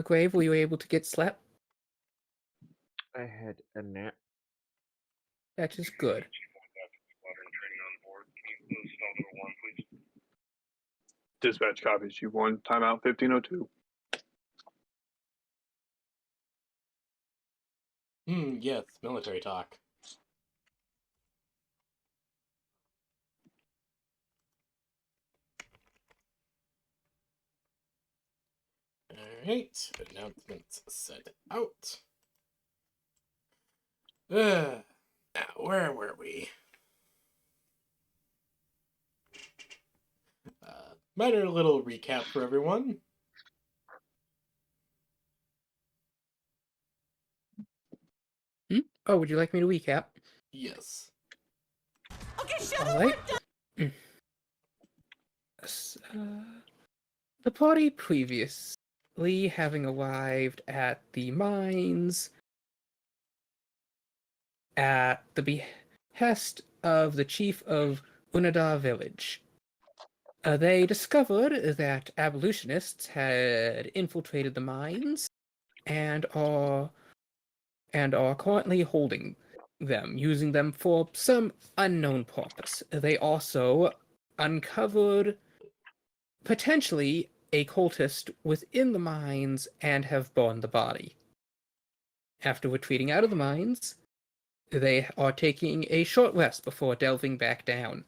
Grave, were you able to get slept? I had a nap. That is good. Dispatch copies. You've won timeout 1502. Yes, military talk. Alright, announcements set out. Now, where were we? Minor little recap for everyone. Oh, would you like me to recap? Yes. Okay, shut All up. right. The party previously having arrived at the mines at the behest of the chief of Unadar village. They discovered that abolitionists had infiltrated the mines and are currently holding them, using them for some unknown purpose. They also uncovered potentially a cultist within the mines and have burned the body. After retreating out of the mines, they are taking a short rest before delving back down.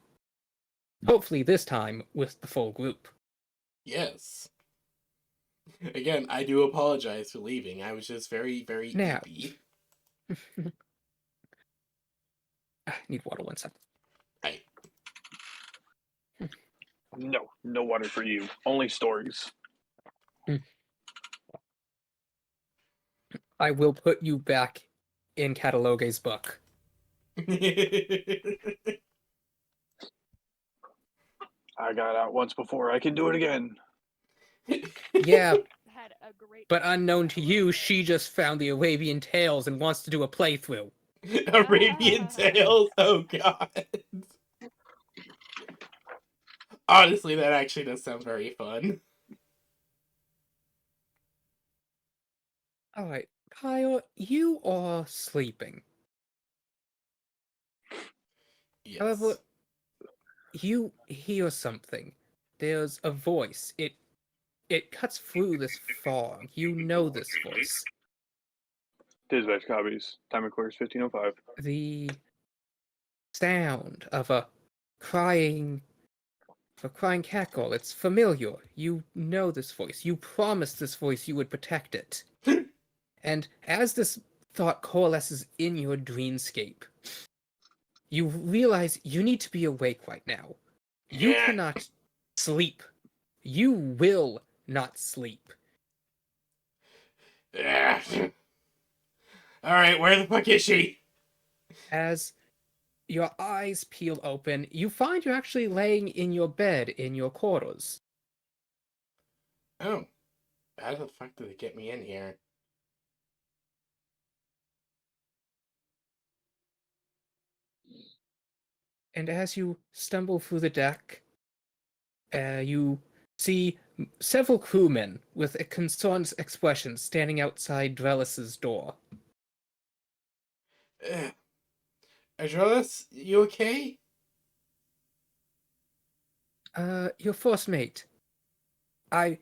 Hopefully this time with the full group. Yes. Again, I do apologize for leaving. I was just very, very Now, eepy. I need water 1 second. Right. No water for you. Only stories. I will put you back in Catalogue's book. I got out once before. I can do it again. Yeah, Had a great but unknown to you, she just found the Arabian Tales and wants to do a playthrough. Arabian Tales? Oh god. Honestly, that actually does sound very fun. Alright, Kyle, you are sleeping. Yes. However, you hear something. There's a voice. It cuts through this fog. You know this voice. Dispatch copies. Time of course 1505. The sound of a crying cackle. It's familiar. You know this voice. You promised this voice you would protect it. And as this thought coalesces in your dreamscape, you realize you need to be awake right now. You cannot sleep. You will not sleep. Alright, where the fuck is she? As your eyes peel open, you find you're actually laying in your bed in your quarters. Oh. How the fuck did they get me in here? And as you stumble through the deck, you see several crewmen with a concerned expression standing outside Drellis's door. Adrelis, you okay? Your first mate. The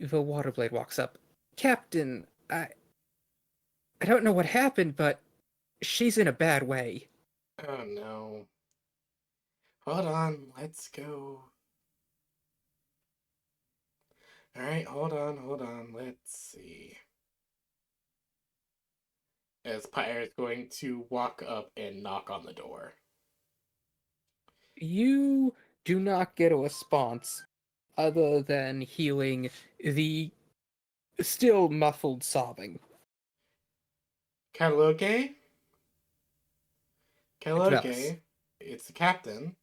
Waterblade walks up. Captain, I don't know what happened, but she's in a bad way. Oh no. Hold on, let's go. Alright, hold on, let's see. As Pyre is going to walk up and knock on the door. You do not get a response other than hearing the still muffled sobbing. Catalogue? Adrelis. Catalogue? It's the captain.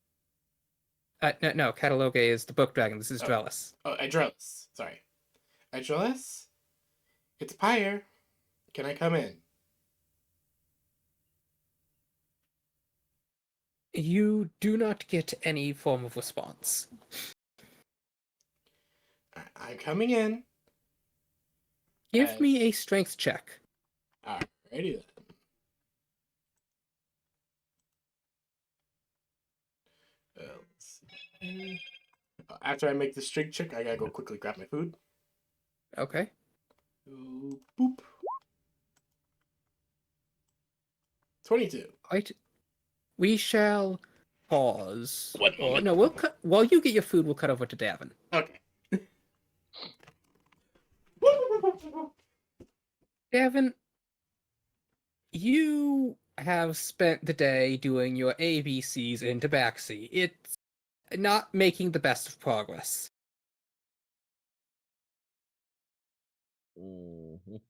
No, Catalogue is the book dragon. This is Oh. Drellis. Oh, Adrelis. Sorry. Adrelis? It's Pyre. Can I come in? You do not get any form of response. I'm coming in. Give me a strength check. Alrighty then. Let's see. After I make the strength check, I gotta go quickly grab my food. Okay. Ooh, boop. 22. Right. We shall pause. One Or moment. no, we'll cut. While you get your food, we'll cut over to Davin. Okay. Davin, you have spent the day doing your ABCs in Tabaxi. It's not making the best of progress. Mhm.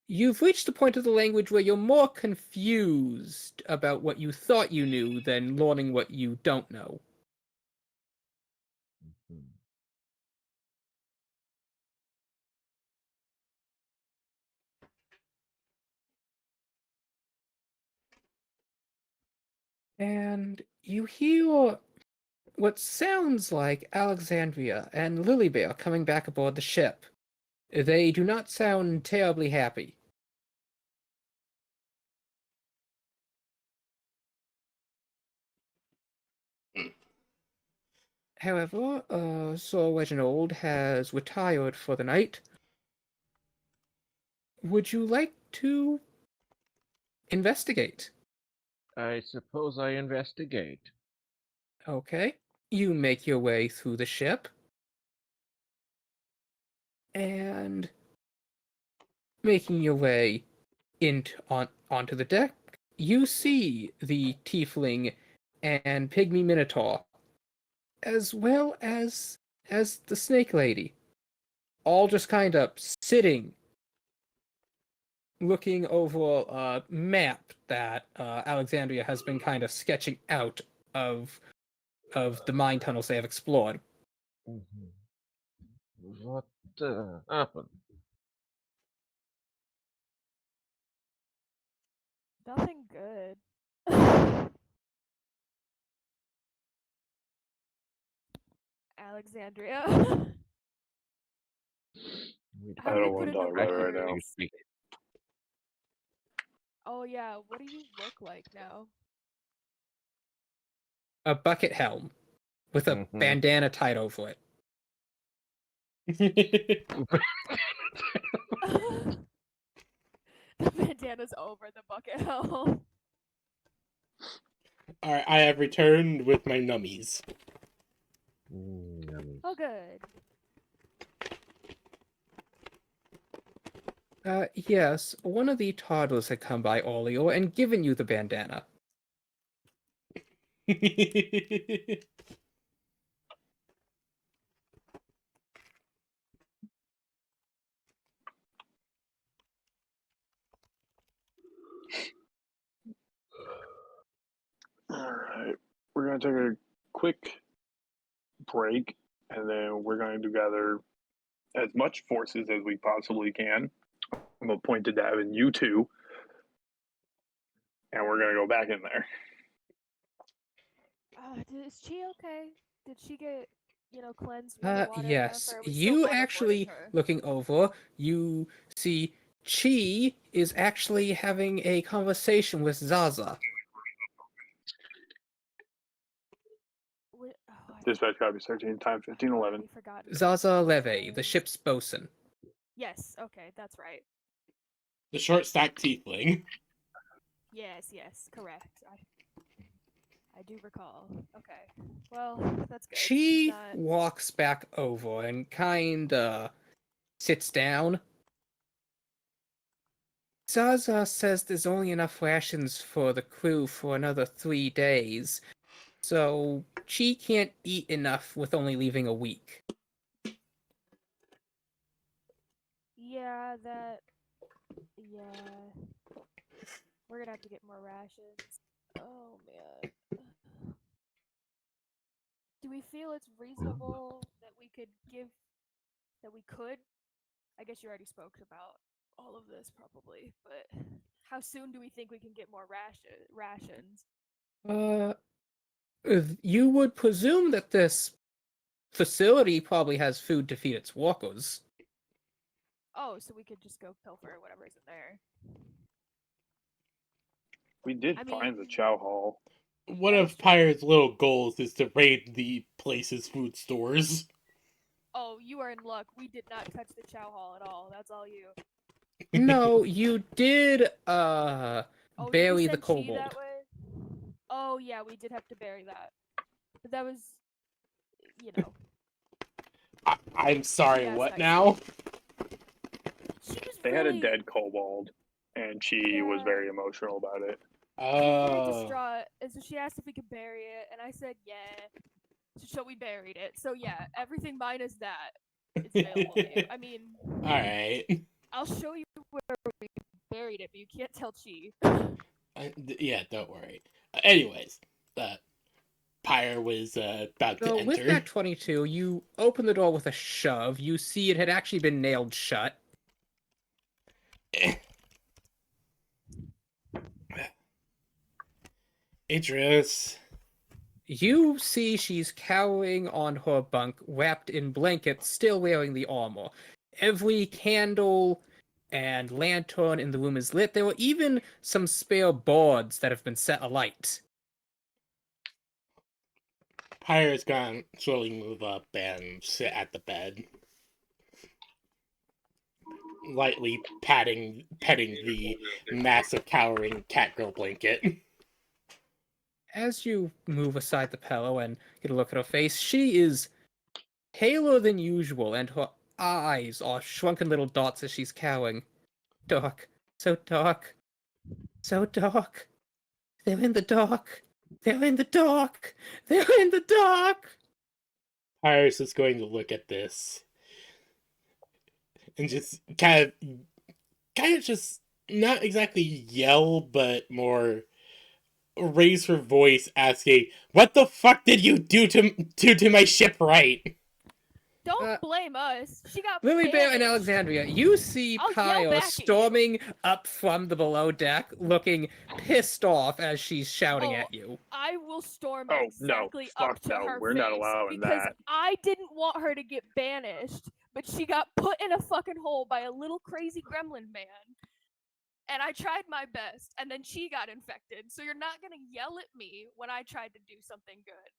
You've reached the point of the language where you're more confused about what you thought you knew than learning what you don't know. Mhm. And you hear what sounds like Alexandria and Lilybear coming back aboard the ship. They do not sound terribly happy. However, Sir Reginald has retired for the night. Would you like to investigate? I suppose I investigate. Okay. You make your way through the ship. And making your way onto the deck, you see the tiefling and pygmy minotaur, as well as the snake lady, all just kind of sitting, looking over a map that Alexandria has been kind of sketching out of the mine tunnels they have explored. Mhm. What happened? Nothing good. Alexandria. We How I do we don't put want to into talk about it right words? now. You speak. Oh yeah, what do you look like now? A bucket helm with a Mhm. bandana tied over it. The bandana's over the bucket helm. Alright, I have returned with my nummies. Yummy. Oh good. Yes, one of the toddlers had come by earlier and given you the bandana. All right. We're going to take a quick break, and then we're going to gather as much forces as we possibly can. I'm going to point to Davin, you two, and we're going to go back in there. Is she okay? Did she get, cleansed with the water enough, Yes. or are we still You waterboarding actually, her? looking over, you see Chi is actually having a conversation with Zaza. Dispatch copy 13 time 1511. We forgot. Zaza Leve, the ship's bosun. Yes. Okay, that's right. The short stack tiefling. Yes, correct. I do recall. Okay. Well, that's good. Chi She's not. walks back over and kinda sits down. Zaza says there's only enough rations for the crew for another 3 days, so Chi can't eat enough with only leaving a week. Yeah, that. Yeah. We're gonna have to get more rations. Oh man. Do we feel it's reasonable that we could give. That we could? I guess you already spoke about all of this probably, but how soon do we think we can get more rations? Uh, you would presume that this facility probably has food to feed its walkers. Oh, so we could just go pilfer whatever's in there. We did I find the mean, chow hall. One That of is true. Pyre's little goals is to raid the place's food stores. oh, you are in luck. We did not touch the chow hall at all. That's all you. No, you did Oh, did we bury the send Chi kobold. that way? Oh yeah, we did have to bury that. But that was, you know, I'm sorry, asked what nicely. now? She was They really, had a dead kobold, and she was Yeah. very emotional about it. she was very Oh. distraught, and so she asked if we could bury it, and I said yeah. So we buried it. So yeah, everything minus that is available to you. I mean, Alright. I'll show you where we buried it, but you can't tell Chi. Yeah, don't worry. Anyways, Pyre was about to So with enter. that 22, you open the door with a shove. You see it had actually been nailed shut. Idris. You see she's cowering on her bunk, wrapped in blankets, still wearing the armor. Every candle and lantern in the room is lit. There were even some spare boards that have been set alight. Pyre is gonna slowly move up and sit at the bed, lightly petting the massive cowering catgirl blanket. As you move aside the pillow and get a look at her face, she is paler than usual, and her eyes are shrunken little dots as she's cowering. Dark. So dark. So dark. They're in the dark. They're in the dark. They're in the dark. Pyre's is going to look at this and just kind of just not exactly yell, but more raise her voice, asking, "What the fuck did you do to my shipwright?" Don't blame us. She got Lily Bear and banished. Alexandria, you see I'll yell Pyre back at you. storming up from the below deck, looking pissed off as she's shouting Oh, at you. I will storm Oh, no. exactly Fuck up to no. her We're face not allowing because that. I didn't want her to get banished, but she got put in a fucking hole by a little crazy gremlin man. And I tried my best, and then she got infected. So you're not gonna yell at me when I tried to do something good.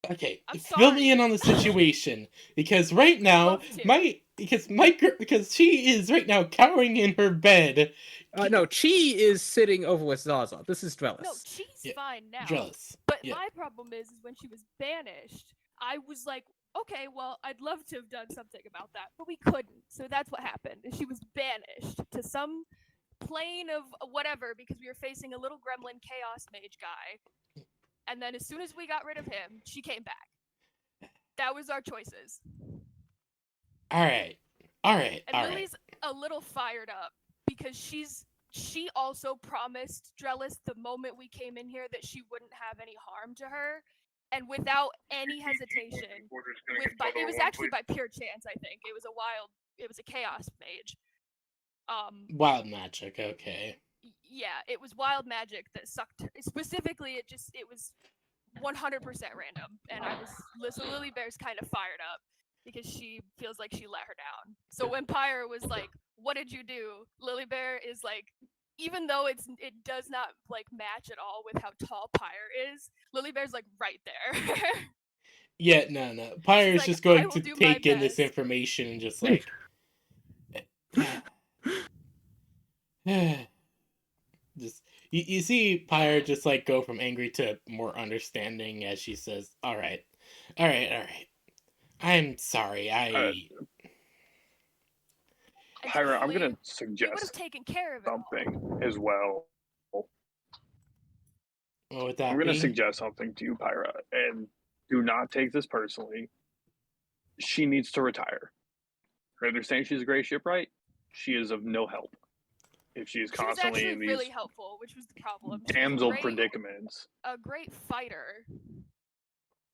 Okay, I'm fill me in sorry. on the situation because right now Love to. because she is right now cowering in her bed. No, Chi is sitting over with Zaza. This is Drellis. No, she's Yeah, fine now. Jealous. But Yeah. my problem is when she was banished, I was like, okay, well, I'd love to have done something about that, but we couldn't. So that's what happened. She was banished to some plane of whatever because we were facing a little gremlin chaos mage guy. And then as soon as we got rid of him, she came back. That was our choices. All right. And Lily's a little fired up because she also promised Drellis the moment we came in here that she wouldn't have any harm to her. And without any hesitation, it was actually by pure chance, I think. It was a chaos mage. Wild magic, okay. Yeah, it was wild magic that sucked. Specifically, it was 100% random. And so Lily Bear's kind of fired up because she feels like she let her down. So when Pyre was like, "What did you do?" Lily Bear is like, even though it does not like match at all with how tall Pyre is, Lily Bear's like right there. Yeah, no. Pyre is like, just "I going will to do my take in this best." information and just like just you see Pyre just like go from angry to more understanding as she says, all right. I'm sorry, And Pyra, I'm truthfully, going to we would have suggest taken care of it something all. as well. What would that I'm going to be? suggest something to you, Pyra, and do not take this personally. She needs to retire. I understand she's a great shipwright. She is of no help if she is She was constantly actually in these really helpful, which was the problem. She was damsel predicaments. a great fighter.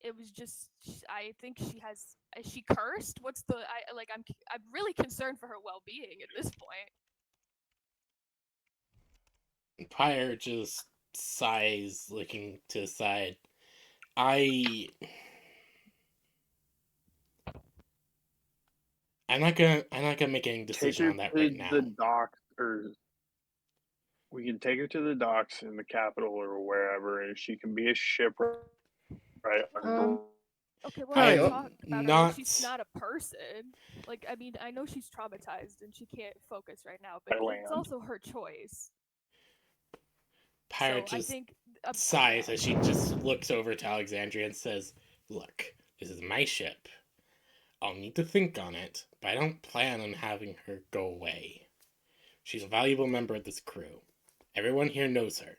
It was just, I think is she cursed? I'm really concerned for her well-being at this point. Pyre just sighs, looking to the side. I'm I'm not gonna make any Take decision her on that to right now. the docks, or we can take her to the docks in the capital or wherever, and she can be a shipwright under Okay, well, Hi, don't oh, talk about her like she's not a person. Like, I mean, I know she's traumatized and she can't focus right now, but it's land. also her choice. Pirate So I just think sighs yeah. as she just looks over to Alexandria and says, "Look, this is my ship. I'll need to think on it, but I don't plan on having her go away. She's a valuable member of this crew. Everyone here knows her.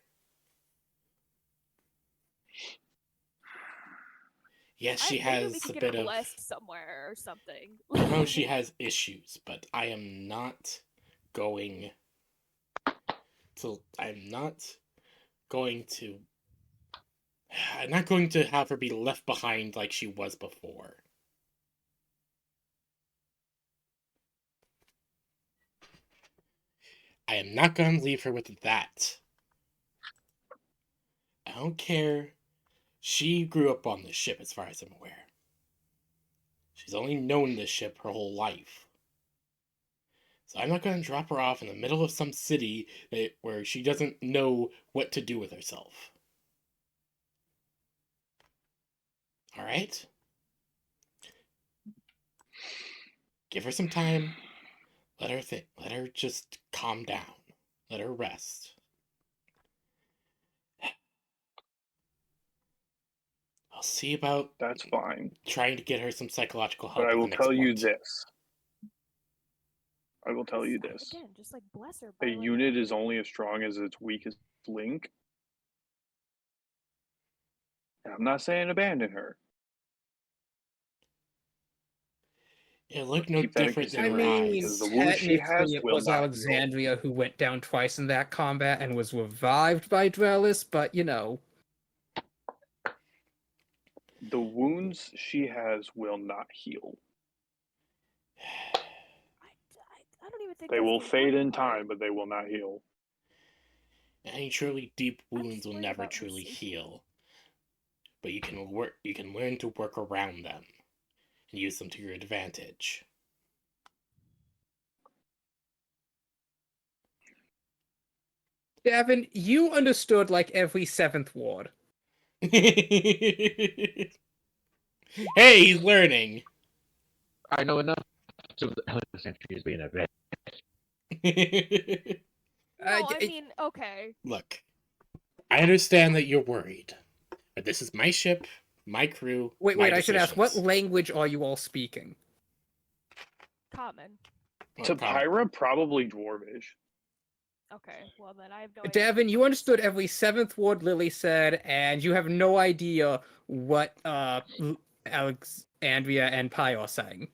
Yes, she Maybe we has could a get her bit of... blessed somewhere or something. I know she has issues, but I am not going to... I'm not going to have her be left behind like she was before. I am not going to leave her with that. I don't care. She grew up on this ship as far as I'm aware. She's only known this ship her whole life. So I'm not going to drop her off in the middle of some city where she doesn't know what to do with herself. Alright? Give her some time. Let her think. Let her just calm down. Let her rest. I'll see about That's fine. trying to get her some psychological But help I at the will next tell you port. this. I will tell you this. Again, just like bless her. A unit is only as strong as its weakest link. And I'm not saying abandon her. It looked no Keep that in different in I her consideration, mean, because eyes. the wounds she has technically it will was not heal. Alexandria who went down twice in that combat and was revived by Drelis, but you know. The wounds she has will not heal. I don't even think They that's will the fade important in part. time, but they will not heal. Any truly deep I'm wounds just will worried never about her truly safety. heal. But you can learn to work around them and use them to your advantage. Davin, you understood like every seventh ward. Hey, he's learning. I know enough of the Alexandria being a vet. No, I mean, okay. Look, I understand that you're worried, but this is my ship, my crew, Wait, my I should ask, what decisions. language are you all speaking? Common. To Common. Pyra, probably Dwarvish. Okay, well then I have no idea. Davin, you understood every seventh word Lily said, and you have no idea what Alexandria and Pi are saying.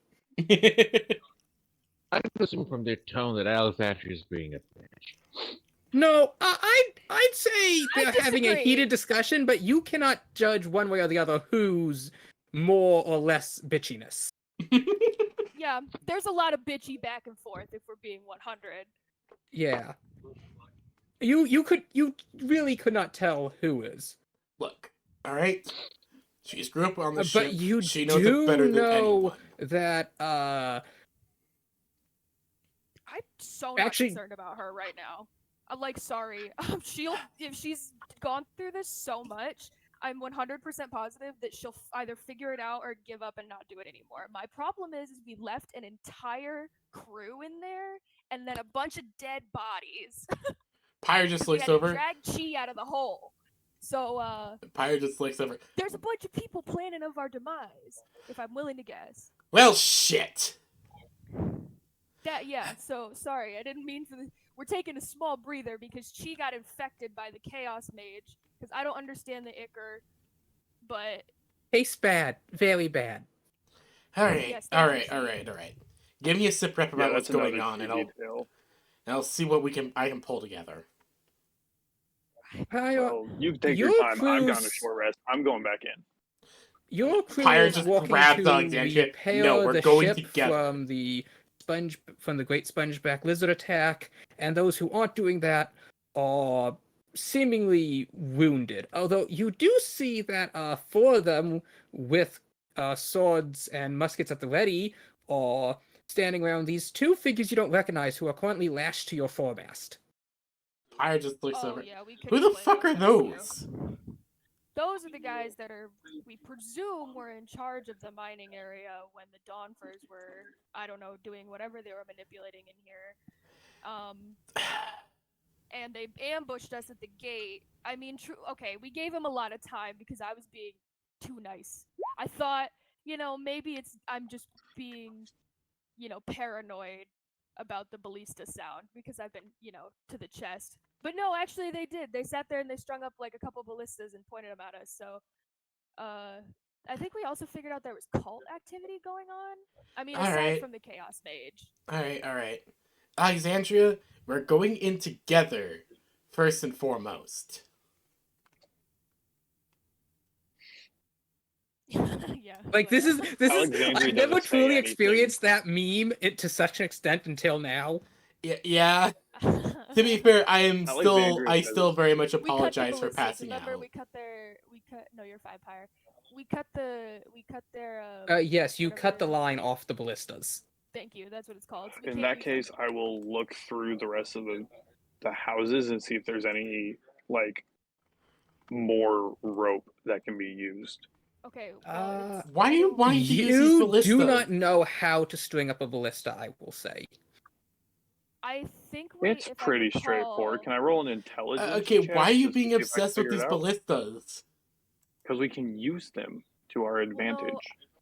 I can assume from their tone that Alexandria is being a bitch. No, I'd say they're having a disagree. heated discussion, but you cannot judge one way or the other who's more or less bitchiness. Yeah, there's a lot of bitchy back and forth if we're being 100. Yeah. You really could not tell who is. Look, alright? She's grew up on the But ship. you She knows do it better than know anyone. that I'm so not Actually- concerned about her right now. I'm like, sorry. If she's gone through this so much, I'm 100% positive that she'll either figure it out or give up and not do it anymore. My problem is we left an entire crew in there and then a bunch of dead bodies. Pyre just We looks had to over. drag Chi out of the hole. So, Pyre just looks over. there's a bunch of people planning of our demise, if I'm willing to guess. Well, shit! Yeah, so sorry, I didn't mean for the. We're taking a small breather because Chi got infected by the Chaos Mage. Because I don't understand the Ichor, but tastes bad, very bad. Alright, Yes, thank you, alright. Chi. Give me a sip rep Yeah, about what's that's going another on, key and detail. I'll see what I can pull together. Pyre, Well, you can take your your time. I've gotten a crew's short rest. I'm going back in. your crew Pyre is just walking grabs to Alexandria. repair No, we're the going ship together. from the Great Spongeback Lizard attack, and those who aren't doing that are seemingly wounded. Although you do see that four of them with swords and muskets at the ready are standing around these two figures you don't recognize who are currently lashed to your foremast. Pyre just looks Oh over. yeah, we could. Who the explain fuck are that, thank you. those? Those are the guys that are, we presume, were in charge of the mining area when the Dawnfers were, I don't know, doing whatever they were manipulating in here. And they ambushed us at the gate. I mean, okay, we gave them a lot of time because I was being too nice. I thought, maybe I'm just being, paranoid about the ballista sound because I've been, to the chest. But no, actually they did. They sat there and they strung up like a couple ballistas and pointed them at us. So, I think we also figured out there was cult activity going on. I mean, aside from the Chaos Mage. Alright. Alexandria, we're going in together, first and foremost. Yeah. Like this is Alexandria I've never doesn't say truly anything. experienced that meme to such an extent until now. Yeah. To be fair, I Alexandria still says- very much We cut the apologize for ballistas. passing Remember, out. no, you're fine, Pyre. We cut their, Yes, you cut the whatever- line off the ballistas. Thank you, that's what it's called. So we In can't that use case, them. I will look through the rest of the houses and see if there's any like more rope that can be used. Okay, well, Why do you want to use these You ballistas? do not know how to string up a ballista, I will say. I think It's if pretty I recall, straightforward. Can I roll an intelligence? Okay, check why are you just to being see if I can obsessed with figure these it out? ballistas? Because we can use them to our advantage.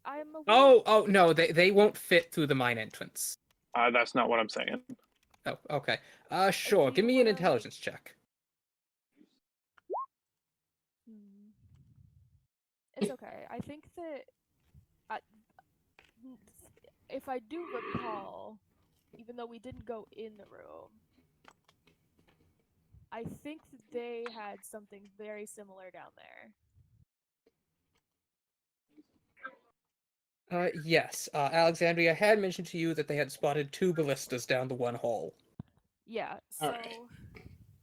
I'm a little... Oh no, they won't fit through the mine entrance. That's not what I'm saying. Oh, okay. Sure. Do Give you me an wanna, intelligence check. It's okay. I think that if I do recall, even though we didn't go in the room, I think that they had something very similar down there. Yes. Alexandria had mentioned to you that they had spotted two ballistas down the one hole. Yeah, so... Alright.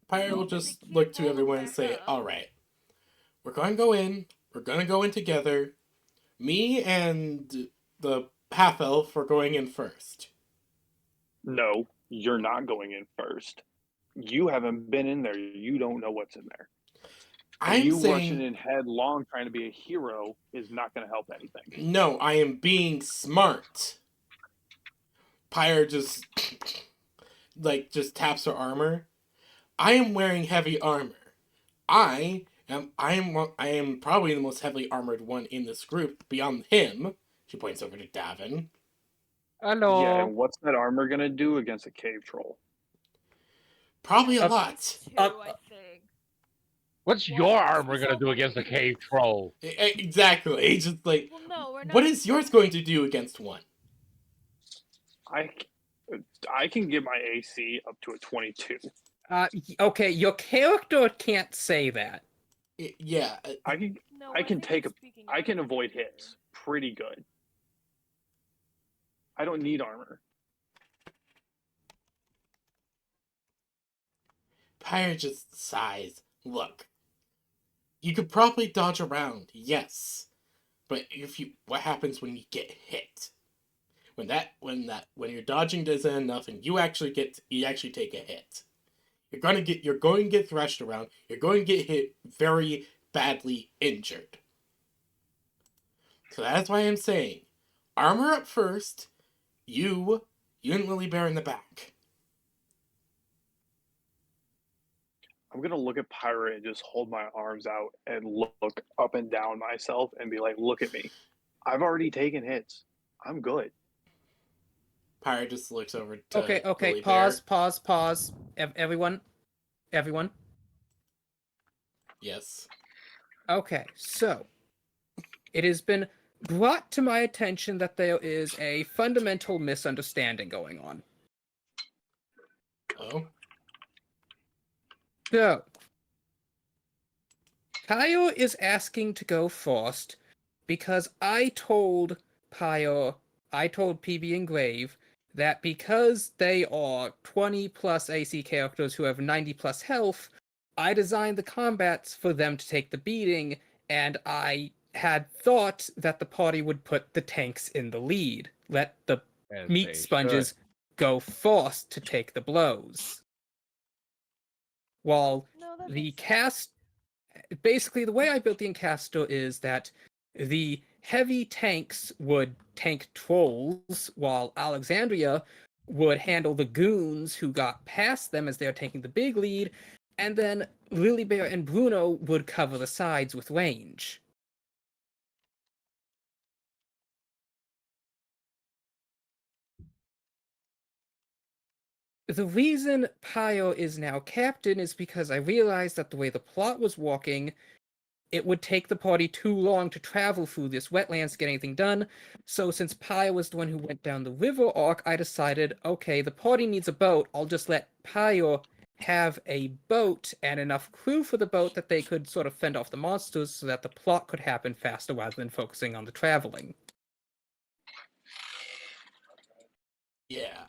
Pyre will They just can't look to roll 'em everyone and back say, up. alright. We're going to go in. We're going to go in together. Me and the half-elf are going in first. No, you're not going in first. You haven't been in there. You don't know what's in there. I'm you saying... rushing in headlong trying to be a hero is not going to help anything. No, I am being smart. Pyre just taps her armor. I am wearing heavy armor. I am probably the most heavily armored one in this group. Beyond him, she points over to Davin. Hello. Yeah, and what's that armor going to do against a cave troll? Probably a Up- lot. Two, I think. What's One your is- armor we gonna saw do one against a of the- cave troll? Exactly. It's just like, Well, no, we're not. what is yours going to do against one? I can get my AC up to a 22. Okay, your character can't say that. Yeah. I can No, I can think take he's a- speaking I out can of avoid character. hits pretty good. I don't need armor. Pyre just sighs. Look, you could probably dodge around, yes, but what happens when you get hit? When your dodging isn't enough and you actually take a hit, you're going to get threshed around. You're going to get hit very badly injured. So that's why I'm saying, armor up first. You and Lily Bear in the back. I'm gonna look at Pirate and just hold my arms out and look up and down myself and be like, "Look at me. I've already taken hits. I'm good." Pyre just looks over to Okay, Lily pause, Bear. pause. Everyone. Yes. Okay, so it has been brought to my attention that there is a fundamental misunderstanding going on. Oh. So, Kyle is asking to go first because I told PB and Grave that because they are 20 plus AC characters who have 90 plus health, I designed the combats for them to take the beating, and I had thought that the party would put the tanks in the lead. Let the As meat they sponges go first to take the blows. While No, that the makes sense. cast, basically the way I built the Encaster is that the heavy tanks would tank trolls, while Alexandria would handle the goons who got past them as they were taking the big lead, and then Lily Bear and Bruno would cover the sides with range. The reason Pio is now captain is because I realized that the way the plot was walking, it would take the party too long to travel through this wetlands to get anything done. So since Pio was the one who went down the river arc, I decided, okay, the party needs a boat. I'll just let Pio have a boat and enough crew for the boat that they could sort of fend off the monsters so that the plot could happen faster rather than focusing on the traveling. Yeah.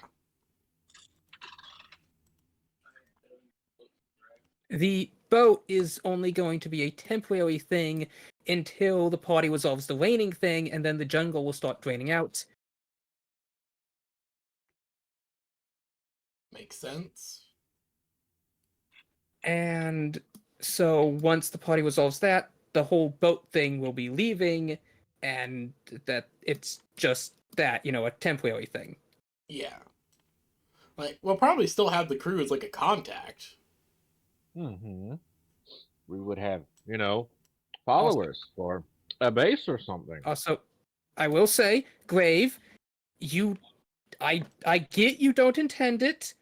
The boat is only going to be a temporary thing until the party resolves the raining thing, and then the jungle will start draining out. Makes sense. And so once the party resolves that, the whole boat thing will be leaving, and that it's just that, a temporary thing. Yeah. Like, we'll probably still have the crew as like a contact. we would have, followers or a base or something. Also, I will say, Grave, I get you don't intend it,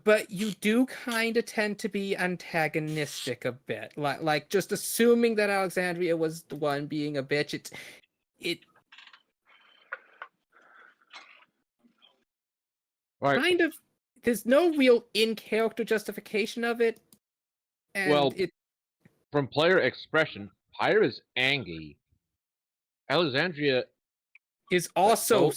but you do kind of tend to be antagonistic a bit. Like just assuming that Alexandria was the one being a bitch. It Right. kind of, there's no real in-character justification of it, and Well, it from player expression, Pyre is angry. Alexandria is also oh.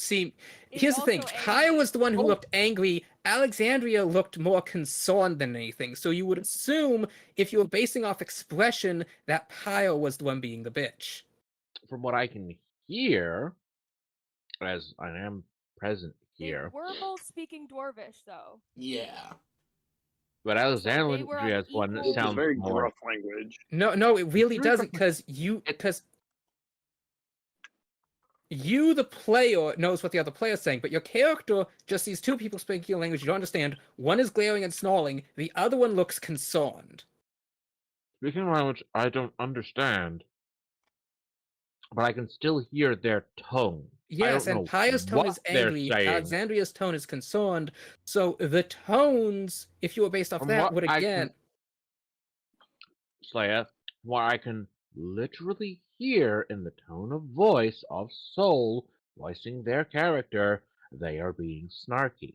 Here's the thing: also Pyre angry. was the one who Oh. looked angry. Alexandria looked more concerned than anything. So you would assume, if you were basing off expression, that Pyre was the one being the bitch. From what I can hear, as I am present They here, were both speaking Dwarvish, though. Yeah. but they were on Alexandria's one equal- It's sounds very more. gruff language. No, it really very doesn't, because you, the player, knows what the other player's saying, but your character just sees two people speaking a language you don't understand. One is glaring and snarling, the other one looks concerned. Speaking of language I don't understand, but I can still hear their tone. Yes, I don't and know Pyre's tone what is they're angry, saying. Alexandria's tone is concerned, so the tones, if you were based off From that, what would I again... can, Slayer, what I can literally hear in the tone of voice of Soul voicing their character, they are being snarky.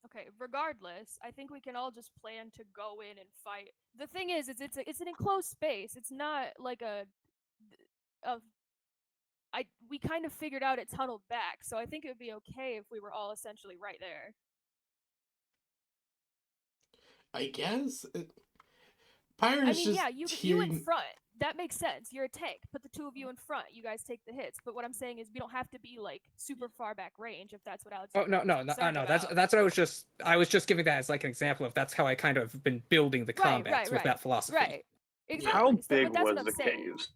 Okay, regardless, I think we can all just plan to go in and fight. The thing is, it's an enclosed space. It's not like we kind of figured out it tunneled back, so I think it would be okay if we were all essentially right there. I guess. I Pyre's mean, just yeah, you in hearing. front. That makes sense. You're a tank. Put the two of you in front. You guys take the hits. But what I'm saying is, we don't have to be like super far back range if that's what Alex. Oh no, that's what I was just giving that as like an example of that's how I kind of been building the combats with that philosophy. Right. Exactly. How So, big but that's was what I'm the saying. caves?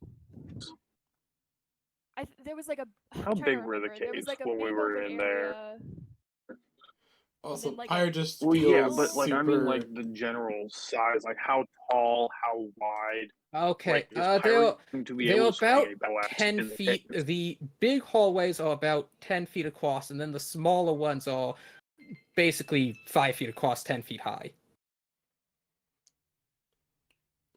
There was like a. How I'm trying to big were the remember. There was caves like a when we big were open in there? area. Also, then, like, Pyre just Well, feels yeah, but like super. I mean, like the general size, like how tall, how wide. Okay, Like, is Pyre going to be they're able to swing about a battle axe 10 in the feet. caves? The big hallways are about 10 feet across, and then the smaller ones are basically 5 feet across, 10 feet high.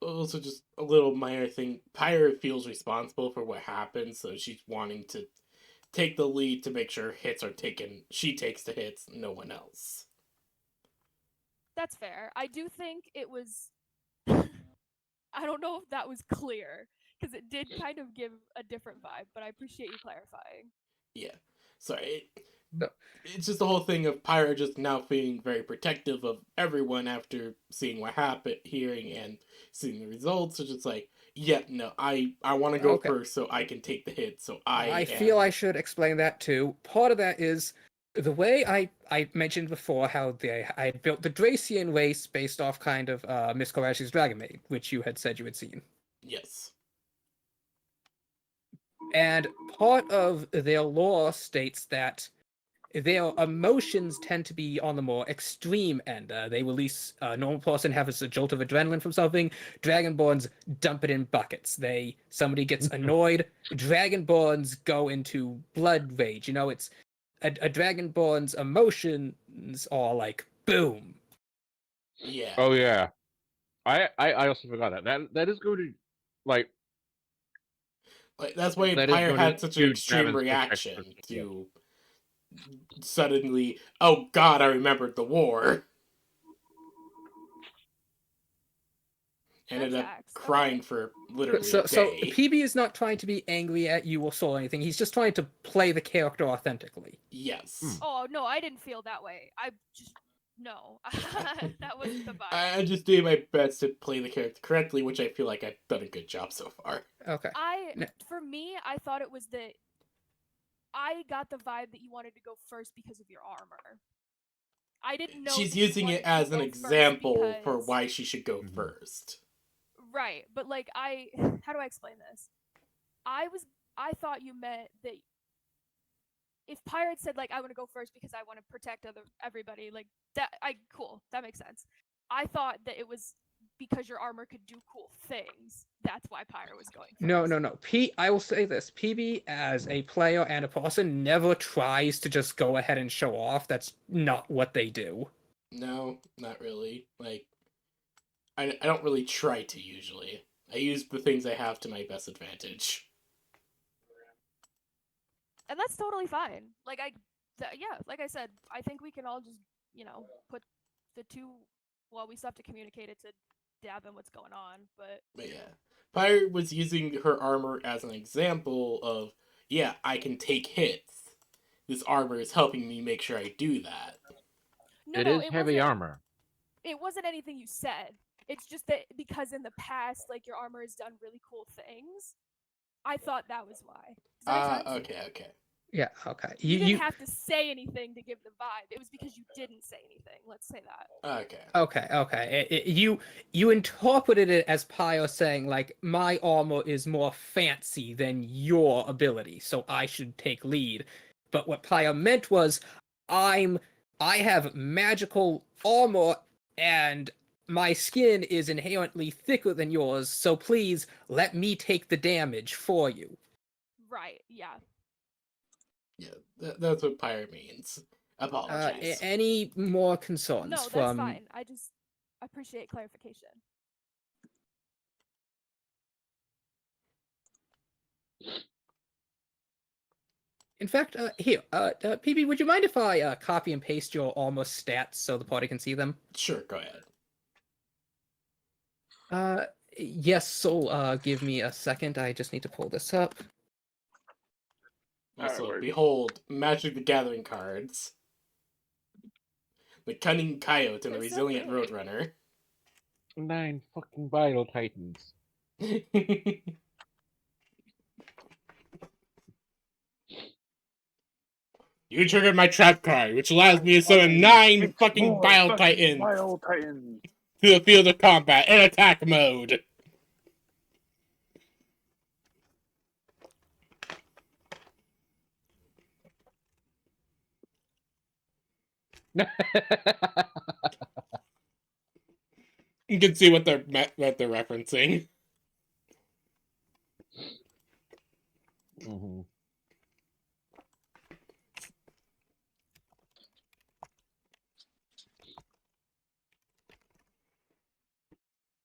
Also, just a little minor thing. Pyre feels responsible for what happened, so she's wanting to take the lead to make sure hits are taken. She takes the hits, no one else. That's fair. I do think it was. I don't know if that was clear because it did kind of give a different vibe, but I appreciate you clarifying. Yeah. Sorry. No. It's just the whole thing of Pyra just now feeling very protective of everyone after seeing what happened, hearing and seeing the results. So just like, yeah, no, I want to go Okay. first so I can take the hit. So I feel am... I should explain that too. Part of that is the way I mentioned before how I had built the Dracian race based off kind of Miss Korashi's Dragon Maid, which you had said you had seen. Yes. And part of their lore states that their emotions tend to be on the more extreme end. They release a normal person has a jolt of adrenaline from something. Dragonborns dump it in buckets. Somebody gets annoyed. Dragonborns go into blood rage. You know, it's a Dragonborn's emotions are like boom. Yeah. Oh yeah, I also forgot that is going to like Like, that's why that is Pyre going to had such an do extreme Draven's reaction perspective. to suddenly, oh god, I remembered the war. Ended up tracks. crying Okay. for literally So a day. PB is not trying to be angry at you or soul or anything. He's just trying to play the character authentically. Yes. Oh no, I didn't feel that way. I just no. That wasn't the vibe. I'm just doing my best to play the character correctly, which I feel like I've done a good job so far. Okay. For me, I thought it was that I got the vibe that you wanted to go first because of your armor. I didn't know She's that you using it wanted to as an go first example for because- why she should go Mhm. first. Right, but like how do I explain this? I thought you meant that if Pirate said like I want to go first because I want to protect everybody, like that cool, that makes sense. I thought that it was because your armor could do cool things. That's why Pyre was going first. No. I will say this. PB, as a player and a person, never tries to just go ahead and show off. That's not what they do. No, not really. Like, I don't really try to usually. I use the things I have to my best advantage. And that's totally fine. Like yeah, like I said, I think we can all just, put the two, well, we still have to communicate it to Davin what's going on, but yeah. Pyre was using her armor as an example of, yeah, I can take hits. This armor is helping me make sure I do that. It is heavy armor. It wasn't anything you said. It's just that because in the past, like your armor has done really cool things. I thought that was why. Does that make sense? Okay. Yeah, okay. You didn't have to say anything to give the vibe. It was because you didn't say anything. Let's say that. Okay. You interpreted it as Pyre saying like my armor is more fancy than your ability, so I should take lead. But what Pyre meant was I have magical armor and my skin is inherently thicker than yours, so please let me take the damage for you. Right, yeah. Yeah, that's what Pyre means. Apologies. Any more concerns No, that's from... fine. I just appreciate clarification. In fact, here, PB, would you mind if I copy and paste your almost stats so the party can see them? Sure, go ahead. Yes, so give me a second. I just need to pull this up. Also, Alright, behold, Magic the Gathering cards. The Cunning Coyote and the They're so Resilient pretty. Roadrunner. 9 fucking Vital Titans. You triggered my trap card, which allows me to summon 9 fucking more Bile fucking Titans Bile Titans. to the field of combat in attack mode. You can see what they're referencing. Mhm.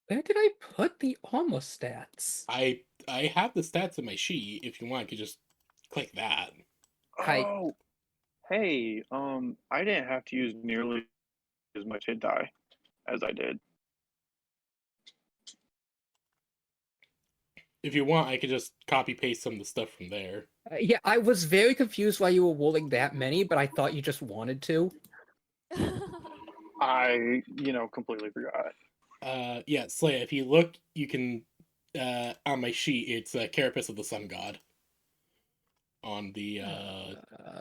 Where did I put the almost stats? I have the stats in my sheet. If you want, I could just click that. Oh, hey, I didn't have to use nearly as much hit die as I did. If you want, I could just copy paste some of the stuff from there. Yeah, I was very confused why you were rolling that many, but I thought you just wanted to. I, completely forgot. Yeah, Slaya, if you look, you can, on my sheet, it's Carapace of the Sun God. On the,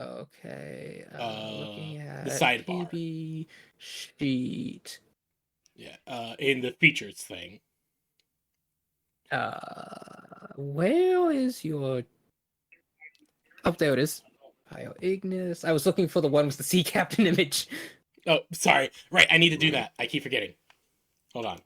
Okay, looking the at sidebar. PB sheet. Yeah, in the features thing. Where is your... Oh, there it is. Bio Ignis. I was looking for the one with the sea captain image. Oh, sorry. Right, I need to do that. I keep forgetting. Hold on.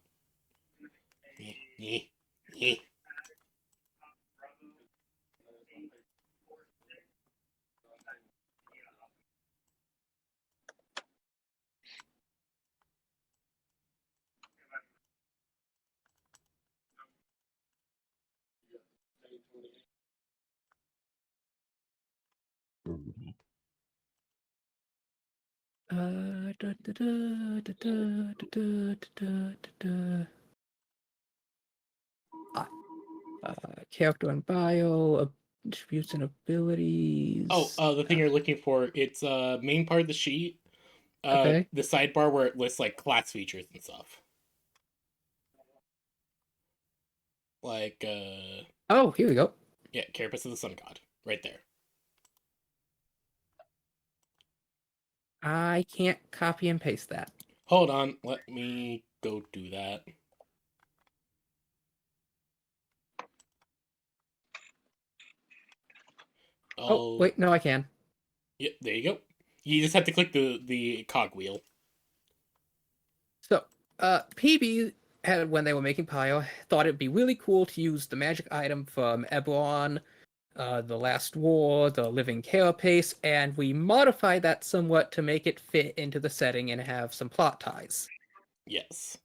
Da, da, da, da, da, da, da, da, da. Character and bio, attributes and abilities. Oh, the thing you're looking for, it's main part of the sheet. Okay. The sidebar where it lists like class features and stuff. Like Oh, here we go. yeah, Carapace of the Sun God. Right there. I can't copy and paste that. Hold on, let me go do that. Oh, wait, no, I can. Yep, there you go. You just have to click the cogwheel. So, PB had, when they were making Pio, thought it'd be really cool to use the magic item from Eberron, the Last War, the Living Carapace, and we modified that somewhat to make it fit into the setting and have some plot ties. Yes.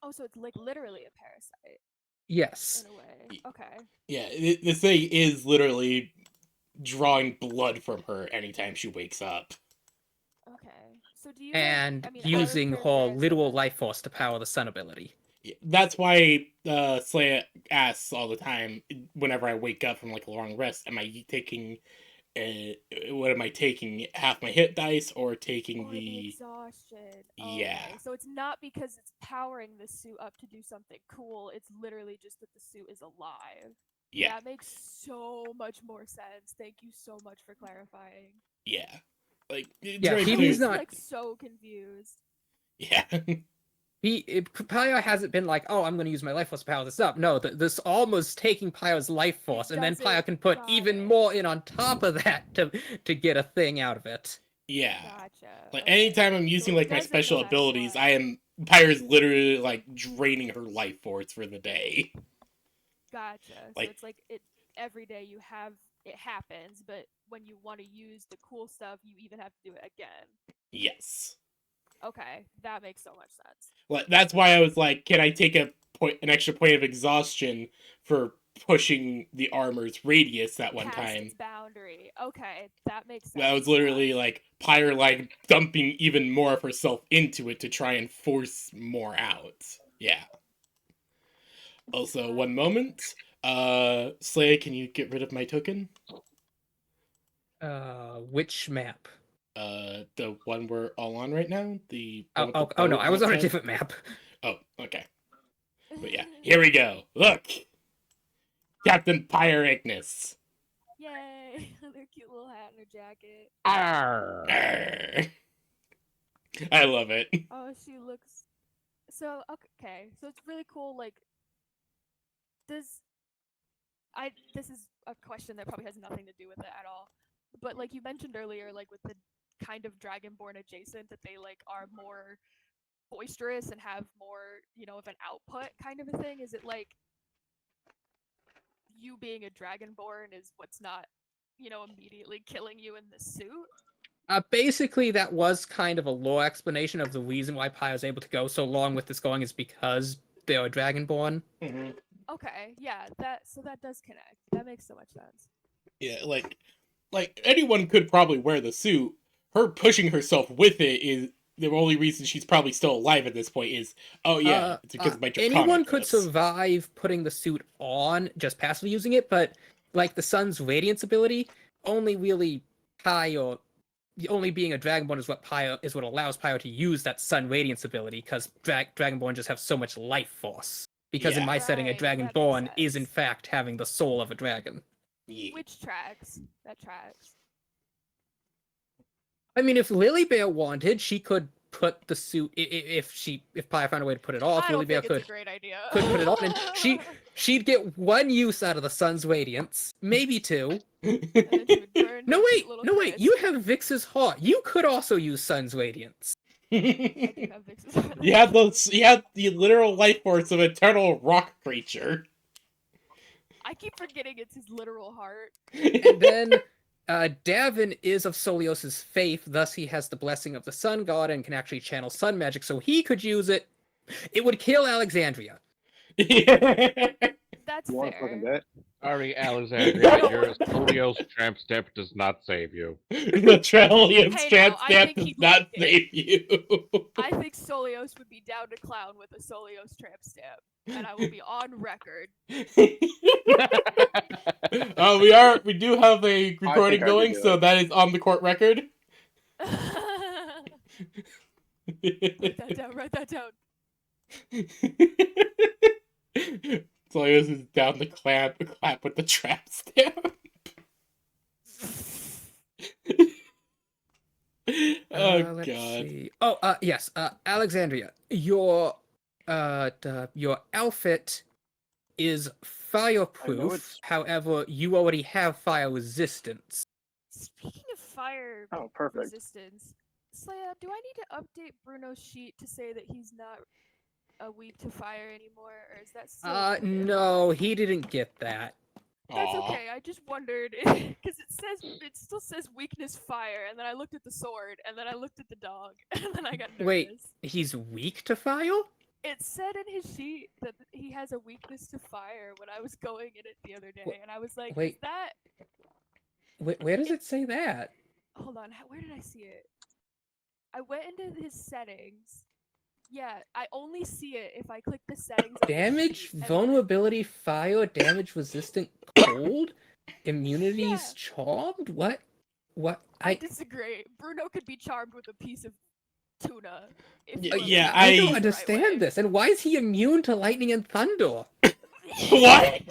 Oh, so it's like literally a parasite Yes. in a way. Okay. Yeah, the thing is literally drawing blood from her anytime she wakes up. Okay. So do you think? And I mean, out of using her characteristic, literal life force to power the sun ability. Yeah, that's why Slaya asks all the time whenever I wake up from like a long rest, am I taking what am I taking? Half my hit dice or taking or the exhaustion. Yeah. Okay. So it's not because it's powering the suit up to do something cool. It's literally just that the suit is alive. Yeah. That makes so much more sense. Thank you so much for clarifying. Yeah. Like it's Yeah, very I clear. was not- like so confused. Yeah. Pio hasn't been like, oh, I'm going to use my life force to power this up. No, this almost taking Pio's life force, and then doesn't- Pio can put got even it. more in on top of that to get a thing out of it. Yeah. Gotcha. Like Okay. anytime I'm So using it like my doesn't special go back abilities, one. I am Pyre's literally like draining her life force for the day. Gotcha. Like- So it's like it every day you have it happens, but when you want to use the cool stuff, you even have to do it again. Yes. Okay, that makes so much sense. Well, that's why I was like, can I take an extra point of exhaustion for pushing the armor's radius that one Past time? its boundary. Okay, that makes sense. That was literally like Pyre like dumping even more of herself into it to try and force more out. Yeah. Also, one moment. Slay, can you get rid of my token? Which map? The one we're all on right now? The one with the Oh no, boat I was on a outside? different map. Oh, okay. But yeah, here we go. Look! Captain Pyre Ignis. Yay! Their cute little hat and her jacket. Arr. I love it. Oh, she looks so okay. So it's really cool. Like, does this is a question that probably has nothing to do with it at all. But like you mentioned earlier, like with the kind of dragonborn adjacent, that they like are more boisterous and have more, of an output kind of a thing. Is it like you being a dragonborn is what's not, immediately killing you in the suit? Basically, that was kind of a lore explanation of the reason why Pyre is able to go so long with this going is because they are Dragonborn. Mm-hmm. Okay, yeah, that does connect. That makes so much sense. Yeah, like anyone could probably wear the suit. Her pushing herself with it is the only reason she's probably still alive at this point. Is it's because of my anyone could draconicness. survive putting the suit on, just passively using it, but like the sun's radiance ability, only really Pyre, only being a Dragonborn is what allows Pyre to use that sun radiance ability, because Dragonborn just have so much life force. Because in Yeah. my setting, a Right, that makes Dragonborn is in sense. fact having the soul of a dragon. Yeah. Which tracks? That tracks. I mean, if Lily Bear wanted, she could put the suit if Pyre found a way to put it off. I Lily don't Bear think it's could a great idea. put it on, and she'd get one use out of the sun's radiance, maybe two. And then she would burn No to a wait, little no wait. crisp. You have Vix's heart. You could also use sun's radiance. I do have Vix's. You have the literal life force of eternal rock creature. I keep forgetting it's his literal heart. And then Davin is of Solios's faith, thus he has the blessing of the sun god and can actually channel sun magic, so he could use it. It would kill Alexandria. That's You want to fucking fair. bet? Sorry, Alexandria, your Stolios tramp stamp does not save you. The Trillium Hey, Strand now, I Stamp think does he'd not like it. save you. I think Solios would be down to clown with a Solios tramp stamp, and I will be on record. We do have a recording I could going, do so it. that is on the court record. Write that down. Solios is down to clap with the trap stamp. Oh Let's god. see. Oh, yes. Alexandria, your outfit is fireproof. it's- However, you already have fire resistance. Speaking of fire Oh, perfect. resistance, Slaya, do I need to update Bruno's sheet to say that he's not weak to fire anymore, or is that still? No, he didn't get that. That's Aw. okay. I just wondered because it still says weakness fire, and then I looked at the sword, and then I looked at the dog, and then I got nervous. Wait, he's weak to fire? It said in his sheet that he has a weakness to fire when I was going in it the other day, and I was like, wait. "Is that?" Where does it say that? Hold on, where did I see it? I went into his settings. Yeah, I only see it if I click the settings. of the Damage, sheet, and then vulnerability, fire, damage resistant, cold, immunities, Yeah. charmed? What? What? I disagree. Bruno could be charmed with a piece of tuna. If Yeah, you yeah, look at I it don't the right understand way. this. And why is he immune to lightning and thunder? What?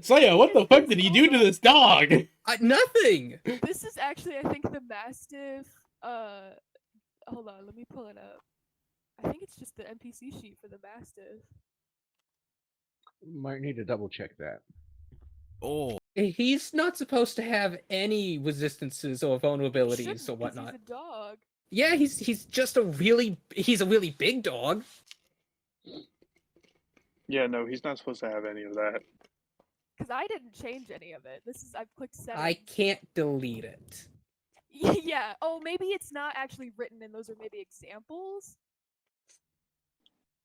Saya, what the fuck did he do to this dog? Nothing. This is actually, I think, the Mastiff. Hold on, let me pull it up. I think it's just the NPC sheet for the Mastiff. Might need to double check that. Oh, He's not supposed to have any resistances or vulnerabilities Shouldn't, or 'cause whatnot. He's a dog. Yeah, he's just a really big dog. Yeah, no, he's not supposed to have any of that. Because I didn't change any of it. I've clicked settings. I can't delete it. Yeah. Oh, maybe it's not actually written, and those are maybe examples.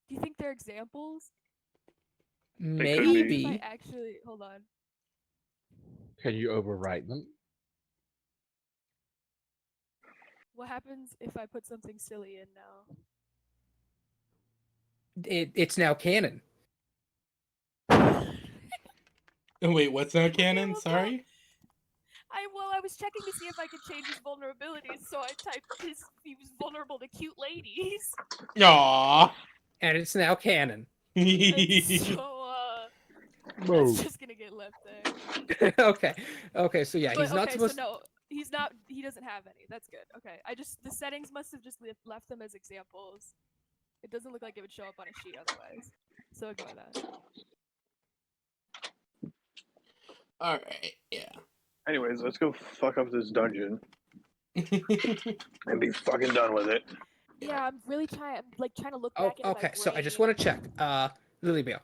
Do you think they're examples? could be. If I Maybe. actually hold on. Can you overwrite them? What happens if I put something silly in now? It's now canon. Wait, what's not canon? well, Sorry? I was checking to see if I could change his vulnerabilities, so I typed he was vulnerable to cute ladies. Aww. And it's now canon. And Yeah, so Whoa. that's just gonna get left there. Okay, so yeah, But, he's not okay, supposed so no, he's not. He doesn't have any. That's good. Okay, the settings must have just left them as examples. It doesn't look like it would show up on a sheet otherwise. So ignore that. alright, yeah. Anyways, let's go fuck up this dungeon and be fucking done with it. Yeah, I'm really trying. I'm like trying to look Oh, back at okay, so I just brain. want to check. Lily Bear,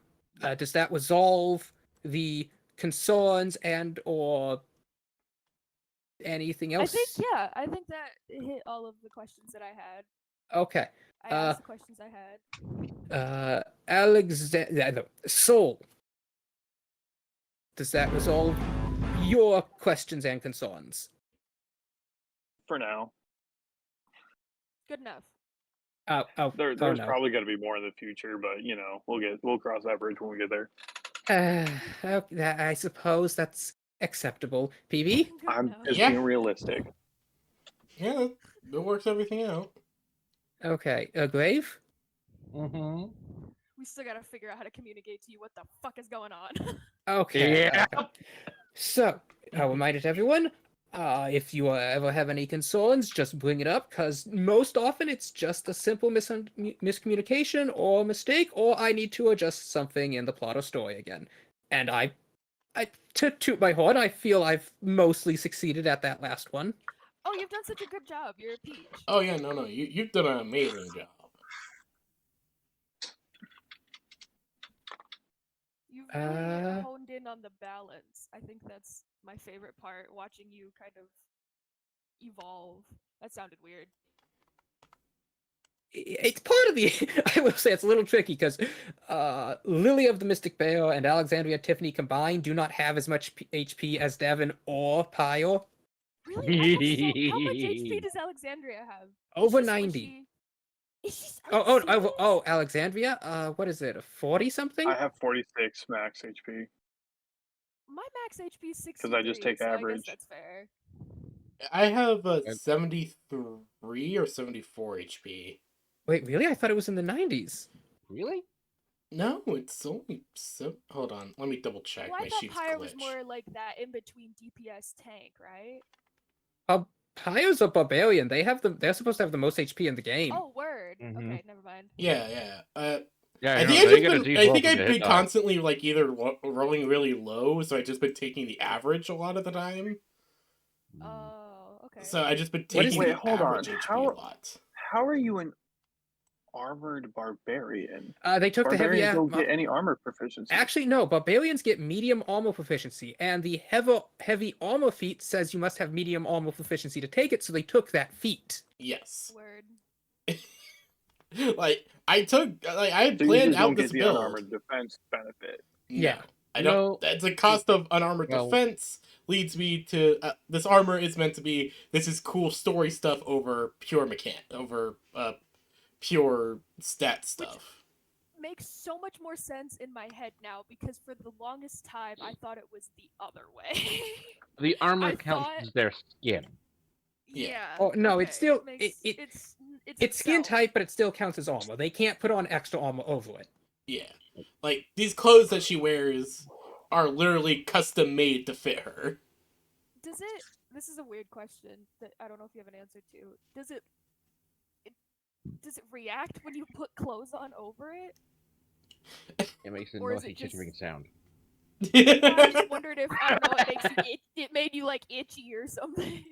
does that resolve the concerns and or Anything I else? think I think that hit all of the questions that I had. Okay. I asked the questions I had. Alexander, no, Soul. Does that resolve your questions and concerns? For now. Good enough. There's no. probably going to be more in the future, but we'll cross that bridge when we get there. I suppose that's acceptable. PB? Good I'm enough. just Yeah. being realistic. Yeah, that works everything out. Okay. Grave? Mm-hmm. We still gotta figure out how to communicate to you what the fuck is going on. Okay. Yeah. So, I'll remind it everyone, if you ever have any concerns, just bring it up, because most often it's just a simple miscommunication or mistake, or I need to adjust something in the plot or story again. And to toot my horn, I feel I've mostly succeeded at that last one. Oh, you've done such a good job. You're a peach. Oh yeah, no, you've done an amazing job. You've really Uh, honed in on the balance. I think that's my favorite part, watching you kind of evolve. That sounded weird. It's part of the. I will say it's a little tricky because Lily of the Mystic Bear and Alexandria Tiffany combined do not have as much HP as Devin or Pyre. Really? I have how much HP does Alexandria have? Over Is 90. serious? Alexandria. What is it? 40 something? I have 46 max HP. My max HP is 63. Because I just take so average. I guess that's fair. I have 73 or 74 HP. Wait, really? I thought it was in the 90s. Really? No, it's only hold on, let me double check. Well, I My thought sheet's Pyre was glitched. more like that in between DPS tank, right? Pyre's a barbarian. They're supposed to have the most HP in the game. Oh, word. Mhm. Okay, never mind. Yeah. Yeah, I no, think they get a I D12 think from I've the been hit die. constantly like either rolling really low, so I've just been taking the average a lot of the time. Oh, okay. So I just been What is taking Wait, the hold on. average HP a lot. How are you an armored barbarian? They took Barbarians the heavy. don't get any armor proficiency. Actually, no. Barbarians get medium armor proficiency, and the heavy armor feat says you must have medium armor proficiency to take it. So they took that feat. Yes. Word. Like I so you planned just out don't this get the build. unarmored defense benefit. No, Yeah. I No. don't. That's a cost of unarmored Well- defense leads me to this armor is meant to be. This is cool story stuff over pure pure stat stuff. Makes so much more sense in my head now because for the longest time I thought it was the other way. The armor I counts thought- as their skin. Yeah. Oh no, it's still it's it's skin itself. type, but it still counts as armor. They can't put on extra armor over it. Yeah, like these clothes that she wears are literally custom made to fit her. Does it? This is a weird question that I don't know if you have an answer to. Does it react when you put clothes on over it? It makes a Or is noisy it just- chittering sound. I just wondered if I don't know. It makes you it made you like itchy or something.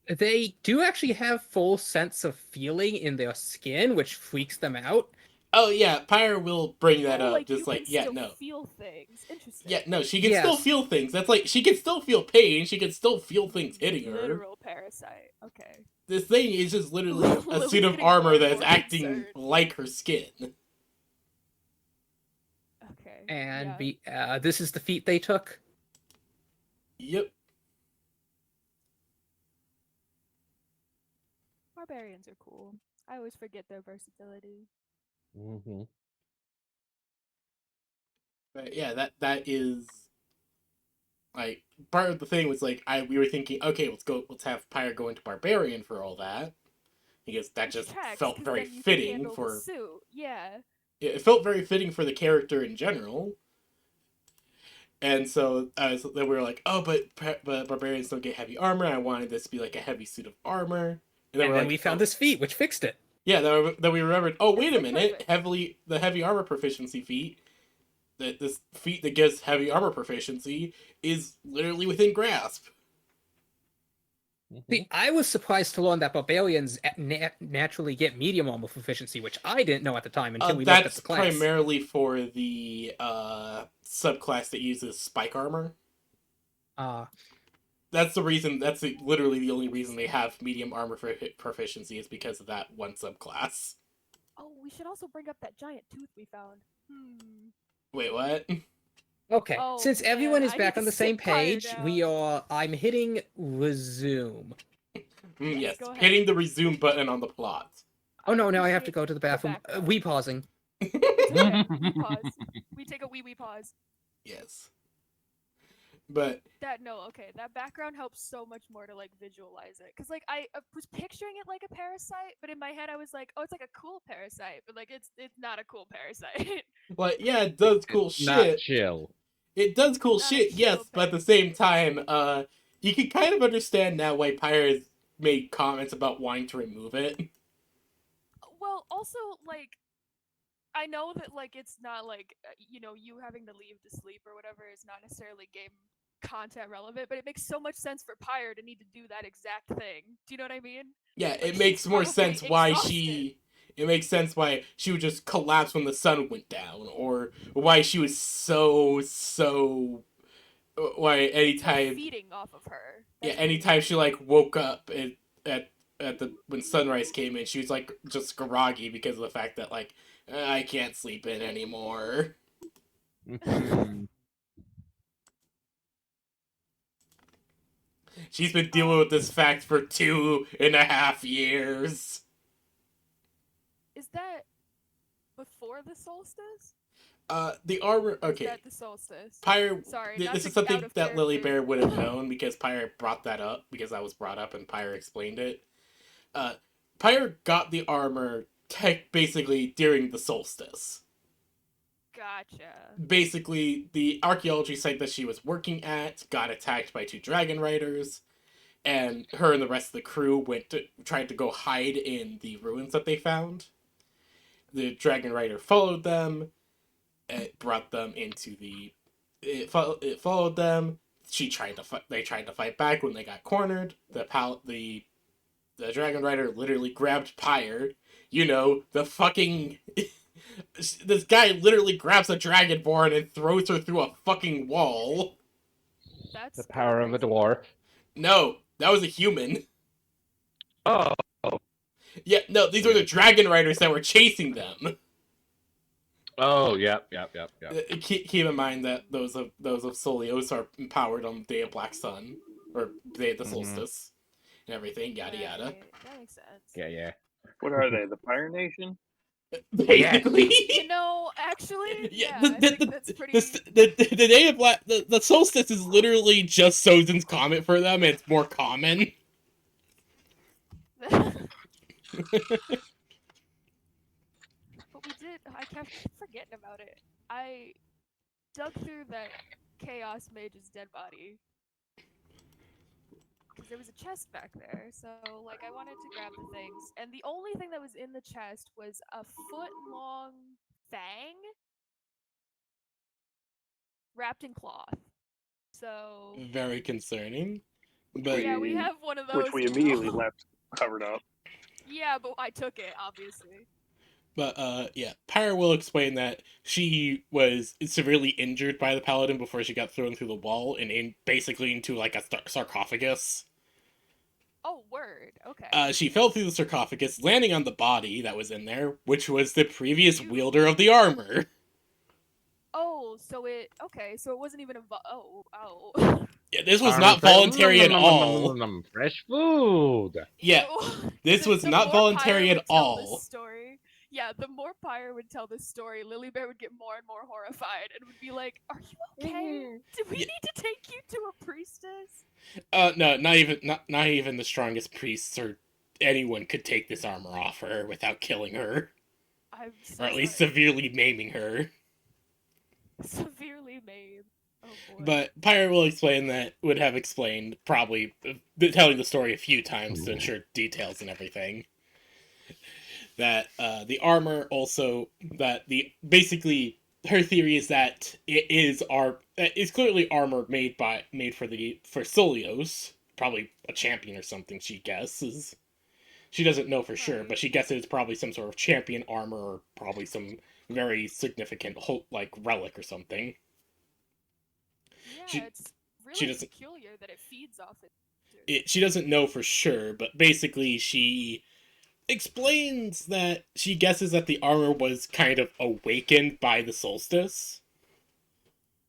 They do actually have full sense of feeling in their skin, which freaks them out. Oh yeah, Pyre will bring that up. Like Just you like can yeah, still no, feel things. Interesting. yeah, no. She can still Yes. feel things. That's like she can still feel pain. She can still feel things hitting her. Literal parasite. Okay. This thing is just literally a Lily's suit of getting more armor and that's more acting concerned. like her skin. Okay. And yeah. this is the feat they took. Yep. Barbarians are cool. I always forget their versatility. Mm-hmm. But yeah, that is like part of the thing was like we were thinking, okay, let's have Pyre go into Barbarian for all that. Because that Which just tracks, felt 'cause very then you can fitting handle the for suit. Yeah. it felt very fitting for the character in general. And so then we were like, oh, but Barbarians don't get heavy armor. I wanted this to be like a heavy suit of armor. And then we're like, we found oh. this feat, which fixed it. Yeah, then we remembered. Oh, wait a It's minute! perfect. The heavy armor proficiency feat, this feat that gives heavy armor proficiency is literally within grasp. See, I was surprised to learn that barbarians naturally get medium armor proficiency, which I didn't know at the time until we looked at That's the class. primarily for the subclass that uses spike armor. That's the reason. That's literally the only reason they have medium armor proficiency is because of that one subclass. Oh, we should also bring up that giant tooth we found. Wait, what? Okay, Oh, since man, everyone is I back need on to the same sit Pyre page, down. I'm hitting resume. Yes, go ahead. hitting the resume button on the plot. Oh no, now I have to appreciate go to the bathroom. background. We pausing. It's okay. We pause. We take a wee pause. Yes. But that background helps so much more to like visualize it. Cause like I was picturing it like a parasite, but in my head I was like, oh, it's like a cool parasite, but like it's not a cool parasite. But yeah, it does cool It's not shit. chill. It does cool Not a shit, yes, chill but at the same time, you can kind of understand now why Pyre made comments about wanting to remove it. Well, also like I know that like it's not like you having to leave to sleep or whatever is not necessarily game content relevant, but it makes so much sense for Pyre to need to do that exact thing. Do you know what I mean? Yeah, Like, it she's makes more probably sense why exhausted. it makes sense why she would just collapse when the sun went down, or why she was so why It's like anytime feeding off of her. yeah, That's what it anytime she is. like woke up at at the when sunrise came in, she was like just groggy because of the fact that like I can't sleep in anymore. She's been dealing with this fact for 2.5 years. Is that before the solstice? The armor. Or is Okay, that the solstice? Pyre. Sorry, not This to is get out something of that Lily character. Bear would have known because Pyre brought that up because that was brought up and Pyre explained it. Uh, Pyre got the armor basically during the solstice. Gotcha. Basically, the archaeology site that she was working at got attacked by 2 dragon riders, and her and the rest of the crew tried to go hide in the ruins that they found. The dragon rider followed them. It brought them into the. It followed them. They tried to fight back when they got cornered. The dragon rider literally grabbed Pyre. You know, the fucking. This guy literally grabs a dragonborn and throws her through a fucking wall. That's The power of a crazy. dwarf. No, that was a human. Oh. Yeah, no, these were the dragon riders that were chasing them. Oh, yep. Keep in mind that those of Solios are empowered on the day of Black Sun, or day of the solstice, and everything, yada yada. That makes sense. Yeah. What are they? The Fire Nation? Basically, Actually, yeah. I think that's pretty. The day of Black the solstice is literally just Sozin's comet for them. It's more common. But I kept forgetting about it. I dug through that Chaos Mage's dead body. Because there was a chest back there, so, like, I wanted to grab the things. And the only thing that was in the chest was a foot-long fang wrapped in cloth. So... Very concerning. But yeah, we have one of those Which we now. immediately left covered up. Yeah, but I took it, obviously. But yeah, Pyre will explain that she was severely injured by the paladin before she got thrown through the wall and basically into like a sarcophagus. Oh, word. Okay. She fell through the sarcophagus, landing on the body that was in there, which was the previous wielder of the armor. Oh, so it wasn't even oh. Yeah, this was not voluntary at all. Fresh food. Yeah, this was not voluntary at all. Story, yeah, the more Pyre would tell this story, Lily Bear would get more and more horrified and would be like, "Are you okay? Do we need to take you to a priestess?" No, not even the strongest priests or anyone could take this armor off her without killing her, or at least severely maiming her. Severely maimed. Oh boy. But Pyre will explain that, would have explained, probably telling the story a few times to ensure details and everything. That the armor also, basically her theory is that it's clearly armor made for Solios, probably a champion or something. She guesses. She doesn't know for sure, but she guesses it's probably some sort of champion armor, or probably some very significant like relic or something. Yeah, it's she really doesn't peculiar that it feeds off it. she doesn't know for sure, but basically she explains that she guesses that the armor was kind of awakened by the solstice.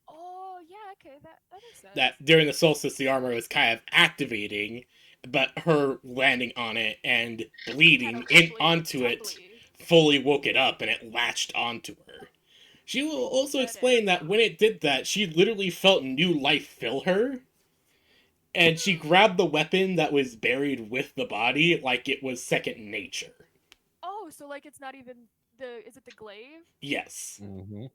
Oh yeah, okay, that makes sense. That during the solstice the armor was kind of activating, but her landing on it and bleeding in onto it fully woke it up and it latched onto her. She will also explain that when it did that, she literally felt new life fill her, and she grabbed the weapon that was buried with the body like it was second nature. Oh, so like it's not even is it the glaive? Yes. Mm-hmm.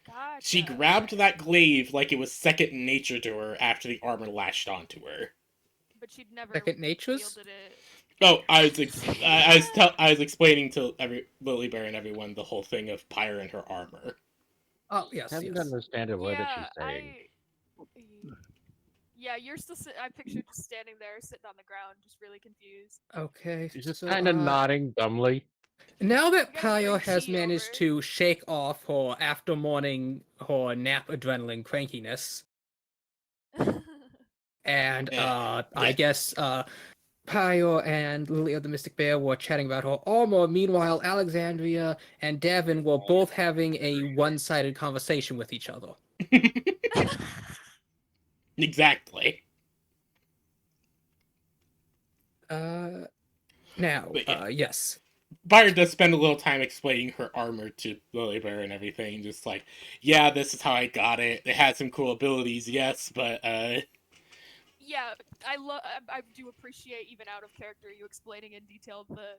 Gotcha. She grabbed okay. that glaive like it was second nature to her after the armor latched onto her. But she'd never Second natures? wielded it. Oh, I was explaining to Lily Bear and everyone the whole thing of Pyre and her armor. Oh, yes, Can't yes. understand a word that Yeah, she's saying. Yeah, you're still. I pictured just standing there, sitting on the ground, just really confused. Okay, She's just so, kind of nodding dumbly. now that You gotta bring Pio has tea managed over. to shake off her after morning her nap adrenaline crankiness, and I Yeah. guess Pio and Lily of the Mystic Bear were chatting about her armor. Meanwhile, Alexandria and Devin were both having a one-sided conversation with each other. Exactly. Now, But yeah, yes. Pyre does spend a little time explaining her armor to Lily Bear and everything. Just like, yeah, this is how I got it. It had some cool abilities, yes, but Yeah, I do appreciate, even out of character, you explaining in detail the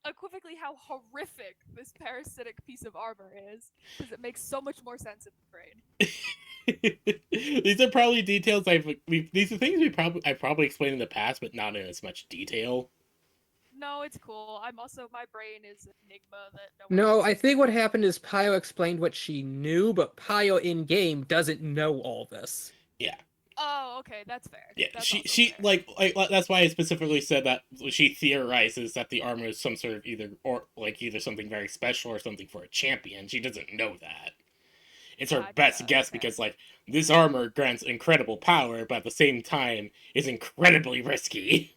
equivocally how horrific this parasitic piece of armor is, because it makes so much more sense in my brain. these are probably details these are things I probably explained in the past, but not in as much detail. No, it's cool. I'm also my brain is an enigma that no one. No, I think what happened is Pio explained what she knew, but Pio in game doesn't know all this. Yeah. Oh, okay, that's fair. Yeah, That's she fair. like that's why I specifically said that she theorizes that the armor is some sort of either something very special or something for a champion. She doesn't know that. It's her best guess okay. because like this armor grants incredible power, but at the same time is incredibly risky.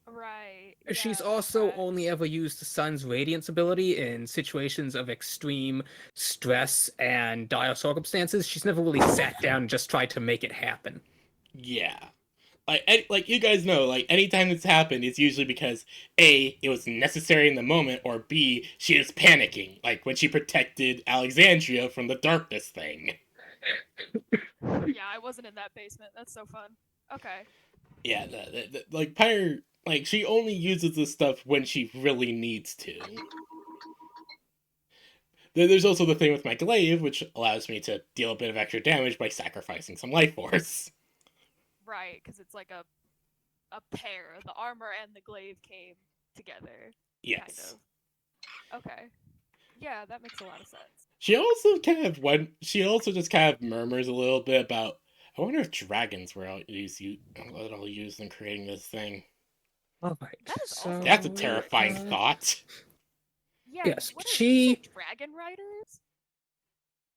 Right. She's Yeah, also tracks. only ever used the Sun's Radiance ability in situations of extreme stress and dire circumstances. She's never really sat down and just tried to make it happen. Yeah. Like you guys know, like anytime this happened, it's usually because A, it was necessary in the moment, or B, she is panicking, like when she protected Alexandria from the darkness thing. Yeah, I wasn't in that basement. That's so fun. Okay. Yeah, like Pyre, like she only uses this stuff when she really needs to. Then there's also the thing with my glaive, which allows me to deal a bit of extra damage by sacrificing some life force. Right, because it's like a pair. The armor and the glaive came together. Yes. Kind of. Okay. Yeah, that makes a lot of sense. She also kind of she also just kind of murmurs a little bit about. I wonder if dragons were all used in creating this thing. All right. That is So also That's a weird. terrifying thought. Yeah. yes, What are did you she. say dragon riders?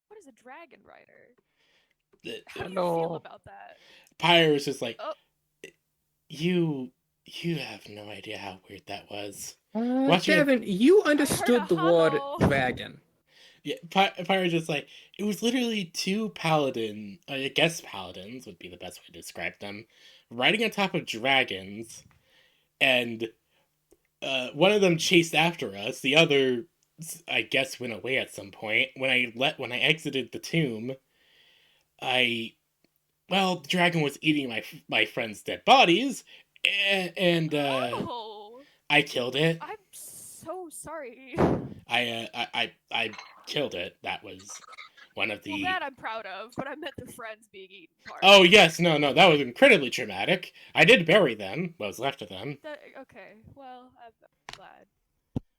What is a dragon rider? How do you Hello. feel about that? Pyre is just like, Oh, you have no idea how weird that was. Watching it, Devin, you I heard understood a the word hollow. dragon. yeah, Pyre just like it was literally two paladin, I guess paladins would be the best way to describe them, riding on top of dragons, and one of them chased after us. The other, I guess, went away at some point. When I exited the tomb, the dragon was eating my friend's dead bodies, and Oh, I killed it. I'm so sorry. I killed it. That was one of Well, the. that I'm proud of, but I meant the friends being eaten part. Oh yes, no, that was incredibly traumatic. I did bury them. What was left of them. Okay, well, I'm glad.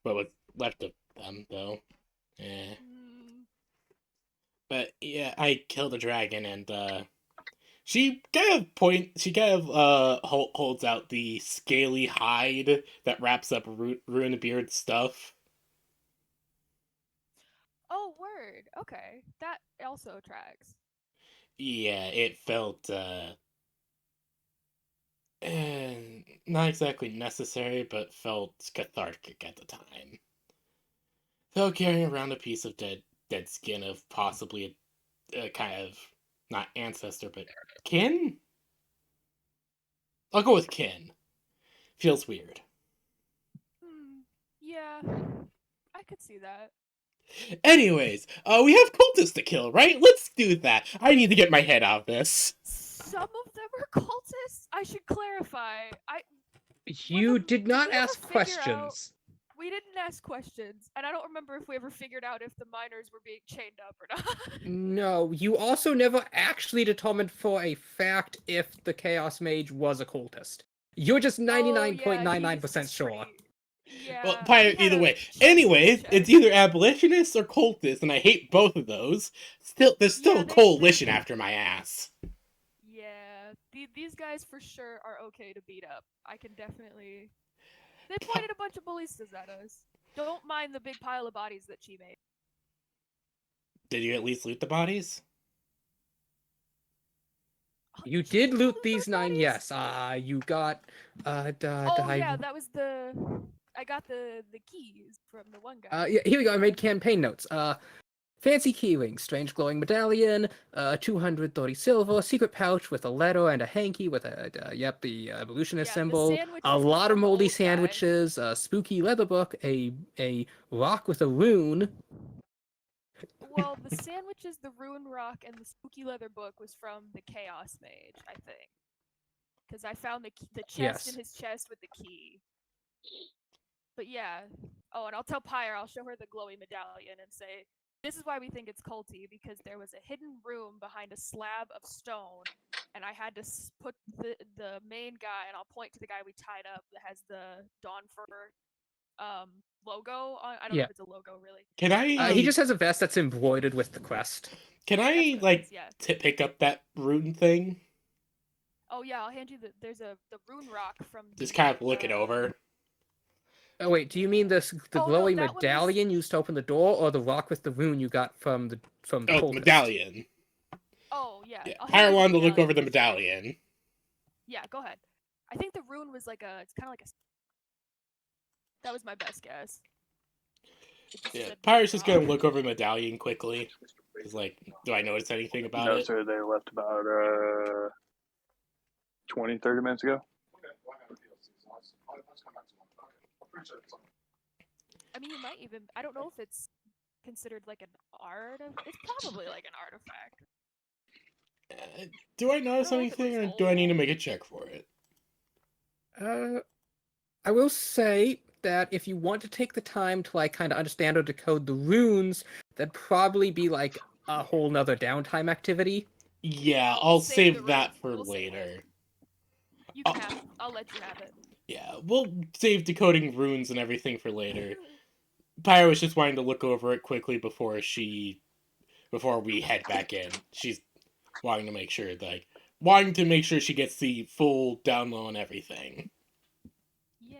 What was left of them, though. Eh. Mm, But yeah, I killed a dragon, and she kind of holds out the scaly hide that wraps up Runebeard's stuff. oh, word. Okay, that also tracks. Yeah, it felt not exactly necessary, but felt cathartic at the time. So carrying around a piece of dead skin of possibly a kind of not ancestor but kin. I'll go with kin. Feels weird. Yeah, I could see that. Anyways, we have cultists to kill, right? Let's do that. I need to get my head out of this. Some of them are cultists. I should clarify. You did not we ever ask figure out- questions. We didn't ask questions, and I don't remember if we ever figured out if the miners were being chained up or not. No, you also never actually determined for a fact if the Chaos Mage was a cultist. You're just 99.99% sure. Yeah. Well, he had either a way. chest in his Anyways, chest. it's either abolitionists or cultists, and I hate both of those. There's still Yeah, a coalition they're- after my ass. Yeah, these guys for sure are okay to beat up. I can definitely. They pointed a bunch of ballistas at us. Don't mind the big pile of bodies that she made. Did you at least loot the bodies? You She did loot those these 9, bodies? yes. You got Oh yeah, that was the. I got the keys from the one guy. yeah, here we go. I made campaign notes. Fancy keyring, strange glowing medallion, 230 silver, secret pouch with a letter and a hanky with the evolutionist Yeah, the symbol, a sandwiches was lot of from the moldy old guy. sandwiches, a spooky leather book, a rock with a rune. Well, the sandwiches, the rune rock, and the spooky leather book was from the Chaos Mage, I think. Because I found the chest in Yes. his chest with the key. But yeah. Oh, and I'll tell Pyre, I'll show her the glowy medallion and say, this is why we think it's culty, because there was a hidden room behind a slab of stone, and I had to put the main guy, and I'll point to the guy we tied up that has the Dawnfur logo on. I don't know Yeah. if it's a logo, really. Can I? He just has a vest that's embroidered with the quest. Can That's I what it is, yeah. pick up that rune thing? Oh yeah, I'll hand you the rune rock from. Just kind of look it over. Oh wait, do you mean the Oh, no, glowy that one was- medallion used to open the door, or the rock with the rune you got from the Oh, cultist? medallion. Oh yeah. Yeah. I'll hand Pyre you the wanted to look over the for sure. medallion. Yeah, go ahead. I think the rune was like a. It's kind of like a. That was my best guess. It just Yeah, said Pyre's just rock. gonna look over the medallion quickly. He's like, do I notice anything about No, it? sir, they left about 20, 30 minutes ago. I mean, you might even. I don't know if it's considered like an art. It's probably like an artifact. Do I notice I don't know if it anything, or looks do I need to old. make a check for it? I will say that if you want to take the time to like kind of understand or decode the runes, that'd probably be like a whole nother downtime activity. Yeah, We'll I'll save the save that rune. for We'll save it. later. You can have. I'll let you have it. Yeah, we'll save decoding runes and everything for later. Pyre was just wanting to look over it quickly before we head back in. She's wanting to make sure she gets the full download on everything. Yeah.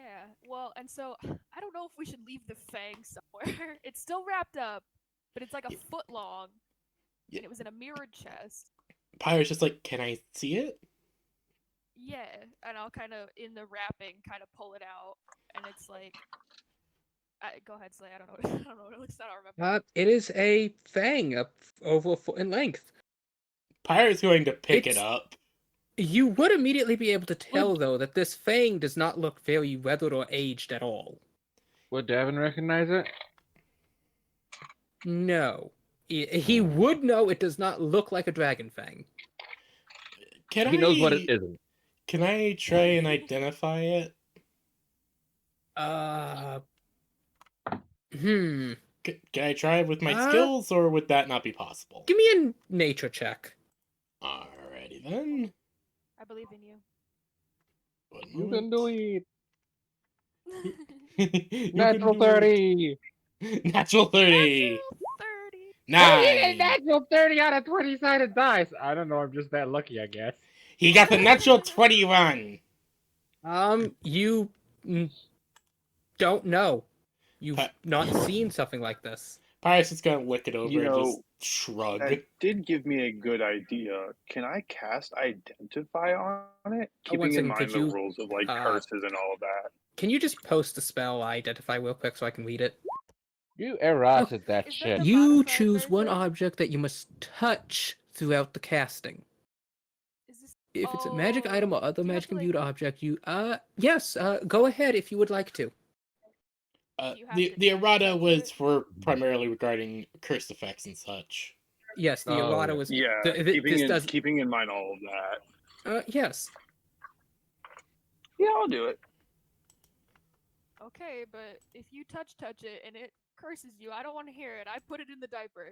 Well, and so I don't know if we should leave the fang somewhere. It's still wrapped up, but it's like a foot long, Yeah. and it was in a mirrored chest. Pyre's just like, can I see it? Yeah, and I'll kind of in the wrapping kind of pull it out, and it's like, go ahead, Slay. I don't know. I don't know what it looks like. I don't remember. It is a fang up over a foot in length. Pyre's going to pick it It's- up. You would immediately be able to tell, though, that this fang does not look very weathered or aged at all. Would Davin recognize it? No. He would know it does not look like a dragon fang. He knows what it isn't. Can I try and identify it? Hmm. Can I try with my Uh, skills, or would that not be possible? Give me a nature check. Alrighty then. I believe in you. One You can moment. do it. You can Natural do it. 30. Natural 30. Natural 30. Nine. Natural 30 out of 20-sided dice. I don't know. I'm just that lucky, I guess. He got the natural 21. You don't know. You've But- not seen something like this. Pyrus is gonna look it over You and just know, shrug. that did give me a good idea. Can I cast Identify on it? Oh, one Keeping in second, mind could the you, rules of like uh, curses and all of that. Can you just post the spell Identify real quick so I can read it? You errated that Is that shit. the You modified choose one version? object that you must touch throughout the casting. Is this? If it's a magic item or other do you have magic to, like, imbued object, yes, go ahead if you would like to. do you have The to the touch errata was it? for primarily regarding curse effects and such. Yes, the Oh, errata yeah. was. Yeah, This does. keeping in mind all of that. Yes. Yeah, I'll do it. Okay, but if you touch it and it curses you, I don't want to hear it. I put it in the diaper.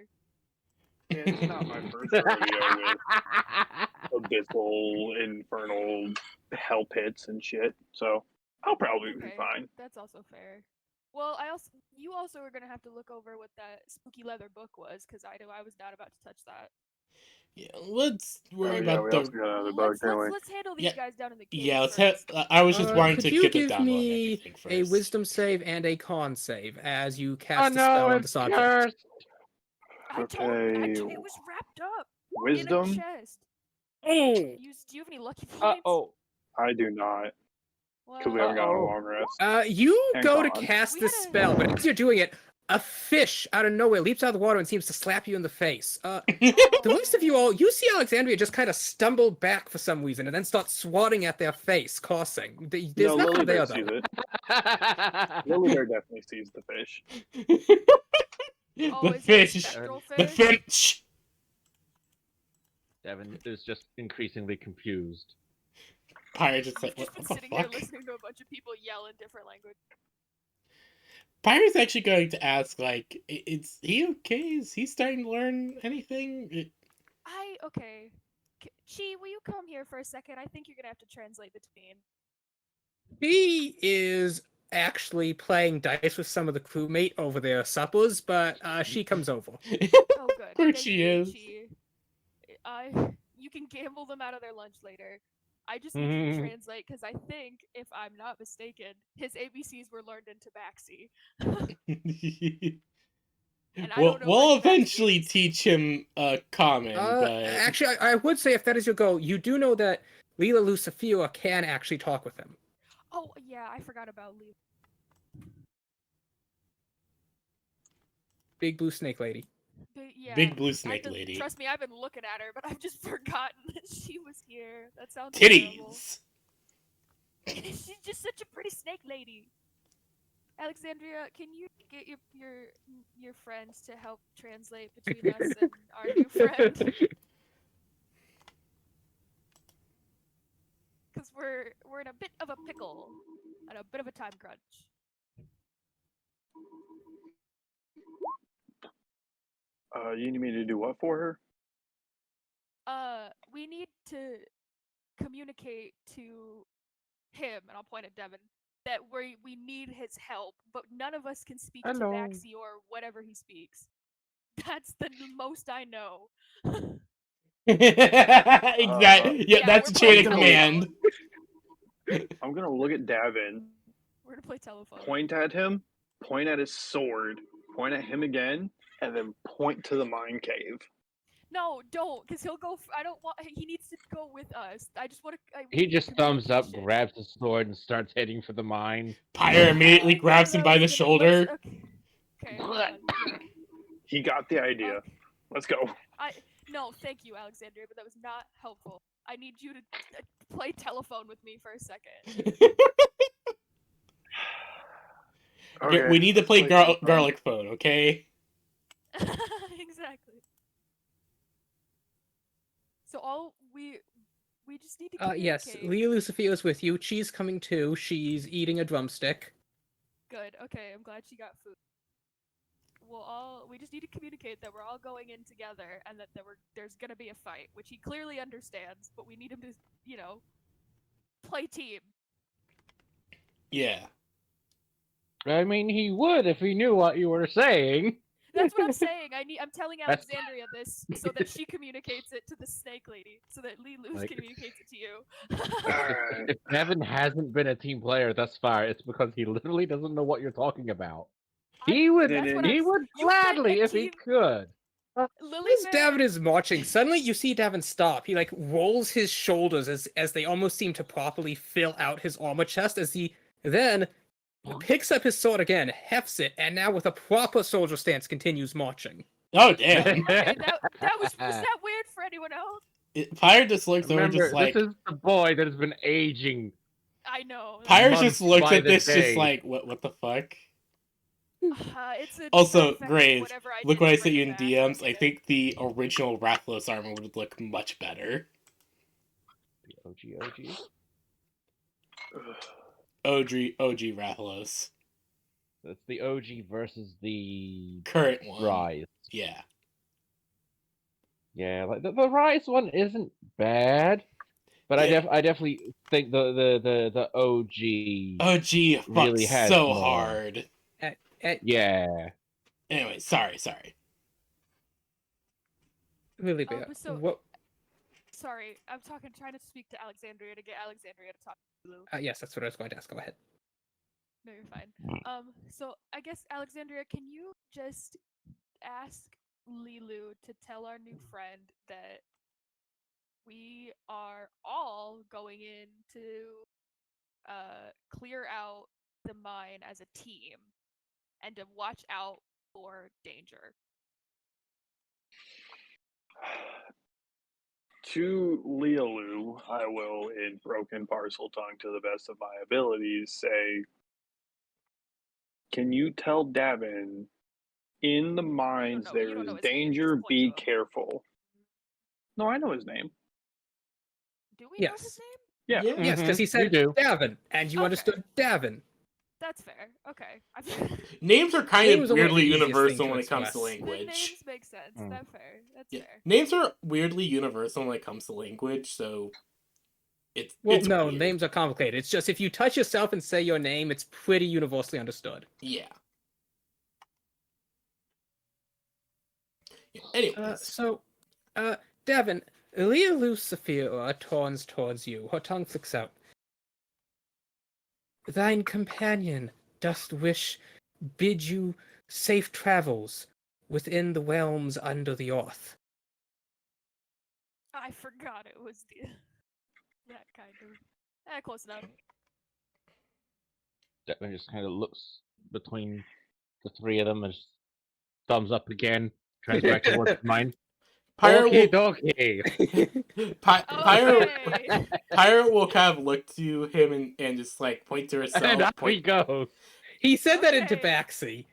It's not my first rodeo with abyssal, infernal hell pits and shit, so I'll probably be Okay, fine. that's also fair. Well, you also are gonna have to look over what that spooky leather book was, because I was not about to touch that. Yeah, let's worry Oh yeah, about we the. also got another bug, didn't we? Let's handle these Yeah. guys down in the cave Yeah, let's first. I was just wanting Could to you get the give download and me everything first. a wisdom save and a con save as you Oh cast the no, spell on it's this object? cursed. Okay. It was wrapped up in a Wisdom? chest. Oh! Do you have any lucky Uh points? oh. I do not, because we Well, haven't gotten a Uh-oh. long rest. You And go to con. cast We this had a- spell, but as you're doing it, a fish out of nowhere leaps out of the water and seems to slap you in the face. The rest of you all, you see Alexandria just kind of stumble back for some reason and then start swatting at their face, coughing. There's No, nothing Lily there, Bear sees though. it. Lily Bear definitely sees the fish. Oh, The is it a fish. spectral The fish? fish. Devin is just increasingly confused. Pirate just like, I've what just been the sitting there fuck? listening to a bunch of people yell in different language. Pirate's actually going to ask, like, is he okay? Is he starting to learn anything? Okay. Chi, will you come here for a second? I think you're gonna have to translate between. He is actually playing dice with some of the crewmate over their suppers, but she comes over. Oh, good. Of course Thank she you, is. You can gamble them out of their lunch later. I just need you to translate because I think, if I'm not mistaken, his ABCs were learned in Tabaxi. And I don't know We'll what Tabaxi eventually is. teach him common, but Actually, I would say if that is your goal, you do know that Leela Lucifera can actually talk with him. Oh, yeah, I forgot about Lee. Big blue snake lady. Yeah, big blue snake lady. Trust me, I've been looking at her, but I've just forgotten that she was here. That sounds terrible. Titties. She's just such a pretty snake lady. Alexandria, can you get your friends to help translate between us and our new friend? Because we're in a bit of a pickle and a bit of a time crunch. You need me to do what for her? We need to communicate to him, and I'll point at Devin, that we need his help, but none of us can speak Hello. Tabaxi or whatever he speaks. That's the most I know. Exactly. Yeah, that's a we're chain of playing command. I'm gonna look at Davin, We're gonna play telephone. point at him, point at his sword, point at him again, and then point to the mine cave. No, don't, because he'll go. I don't want. He needs to go with us. I just want to. He just thumbs up, communication. grabs his sword, and starts heading for the mine. Pyre immediately grabs him by the shoulder. Okay, hold on. He got the idea. Let's go. No, thank you, Alexandria, but that was not helpful. I need you to play telephone with me for a second. Okay, we need to play garlic phone, okay? Exactly. So we just need to communicate. Yes, Leah Lucifera is with you. She's coming too. She's eating a drumstick. Good. Okay, I'm glad she got food. We just need to communicate that we're all going in together and that there's gonna be a fight, which he clearly understands, but we need him to, play team. Yeah. I mean, he would if he knew what you were saying. That's what I'm saying. I'm telling Alexandria this so that she communicates it to the snake lady, so that Lee Luz communicates it to you. If Devin hasn't been a team player thus far, it's because he literally doesn't know what you're talking about. He would. That's what He I'm- would You think gladly a if he team- could. Lily As Bear. Davin is marching, suddenly you see Davin stop. He like rolls his shoulders as they almost seem to properly fill out his armor chest as he then picks up his sword again, hefts it, and now with a proper soldier stance continues marching. Oh damn! Okay, that was that weird for anyone else? Pyre just looks over, Remember, just like this is the boy that has been aging. I know. Pyre months just looks by at the this, just day. like what the fuck. It's a Also, side effect of Graves, whatever I look did what to I bring sent you it in back. DMs. I Okay. think the original Rathlos armor would look much better. OG. OG Rathlos. That's the OG versus the Current one. Rise. Yeah. Yeah, like the Rise one isn't bad, but Yeah. I definitely think the OG OG really fucks has so more. hard. Yeah. Anyway, sorry. Really bad. So- What? Sorry, I'm trying to speak to Alexandria to get Alexandria to talk to Lulu. Yes, that's what I was going to ask. Go ahead. No, you're fine. So I guess Alexandria, can you just ask Lilu to tell our new friend that we are all going in to clear out the mine as a team and to watch out for danger. To Leolu, I will, in broken parcel tongue to the best of my abilities, say, can you tell Davin, in the mines you there don't is know his name, danger, just point be to him. careful. No, I know his name. Do we know his Yes. name? Yeah. Yeah. Yes, because he You said do. Davin, and you Okay. understood Davin. That's fair. Okay. Names are kind Names of are one of the weirdly easiest universal things to when it comes to express. The language. names make sense. Mm. That's fair. That's Yeah. fair. Names are weirdly universal when it comes to language, so it's No, weird. names are complicated. It's just if you touch yourself and say your name, it's pretty universally understood. Yeah. Anyways. Davin, Leah Lucifer turns towards you. Her tongue flicks out. Thine companion dost wish bid you safe travels within the realms under the earth. I forgot it was that kind of. Close enough. Devin just kind of looks between the three of them and just thumbs up again, turns back towards mine. Pyre Okie will, dokie. Okay. Pyre will kind of look to him and just like point to herself. And up he goes. He said that in Okay. Tabaxi.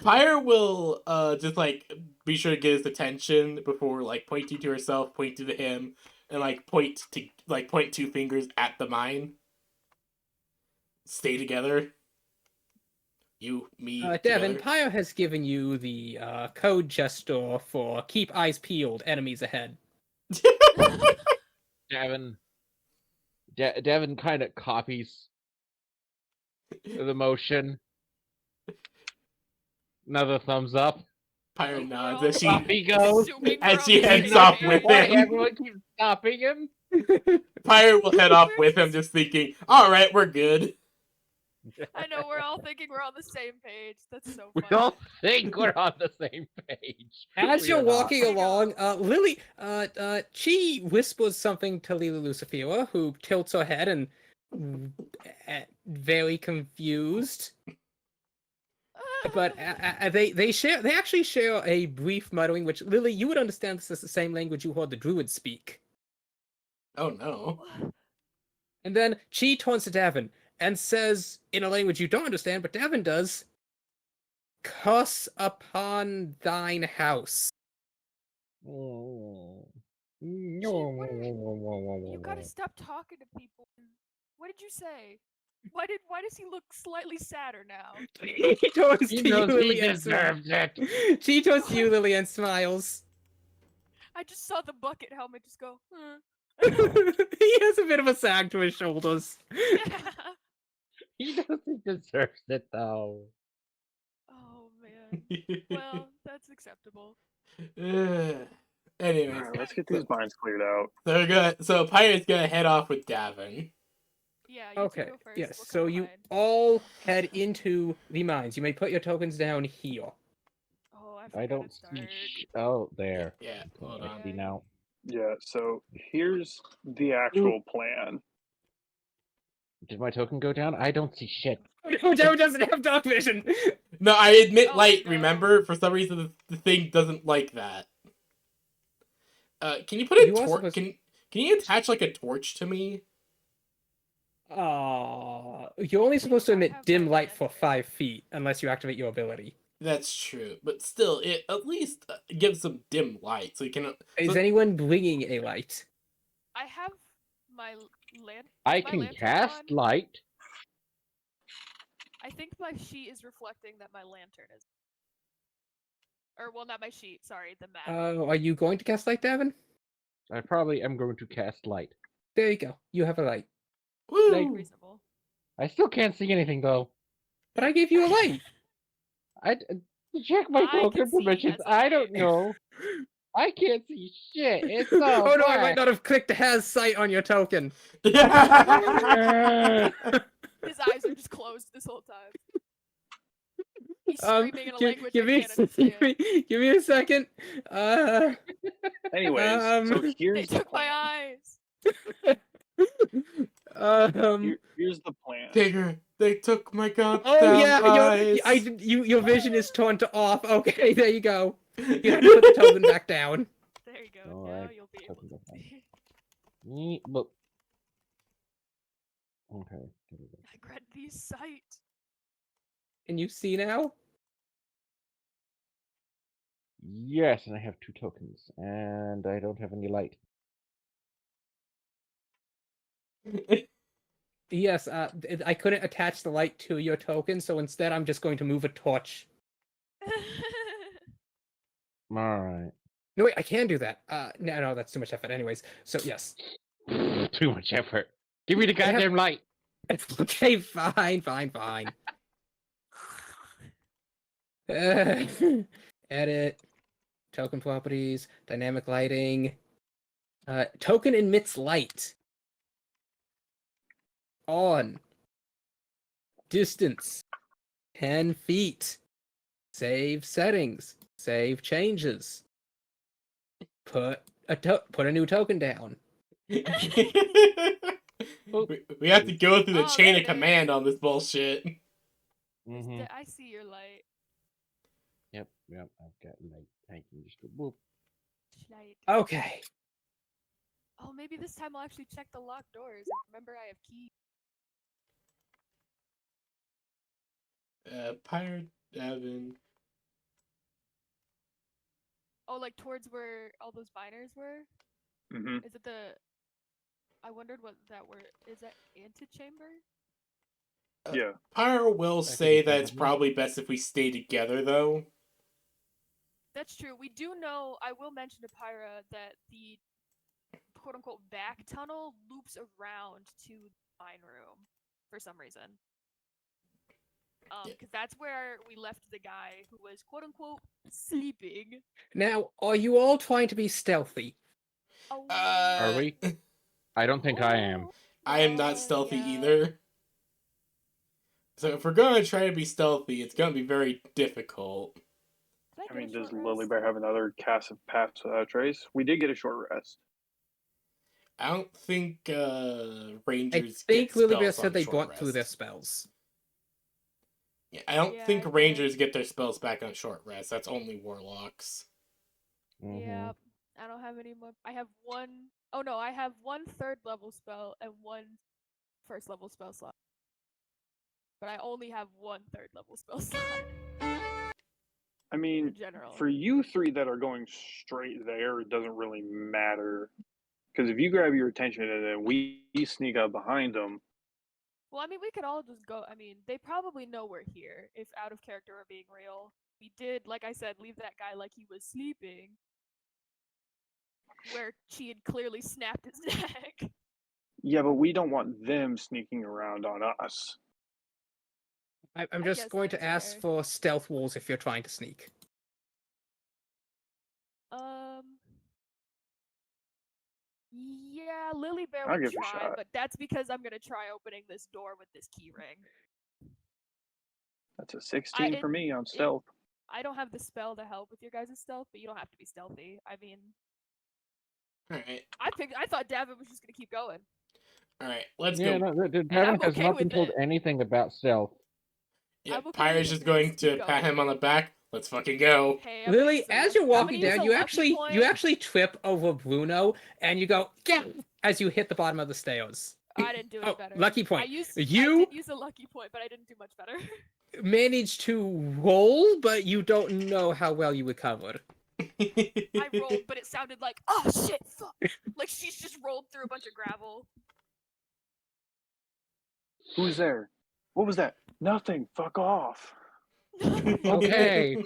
Pyre will just like be sure to get his attention before like pointing to herself, pointing to him, and like point two fingers at the mine. Stay together. You, me, Devin, together. Pyre has given you the code gesture for keep eyes peeled, enemies ahead. Devin kind of copies the motion. Another thumbs up. Pyre We're nods all as she Up he goes. assuming as we're she on the heads same off page. with Why him. everyone keeps stopping him? Pyre will head off with him, just thinking, "All right, we're good." I know we're all thinking we're on the same page. That's so We funny. all think we're on the same page. As We you're are not. walking There you along, go. Lily, she whispers something to Lila Lucifera, who tilts her head and very confused. But they actually share a brief muttering, which Lily, you would understand this as the same language you heard the druids speak. Oh no. And then Chi turns to Davin and says in a language you don't understand, but Davin does, "Curse upon thine house." Oh. You gotta stop talking to people. What did you say? Why does he look slightly sadder now? He turns He to you, knows he Lily, and smiles. deserves it. She turns to you, Lily, and smiles. I just saw the bucket helmet just go. He has a bit of a sag to his shoulders. Yeah. He knows he deserves it though. Oh man. Well, that's acceptable. Anyways, Alright, let's get these mines cleared out. so Pyre's gonna head off with Davin. Yeah, you two Okay. go first. Yes. We'll So come you behind. all head into the mines. You may put your tokens down here. Oh, I I forgot don't it's see. dark. Oh, there. Yeah, Okay, hold I on. see now. Yeah, so here's the actual plan. Did my token go down? I don't see shit. No, Joe doesn't have dark vision. No, I admit Oh, light. no. Remember, for some reason the thing doesn't like that. Can you put a You are torch? supposed. Can you attach like a torch to me? You're only supposed to I emit have dim my light for lantern. 5 feet unless you activate your ability. That's true, but still, it at least gives some dim light, so you can. Is So, anyone bringing a light? I have my lantern. I My can lantern cast on? light. I think my sheet is reflecting that my lantern is. Or, well, not my sheet. Sorry, the map. Are you going to cast light, Davin? I probably am going to cast light. There you go. You have a light. woo! Reasonable. I still can't see anything though. But I gave you a light. I check my I token can see he permissions. has a I don't light. know. I can't see shit. It's all Oh no, I might black. not have clicked has sight on your token. His eyes are just closed this whole time. He's screaming in a language I can't understand. give me a second. Anyways, so Um, They here's the took my plan. eyes. Here's the plan. Digger, they took my Oh goddamn yeah, eyes. your vision is turned to off. Okay, there you go. You have to put the token back down. There you go. Oh, Now I you'll be able took to it back. see. But okay. There we go. I grant thee sight. Can you see now? Yes, and I have 2 tokens, and I don't have any light. Yes. I couldn't attach the light to your token, so instead I'm just going to move a torch. All right. No, wait, I can do that. No, that's too much effort. Anyways, so yes. Too much effort. Give me the I have- goddamn light. Okay, fine. Edit. Token properties. Dynamic lighting. Token emits light. On. Distance. 10 feet. Save settings. Save changes. Put a new token down. we have to go through the Oh, chain there of it is. command on this bullshit. Mm-hmm. I see your light. Yep, I've got light. I can just go whoop. Light. Okay. Oh, maybe this time I'll actually check the locked doors. Remember, I have keys. Pirate Davin. Oh, like towards where all those miners were? Hmm. Is it the? I wondered what that were. Is that antechamber? Yeah. Pyro will That could say be that it's something. probably best if we stay together, though. That's true. We do know. I will mention to Pyra that the quote unquote back tunnel loops around to the mine room for some reason. Because that's where we left the guy who was quote unquote sleeping. Now, are you all trying to be stealthy? Oh, Are we? I don't think I am. I am not stealthy yeah. either. So if we're gonna try to be stealthy, it's gonna be very difficult. Did I get mean, a does short Lily rest? Bear have another cast of pass trace? We did get a short rest. I don't think I rangers think get Lily Bear spells said on they short brought through their rest. spells. Yeah, I don't Yeah, think I bet. rangers get their spells back on short rest. That's only warlocks. Mm-hmm. Yeah, I don't have any more. I have one. Oh no, I have one third level spell and one first level spell slot. But I only have one third level spell slot I mean, in general. for you 3 that are going straight there, it doesn't really matter. Because if you grab your attention and then we sneak up behind them, Well, I mean, we could all just go. I mean, they probably know we're here. If out of character we're being real, we did, like I said, leave that guy like he was sleeping, where she had clearly snapped his neck. yeah, but we don't want them sneaking around on us. I'm I just guess going to that's ask fair. for stealth walls if you're trying to sneak. Yeah, Lily Bear I'll would give it a try, shot. but that's because I'm gonna try opening this door with this key ring. That's a 16 for me on stealth. I don't have the spell to help with your guys' stealth, but you don't have to be stealthy. I mean, Alright. I thought Davin was just gonna keep going. Alright, let's Yeah, go. no, I'm Devin has okay not been with told it. anything about stealth. Yeah, I'm okay Pyre's with just it, going just keep to pat going. him on the back. Let's fucking go. Hey, I'm gonna Lily, use a as luck- you're I'm gonna walking use down, a you lucky point. actually trip over Bruno, and you go "Gah!" as you hit the bottom of the stairs. I didn't do any Oh, better. lucky I point. used. You I did use a lucky point, but I didn't do much better. managed to roll, but you don't know how well you recovered. I rolled, but it sounded like, oh shit, fuck. Like she's just rolled through a bunch of gravel. Who's there? What was that? Nothing. Fuck off. Okay.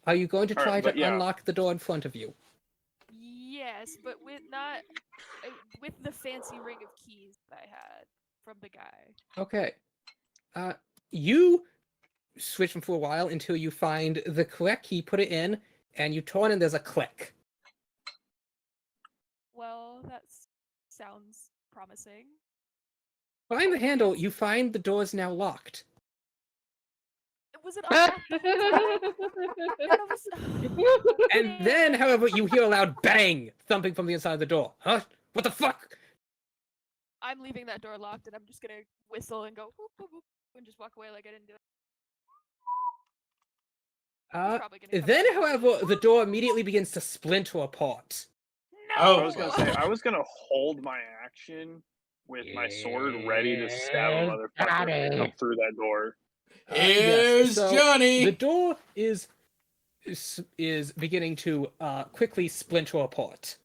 Are you going to All right, try but to yeah. unlock the door in front of you? Yes, but with not with the fancy ring of keys that I had from the guy. Okay. You switch them for a while until you find the correct key, put it in, and you turn and there's a click. Well, that sounds promising. Find the handle, you find the door is now locked. Was it unlocked the whole time? None of us. And then, however, you hear a loud bang thumping from the inside of the door. Huh? What the fuck? I'm leaving that door locked, and I'm just gonna whistle and go whoop, whoop, whoop, and just walk away like I didn't do it. He's probably gonna come Then, back. however, the door immediately begins to splinter apart. Oh. I was gonna say I was gonna hold my action with my sword ready to stab a motherfucker come through that door. Here's so Johnny! The door is beginning to quickly splinter apart.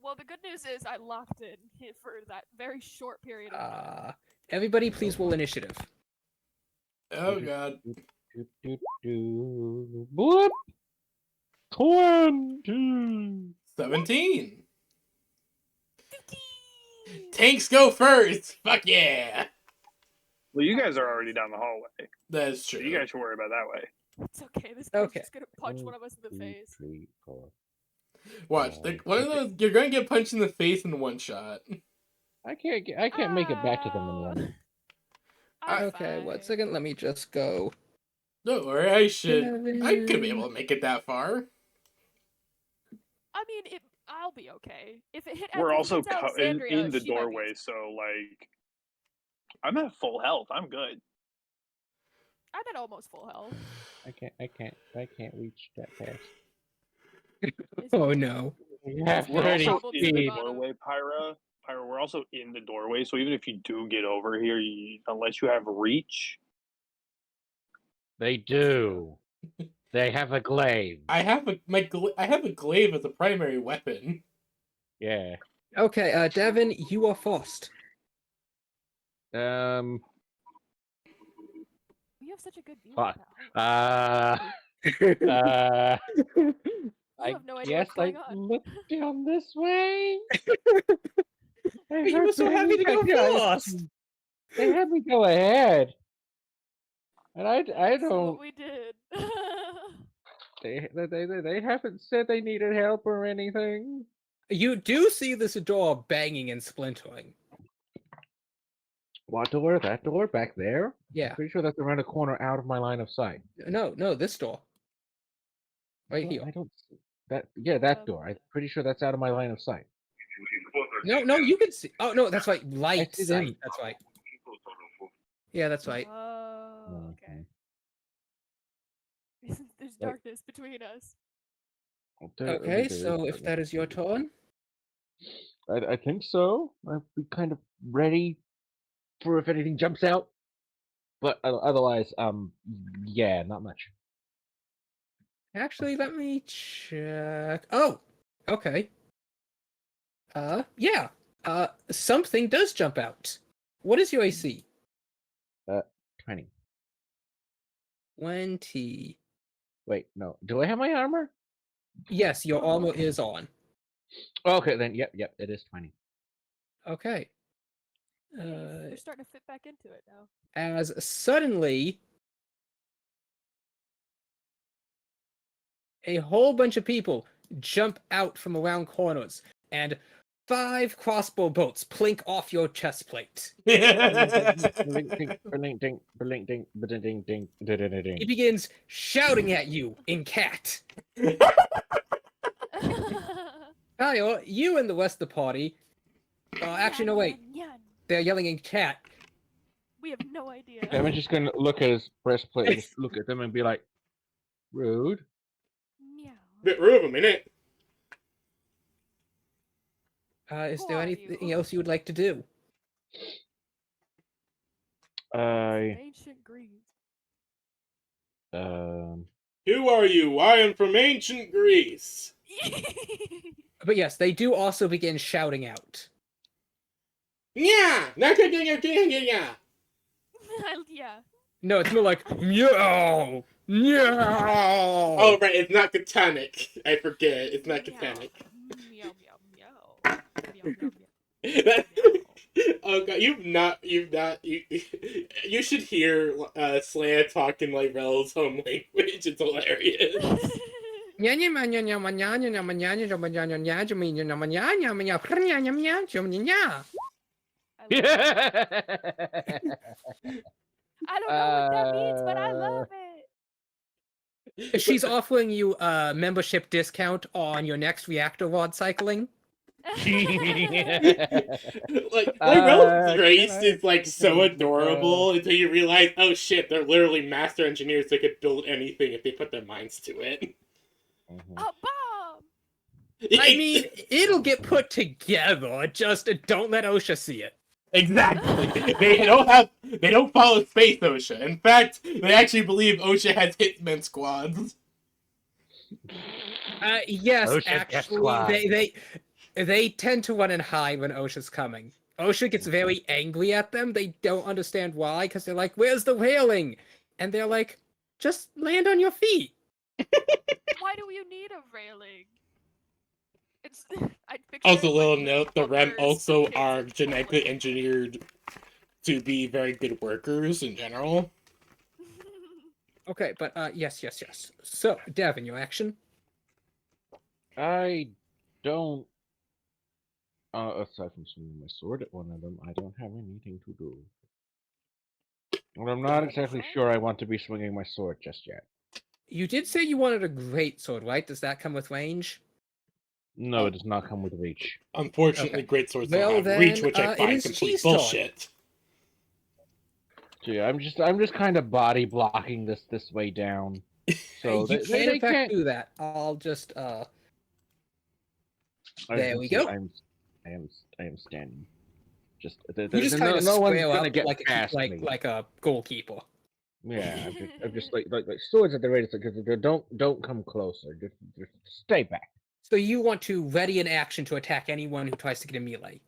Well, the good news is I locked in for that very short period of time. Everybody, please roll initiative. Oh god. Boop! 20! 17. Tanks go first! Fuck yeah! Well, you guys are already down the hallway. That's So true. you guys should worry about that way. It's okay. This guy's Okay. just gonna punch one of us in the face. 3, 4. Watch. One of those, you're gonna get punched in the face in one shot. I can't make it back to them in one. I'm Okay, fine. 1 second. Let me just go. Don't worry, I could be able to make it that far. I mean, I'll be okay. If it hit, We're if it also hits in Alexandria, the she might be doorway, so like I'm at full health. I'm good. I'm at almost full health. I can't reach that fast. Oh no. You have We're 30 also Problems in at the the bottom. doorway, Pyra, we're also in the doorway, so even if you do get over here, unless you have reach, They do. They have a glaive. I have a glaive as a primary weapon. Yeah. Okay, Devin, you are first. You have such a good view. Fuck. Of that. You You have no idea what's going on. look down this way. You were so happy to go first. They had me go ahead, and I That's don't. what we did. They haven't said they needed help or anything. You do see this door banging and splintering. What door? That door back there? Yeah. Pretty sure that's around a corner out of my line of sight. No, this door. Right here. I don't. That yeah, that Um, door. I'm pretty sure that's out of my line of sight. No, you can see. Oh no, that's right. Light see them. sight. That's right. Yeah, that's right. Oh, okay. There's Like- darkness between us. Okay, so if that is your turn, I think so. I'll be kind of ready for if anything jumps out. But otherwise, yeah, not much. actually, let me check. Oh, okay. Yeah. Something does jump out. What is your AC? 20. 20. Wait, no. Do I have my armor? Yes, your armor is on. Okay, then yep, it is 20. Okay. You're starting to fit back into it now. As suddenly a whole bunch of people jump out from around corners, and 5 crossbow bolts plink off your chest plate. He begins shouting at you in cat. Kyle, you and the rest of the party. Actually, no, wait. They're yelling in cat. We have no idea. I'm just gonna look at his breastplate and just look at them and be like, rude. Meow. Bit rude of a minute. Is Who there are anything you? else you would like to do? Ancient Greece. Who are you? I am from ancient Greece. But yes, they do also begin shouting out. Yeah. Yeah. No, it's more like meow, meow. Oh right, it's not Titanic. I forget. It's not Titanic. Meow, meow, meow. Meow, meow, Oh god, you should hear Slant talking like Rel's home language. It's hilarious. I don't know what that means, but I love it. She's offering you a membership discount on your next reactor rod cycling. Like Rel's race is like so adorable until you realize, oh shit, they're literally master engineers that could build anything if they put their minds to it. A bomb! I mean, it'll get put together. Just don't let OSHA see it. Exactly. They don't follow Space OSHA. In fact, they actually believe OSHA has hitmen squads. Yes, OSHA Death actually, Squad. they tend to run and hide when OSHA's coming. OSHA gets very angry at them. They don't understand why, because they're like, "Where's the railing?" And they're like, "Just land on your feet." Why do you need a railing? It's. I picture Also, like, little note: the REM bunkers also for kids are in genetically public. engineered to be very good workers in general. Okay, but yes. So, Devin, your action. I don't. Aside from swinging my sword at one of them, I don't have anything to do. And I'm not exactly Fine. sure I want to be swinging my sword just yet. You did say you wanted a great sword, right? Does that come with range? No, it does not come with reach. Unfortunately, Okay. great swords Well, don't have reach, then, which I it find is complete cheese time. bullshit. So yeah, I'm just kind of body blocking this way down. So you can they in fact can't. do that. I'll just I there can we see go. I am standing. Just You just kind of no one's square gonna up get like past me. like a goalkeeper. Yeah, I'm just like swords at the radius because don't come closer. Just stay back. So you want to ready an action to attack anyone who tries to get a melee.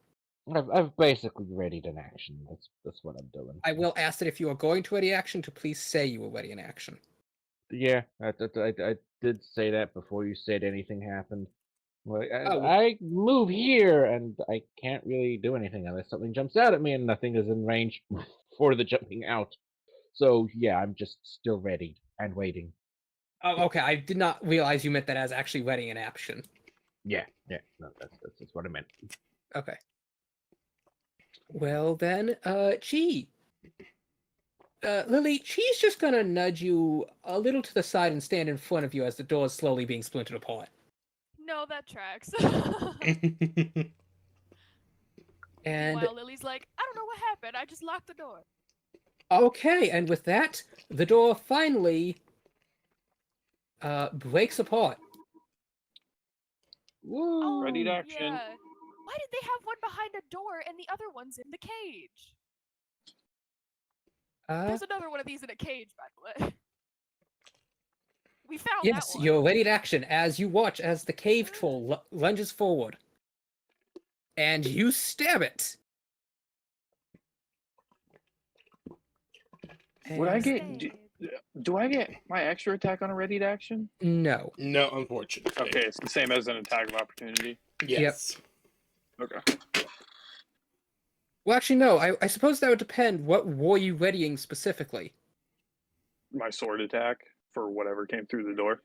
I've basically readied an action. That's what I'm doing. I will ask that if you are going to ready action, to please say you will ready an action. Yeah, I did say that before you said anything happened. Like, Oh. I move here and I can't really do anything unless something jumps out at me and nothing is in range for the jumping out. So yeah, I'm just still ready and waiting. Oh, okay. I did not realize you meant that as actually readying an action. Yeah, no, that's what I meant. Okay. Well then, Chi. Lily, she's just gonna nudge you a little to the side and stand in front of you as the door is slowly being splintered apart. No, that tracks. And Meanwhile, Lily's like, I don't know what happened. I just locked the door. okay, and with that, the door finally breaks apart. Woo! Ready to action. Yeah. Why did they have one behind a door and the other one's in the cage? There's another one of these in a cage, by the way. We found Yes, that one. you're ready to action as you watch as the cave troll lunges forward. And you stab it. Would I And- get? Do I get my extra attack on a ready to action? No. No, unfortunately. Okay, it's the same as an attack of opportunity. Yes. Okay. Well, actually, no. I suppose that would depend. What were you readying specifically? My sword attack for whatever came through the door.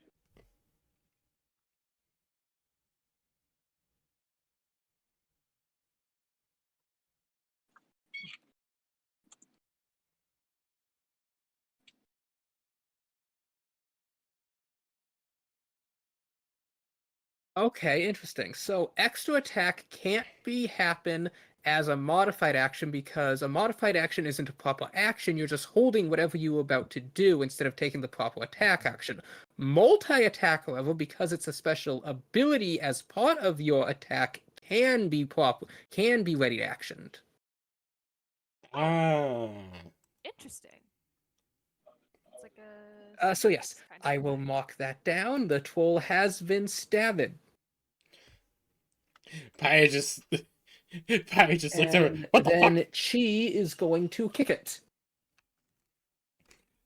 Okay, interesting. So extra attack can't be happen as a modified action because a modified action isn't a proper action. You're just holding whatever you were about to do instead of taking the proper attack action. Multi-attack, however, because it's a special ability as part of your attack, can be ready actioned. Ah. Interesting. It's like a. So yes, kind I of will thing. mark that down. The troll has been stabbed. Pi just Pi just looks over. And What the then fuck? Chi is going to kick it.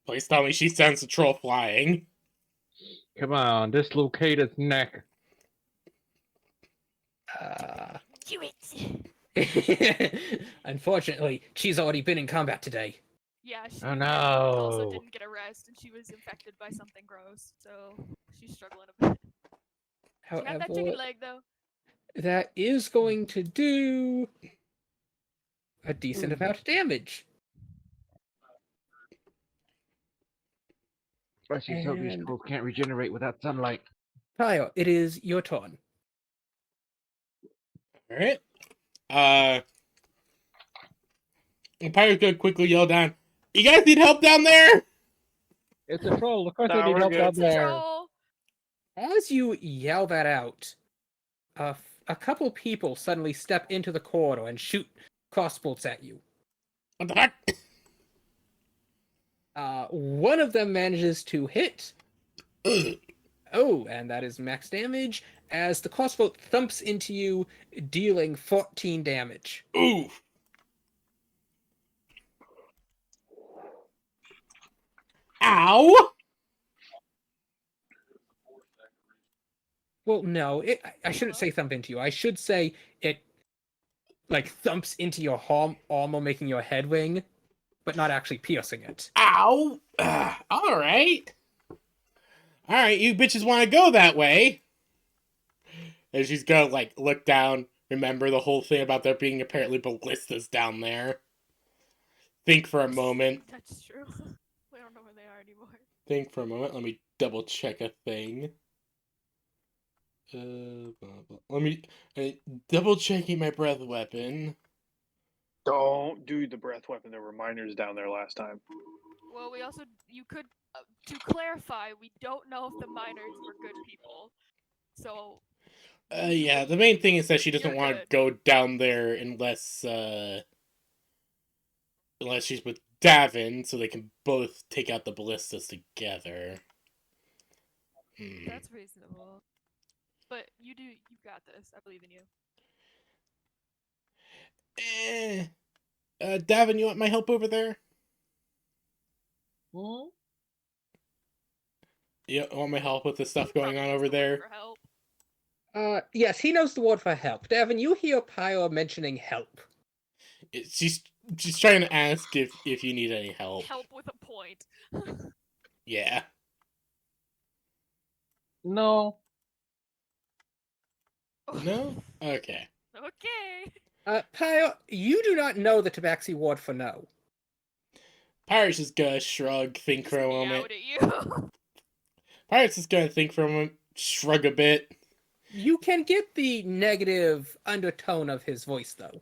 Please tell me she sends the troll flying. Come on, dislocate its neck. Do it! Unfortunately, she's already been in combat today. Yeah, she Oh also no. didn't get a rest, and she was infected by something gross, so she's struggling a bit. She had that However, chicken leg, though. that is going to do a decent amount of damage. I just hope these And trolls can't regenerate without sunlight. Kyle, it is your turn. Alright. Pyro's gonna quickly yell down, "You guys need help down there?" It's a troll. Of course Nah, they need we're help good. down It's a there. troll. As you yell that out, a couple people suddenly step into the corridor and shoot crossbolts at you. What the fuck? One of them manages to hit. Oh, and that is max damage as the crossbow thumps into you, dealing 14 damage. Ooh. Ow! Well, no, I shouldn't say thump into you. I should say it, like, thumps into your armor, making your head ring, but not actually piercing it. Ow! Alright. Alright, you bitches want to go that way. And she's gonna, like, look down, remember the whole thing about there being apparently ballistas down there. Think for a moment. That's true. We don't know where they are anymore. Think for a moment. Let me double check a thing. Blah, blah. Let me double checking my breath weapon. Don't do the breath weapon. There were miners down there last time. Well, we also you could to clarify, we don't know if the miners were good people. So Yeah, the main thing is that she doesn't You're want to good. go down there unless she's with Davin, so they can both take out the ballistas together. that's reasonable. But you've got this. I believe in you. Davin, you want my help over there? Hmm? You want my help with the stuff He going probably on knows over the word there? for help. Yes, he knows the word for help. Davin, you hear Pyro mentioning help. She's trying to ask if you need any help. Help with a point. Yeah. No. No? Okay. Okay. Pyro, you do not know the Tabaxi word for no. Pirate's just gonna shrug, think Just for a meowed moment. at you. Pirate's just gonna think for a moment, shrug a bit. You can get the negative undertone of his voice, though.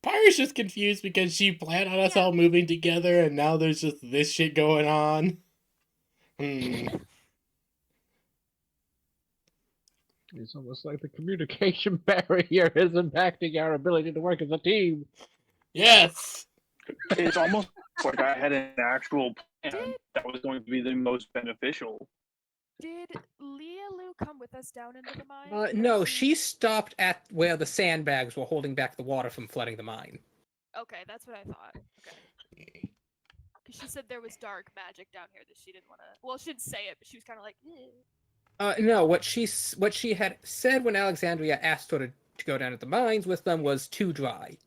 Pirate's just confused because she planned on us Yeah. all moving together, and now there's just this shit going on. It's almost like the communication barrier is impacting our ability to work as a team. Yes! It's almost like I had an actual plan that was going to be the most beneficial. Did Leah Lou come with us down into the mine? No, she stopped at where the sandbags were holding back the water from flooding the mine. Okay, that's what I thought. Okay. Because she said there was dark magic down here that she didn't want to. Well, she didn't say it, but she was kind of like, eh. No, what she had said when Alexandria asked her to go down to the mines with them was too dry.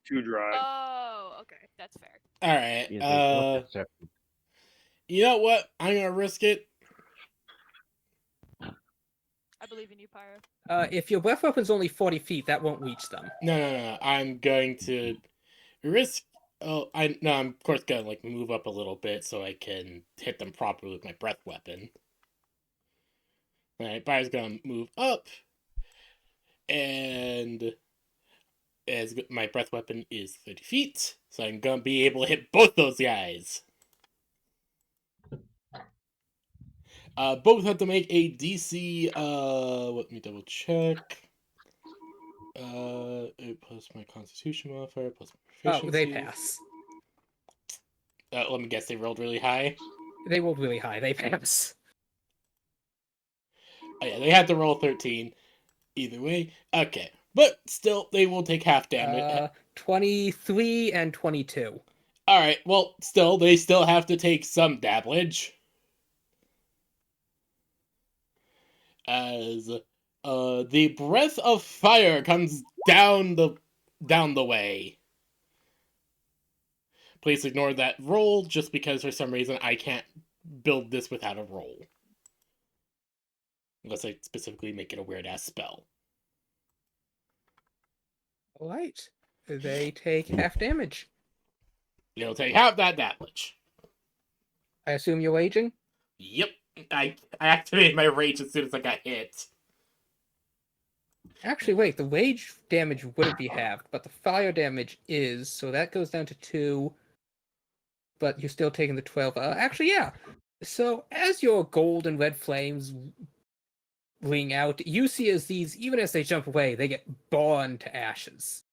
Too dry. Oh, okay, that's fair. Alright, Yeah, they don't accept it. you know what? I'm gonna risk it. I believe in you, Pyro. If your breath weapon's only 40 feet, that won't reach them. No. I'm going to risk. Oh, I'm of course gonna like move up a little bit so I can hit them properly with my breath weapon. Alright, Briar's gonna move up. And as my breath weapon is 30 feet, so I'm gonna be able to hit both those guys. Both have to make a DC, let me double check. 8 plus my constitution modifier, plus my Oh, they proficiency. pass. Let me guess, they rolled really high? They rolled really high. They pass. Oh yeah, they had to roll 13. Either way. Okay. But still, they will take half damage. 23 and 22. Alright, well, still, they still have to take some damage. As the breath of fire comes down the way. Please ignore that roll, just because for some reason I can't build this without a roll. Unless I specifically make it a weird-ass spell. Alright. They take half damage. You'll take half that damage. I assume you're raging? Yep. I activated my rage as soon as I got hit. Actually, wait, the rage damage wouldn't be halved, but the fire damage is, so that goes down to 2. But you're still taking the 12. Actually, yeah. So as your gold and red flames ring out, you see as these, even as they jump away, they get burned to ashes.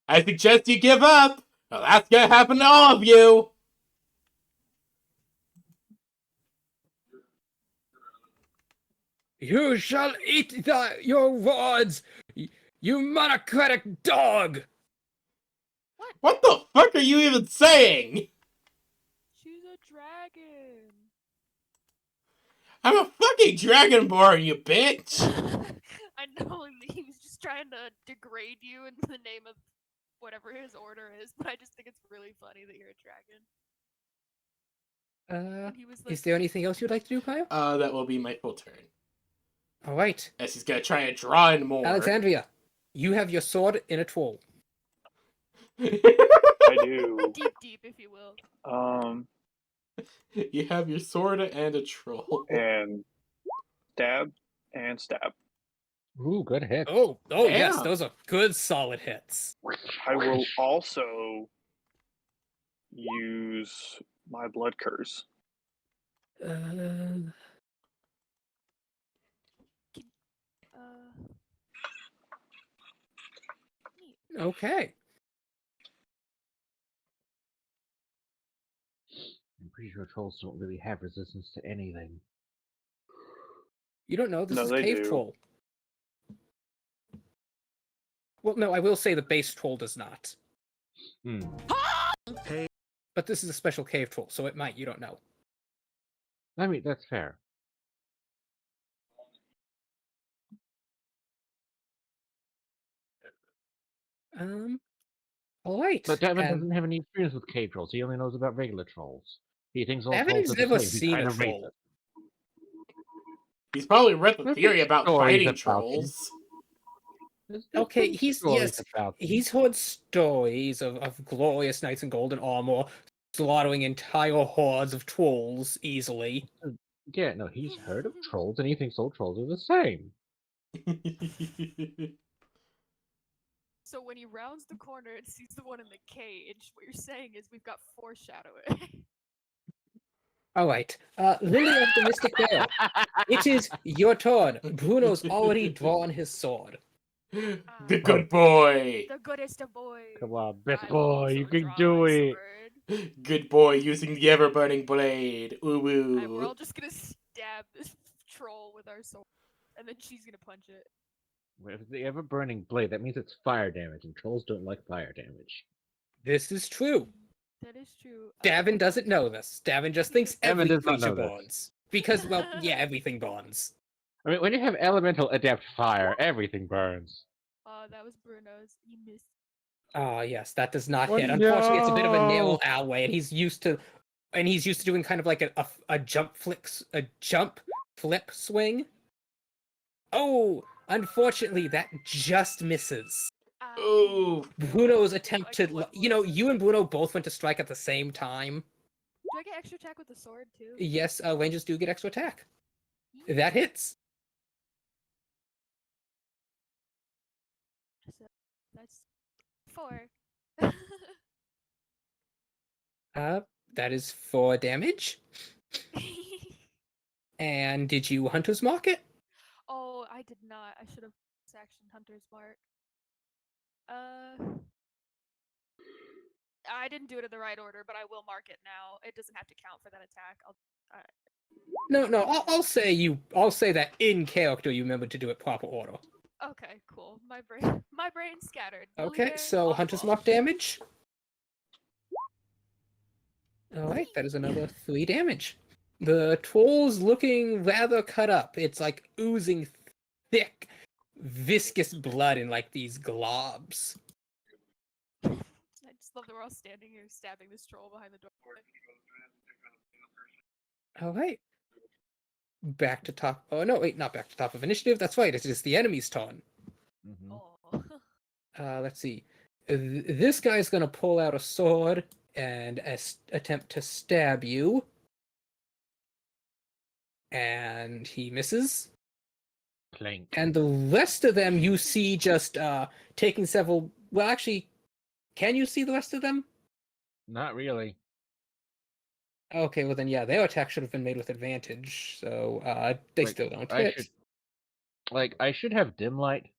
I suggest you give up! Well, that's gonna happen to all of you! You shall eat your words, you monocratic dog! What the fuck are you even saying? She's a dragon. I'm a fucking dragonborn, you bitch! I know he was just trying to degrade you in the name of whatever his order is, but I just think it's really funny that you're a dragon. And he was like, Is there anything else you'd like to do, Kyle? That will be my full turn. Alright. As he's gonna try and draw in more. Alexandria, you have your sword in a troll. I do. deep, if you will. You have your sword and a troll. And stab and stab. Ooh, good hit. Oh, yes, Damn. those are good solid hits. I will also use my blood curse. Uh, neat. Okay. I'm pretty sure trolls don't really have resistance to anything. You don't know, this No, is they Cave do. Troll. Well, no, I will say the base troll does not. Hmm. But this is a special cave troll, so it might, you don't know. I mean, that's fair. Alright. But Devin and doesn't have any experience with cave trolls. He only knows about regular trolls. He thinks all Devin's trolls are the never same. He's seen kind a of troll. racist. He's probably read the There's theory about stories fighting about trolls. There's Okay, been he's stories yes, about them. he's heard stories of glorious knights in golden armor slaughtering entire hordes of trolls easily. Yeah, no, he's heard of trolls, and he thinks all trolls are the same. So when he rounds the corner and sees the one in the cage, what you're saying is we've got foreshadowing. Alright, Lily of the Mystic Vale, it is your turn. Bruno's already drawn his sword. The good boy. The goodest of boys. Come on, best I will boy, you also can draw do my it. sword. Good boy using the ever-burning blade. Ooh We're all woo. just gonna stab this troll with our sword, and then she's gonna punch it. If it's the ever-burning blade, that means it's fire damage, and trolls don't like fire damage. This is true. That is true. Davin doesn't know this. Davin just thinks Davin every does not creature know this. burns. Because, well, yeah, everything burns. I mean, when you have elemental adapt fire, everything burns. That was Bruno's. He missed. Ah, yes, that does not Oh, hit. Unfortunately, it's a bit of a no. narrow alleyway, and he's used to doing kind of like a jump flip swing. Oh, unfortunately, that just misses. Ooh. Bruno's attempt Like to, what you and Bruno both went to strike at the same time. Do I get extra attack with the sword too? Yes, rangers do get extra attack. That hits. So that's 4. That is 4 damage. And did you Hunter's Mark it? Oh, I did not. I should have action Hunter's Mark. I didn't do it in the right order, but I will mark it now. It doesn't have to count for that attack. No, I'll say that in character you remember to do it proper order. Okay, cool. My brain scattered. Okay, Very so Hunter's awful. Mark damage. Alright, that is another 3 damage. The troll's looking rather cut up. It's like oozing thick, viscous blood in like these globs. I just love that we're all standing here stabbing this troll behind the door. Alright. Back to top. Oh, no, wait, not back to top of initiative. That's right, it is the enemy's turn. Mhm. Oh. Let's see. This guy's gonna pull out a sword and attempt to stab you. And he misses. Clink. And the rest of them you see just taking several. Well, actually, can you see the rest of them? Not really. Okay, well then, yeah, their attack should have been made with advantage. So they Like, still don't I hit. should, I should have dim light.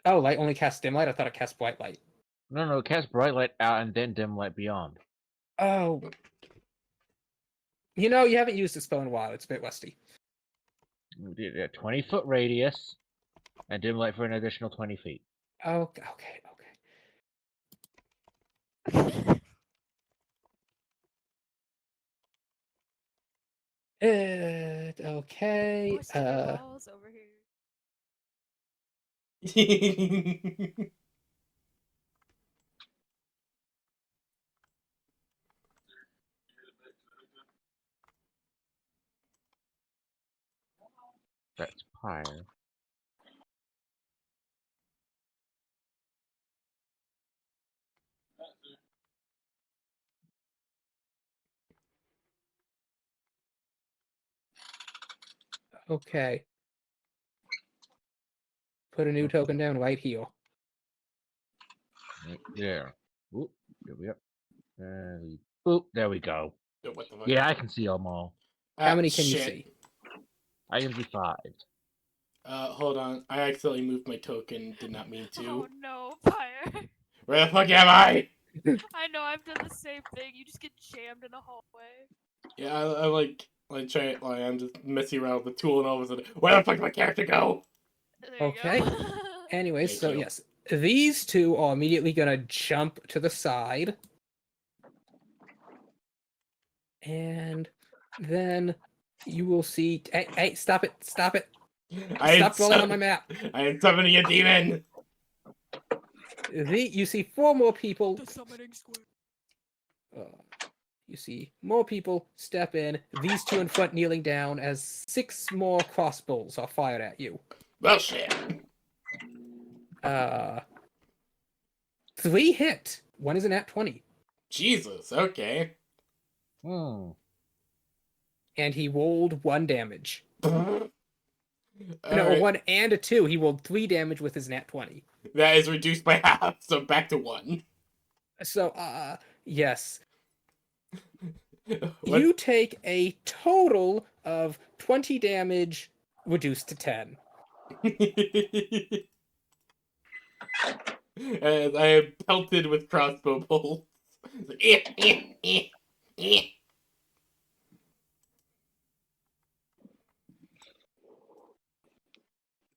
Oh, light only casts dim light. I thought it cast bright light. No, cast bright light out and then dim light beyond. Oh, you haven't used this spell in a while. It's a bit rusty. We did a 20-foot radius and dim light for an additional 20 feet. Okay. Okay. Busting your balls over here. That's Pyre. Okay. Put a new token down right here. Right there. Oop, there we go. Oop, there we go. What the fuck? Yeah, I can see them all. How many can you Shit. see? I can see 5. Hold on. I accidentally moved my token. Did not mean to. Oh no, Pyre. Where the fuck am I? I know, I've done the same thing. You just get jammed in a hallway. Yeah, I I'm just messing around with the tool and all of a sudden, where the fuck did my character go? There Okay. you go. Anyways, Thank so you. yes, these two are immediately gonna jump to the side. And then you will see. Hey, stop it! Stop it! Stop dwelling on my map. I am summoning a demon. You see 4 more people. The summoning square. You see more people step in. These 2 in front kneeling down as 6 more crossbows are fired at you. Bullshit. 3 hit. 1 is an at 20. Jesus. Okay. Hmm. And he rolled 1 damage. All No, right. 1 and a 2. He rolled 3 damage with his nat 20. That is reduced by half, so back to 1. So, yes. What? You take a total of 20 damage reduced to 10. And I am pelted with crossbow bolts.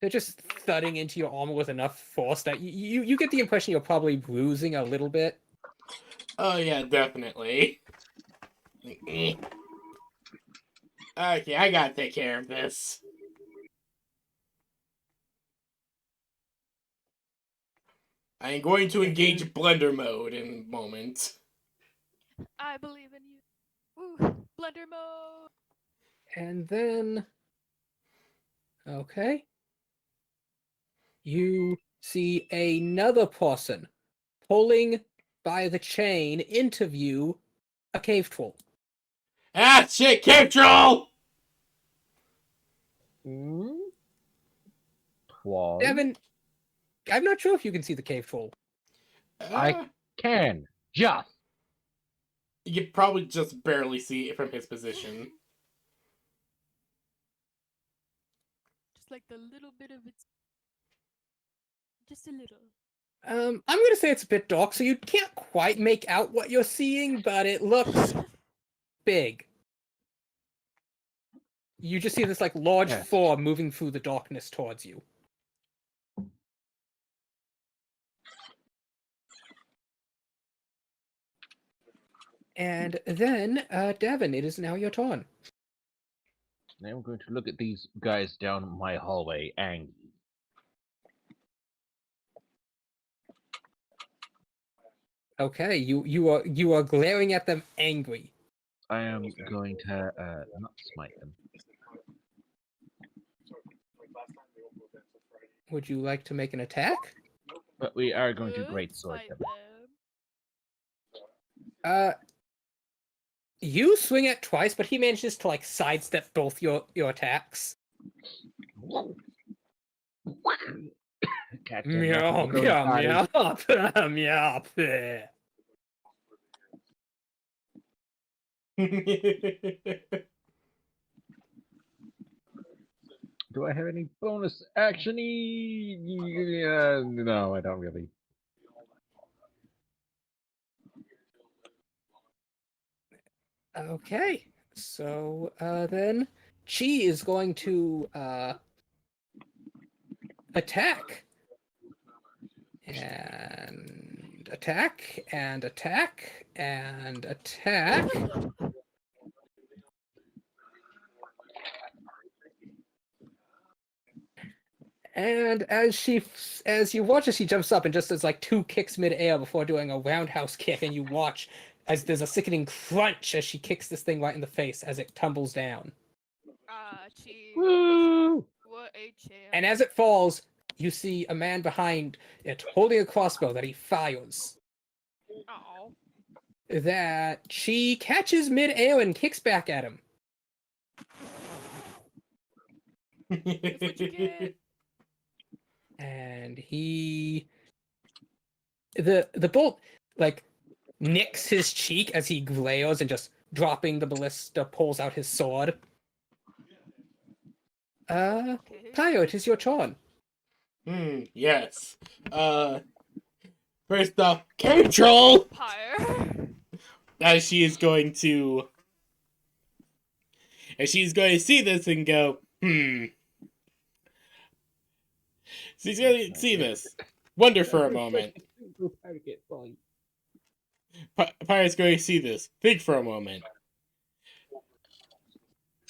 They're just thudding into your armor with enough force that you get the impression you're probably bruising a little bit. Oh yeah, definitely. Okay, I gotta take care of this. I am going to engage blender mode in a moment. I believe in you. Woo, blender mode. And then, okay, you see another person pulling by the chain into view A cave troll. Ah, shit, cave troll! Twas. Devin, I'm not sure if you can see the cave troll. I can. Just. You probably just barely see it from his position. Just like the little bit of its. Just a little. I'm gonna say it's a bit dark, so you can't quite make out what you're seeing, but it looks big. You just see this like large Yes. form moving through the darkness towards you. And then, Devin, it is now your turn. Now I'm going to look at these guys down my hallway angry. Okay, you are glaring at them angry. I am going to not smite them. Would you like to make an attack? But we are going to Good great sword fight them. You swing it twice, but he manages to like sidestep both your attacks. Cat Meow, meow, meow, meow. Do I have any bonus action-y? No, I don't really. Okay, so then Chi is going to attack. And attack, and attack, and attack. And as you watch as she jumps up and just does like 2 kicks mid-air before doing a roundhouse kick, and you watch as there's a sickening crunch as she kicks this thing right in the face as it tumbles down. Cheese. Woo! What a champ. And as it falls, you see a man behind it holding a crossbow that he fires. Oh. That she catches mid-air and kicks back at him. That's what you get. And the bolt like nicks his cheek as he glares and just dropping the ballista pulls out his sword. Okay. Tayo, it is your turn. Yes. First off, cave troll! Pyre. As she's going to see this and go, She's going to see this. Wonder for a moment. Pyre's going to see this. Think for a moment.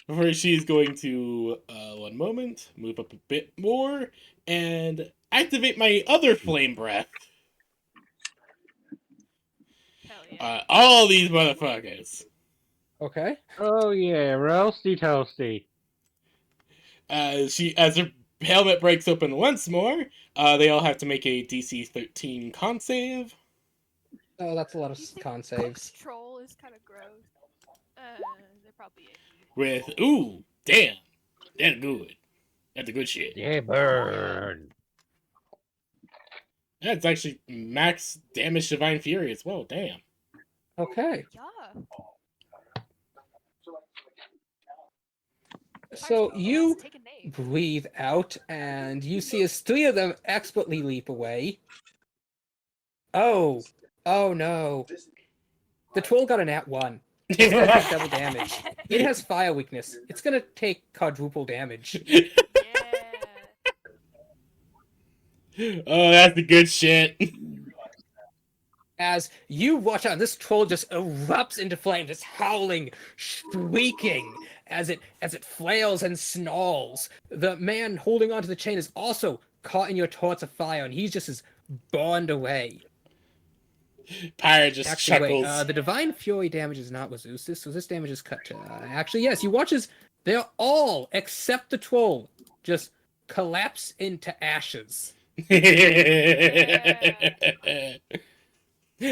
Before she's going to, one moment, move up a bit more, and activate my other flame breath. Hell yeah. All these motherfuckers. Okay. Oh yeah, roasty toasty. As her helmet breaks open once more, they all have to make a DC 13 con save. Oh, that's a lot of Do you think con Puck's saves. troll is kind of gross? They're probably it. With damn, that's good. That's a good shit. Yeah, burn. That's actually max damage Divine Fury as well. Damn. Okay. Yeah. So you Take a name. breathe out, and you see as 3 of them expertly leap away. Oh no. The troll got an @1. It's gonna take double damage. It has fire weakness. It's gonna take quadruple damage. Yeah. Oh, that's the good shit. As you watch out, this troll just erupts into flames, it's howling, shrieking as it flails and snarls. The man holding onto the chain is also caught in your torch of fire, and he's just as burned away. Pyre just Actually, chuckles. the Divine Fury damage is not with Zeus, so this damage is cut to... actually, yes, you watch as they're all, except the troll, just collapse into ashes.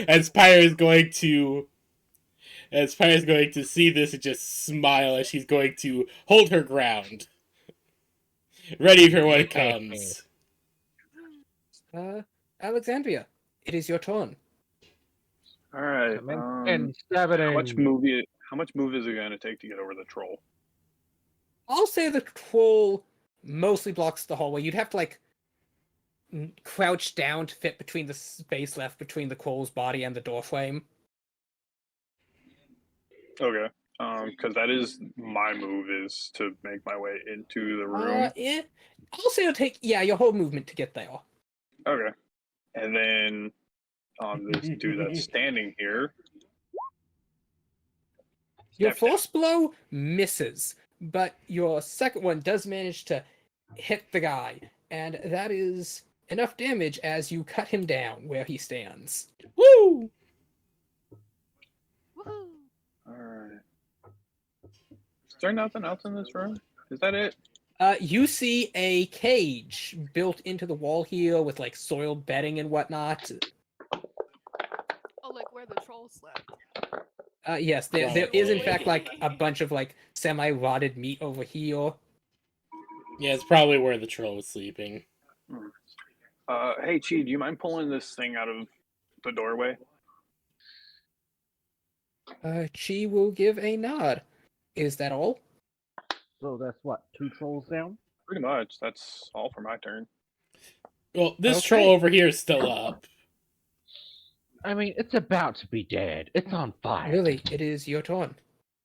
As Pyre is going to And Spire's going to see this and just smile as she's going to hold her ground, ready for what comes. Alexandria, it is your turn. All right. Come in and stab it How much in. move? How much move is it going to take to get over the troll? I'll say the troll mostly blocks the hallway. You'd have to like crouch down to fit between the space left between the troll's body and the doorframe. Okay. Because that is my move is to make my way into the room. Yeah. I'll say it'll take your whole movement to get there. Okay. And then this dude that's standing here. Your steps down. first blow misses, but your second one does manage to hit the guy, and that is enough damage as you cut him down where he stands. Woo! Woohoo! All right. Is there nothing else in this room? Is that it? You see a cage built into the wall here with like soiled bedding and whatnot. Oh, like where the troll slept. Yes, there Probably. is in fact like a bunch of like semi-rotted meat over here. Yeah, it's probably where the troll was sleeping. Hey, Chi, do you mind pulling this thing out of the doorway? Chi will give a nod. Is that all? So that's what, 2 trolls down? Pretty much. That's all for my turn. Well, this Okay. troll over here is still up. I mean, it's about to be dead. It's on fire. Lily, it is your turn.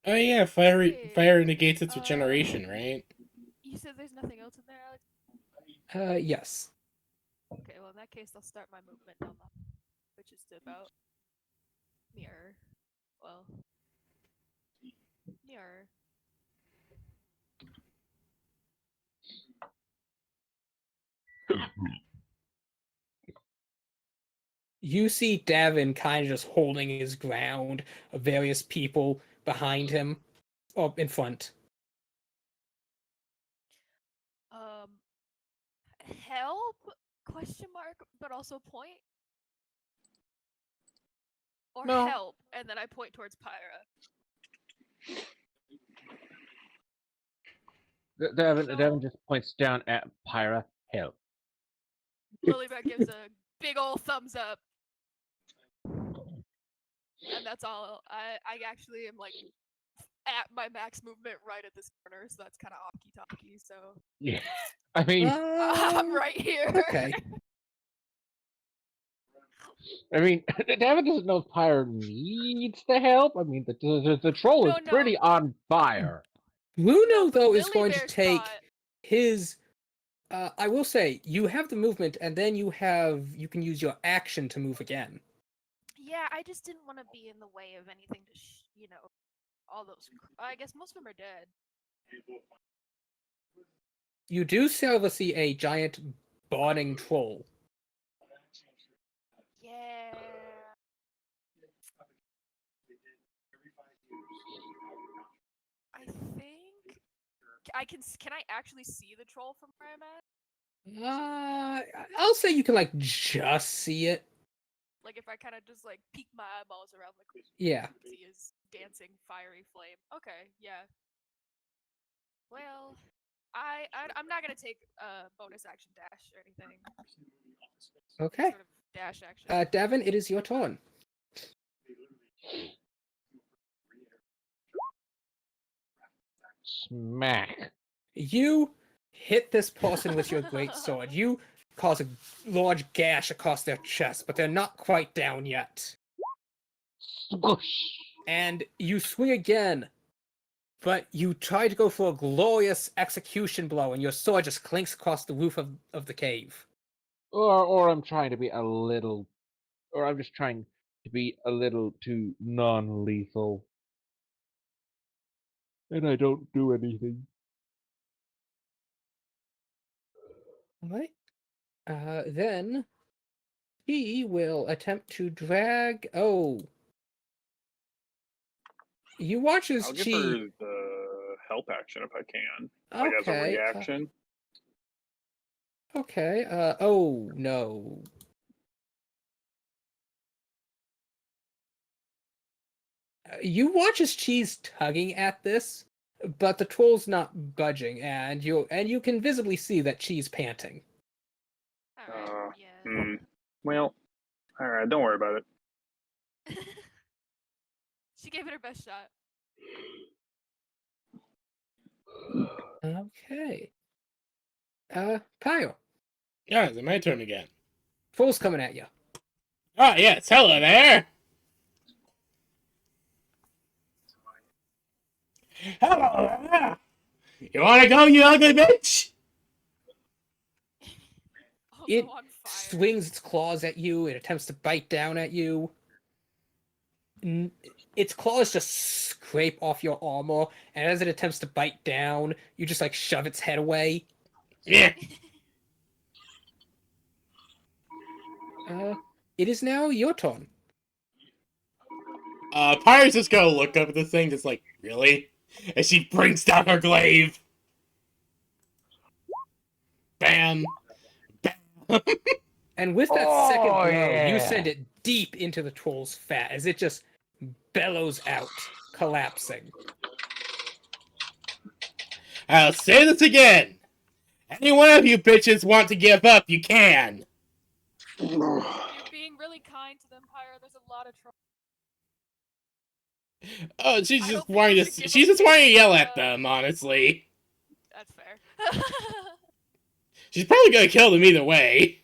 Oh yeah, fire negates its regeneration, right? You said there's nothing else in there, Alex? Yes. Okay, well in that case I'll start my movement down the which is to about mirror. Well, mirror. You see Davin kind of just holding his ground, various people behind him, or in front. Help? Question mark, but also point. Or No. help, and then I point towards Pyra. Devin just points down at Pyra. Help. Lilybeth gives a big ol' thumbs up. And that's all. I actually am like at my max movement right at this corner, so that's kind of talkie-talkie, so Yeah. I mean, I'm right here. Okay. Devin doesn't know if Pyra needs the help. I mean, the troll is No. pretty on fire. Luno, No, but though, is Lily going to Bear's take thought- his. I will say, you have the movement, and then you can use your action to move again. Yeah, I just didn't want to be in the way of anything to, all those. I guess most of them are dead. You do still see a giant burning troll. Yeah. I think I can. Can I actually see the troll from where I'm at? I'll say you can like just see it. Like if I kind of just like peek my eyeballs around the corner, Yeah. see his dancing fiery flame. Okay, yeah. Well, I'm not gonna take a bonus action dash or anything. Okay. Sort of dash action. Davin, it is your turn. Smack. You hit this person with your great sword. You cause a large gash across their chest, but they're not quite down yet. Swoosh. And you swing again, but you try to go for a glorious execution blow, and your sword just clinks across the roof of the cave. Or I'm trying to be a little, or I'm just trying to be a little too non-lethal. And I don't do anything. Alright. Then he will attempt to drag. Oh. You watch as I'll give Chi. her the help action if I can, like as a Okay. reaction. Okay. Oh no. You watch as she's tugging at this, but the troll's not budging, and you can visibly see that she's panting. Alright, yeah. Well, all right. Don't worry about it. She gave it her best shot. Okay. Pyle, Yeah, it's my turn again. troll's coming at you. Oh, yes. Hello there. Hello there. You want to go, you ugly bitch? Also It on fire. swings its claws at you. It attempts to bite down at you. Its claws just scrape off your armor, and as it attempts to bite down, you just like shove its head away. Yeah. It is now your turn. Pyre's just gonna look up at the thing, just like, really? As she brings down her glaive. Bam. Bam. And with that second blow, yeah. you send it deep into the troll's fat as it just bellows out, collapsing. I'll say this again. Any one of you bitches want to give up, you can. You're being really kind to them, Pyre. There's a lot of trouble. Oh, she's I just don't think wanting you to. should give She's up just wanting to yell the- at them. Honestly, That's fair. she's probably gonna kill them either way.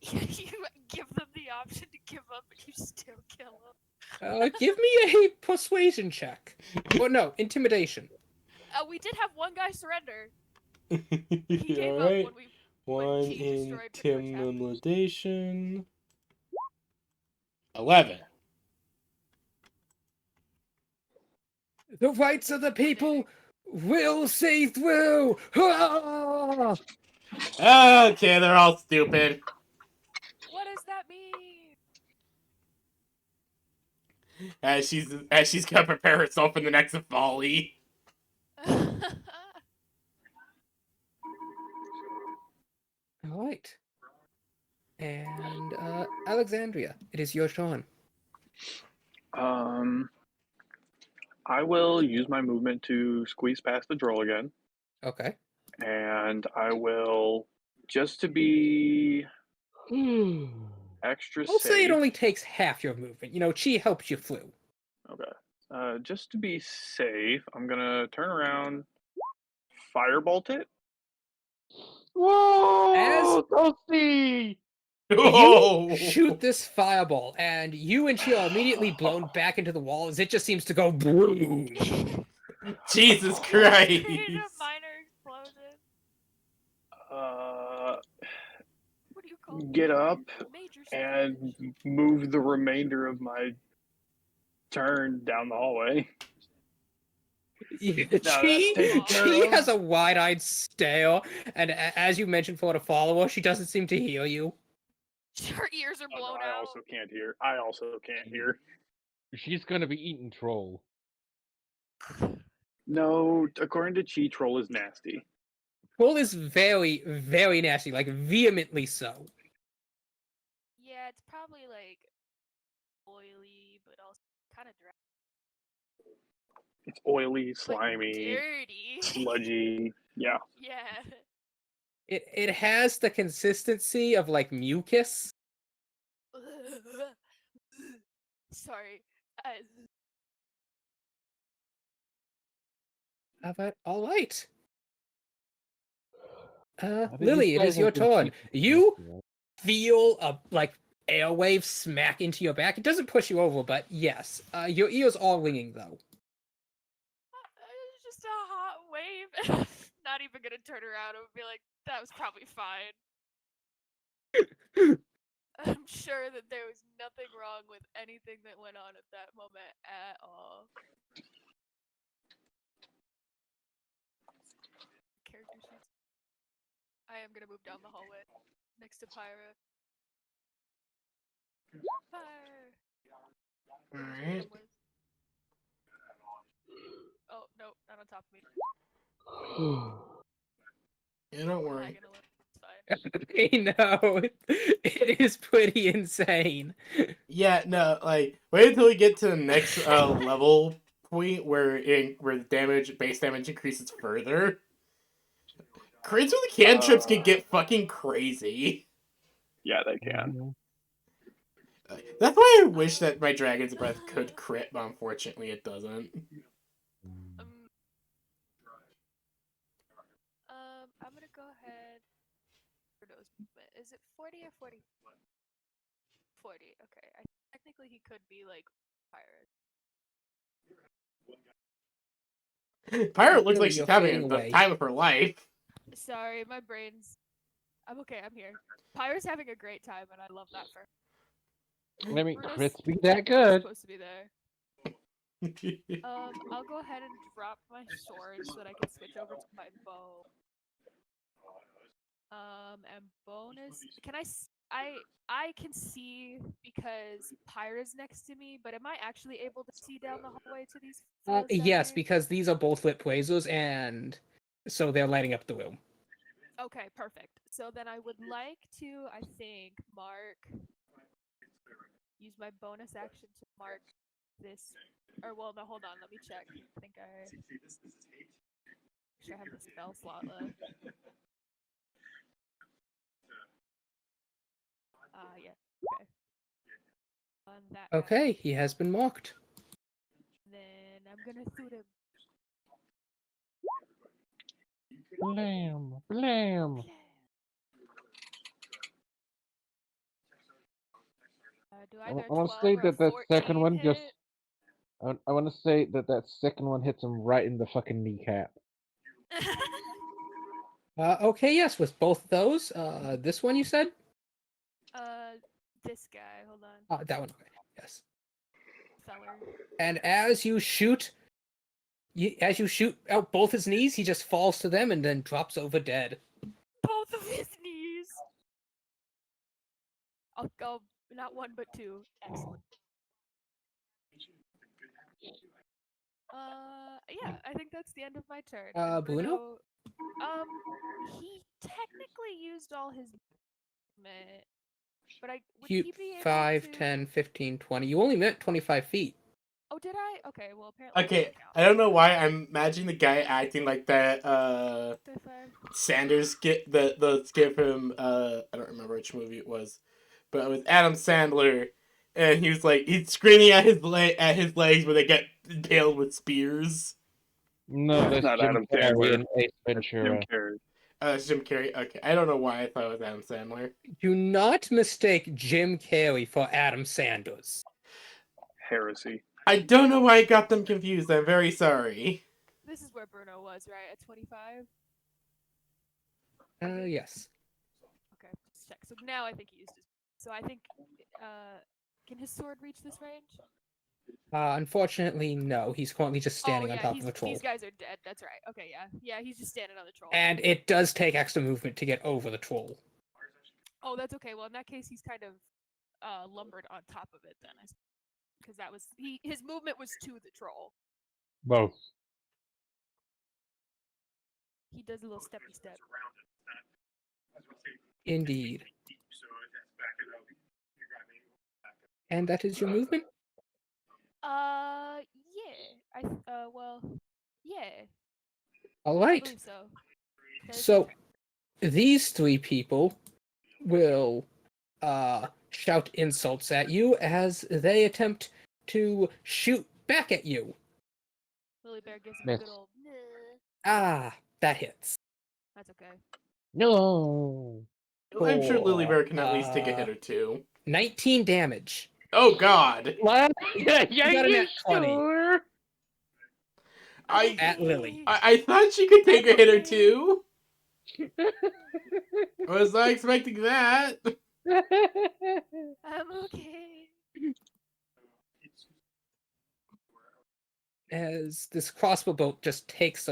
You give them the option to give up, and you still kill them. Give me a persuasion check. Or no, intimidation. We did have one guy surrender. He gave All up right. when we. One he destroyed pretty much half of the- intimidation. 11. The rights of the people will see through. Ah! Okay, they're all stupid. What does that mean? As she's gonna prepare herself for the next volley. All right. And Alexandria, it is your turn. I will use my movement to squeeze past the troll again, Okay. and I will, just to be extra I'll say it safe. only takes half your movement. You know, Chi helps you through. Okay. Just to be safe, I'm gonna turn around, firebolt it. Whoa! Don't see! Oh! You shoot this fireball, and you and Chi are immediately blown back into the wall as it just seems to go boom. Jesus Create Christ! a minor explosion. What do you call it? Get up Major and splash. move the remainder of my turn down the hallway. Yeah, that's taken care Chi of. has a wide-eyed stare, and as you mentioned for the follower, she doesn't seem to hear you. Her ears are Oh, blown no, I out. also can't hear. I also can't hear. She's gonna be eating troll. No, according to Chi, troll is nasty. Troll is very, very nasty, like vehemently so. Yeah, it's probably like oily, but also kind of dry. It's oily, But slimy, dirty. sludgy. Yeah. Yeah. It has the consistency of like mucus. Sorry. But all right. I think Lily, these it guys is your have been turn. cheating. You feel a like airwave smack into your back. It doesn't push you over, but yes, your ears are ringing though. It's just a hot wave. Not even gonna turn around and be like, that was probably fine. I'm sure that there was nothing wrong with anything that went on at that moment at all. Character sheets. I am gonna move down the hallway next to Pyra. Pyre. Alright. Oh no, not on top of me. Yeah, don't I'm worry. lagging a little. It's fine. I know. It is pretty insane. Yeah, no, like wait until we get to the next level point where base damage increases further. Crits with cantrips can get fucking crazy. Yeah, they can. Mhm. That's why I wish that my Dragon's Breath could crit, but unfortunately it doesn't. Um, I'm gonna go ahead. Bruno's movement. Is it 40 or 40? 40. Okay. Technically he could be like pirate. Pirate looks like Lily, she's you're having fading the away. time of her life. Sorry, my brain's. I'm okay. I'm here. Pirate's having a great time, and I love that for her. I mean, Bruno's crits be that technically good. supposed to be there. I'll go ahead and drop my sword so that I can switch over to my bow. And bonus, can I can see because Pyra's next to me, but am I actually able to see down the hallway to these foes down Yes, here? because these are both lit blazers, and so they're lighting up the room. Okay, perfect. So then I would like to, I think, use my bonus action to mark this, or well, no, hold on, let me check. I think should have the spell slot left. Yeah, okay. On that guy. Okay, he has been marked. Then I'm gonna shoot him. Blam, blam. Do I either want to 12 say or a that 14 second one just. hit? I want to say that second one hits him right in the fucking kneecap. Okay, yes, with both of those. This one you said? This guy. Hold on. That one. Okay, yes. Feller. And as you shoot out both his knees, he just falls to them and then drops over dead. Both of his knees. I'll go. Not one, but two. Excellent. Yeah, I think that's the end of my turn. And Bruno? He technically used all his movement, but would You he be able 5, to? 10, 15, 20. You only meant 25 feet. Oh, did I? Okay, well apparently. Okay, I don't know why I'm imagining the guy acting like that. 25. Sanders skit the skit from I don't remember which movie it was, but it was Adam Sandler, and he was like he's screaming at his legs when they get impaled with spears. No, That's that's not Jim Adam Carrey Sandler. and Ace That's Jim Ventura. Carrey. It's Jim Carrey. Okay, I don't know why I thought it was Adam Sandler. Do not mistake Jim Carrey for Adam Sanders. Heresy. I don't know why I got them confused. I'm very sorry. This is where Bruno was, right? At 25? Yes. Okay, just check. So now I think he used his. So I think, can his sword reach this range? Unfortunately, no. He's currently just standing on top of a troll. These guys are dead. That's right. Okay, yeah. Yeah, he's just standing on the troll. And it does take extra movement to get over the troll. Oh, that's okay. Well, in that case, he's kind of lumbered on top of it then. Because that was. His movement was to the troll. Both. He does a little steppy step. Indeed. And that is your movement? Yeah. Well, yeah. All I right. believe so. So these three people will shout insults at you as they attempt to shoot back at you. Lily Bear gives him a Miss. good old. Nah. Ah, that hits. That's okay. No. I'm sure Lily Bear can at For, least take a hit or two. 19 damage. Oh God! What? Yeah, got a nat 20. sure? At Lily. I thought she could take a hit or two. Was I expecting that? I'm okay. As this crossbow bolt just takes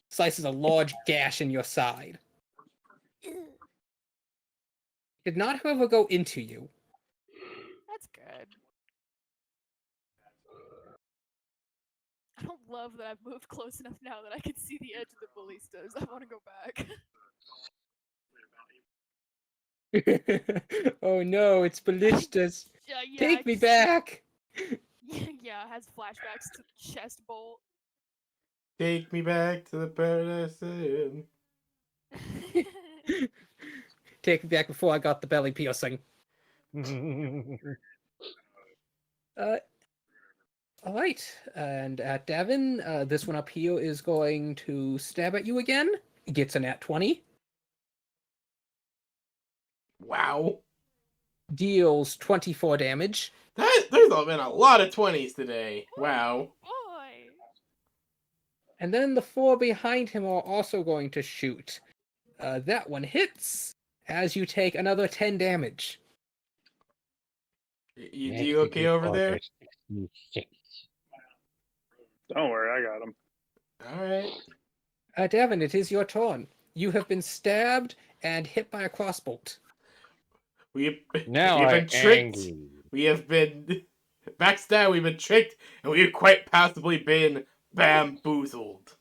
slices a large gash in your side. Did not, however, go into you. That's good. I don't love that I've moved close enough now that I can see the edge of the ballistas. I want to go back. Oh no, it's ballistas. Yeah, Take me back. Yeah, has flashbacks to chest bolt. Take me back to the paradise inn. Take me back before I got the belly piercing. All right, and at Davin, this one up here is going to stab at you again. Gets a nat 20. Wow. Deals 24 damage. There's been a lot of 20s today. Wow. Boy. And then the 4 behind him are also going to shoot. That one hits as you take another 10 damage. You okay over there? 66. Don't worry, I got him. Alright. Davin, it is your turn. You have been stabbed and hit by a crossbolt. Now we've I'm been tricked. angry. We have been backstabbed, we've been tricked, and we've quite possibly been bamboozled.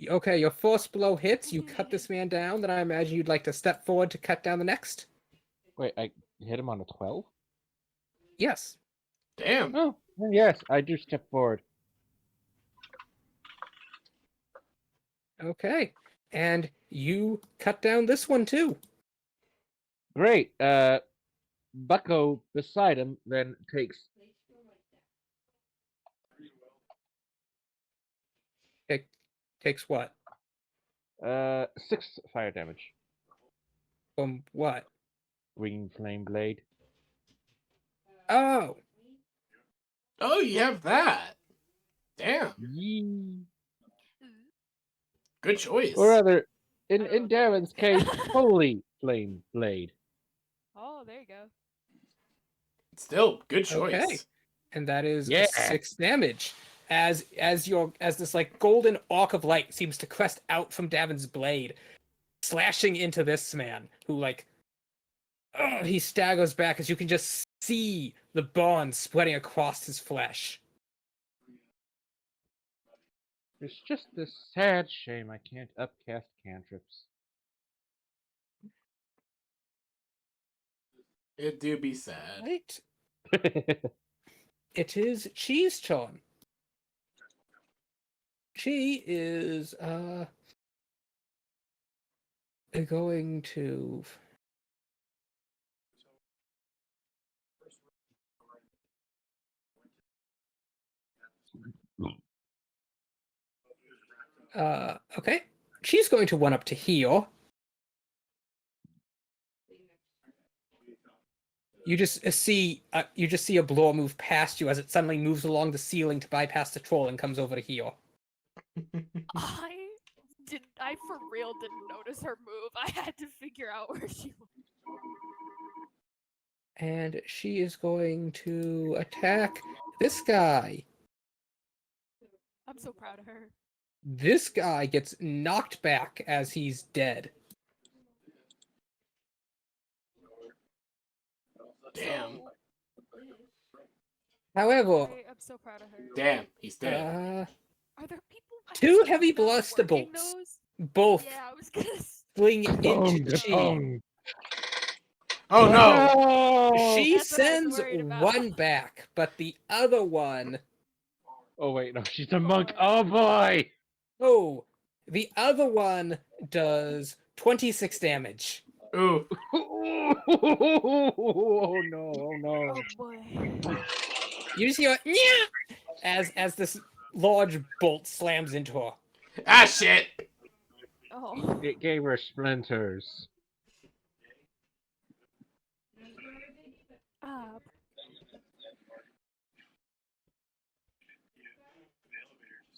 Okay, your first blow hits. You cut this man down. Then I imagine you'd like to step forward to cut down the next. Wait, I hit him on a 12? Yes. Damn. Oh, yes, I do step forward. Okay. And you cut down this one too. Great. Bucko beside him then takes Takes what? 6 fire damage. From what? Green flame blade. Oh. Oh, you have that. Damn. Yee. Good choice. Or rather, I in don't Darren's case, holy flame blade. Oh, there you go. Still, good choice. Okay. And that is Yeah. 6 damage. As this like golden arc of light seems to crest out from Davin's blade, slashing into this man, who like he staggers back as you can just see the burn spreading across his flesh. It's just a sad shame I can't upcast cantrips. It do be sad. Right? It is Chi's turn. Chi is going to okay. She's going to run up to here. You just see a blower move past you as it suddenly moves along the ceiling to bypass the troll and comes over to here. I for real didn't notice her move. I had to figure out where she was. And she is going to attack this guy. I'm so proud of her. This guy gets knocked back as he's dead. Damn. However, I'm so proud of her. Damn, he's dead. Are there people? Two heavy blaster working bolts. those? Both Yeah, I was gonna. fling Boom, into Chi. boom. Oh no! Oh! She That's what I was sends worried about. one back, but the other one, Oh wait, no, she's a monk. Oh boy! the other one does 26 damage. Ooh. Oh no! Oh no! Oh boy. You just hear "Nyah!" as this large bolt slams into her. Ah shit! Oh. It gave her splinters. Ah.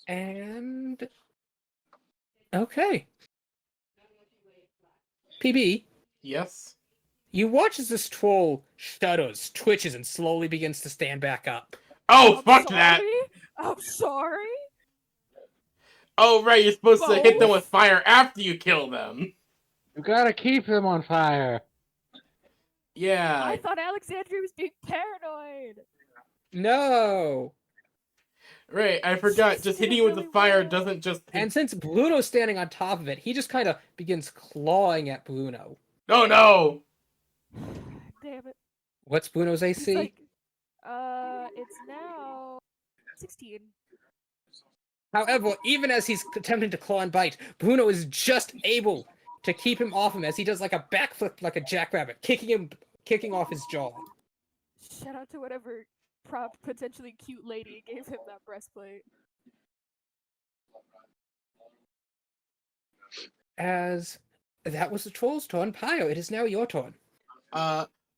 And okay. PB, Yes? you watch as this troll shudders, twitches, and slowly begins to stand back up. Oh, I'm fuck that! sorry. I'm sorry. Oh, right, you're supposed to hit them Both? with fire after you kill them. You gotta keep them on fire. Yeah. I thought Alexandria was being paranoid. No. Right, I forgot. She's Just doing hitting you with the really fire well. doesn't just hit. And since Bruno's standing on top of it, he just kind of begins clawing at Bruno. Oh no! Damn it. What's Bruno's He's AC? like, it's now 16. However, even as he's attempting to claw and bite, Bruno is just able to keep him off him as he does like a backflip like a jackrabbit, kicking off his jaw. Shout out to whatever prop potentially cute lady gave him that breastplate. As that was the troll's turn, Pio, it is now your turn.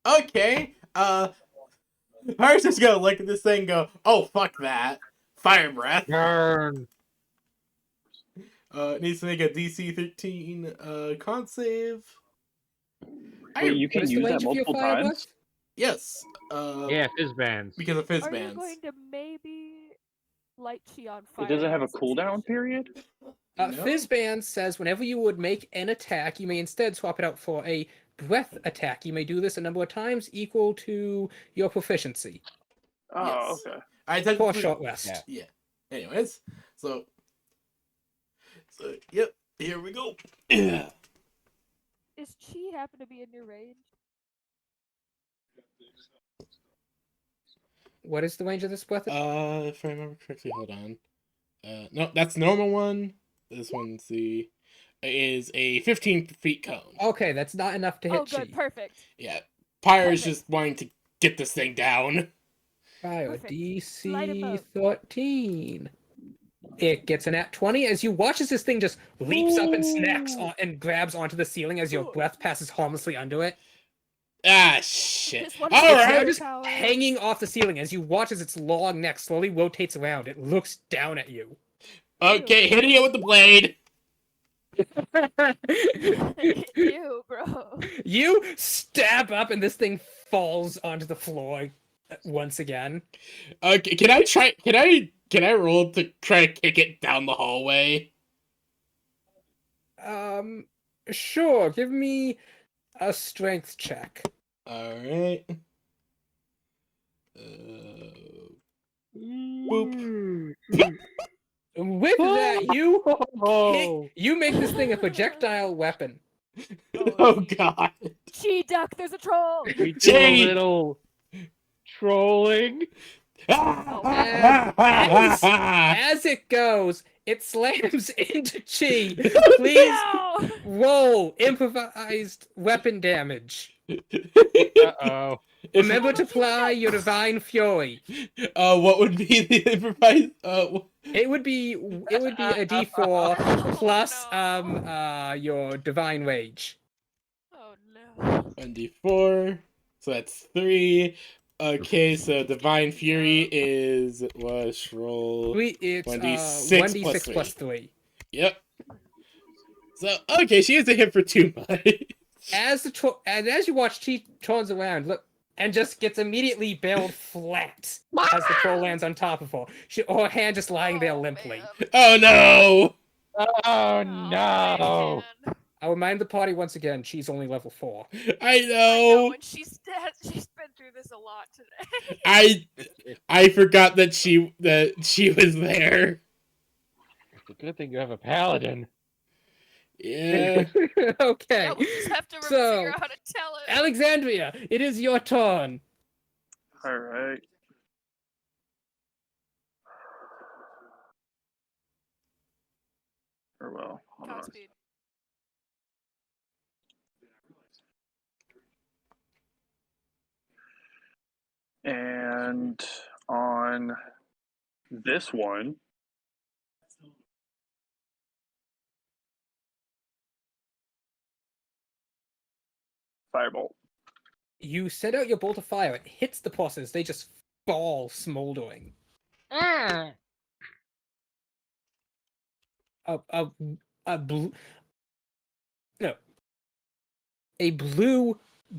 Okay. Pyro's just gonna look at this thing and go, oh, fuck that. Fire breath. Burn. It needs to make a DC 13 con save. Wait, you What can is the use that range of your multiple fire times? breath? Yes. Yeah, fizz bands. Because of fizz Are you bands. going to maybe light chi on fire? It doesn't have a in this cooldown situation? period? No? Fizzband says whenever you would make an attack, you may instead swap it out for a breath attack. You may do this a number of times equal to your proficiency. Oh, Yes. okay. I For a technically... short rest. Yeah. Yeah. Anyways, so yep, here we go. Is chi happen to be in your range? What is the range of this breath? If I remember correctly, hold on. No, that's the normal one. This one's is a 15 feet cone. Okay, that's not enough to hit Oh, good, Chi. perfect. Yeah, Pyre's Perfect. just wanting to get this thing down. Pio, Perfect. Light him DC up. 13. It gets an at 20 as you watch as this thing just leaps up and snacks on and grabs onto the ceiling as your breath passes harmlessly under it. Ah, shit. Just one All second. It's now right. just Powers. hanging off the ceiling as you watch as its long neck slowly rotates around. It looks down at you. Okay, hitting it with the blade. Ew, bro. You stab up and this thing falls onto the floor once again. Okay, can I try? Can I roll to try to kick it down the hallway? Sure, give me a strength check. All right. Boop. With that, Oh, you make this thing a projectile weapon. Oh god. Chi duck, there's a troll. we do a Jade! little trolling. As it goes, it slams into Chi. Please No! roll improvised weapon damage. Uh-oh. Remember If- to apply your divine fury. What would be the improvised? It would be a D4 plus no. your divine rage. Oh no. 1d4. So that's 3. Okay, so divine fury is let's roll. It's 1d6 1d6 plus 3. 3. Yep. So okay, she is a hit for 2 much. As you watch, Chi turns around, look, and just gets immediately barreled flat as the troll lands on top of her. Her hand just lying there limply. Man. Oh no! Oh, no. Man. I'll remind the party once again, she's only level 4. I I know, know. and she's been through this a lot today. I forgot that she was there. It's a good thing you have a paladin. Yeah. Okay, Yeah, we'll just have to so, figure out how to tell it. Alexandria, it is your turn. All right. Or well, hold on. Godspeed. And on this one, firebolt. You send out your bolt of fire. It hits the bosses. They just fall smoldering. A blue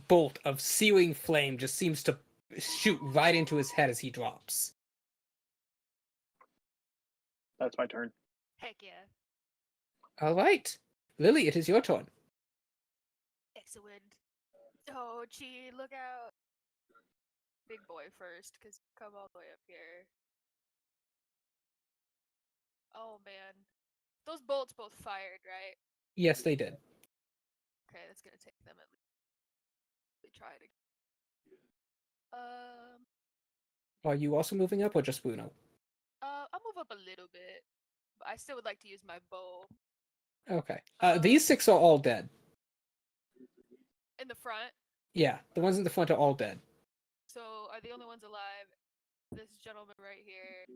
bolt of searing flame just seems to shoot right into his head as he drops. That's my turn. Heck yeah. All right, Lily, it is your turn. Excellent. Oh, Chi, look out. Big boy first, because come all the way up here. Oh, man. Those bolts both fired, right? Yes, they did. Okay, that's gonna take them at least try it again. Are you also moving up or just Bruno? I'll move up a little bit, but I still would like to use my bow. Okay. These 6 are all dead. In the front. Yeah, the ones in the front are all dead. So are the only ones alive this gentleman right here,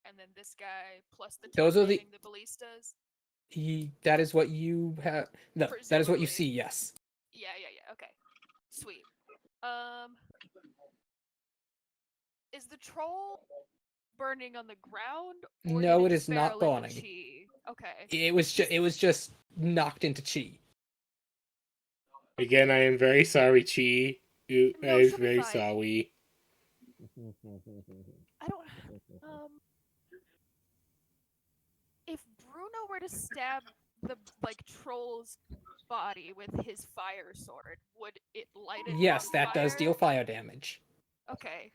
and then this guy plus the two Those are remaining the ballistas? That is what you have. No, that is what you Presumably. see. Yes. Yeah. Okay. Sweet. Is the troll burning on the ground? Or No, did it is not barrel into burning. chi? Okay. It was just knocked into chi. Again, I am very sorry, Chi. No, I'm she'll be very fine. sorry. I don't. If Bruno were to stab the troll's body with his fire sword, would it light it Yes, on that does fire? deal fire damage. Okay.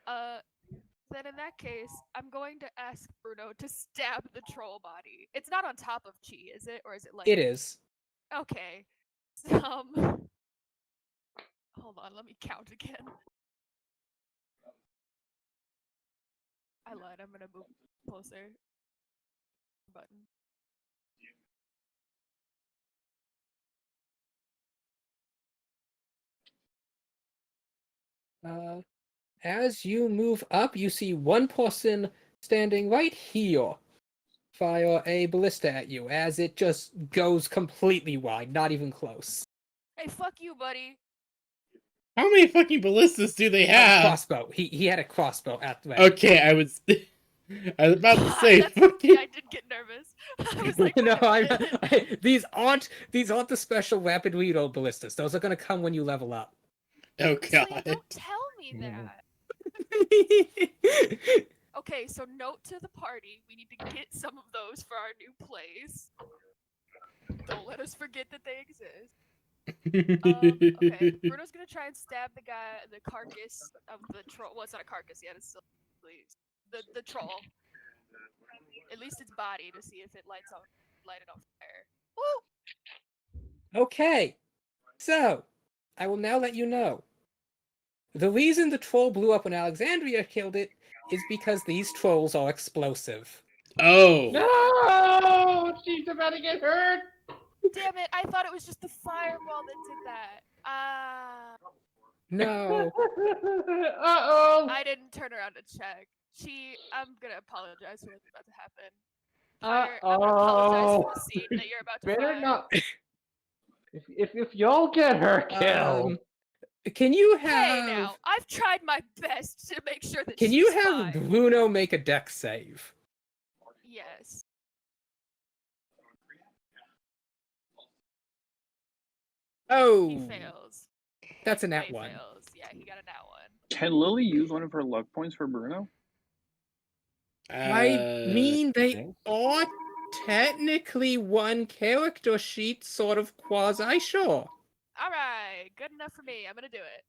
Then in that case, I'm going to ask Bruno to stab the troll body. It's not on top of Chi, is it? Or is it like It is. Okay. Hold on, let me count again. I lied, I'm gonna move closer. Button. As you move up, you see one person standing right here. Fire a ballista at you as it just goes completely wide, not even close. Hey, fuck you, buddy. How many fucking ballistas do they have? Crossbow. He had a crossbow at the Okay, I was about to say Yeah, fucking. I did get nervous. I was like, wait no, a minute. these aren't the special rapid reload ballistas. Those are gonna come when you level up. Oh Slayer, god. don't tell me that. Okay, so note to the party, we need to get some of those for our new place. Don't let us forget that they exist. Okay, Bruno's gonna try and stab the carcass of the troll. Well, it's not a carcass yet, it's still the troll. At least its body, to see if it light it on fire. Woo! Okay, so I will now let you know. The reason the troll blew up when Alexandria killed it is because these trolls are explosive. Oh. No! She's about to get hurt! Damn it, I thought it was just the fireball that did that. No. Uh-oh! I didn't turn around to check. I'm gonna apologize for what's about to happen. Fire, I'm gonna apologize for the scene that you're about to Better find. not. If y'all get her killed. Can you Hey have now, I've tried my best to make sure that Can she's you have fine. Bruno make a dex save? Yes. Oh, He fails. that's a nat He one. fails. Yeah, he got a nat one. Can Lily use one of her luck points for Bruno? I mean, they think. are technically one character sheet, sort of quasi-sure. Alright, good enough for me. I'm gonna do it.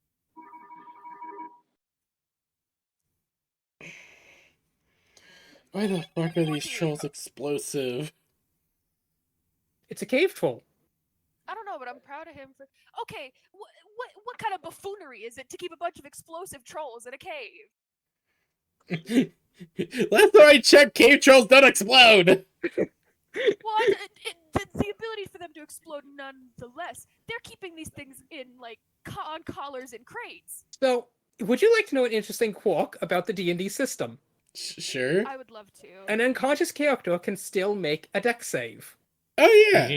Why the fuck are these 14. trolls explosive? It's a cave troll. I don't know, but I'm proud of him for. Okay, what kind of buffoonery is it to keep a bunch of explosive trolls in a cave? Last time I checked, cave trolls don't explode! Well, the ability for them to explode nonetheless. They're keeping these things in on collars and crates. So, would you like to know an interesting quirk about the D&D system? Sure. I would love to. An unconscious character can still make a dex save. Oh yeah.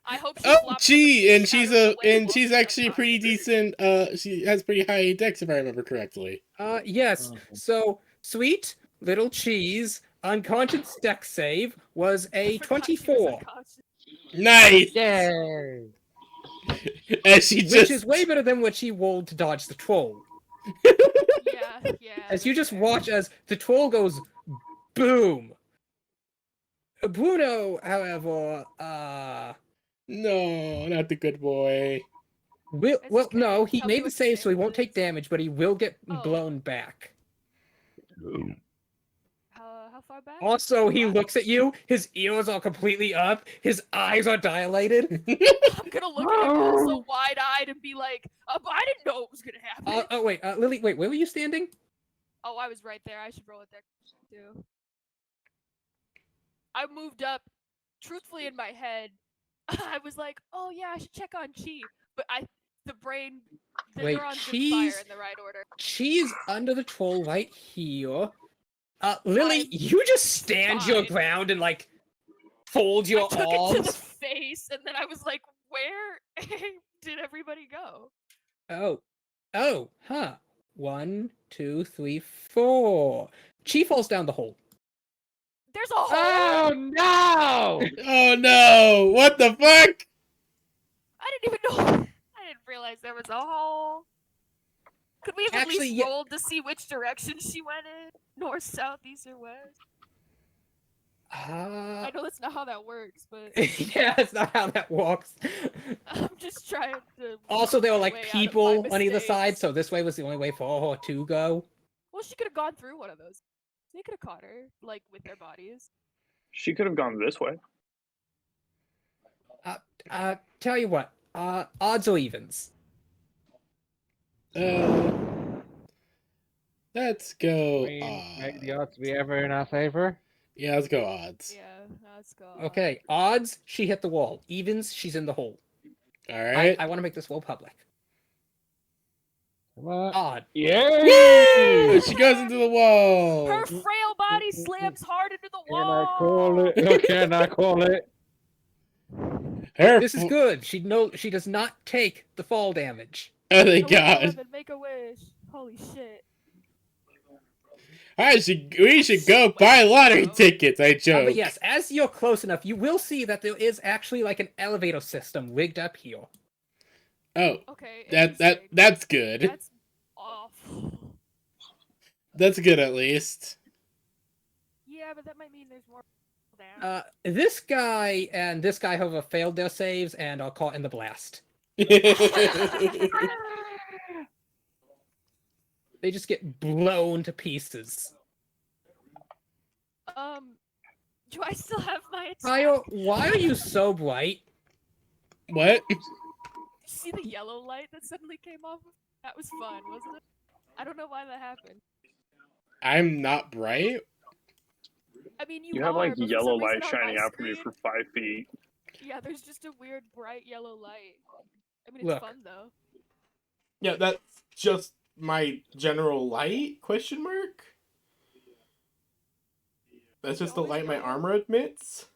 I hope she Oh, flops gee, the and feet out of the way while she's actually pretty unconscious. decent. She has pretty high dex if I remember correctly. Yes. So, sweet little cheese unconscious dex save was a I forgot she was 24. unconscious. Nice. Yay! And she just Which is way better than what she rolled to dodge the troll. Yeah. As you that's just fair. watch as the troll goes boom. Bruno, however, no, not the good boy. It's okay. no, he Tell me made the what your save, so he save won't take is. damage, but he will get Oh. blown back. How far back? Also, he Last- looks at you, his ears are completely up, his eyes are dilated. I'm gonna look at him also wide-eyed and be like, I didn't know it was gonna happen. Wait, Lily, wait, where were you standing? Oh, I was right there. I should roll it there too. I moved up. Truthfully, in my head, I was like, "Oh yeah, I should check on Chi," but the Wait, neurons didn't fire Chi's in the right order. Chi's under the troll right here. Lily, I'm you just stand your fine. ground and like fold your I took it to the arms. face, and then I was like, "Where did everybody go?" Oh, huh. 1, 2, 3, 4. Chi falls down the hole. There's a hole. Oh no! Oh no! What the fuck? I didn't even know. I didn't realize there was a hole. Could we have Actually, at least yeah. rolled to see which direction she went in? North, south, east, or west? I know that's not how that works, but Yeah, that's not how that works. I'm just trying to. Also, there were work my like way out of people my on either side, mistakes. so this way was the only way for her to go. Well, she could have gone through one of those. They could have caught her, like with their bodies. She could have gone this way. Tell you what, odds or evens? Let's go Maybe the odds. odds be ever in our favor. Yeah, let's go odds. Yeah, let's go. Okay, odds, she hit the wall. Evens, she's in the hole. All right. I want to make this wall public. Come on. Odd. Yay! She goes into the wall. Her frail body slams hard into the Can wall. I call it? Oh, can I call it? Her This is good. She does not take the fall damage. Oh, thank No, God. 11, make a wish. Holy shit. We should go buy lottery tickets. I joke. But yes, as you're close enough, you will see that there is actually like an elevator system rigged up here. Oh, Okay. that's good. That's awful. That's good at least. Yeah, but that might mean there's more down. This guy and this guy, however, failed their saves and are caught in the blast. They just get blown to pieces. Do I still have my attack? Kyle, why are you so bright? What? Did you see the yellow light that suddenly came off? That was fun, wasn't it? I don't know why that happened. I'm not bright. I mean, You are, have like but for yellow some reason light on shining my out from you screen- for 5 feet. Yeah, there's just a weird bright yellow light. I mean, it's Look. fun though. Yeah, that's just my general light? Question mark? That's just the Always light my yellow? armor admits?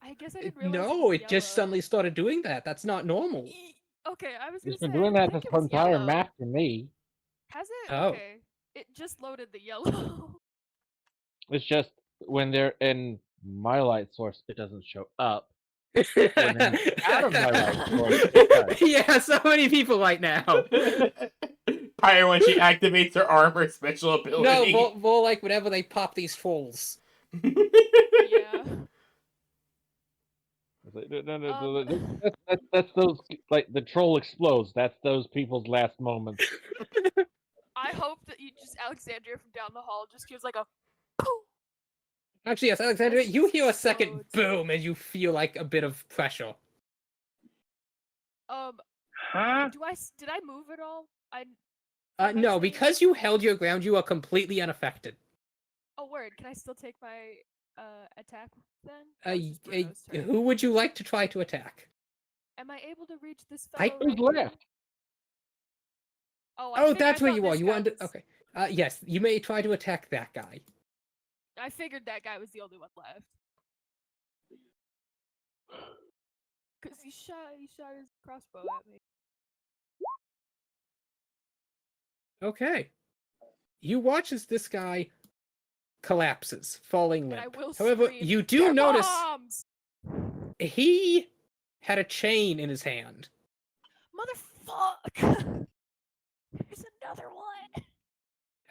I guess I didn't realize. No, was it just yellow. suddenly started doing that. That's not normal. Okay, I was gonna He's say. been doing I that think this it was entire yellow. map to me. Has it? Oh. Okay. It just loaded the yellow. It's just when they're in my light source, it doesn't show up. When out of my light source, it does. Yeah, so many people right now. Pyre when she activates her armor special No, ability. more like whenever they pop these trolls. Yeah. It's like, no, that's those, like, the troll explodes. That's those people's last moments. I hope that you just Alexandria from down the hall just gives like a poof. Actually, yes, Alexandra, That's you hear a so second exciting. boom and you feel like a bit of pressure. Huh? Did I move at all? No, because you held your ground, you are completely unaffected. Oh, word. Can I still take my attack then? That was just Bruno's turn. Who would you like to try to attack? Am I able to reach this I- fellow? Who's right here? left? Oh, Oh, that's I where thought you are. this You guy want to... was- Okay. Yes, you may try to attack that guy. I figured that guy was the only one left. Cause he shot his crossbow at me. Okay. You watch as this guy collapses, falling And I limp. will However, scream, you do "They're notice bombs!" he had a chain in his hand. Motherfuck! There's another one.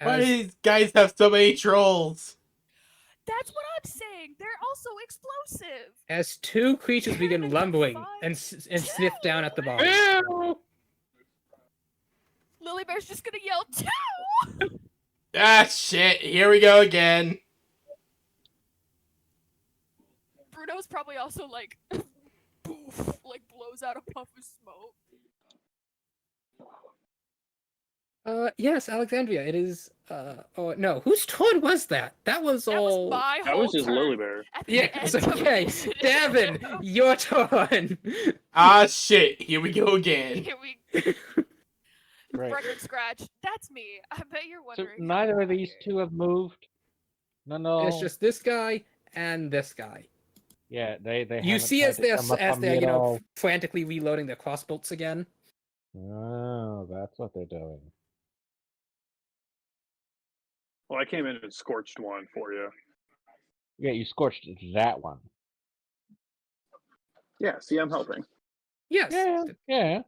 Why do As, these guys have so many trolls? That's what I'm saying. They're also explosive. as two creatures You're begin gonna lumbering find and sniff down at the body. Ew! Lily Bear's just gonna yell, "Two!" Ah, shit. Here we go again. Bruno's probably also like, poof, like blows out a puff of smoke. Yes, Alexandria, it is, oh, no, whose turn was that? That was That all... was my That whole was just turn Lily at the Yes, end of okay. it. Davin, your turn. Ah, shit. Here we go again. Here we Right. record scratch. That's me. I bet you're So wondering. how neither I of got these here. two have moved. No. It's just this guy and this guy. Yeah, they You haven't see tried as to they're come up on me you at know, all. frantically reloading their crossbolts again. Oh, that's what they're doing. Well, I came in and scorched one for you. Yeah, you scorched that one. Yeah, see, I'm helping. Yes. Yeah.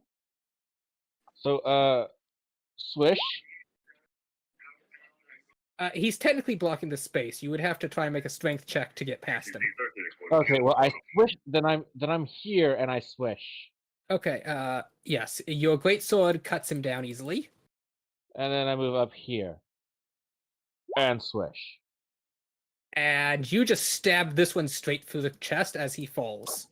So, swish. He's technically blocking the space. You would have to try and make a strength check to get past him. Okay, well I swish. Then I'm here and I swish, Okay, yes. Your great sword cuts him down easily. and then I move up here and swish. And you just stab this one straight through the chest as he falls.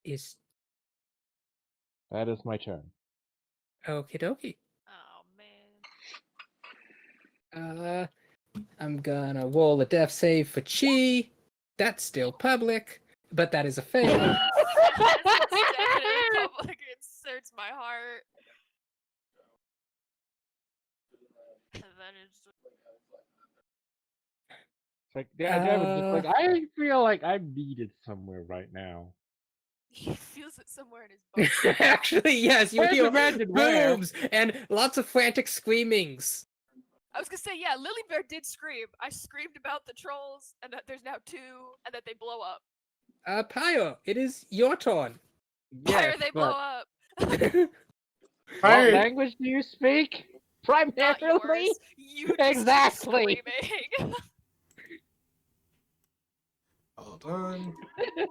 Is That is my turn. okie dokie. Oh man. I'm gonna roll a death save for Chi. That's still public, but that is a fail. That's definitely public. It hurts my heart. That is. It's like, yeah, Devin's just like, I feel like I'm needed somewhere right now. He feels it somewhere in his bones. Actually, yes, you Can't hear imagine where. booms and lots of frantic screamings. I was gonna say, yeah, Lily Bear did scream. I screamed about the trolls, and that there's now 2, and that they blow up. Pyro, it is your turn. Why Yes, are they but blow up? what Fire. language do you speak? Not Primarily. yours. You just Exactly. screaming. Hold on. You're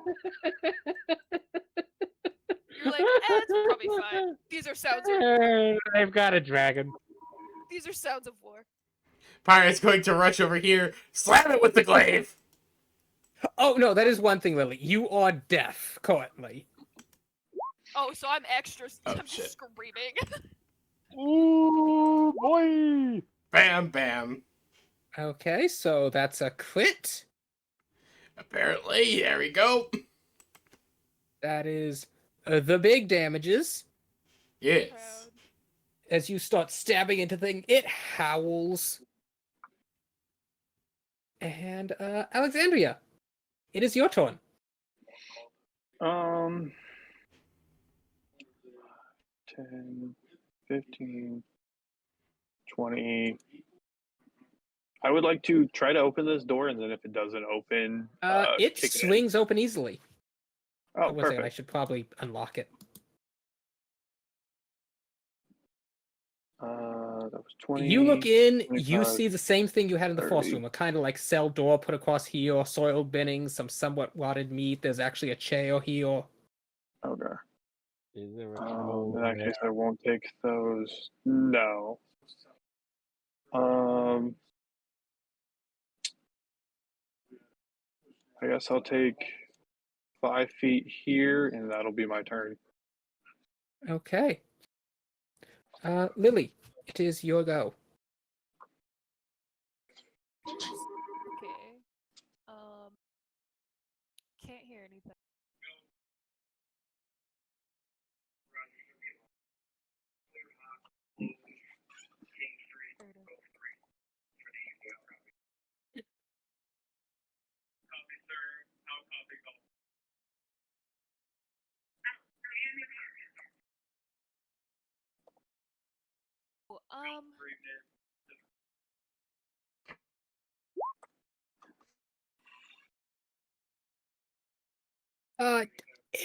like, it's probably fine. These are sounds of I've got a dragon. these are sounds of war. Pirate's going to rush over here, slam it with the glaive. Oh no, that is one thing, Lily. You are deaf currently. Oh, so I'm extra. Oh, I'm shit. just screaming. Ooh, boy. Bam, bam. Okay, so that's a crit. Apparently, there we go. That is the big damages. Yes. Proud. As you start stabbing into things, it howls. And Alexandria, it is your turn. 10, 15, 20. I would like to try to open this door, and then if it doesn't open, It kick swings open easily. It in. Oh, One second, I perfect. should probably unlock it. That was 20. You look in, you 25, see the same thing you had in the first 30. room, a kind of like cell door put across here, soiled binnings, some somewhat rotted meat. There's actually a chair here. Okay. Is there a troll In that there? case, I won't take those. No. I guess I'll take 5 feet here, and that'll be my turn. Okay. Lily, it is your go. Okay. Can't hear anything. There it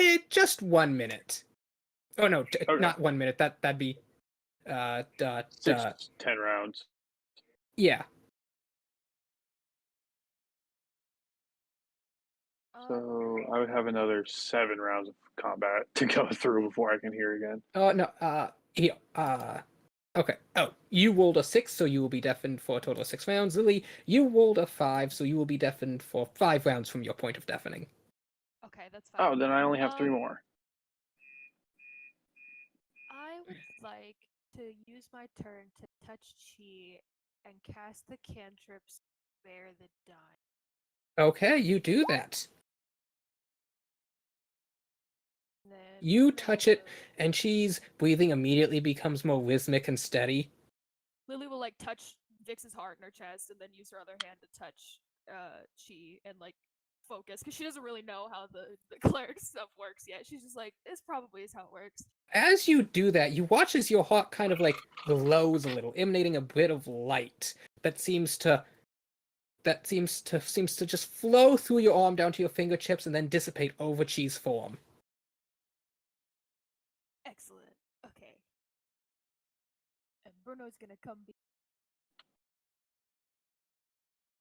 is. Just 1 minute. Oh no, Okay. not 1 minute. That'd be, 6, 10 rounds. yeah. So I would have another 7 rounds of combat to go through before I can hear again. Oh no. Here. Okay. Oh, you rolled a 6, so you will be deafened for a total of 6 rounds. Lily, you rolled a 5, so you will be deafened for 5 rounds from your point of deafening. Okay, that's fine. Oh, then I only have 3 Um, more. I would like to use my turn to touch Chi and cast the cantrip Spare the Dying. Okay, you do that. And then You touch it, and she's breathing immediately becomes more rhythmic and steady. Lily will like touch Vix's heart in her chest, and then use her other hand to touch Chi and like focus, because she doesn't really know how the cleric stuff works yet. She's just like, this probably is how it works. As you do that, you watch as your heart kind of like glows a little, emanating a bit of light that seems to just flow through your arm down to your fingertips and then dissipate over Chi's form. Excellent. Okay. And Bruno's gonna come be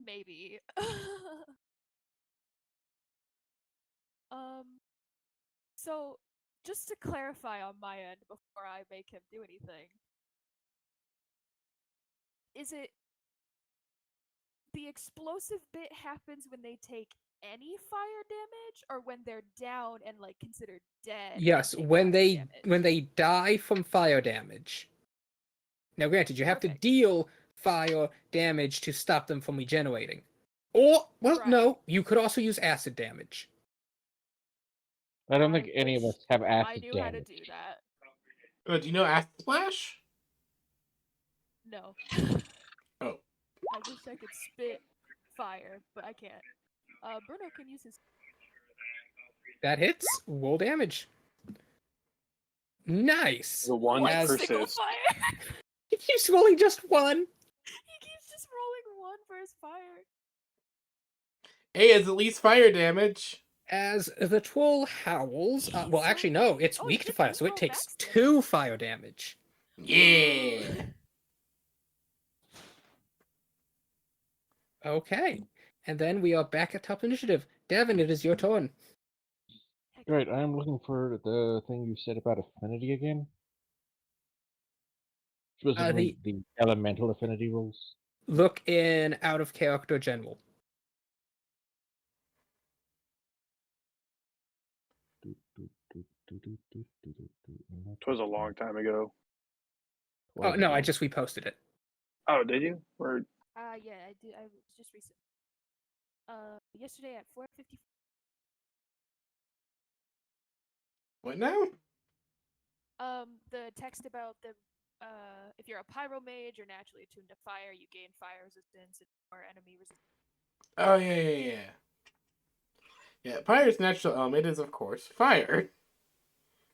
maybe. So just to clarify on my end before I make him do anything, is it the explosive bit happens when they take any fire damage, or when they're down and like considered dead? Yes, when they die from fire damage. Now, granted, you have to Perfect. deal fire damage to stop them from regenerating. Or, well, Right. no, you could also use acid damage. I don't think any of wish us have I acid knew how to damage. do that. Do you know Acid Splash? No. Oh. I wish I could spit fire, but I can't. Bruno can use his. That hits. Roll damage. Nice. The one One As- single persists. fire. He keeps rolling just one. He keeps just rolling one for his fire. Hey, it's at least fire damage. As the troll howls, well, So actually, no, it's oh, weak to shit, fire, he's so it low takes max damage. 2 fire damage. Yeah. Okay, and then we are back at top initiative. Devin, it is your turn. Heck, Right, I'm looking for the thing you said about affinity again. Specifically, the elemental affinity rules. Look in out of character general. It was a long time ago. Oh no, I just reposted it. Oh, did you? Or yeah, I did. I was just recent. Yesterday at 4:50. What now? The text about the if you're a pyromage or naturally attuned to fire, you gain fire resistance or enemy resistance. Oh, yeah. Yeah, fire's natural element is, of course, fire.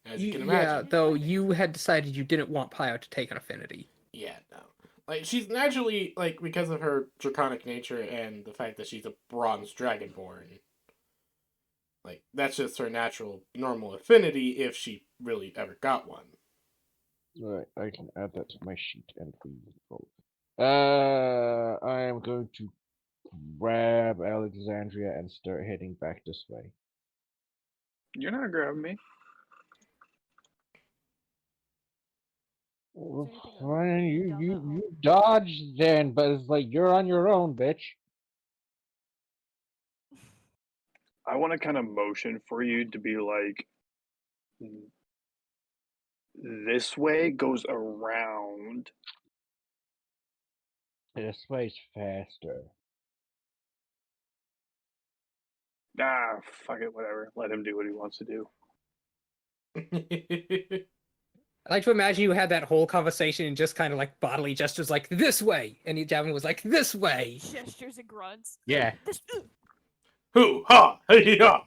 As you can Yeah, imagine. though you had decided you didn't want Pyre to take an affinity. Yeah, no. Like, she's naturally, like, because of her draconic nature and the fact that she's a bronze dragonborn, like, that's just her natural, normal affinity if she really ever got one. Alright, I can add that to my sheet and we vote. I am going to grab Alexandria and start heading back this way. you're not grabbing me. Well, anything else fine, you've you done you that whole- you dodged then, but it's like you're on your own, bitch. I want to kind of motion for you to be like, this way goes around. This way's faster. Ah, fuck it, whatever. Let him do what he wants to do. I like to imagine you had that whole conversation and just kind of like bodily gestures like this way, and Devin was like this way. Gestures and grunts. Yeah. This, Hoo ha! Hey ha!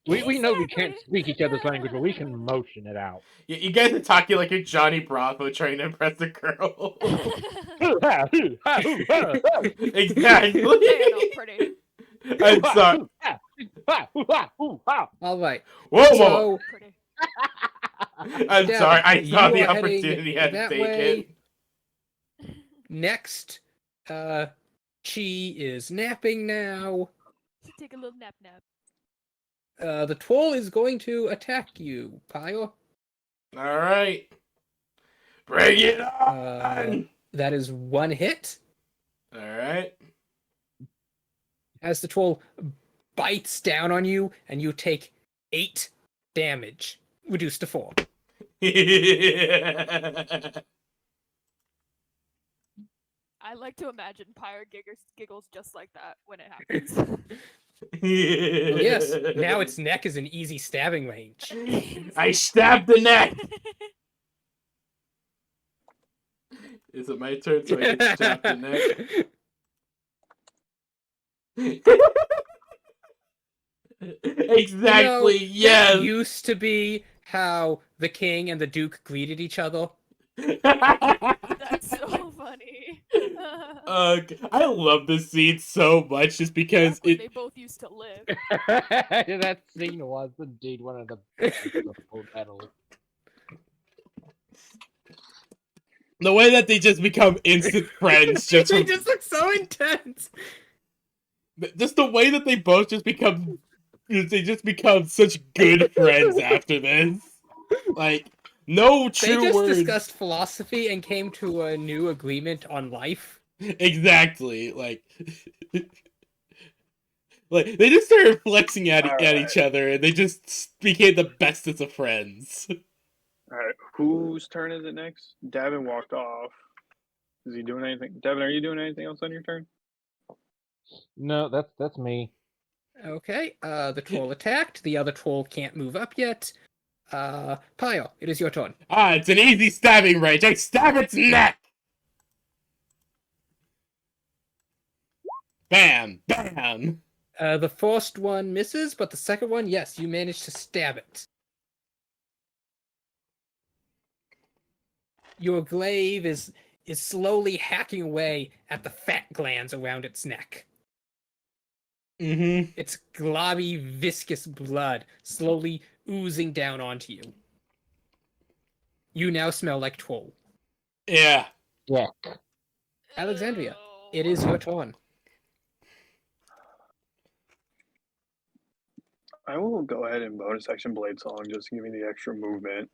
We know we can't Exactly. speak each other's language, but we can motion it out. You guys are talking like you're Johnny Bravo trying to impress a girl. Exactly. Man, I'm pretty. I'm sorry. All right. Whoa, whoa. So Pretty. I'm Devin, sorry. I saw you the are heading opportunity. I had to that take way. it. Next, Chi is napping now. Take a little nap. The troll is going to attack you, Pyle. All right. Bring it Uh, on! that is one hit. All right. As the troll bites down on you, and you take 8 damage, reduced to 4. I like to imagine Pyre giggles just like that when it happens. Oh, yes, now its neck is in easy stabbing range. I stabbed the neck. Is it my turn so I can stab the neck? Exactly, That yes! used to be how the king and the duke greeted each other. That's so funny. I love this scene so much just because Back when it. they both used to live. That scene was indeed one of the best of Full Metal. The way that they just become instant friends just They from. just look so intense. Just the way that they both just become. They just become such good friends after this. Like, no They true just words. discussed philosophy and came to a new agreement on life. Exactly. Like. Like, they just started flexing at each other and they just became the bestest of friends. All right, whose turn is it next? Davin walked off. Is he doing anything? Davin, are you doing anything else on your turn? No, that's me. Okay, the troll attacked. The other troll can't move up yet. Pyle, it is your turn. Ah, it's an easy stabbing range. I stab its neck! Bam! Bam! The first one misses, but the second one, yes, you managed to stab it. Your glaive is slowly hacking away at the fat glands around its neck. Mm-hmm. Its globby, viscous blood slowly oozing down onto you. You now smell like troll. Yeah. Yeah. Alexandria, it is your turn. I will go ahead and bonus action Blade Song, just to give me the extra movement.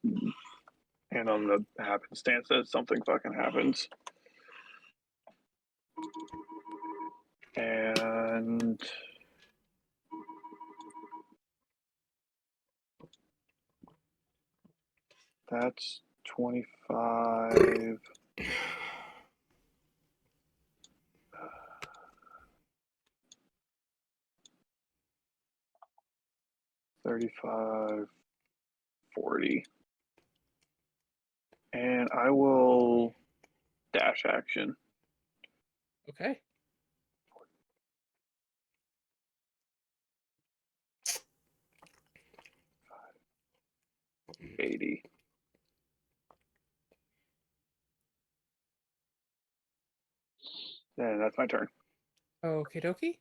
And on the happenstance that something fucking happens. And that's 25. 35, 40. And I will dash action. Okay. $80. And that's my turn. Okie dokie.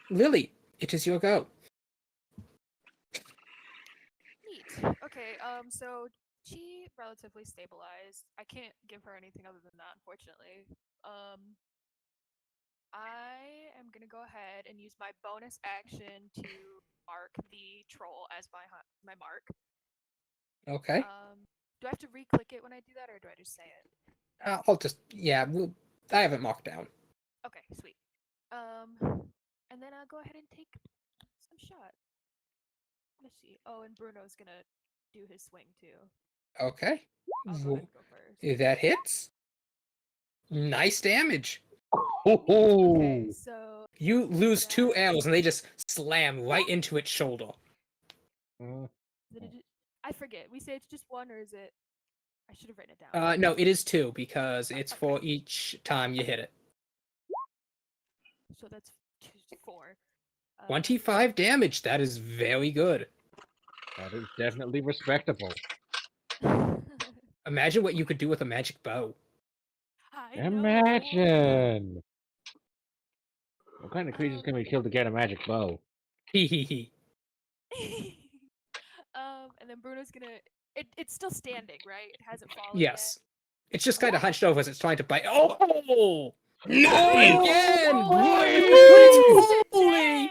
Lily, it is your go. Neat. Okay, so she relatively stabilized. I can't give her anything other than that, unfortunately. I am gonna go ahead and use my bonus action to mark the troll as my mark. Okay. Do I have to re-click it when I do that, or do I just say it? I'll just, yeah, I have it marked down. Okay, sweet. And then I'll go ahead and take some shot. Let's see. Oh, and Bruno's gonna do his swing too. Okay. I'll go ahead and go first. That hits. Nice damage. Okay, so You lose 2 arrows and they just slam right into its shoulder. I forget. We say it's just one, or is it? I should have written it down. No, it is 2 because it's for each time you hit it. So that's 4. 25 damage. That is very good. That is definitely respectable. Imagine what you could do with a magic bow. Imagine! What kind of creatures can we kill to get a magic bow? Hehehe. And then Bruno's gonna. It's still standing, right? It hasn't fallen Yes. yet. It's just kind of hunched over as it's trying to bite. Oh! Nice! Again! Woo! Holy!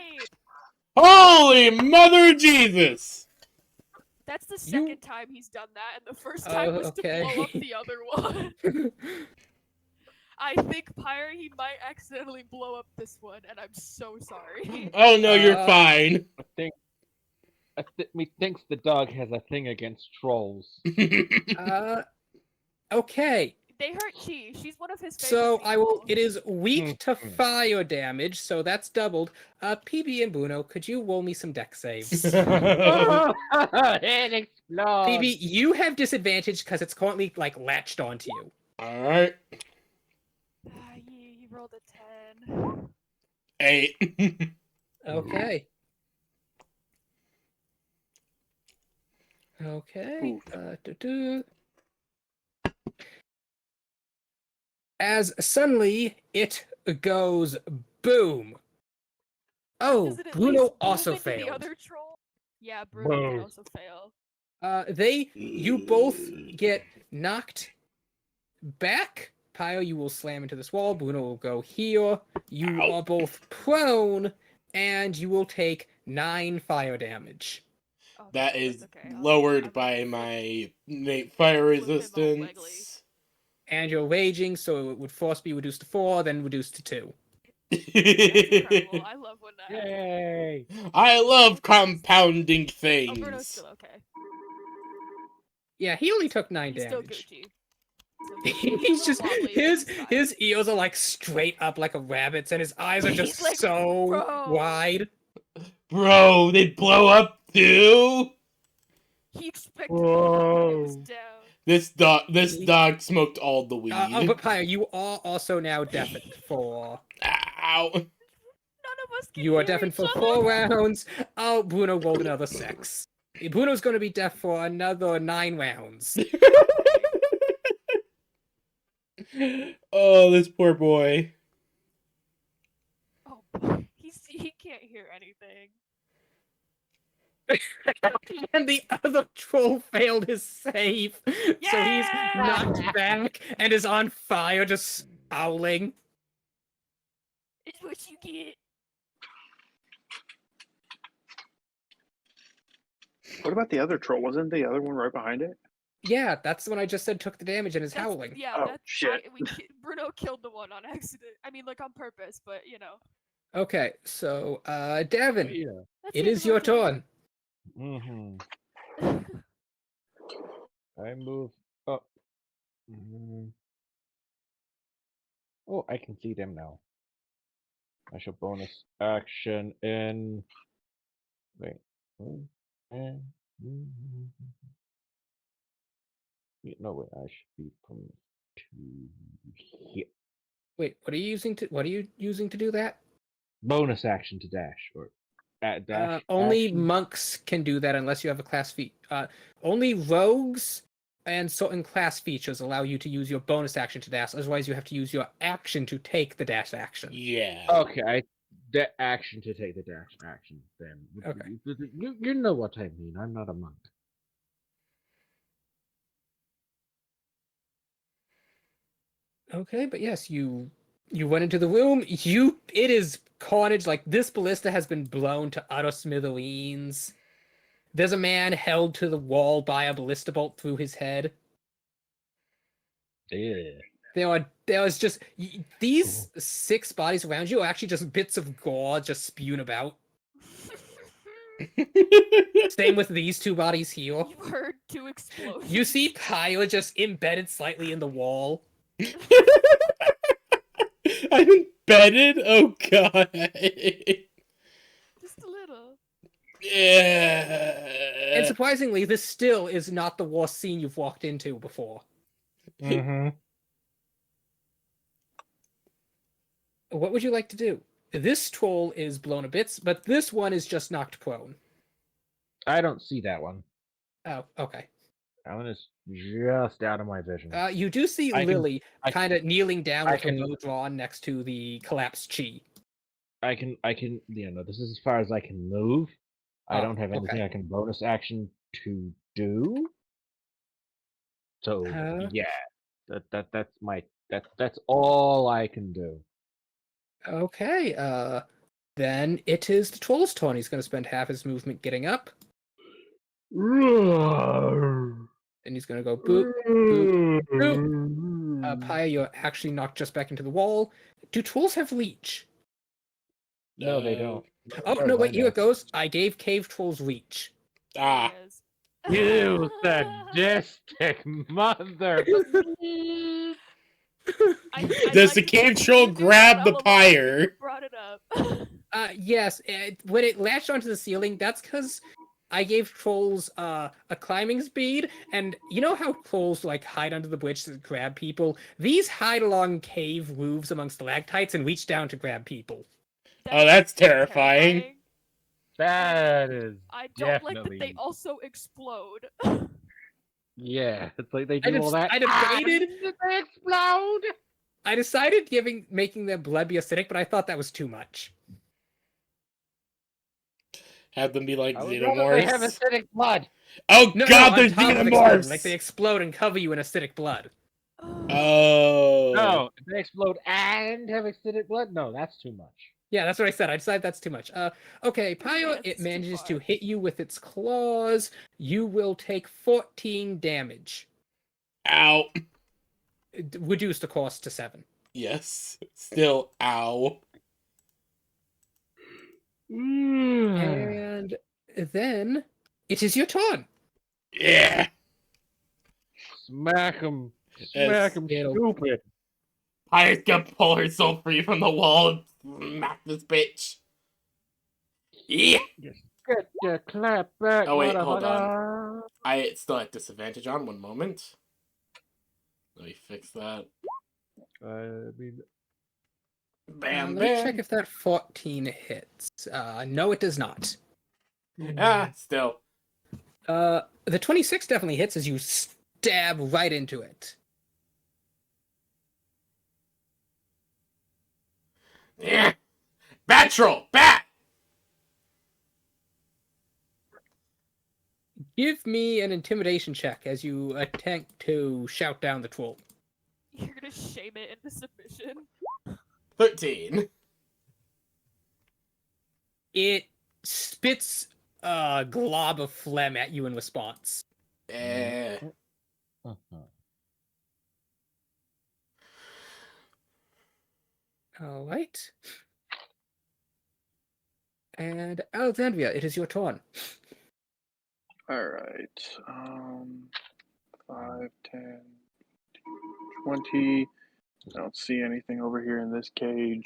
Holy Mother Jesus! That's the You- second time he's done that, and the first time was to blow up okay. the other one. I think, Pyre, he might accidentally blow up this one, and I'm so sorry. Oh no, you're Uh, fine. Methinks the dog has a thing against trolls. Okay. They hurt Chi. She's one of his favorite So I will. people. It is weak to Mhm. fire damage, so that's doubled. PB and Bruno, could you roll me some deck saves? It explodes. PB, you have disadvantage because it's currently like latched onto you. Alright. You rolled a 10. 8. Okay. Okay. As suddenly it goes boom. Oh, Does it at Bruno least boom also into the failed. other troll? Yeah, Bruno did Boom. also fail. You both get knocked back. Pio, you will slam into this wall. Bruno will go here. You Ow. are both prone, and you will take 9 fire damage. Oh, That cool, is that's okay. lowered I'm by gonna my innate fire flip him all resistance. And you're raging, so it would first be reduced to 4, then reduced to 2. That's incredible. I love when that happens. Yay! I love compounding Oh, Bruno's things. still okay. Yeah, he only took 9 He's still damage. Gucci. He's just his ears are like straight up like a rabbit's, and his eyes are just He's like, so "Bro." wide. Bro, they blow up too? He expected it, and it was Whoa. down. This dog smoked all the weed. But Pyre, you are also now deafened for. Ow. None of us can You are hear deafened each for other. 4 rounds. Oh, Bruno rolled another 6. Bruno's going to be deaf for another 9 rounds. Oh, this poor boy. Oh, boy. He can't hear anything. And the other troll failed his save. So he's knocked back and is on fire, just howling. It's what you get. What about the other troll? Wasn't the other one right behind it? Yeah, that's the one I just said took the damage and is That's- howling. Yeah, Oh, that's shit. Bruno killed the one on accident. I mean, like on purpose, but you know. Okay, so Davin, Yeah. That's it the end is of our your turn. I move up. Oh, I can see them now. I shall bonus action in. Wait. No, wait. I should be from to here. Wait, what are you using to do that? Bonus action to dash or dash. Only action. monks can do that unless you have a class feat. Only rogues and certain class features allow you to use your bonus action to dash. Otherwise, you have to use your action to take the dash action. Yeah. Okay, the action to take the dash action. Then. Okay. You know what I mean. I'm not a monk. Okay, but yes, you went into the room. It is carnage. Like this ballista has been blown to utter smithereens. There's a man held to the wall by a ballista bolt through his head. Yeah. There was just these 6 bodies around you are actually just bits of gore just spewing about. Same with these 2 bodies here. You heard 2 explosions. You see Kyla just embedded slightly in the wall. I'm embedded? Oh god. Just a little. Yeah. And surprisingly, this still is not the worst scene you've walked into before. Mm-hmm. What would you like to do? This troll is blown to bits, but this one is just knocked prone. I don't see that one. Oh, okay. That one is just out of my vision. You do see I can- Lily kind of kneeling down I with her can- bow drawn next to the collapsed chi. I can, this is as far as I can move. I Oh, don't have anything okay. I can bonus action to do. So Uh, yeah, that's my That's all I can do. Okay, then it is the troll's turn. He's going to spend half his movement getting up, and he's going to go boop, boop, boop. Paya, you're actually knocked just back into the wall. Do trolls have reach? No, they don't. Oh, no, wait, here it goes. I gave cave trolls reach. Ah, There it is. You sadistic mother. I does like the to cave continue troll to, but grab I'm the alive that pyre? you brought it up. Yes, when it latched onto the ceiling, that's because I gave trolls a climbing speed, and you know how trolls like hide under the bridge to grab people? These hide along cave roofs among stalactites and reach down to grab people. Oh, that's so terrifying. That is I don't like that definitely. they also explode. Yeah, it's like they do all that. I debated. And they explode. I decided making their blood be acidic, but I thought that was too much. Have them be like I would rather they have xenomorphs. acidic blood. Oh No, god, on there's top of exploding, like they xenomorphs! explode and cover you in acidic blood. Oh. No, if they explode and have acidic blood, no, that's too much. Yeah, that's what I said. I decided that's too much. Okay, Pio, Yes, it it's too manages to far. hit you with its claws. You will take 14 damage. Ow. Reduce the cost to 7. Yes. Still ow. And then it is your turn. Yeah. Smack him. Yes. Smack him, It'll- stupid. Pyre's gonna pull herself free from the wall and smack this bitch. Yeah. Get your clap back, Oh, wait, hold motherfucker. I still at disadvantage on. One moment. Let me fix that. I mean, Bam, Let me bam. check if that 14 hits. No, it does not. Ah, still. The 26 definitely hits as you stab right into it. Yeah. Bat troll! Bat! Give me an intimidation check as you attempt to shout down the troll. You're gonna shame it into submission. 13. It spits a glob of phlegm at you in response. Eh. All right. And Alexandria, it is your turn. All right. 5, 10, 20. I don't see anything over here in this cage.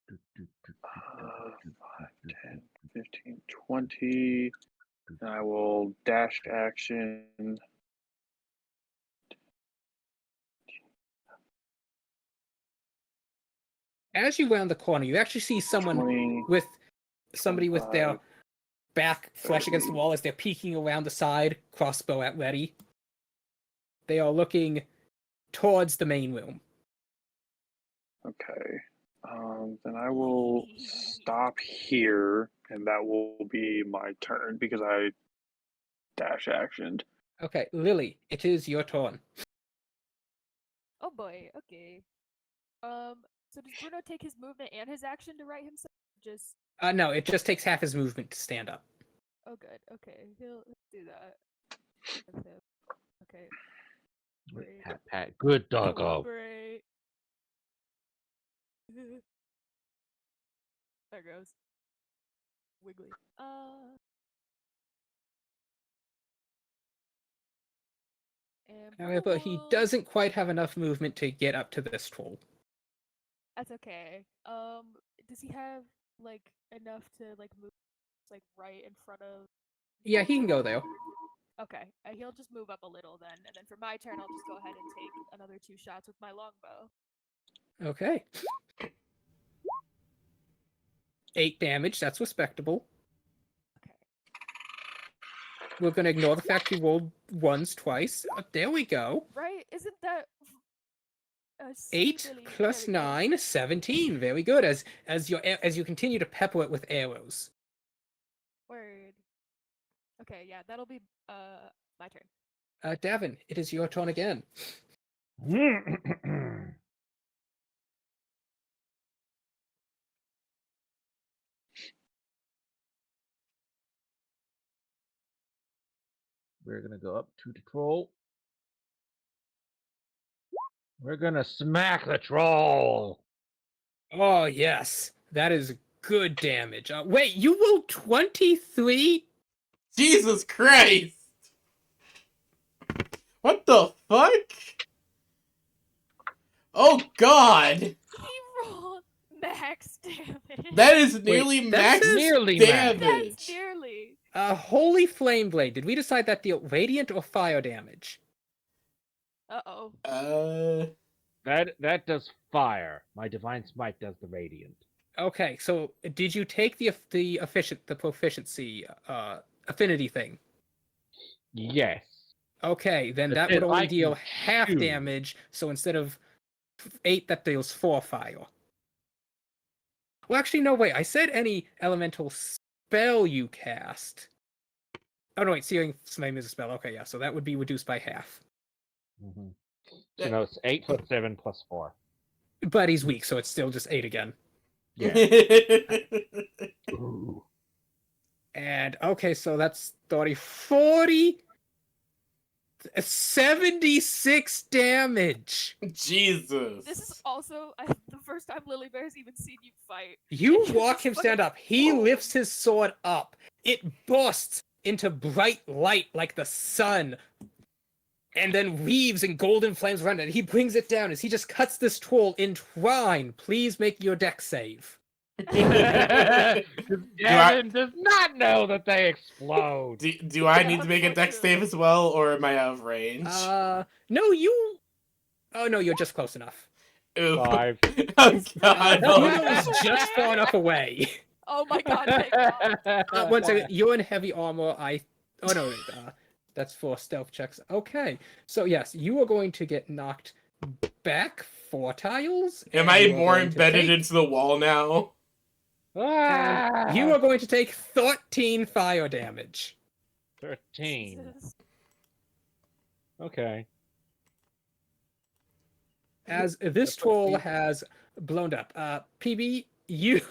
5, 10, 15, 20. And I will dash action. As you round the corner, you actually see someone 20, with somebody with their 25, back flush against the wall as they're peeking around the side, crossbow at ready. They are looking towards the main room. Okay. Then I will stop here, and that will be my turn because I dash actioned. Okay, Lily, it is your turn. Oh boy, okay. So does Bruno take his movement and his action to right himself? Just No, it just takes half his movement to stand up. oh good, okay. He'll do that. With him. Okay. Great. Pat, pat. Good doggo. Great. There goes. Wiggly. And However, he Bruno- doesn't quite have enough movement to get up to this troll. That's okay. Does he have like enough to like move like right in front of? Yeah, he can go there. Okay, he'll just move up a little then, and then for my turn, I'll just go ahead and take another 2 shots with my longbow. Okay. 8 damage, that's respectable. Okay. We're gonna ignore the fact he rolled ones twice. There we go. Right? Isn't that 8 silly? plus There we go. 9, 17. Very good. As you continue to pepper it with arrows. Word. Okay, yeah, that'll be my turn. Davin, it is your turn again. we're gonna go up to the troll. We're gonna smack the troll. Oh, yes. That is good damage. Wait, you rolled 23? Jesus Christ! What the fuck? Oh god! He rolled max damage. That is nearly that max says nearly max. damage. That's nearly. Holy Flame Blade. Did we decide that deal radiant or fire damage? Uh-oh. That does fire. My divine smite does the radiant. Okay, so did you take the proficiency affinity thing? Yes. Okay, then It that says would only I deal can half choose. damage, so instead of 8, that deals 4 fire. Well, actually, no, wait. I said any elemental spell you cast. Oh, no, wait. Searing Flame is a spell. Okay, yeah, so that would be reduced by half. Mm-hmm. So no, it's 8 + 7 + 4. But he's weak, so it's still just 8 again. Yeah. Ooh. And, okay, so that's 30, 40, 76 damage. Jesus. This is also the first time Lily Bear's even seen you fight. You And walk just him stand fucking up. He boom. lifts his sword up. It bursts into bright light like the sun, and then weaves in golden flames around it. He brings it down as he just cuts this troll in twine. Please make your deck save. Gavin does not know that they explode. Do I need to make a dex save as well, or am I out of range? No, you. Oh no, you're just close enough. Ooh. 5. Oh god. Bruno is just far enough away. Oh my god, thank god. One second, you're in heavy armor. Oh no, that's for stealth checks. Okay, so yes, you are going to get knocked back 4 tiles. Am and I you are more going to embedded take- into the wall now? And you are going to take 13 fire damage. 13. Jesus. Okay. As this troll has blown up. PB, you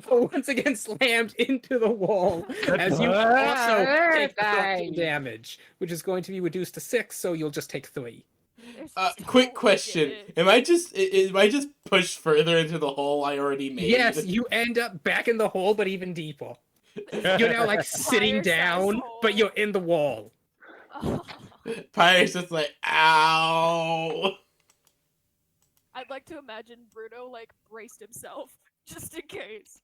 are once again slammed into the wall as you also take 13 damage, which is going to be reduced to 6, so you'll just take 3. There's just Quick holy question: shit. Am I just pushed further into the hole I already made? Yes, you end up back in the hole, but even deeper. You're now like sitting Fire-sized down, but hole. you're in the wall. Oh. Pyre's just like, ow. I'd like to imagine Bruno like braced himself just in case.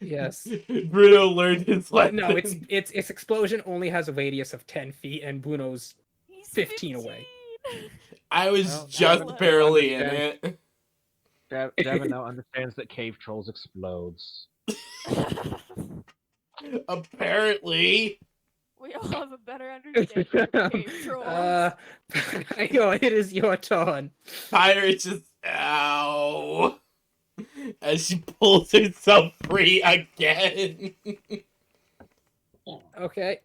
Yes. Bruno learned his But lesson. no, its explosion only has a radius of 10 feet, and Bruno's He's 15 away. I was Well, just Devin barely in understands. it. Devin now understands that cave trolls explodes. Apparently. We all have a better understanding of cave trolls. It is your turn. Pyre just, ow. As she pulls herself free again. Okay.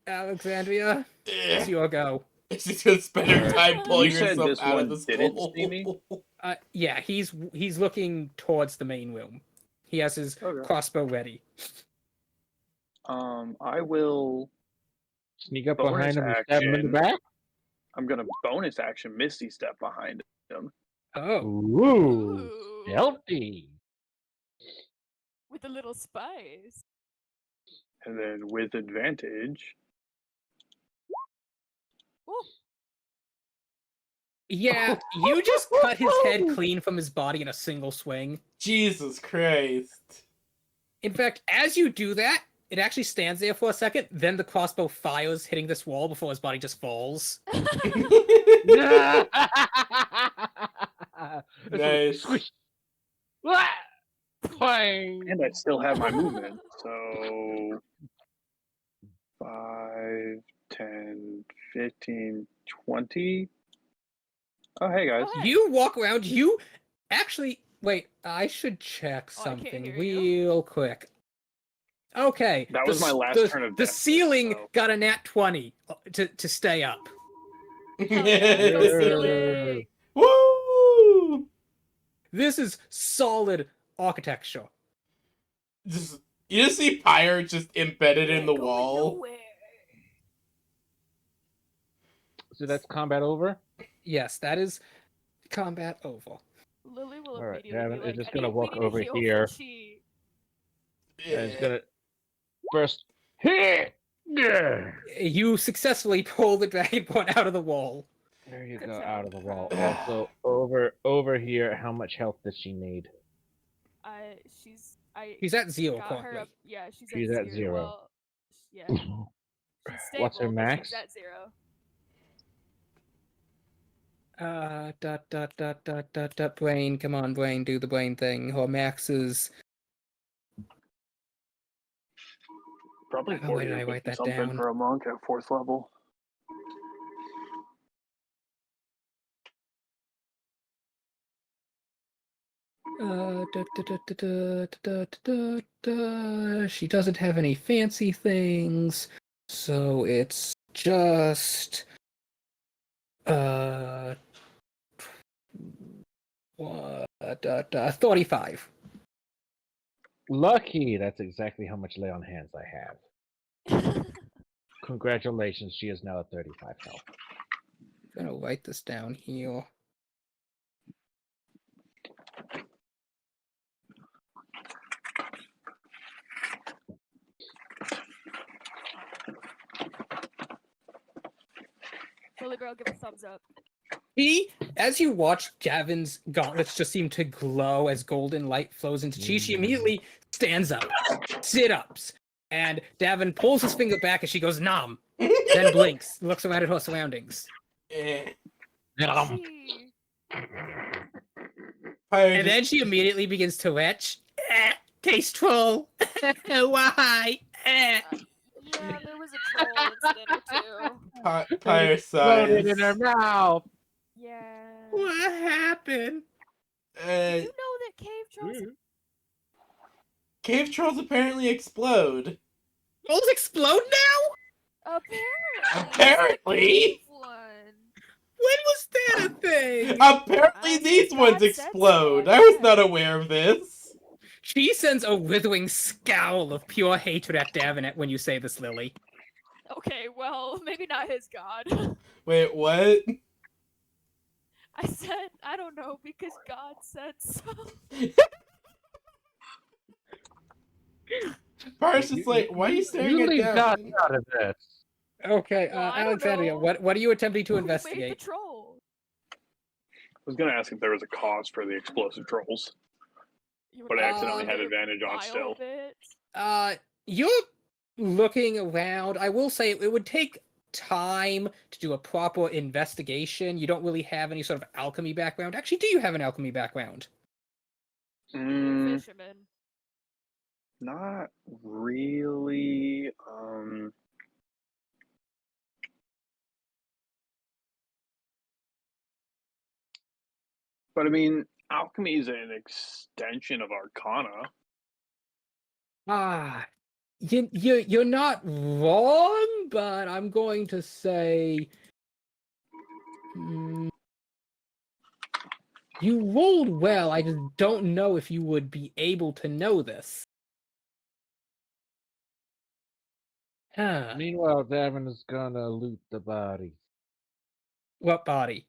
Alexandria, it's your go. She's gonna spend her time pulling You said herself this out one of this didn't hole. see me? Yeah, he's looking towards the main room. He has his Okay. crossbow ready. I will. Sneak up Bonus behind him and stab him in the action. back. I'm gonna bonus action Misty step behind him. Oh. Ooh, Ooh. stealthy. With a little spice. And then with advantage, Ooh. Yeah, you just cut his head clean from his body in a single swing. Jesus Christ. In fact, as you do that, it actually stands there for a second, then the crossbow fires, hitting this wall before his body just falls. Nice. Squish. Clang. and I still have my movement. So 5, 10, 15, 20. Oh, hey guys. Oh, hey. You walk around, you actually wait, I should check Oh, I can't something hear you. real quick. Okay. That was my last turn of The death, ceiling so- got a nat 20 to stay up. Hell yeah, go ceiling. Woo! This is solid architecture. You just see Pyre just embedded in the Going wall. nowhere. So that's combat over? Yes, that is combat over. Lily will All right, immediately Gavin be is like, just I gonna need, we walk need a over heal here. for Chi. And he's gonna first hit. Yeah. You successfully pull the dragonborn out of the wall. There you Good go, job. out of the wall. Uh, Also, over here, how much health does she need? I He's at 0 got her currently. up. Yeah, she's, She's at at 0. zero. Well, yeah, she's stable, What's her but max? she's at 0. Brain, come on, brain, do the brain thing. Her max is... Probably Oh, 40 why did or I write 50 that something down? for a monk at 4th level. She doesn't have any fancy things, so it's just 35. Lucky, that's exactly how much lay on hands I have. Congratulations, she is now at 35 health. I'm gonna write this down here. Lily Bro, give a thumbs up. As you watch Gavin's gauntlets just seem to glow as golden light flows into Chi, she immediately stands up, sit-ups, and Davin pulls his finger back as she goes, nom, then blinks, looks around at her surroundings. Eh. Chi. Pyre And just- then she immediately begins to retch. Tasteful. Why? Yeah, there was a troll incident or two. Pyre Exploded sighs. in her mouth. Yeah. What happened? Did you know that cave trolls? Cave trolls apparently explode. Trolls explode now? Apparently. Apparently? One. When was that a thing? Apparently I these think ones God said so, explode. I I was guess. not aware of this. She sends a withering scowl of pure hatred at Davin when you say this, Lily. Okay, well, maybe not his god. Wait, what? I said, I don't know, because God said so. Pyre's just like, why are you staring You at leave God Davin? out of this. Okay, Well, I don't Alexandria, know. what are you attempting to Who made the investigate? troll? I was going to ask if there was a cause for the explosive trolls, You but I wanna accidentally know had their advantage on still. bit? You're looking around. I will say it would take time to do a proper investigation. You don't really have any sort of alchemy background. Actually, do you have an alchemy background? You're a Mm, fisherman. not really. But I mean, alchemy is an extension of Arcana. You're not wrong, but I'm going to say you rolled well. I just don't know if you would be able to know this. Huh. Meanwhile, Davin is gonna loot the body. What body?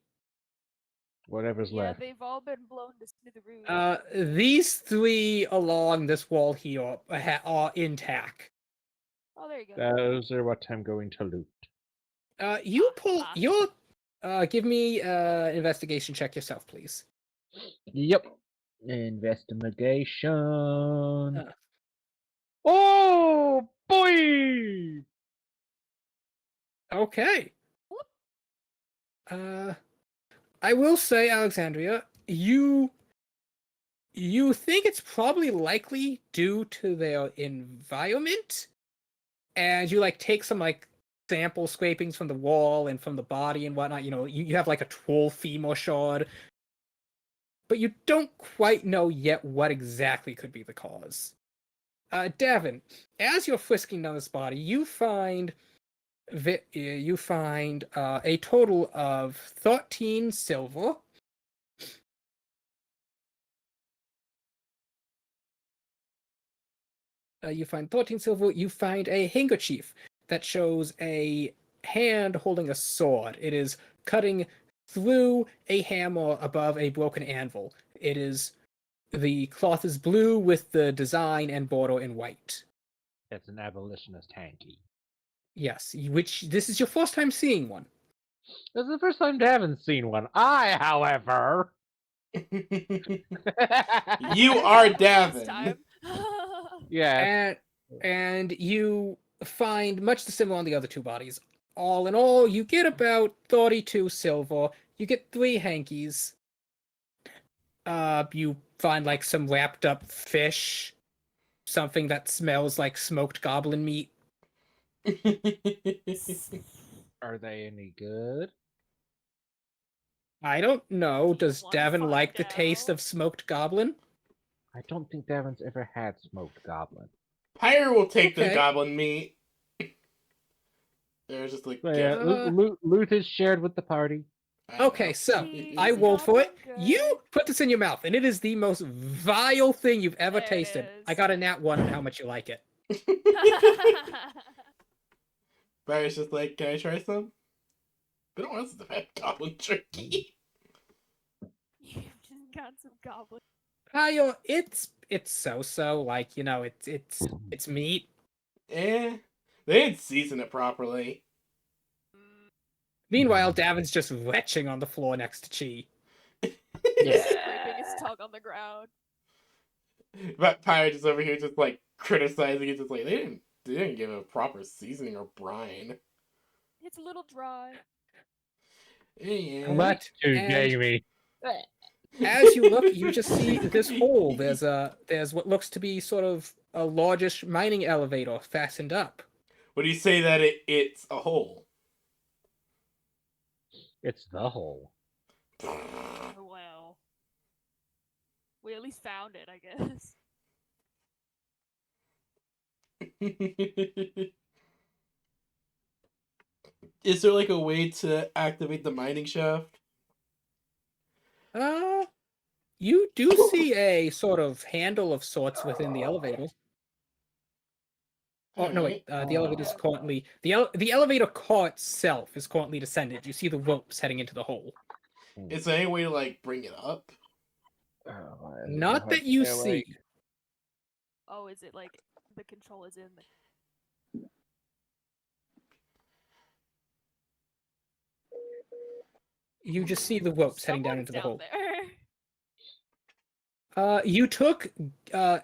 Whatever's Yeah, left. they've all been blown to smithereens. These 3 along this wall here are intact. Oh, there you go. Those are what I'm going to loot. Give me investigation check yourself, please. Yep. Investigation. Oh boy! Okay. I will say, Alexandria, you think it's probably likely due to their environment, and you take some sample scrapings from the wall and from the body and whatnot. You have a troll femur shard, but you don't quite know yet what exactly could be the cause. Davin, as you're frisking down this body, you find a total of 13 silver. You find 13 silver. You find a handkerchief that shows a hand holding a sword. It is cutting through a hammer above a broken anvil. The cloth is blue with the design and border in white. It's an abolitionist hanky. Yes, which this is your first time seeing one. This is the first time Davin's seen one. I, however. You are Last Davin. time. Yeah. And you find much the similar on the other two bodies. All in all, you get about 32 silver. You get 3 hankies. You find like some wrapped up fish, something that smells like smoked goblin meat. Are they any good? I don't know. You Does wanna Davin like find the taste out? of smoked goblin? I don't think Davin's ever had smoked goblin. Pyre will take the Okay. goblin meat. There's just like, So yeah, loot is shared with the party. Okay, so Cheese I rolled for it. goblin You good. put this in your mouth, and it is the most vile thing you've ever There it tasted. I is. got a nat 1 on how much you like it. Pyre's just like, can I try some? But no one else has had goblin jerky. You've just got some goblin. Kyle, it's so like, you know, it's meat. Eh, they didn't season it properly. Meanwhile, Davin's just retching on the floor next to Chi. Scraping his tongue on the ground. But Pyre just over here just like criticizing it, just like they didn't give it a proper seasoning or brine. It's a little dry. Yeah. Right. Too And- gamey. As you look, you just see this hole. There's what looks to be sort of a largish mining elevator fastened up. Would you say that it's a hole? It's the hole. Well, we at least found it, I guess. Is there like a way to activate the mining shaft? You do see a sort of handle of sorts within the elevator. Oh no, wait. The elevator is currently the elevator car itself is currently descended. You see the ropes heading into the hole. Is there any way to like bring it up? Not that you see. Oh, is it like the control is in the. You just see the ropes heading down Someone's into the hole. There. You took Alexandria.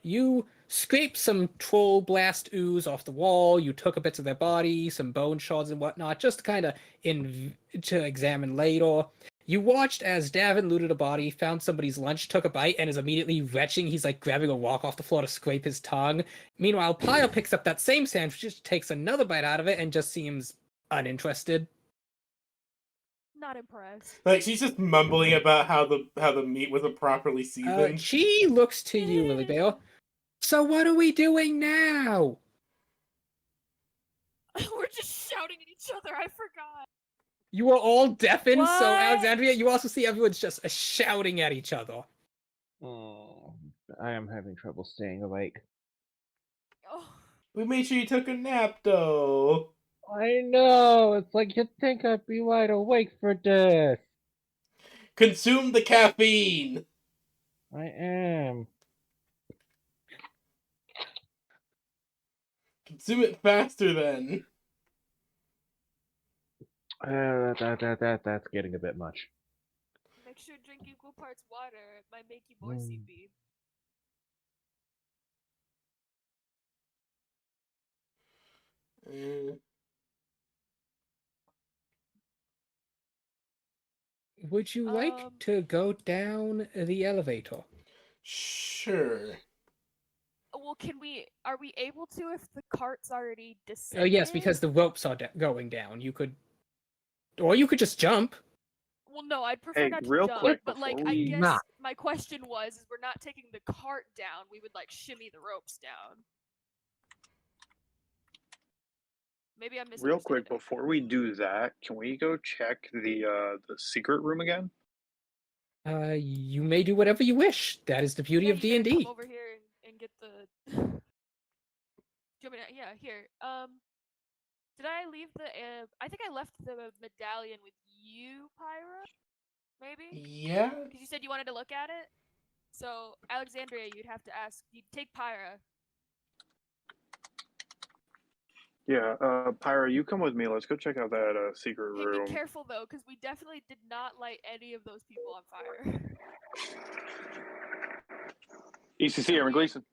You scraped some troll blast ooze off the wall. You took a bits of their body, some bone shards and whatnot, just kind of to examine later. You watched as Davin looted a body, found somebody's lunch, took a bite, and is immediately retching. He's like grabbing a rock off the floor to scrape his tongue. Meanwhile, Pyle picks up that same sandwich, just takes another bite out of it, and just seems uninterested. Not impressed. Like she's just mumbling about how the meat wasn't properly seasoned. She looks to you, Lilybale. So what are we doing now? We're just shouting at each other. I forgot. You are all deafened, so What? Alexandria, you also see everyone's just shouting at each other. Oh, I am having trouble staying awake. Oh, We made sure you took a nap though. I know. It's like you'd think I'd be wide awake for this. Consume the caffeine. I am. Consume it faster then. That's getting a bit much. make sure drink equal parts water. It might make you more sleepy. Would you like to go down the elevator? Sure. Well, are we able to if the cart's already Oh descended? yes, because the ropes are going down. You could, or you could just jump. Well, no, I'd prefer Hey, not to real jump, quick but like, before I we- guess Nah. my question was, is we're not taking the cart down, we would like shimmy the ropes down. Maybe I'm Real quick misunderstanding. before we do that, can we go check the secret room again? You may do whatever you wish. That is the beauty Yeah, of you gonna D&D. come over here and get the. Do you want me to, yeah, here. Did I leave the? I think I left the medallion with you, Pyra. Maybe. Yeah. Because you said you wanted to look at it. So Alexandria, you'd have to ask. You'd take Pyra. Yeah, Pyra, you come with me. Let's go check out that secret Hey, room. be careful though, because we definitely did not light any of those people on fire. ECC, Aaron Gleason.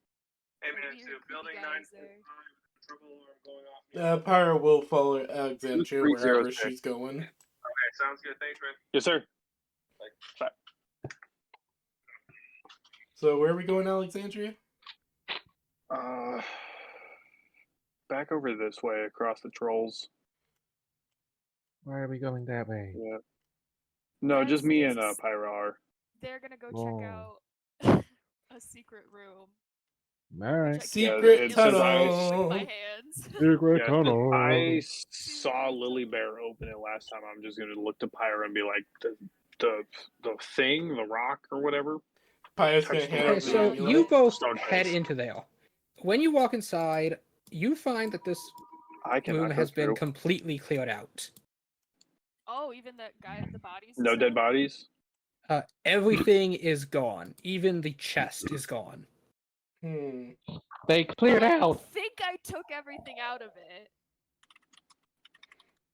Hey, Maybe man, your so building creepy guy 9 is there. trouble alarm going off. Pyra will follow Alexandria 306. wherever she's going. Okay, sounds good. Thanks, man. Yes, sir. Bye. So where are we going, Alexandria? Back over this way across the trolls. Why are we going that way? Yeah. No, Guys, just me there's and a s- Pyra are. They're gonna go Oh. check out a secret room. All right. Which I Secret it says with my tunnel. hands. Secret Yeah, tunnel. I saw Lily Bear open it last time. I'm just gonna look to Pyra and be like, the thing, the rock or whatever. Pyra's gonna Touch the hand rock. over the So amulet. you both Stone head face. into there. When you walk inside, you find that this I cannot room go has been through. completely cleared out. Oh, even the guy, the bodies. And No stuff? dead bodies. Everything is gone. Even the chest is gone. They cleared I out. think I took everything out of it.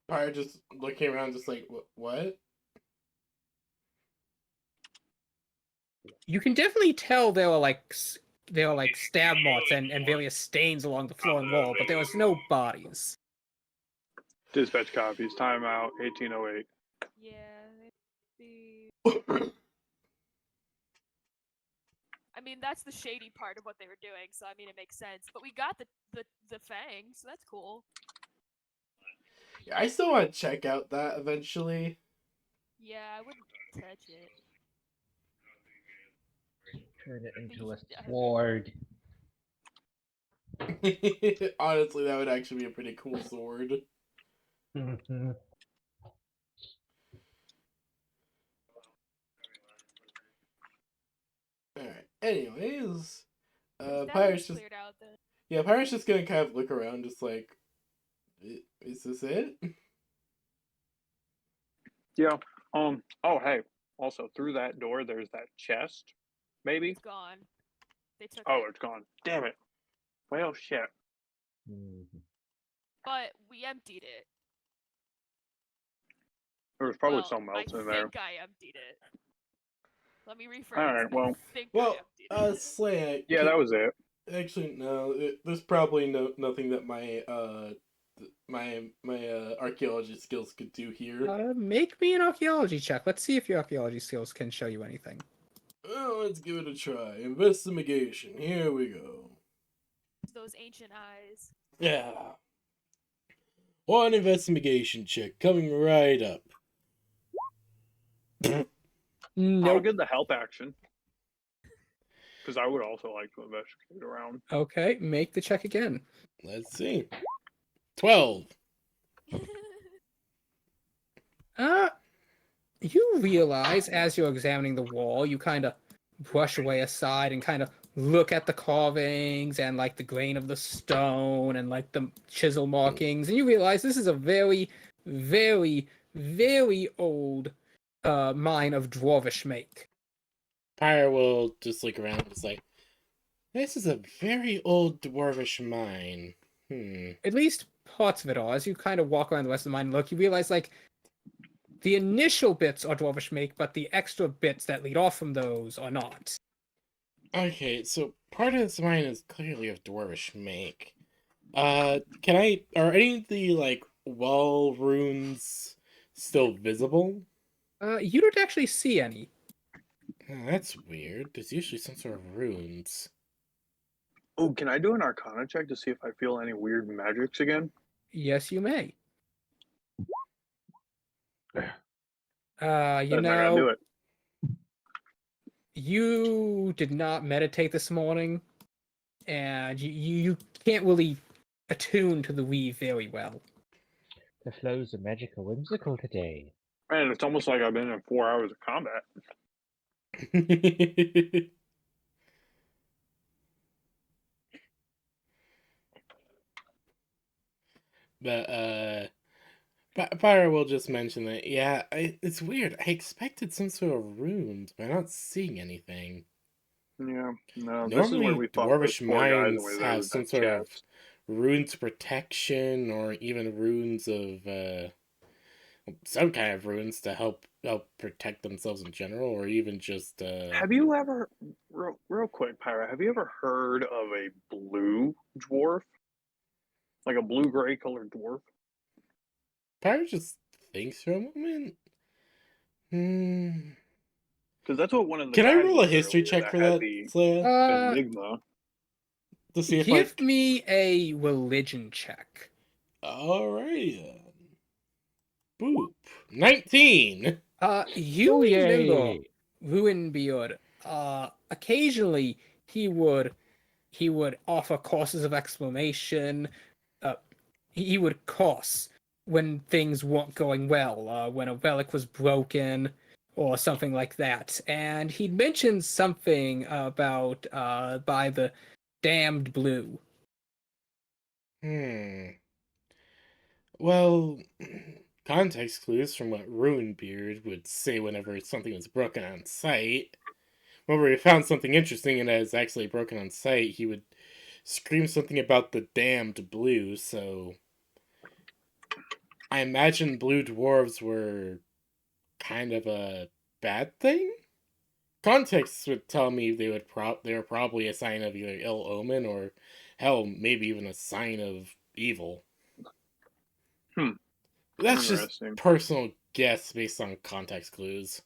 Pyra just looking around, just like, what? You can definitely tell there were like stab marks and various stains along the floor and wall, but there was no bodies. Dispatch copies. Timeout. 1808. Yeah. The. I mean, that's the shady part of what they were doing, so I mean, it makes sense. But we got the fang, so that's cool. Yeah, I still want to check out that eventually. Yeah, I wouldn't touch it. Turn it into a Yeah. sword. Honestly, that would actually be a pretty cool sword. Alright, anyways. That Pyra's room's just... cleared out then. Yeah, Pyra's just gonna kind of look around, just like... Is this it? Yeah. Oh, hey. Also, through that door, there's that chest. Maybe. It's gone. They took Oh, it. it's gone. Damn it. Well, shit. But we emptied it. There was probably Well, something else I in there. think I emptied it. Let me rephrase. Alright, well. I think Well, I emptied it. Slay... Yeah, that was it. Actually, no. There's probably nothing that my archaeology skills could do here. Make me an archaeology check. Let's see if your archaeology skills can show you anything. Well, let's give it a try. Investigation. Here we go. Those ancient eyes. Yeah. One investigation check coming right up. I'll Nope. get the help action. Because I would also like to investigate around. Okay, make the check again. Let's see. 12. You realize as you're examining the wall, you kind of brush away aside and kind of look at the carvings and like the grain of the stone and like the chisel markings, and you realize this is a very, very, very old mine of dwarvish make. Pyre will just look around and say, this is a very old dwarvish mine. At least parts of it are. As you kind of walk around the rest of the mine and look, you realize like the initial bits are dwarvish make, but the extra bits that lead off from those are not. Okay, so part of this mine is clearly of dwarvish make. Are any of the, like, wall runes still visible? You don't actually see any. Oh, that's weird. There's usually some sort of runes. Oh, can I do an Arcana check to see if I feel any weird magics again? Yes, you may. You That's not gonna do know, it. you did not meditate this morning, and you can't really attune to the weave very well. The flows are magical, whimsical today. Man, it's almost like I've been in 4 hours of combat. But Pyra will just mention that. Yeah, it's weird. I expected some sort of runes, but I'm not seeing anything. Yeah, no, this is where Normally, we fought those dwarvish four guys and mines we have literally some been sort of chats. runes protection, or even runes of some kind of runes to help protect themselves in general, or even just Have you ever, real quick, Pyra, have you ever heard of a blue dwarf? Like a blue-gray colored dwarf? Pyra just thinks for a moment. Hmm. Because that's what one of the Can I guys roll a was history earlier check that for had that, the Slaya? enigma. To see if Give me a religion check. Alright then. Boop. 19! You Oh, remember yay. Ruinbeard. Occasionally he would offer courses of explanation. Uh, he would curse when things weren't going well, when a relic was broken or something like that. And he'd mentioned something about by the damned blue. Well, context clues from what Ruinbeard would say whenever something was broken on site. Whenever he found something interesting and it was actually broken on site, he would scream something about the damned blue, so I imagine blue dwarves were kind of a bad thing? Context would tell me they were probably a sign of either ill omen or hell, maybe even a sign of evil. Hmm. That's just Interesting. personal guess based on context clues.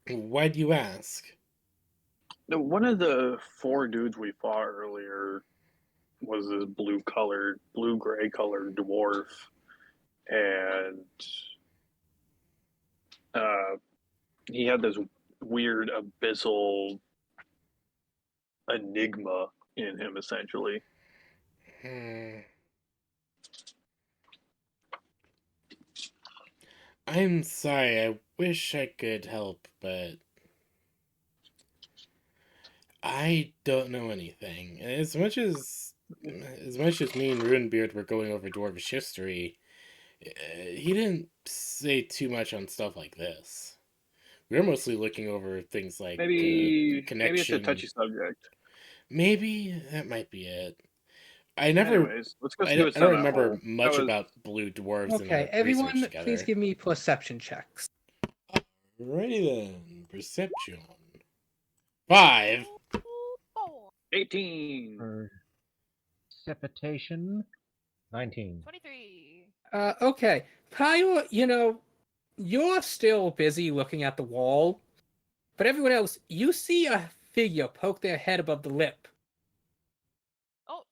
Why'd you ask? No, one of the four dudes we fought earlier was this blue-gray colored dwarf, and uh, he had this weird abyssal enigma in him, essentially. I'm sorry, I wish I could help, but I don't know anything. As much as me and Runebeard were going over Dwarvish history, he didn't say too much on stuff like this. We were mostly looking over things like Maybe it's a connection. touchy subject. Maybe that might be it. Anyways, let's go I see don't, what's I down don't that remember hole. That much was about blue dwarves in Okay, our research everyone, please together. give me perception checks. Righty then, perception. 5. 18. Precipitation. 19. 23. Okay, Kyle, you're still busy looking at the wall, but everyone else, you see a figure poke their head above the lip. Oh.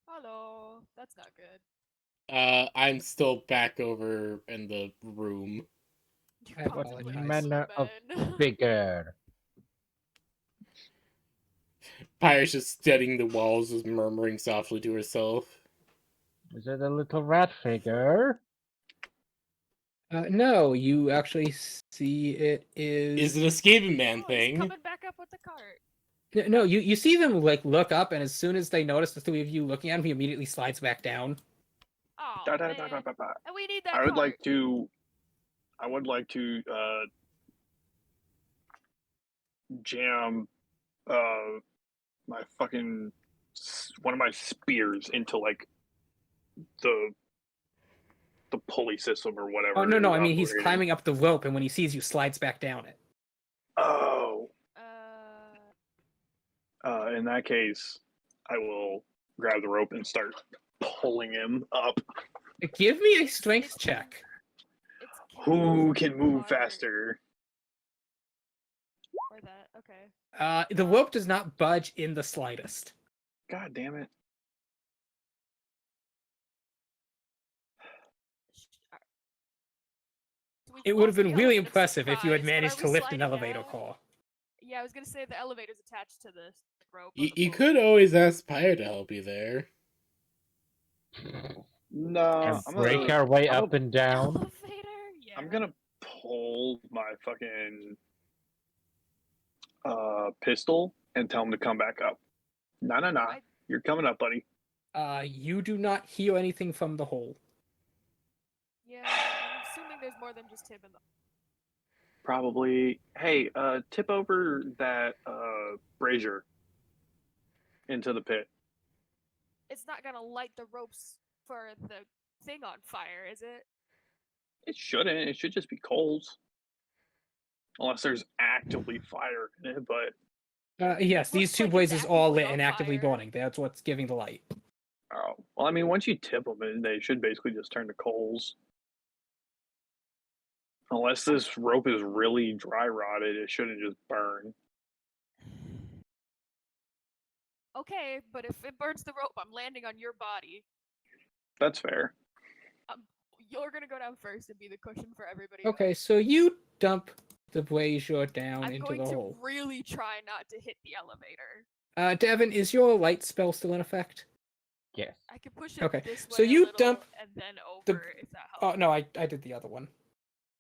Hello. That's not good. I'm still back over in the room. You I popped What into apologize. the manner of bed. figure? Pyre's just studying the walls, just murmuring softly to herself. Is it a little rat figure? No, you actually see it Is is. it a Skaven man Oh, he's thing? coming back up with the cart. No, you see them like look up, and as soon as they notice the three of you looking at him, he immediately slides back down. Oh Da, da, man. da, da, da, da. And we need that I would cart. like to. I would like to jam my fucking one of my spears into like the the pulley system or whatever Oh no, no, is I mean he's operating. climbing up the rope, and when he sees you, slides back down it. Oh, in Uh, that case, I will grab the rope and start pulling him up. Give me a strength It's- check. it's Who Kate's can move cart. faster? Or that. Okay. The rope does not budge in the slightest. God damn it! It would have been really Elephant's impressive if you had surprised, but managed are to we lift an sliding elevator down? car. Yeah, I was gonna say the elevator's attached to the rope. Or the You pulley. could always ask Pyre to help you there. No, And break our way up and down. Elevator? Yeah. I'm gonna hold my fucking pistol and tell him to come back up. Nah. I- You're coming up, buddy. You do not hear anything from the hole. Yeah, I'm assuming there's more than just him in the. Probably. Hey, tip over that brazier into the pit. It's not gonna light the ropes for the thing on fire, is it? It shouldn't. It should just be coals. Unless there's actively fire in it, but Yes, It these looks two like it's blazes all actively lit on and actively fire. burning. That's what's giving the light. oh. Well, I mean, once you tip them, they should basically just turn to coals. Unless this rope is really dry rotted, it shouldn't just burn. Okay, but if it burns the rope, I'm landing on your body. That's fair. You're gonna go down first and be the cushion for everybody Okay, else. so you dump the brazier down I'm into going the to hole. really try not to hit the elevator. Devin, is your light spell still in effect? Yes. I can push it Okay, this way so a you little dump and then the- over if that Oh helps. no, I did the other one.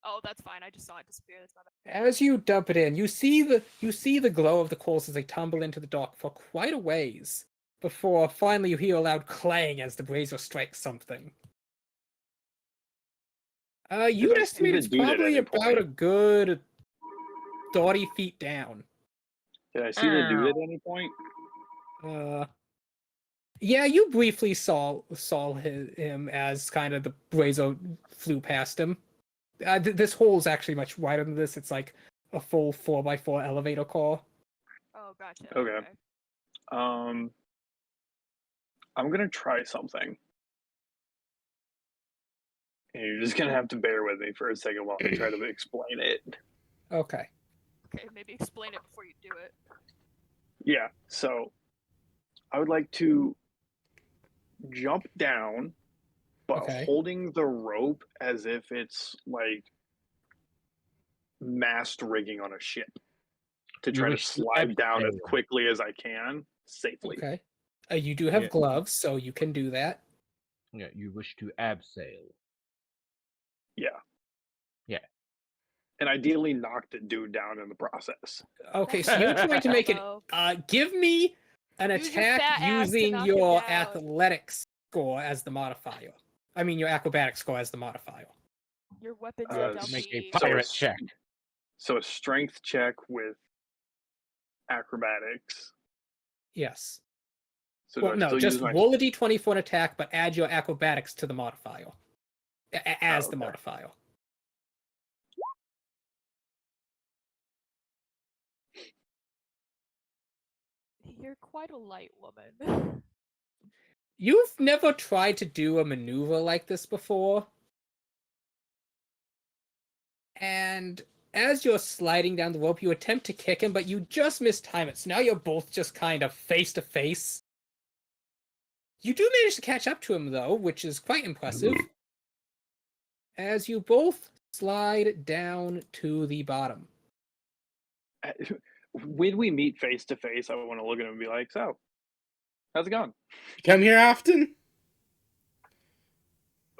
Oh, that's fine. I just saw it disappear. That's my bad. As you dump it in, you see the glow of the coals as they tumble into the dock for quite a ways before finally you hear a loud clang as the brazier strikes something. You'd Did I see estimate the it's dude at probably any about a point? good 30 feet down. Did I see the dude at any point? Yeah, you briefly saw him as kind of the brazier flew past him. This hole is actually much wider than this. It's like a full 4x4 elevator car. Oh, gotcha. Okay. I'm gonna try something. And you're just gonna have to bear with me for a second while I try to explain it. Okay. Okay, maybe explain it before you do it. Yeah, so I would like to jump down, but Okay. holding the rope as if it's like mast rigging on a ship to You try to wish to slide down as abseil. quickly as I can safely. Okay. You do have Yeah. gloves, so you can do that. Yeah, you wish to abseil. Yeah. Yeah. And ideally knock the dude down in the process. Okay, so you're trying to make it. Elbow. Give me an Use your attack fat ass to using knock him your down. athletics score as the modifier. I mean, your acrobatic score as the modifier. Your weapon's Uh, a Make dummy. a pirate it's- check. So a strength check with acrobatics. Yes. So Well, do I no, still just use my roll a d20 for an attack, but add your acrobatics to the modifier. As the okay. modifier. You're quite a light woman. You've never tried to do a maneuver like this before. And as you're sliding down the rope, you attempt to kick him, but you just mistime it. So now you're both just kind of face to face. You do manage to catch up to him, though, which is quite impressive. As you both slide down to the bottom. When we meet face to face, I want to look at him and be like, "So, how's it going?" You come here often?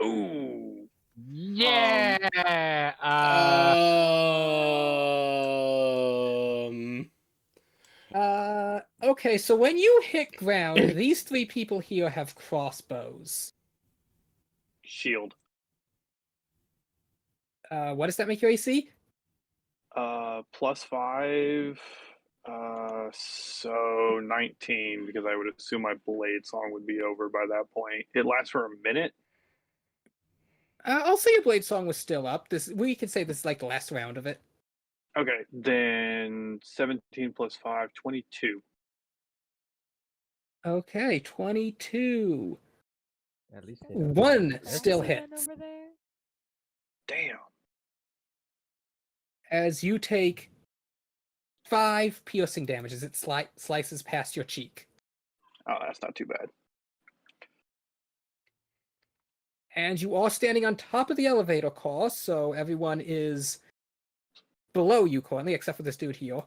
Ooh, Yeah. Okay, so when you hit ground, these three people here have crossbows. shield. What does that make your AC? +5. So 19 because I would assume my blade song would be over by that point. It lasts for a minute. I'll say your blade song was still up. We can say this is like the last round of it. Okay, then 17 + 5, 22. Okay, 22. At least they One don't- still Grassland hits. over there. Damn. As you take 5 piercing damage as it slices past your cheek. Oh, that's not too bad. And you are standing on top of the elevator car, so everyone is below you currently, except for this dude here.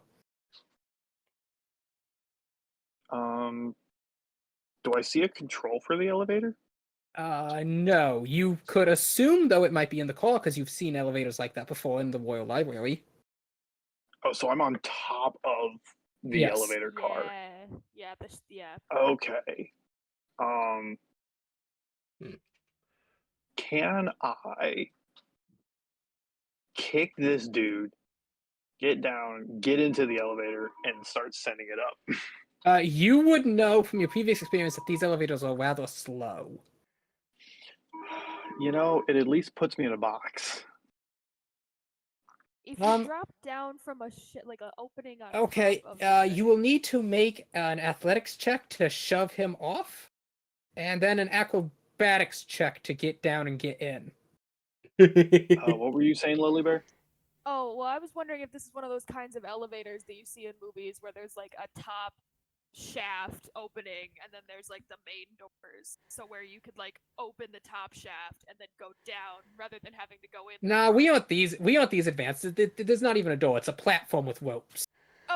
Do I see a control for the elevator? No. You could assume, though, it might be in the car because you've seen elevators like that before in the Royal Library. Oh, so I'm on top of the Yes. elevator car. Yeah, yeah. Okay. Hmm. Can I kick this dude, get down, get into the elevator, and start sending it up? You would know from your previous experience that these elevators are rather slow. You know, it at least puts me in a box. If you drop down from a like an opening on Okay, top of the you will need to make an athletics check to shove him off, and then an acrobatics check to get down and get in. What were you saying, Lily Bear? Oh, well, I was wondering if this is one of those kinds of elevators that you see in movies where there's like a top shaft opening and then there's like the main doors. So where you could like open the top shaft and then go down rather than having to go in. Nah, we aren't these advanced. There's not even a door. It's a platform with ropes.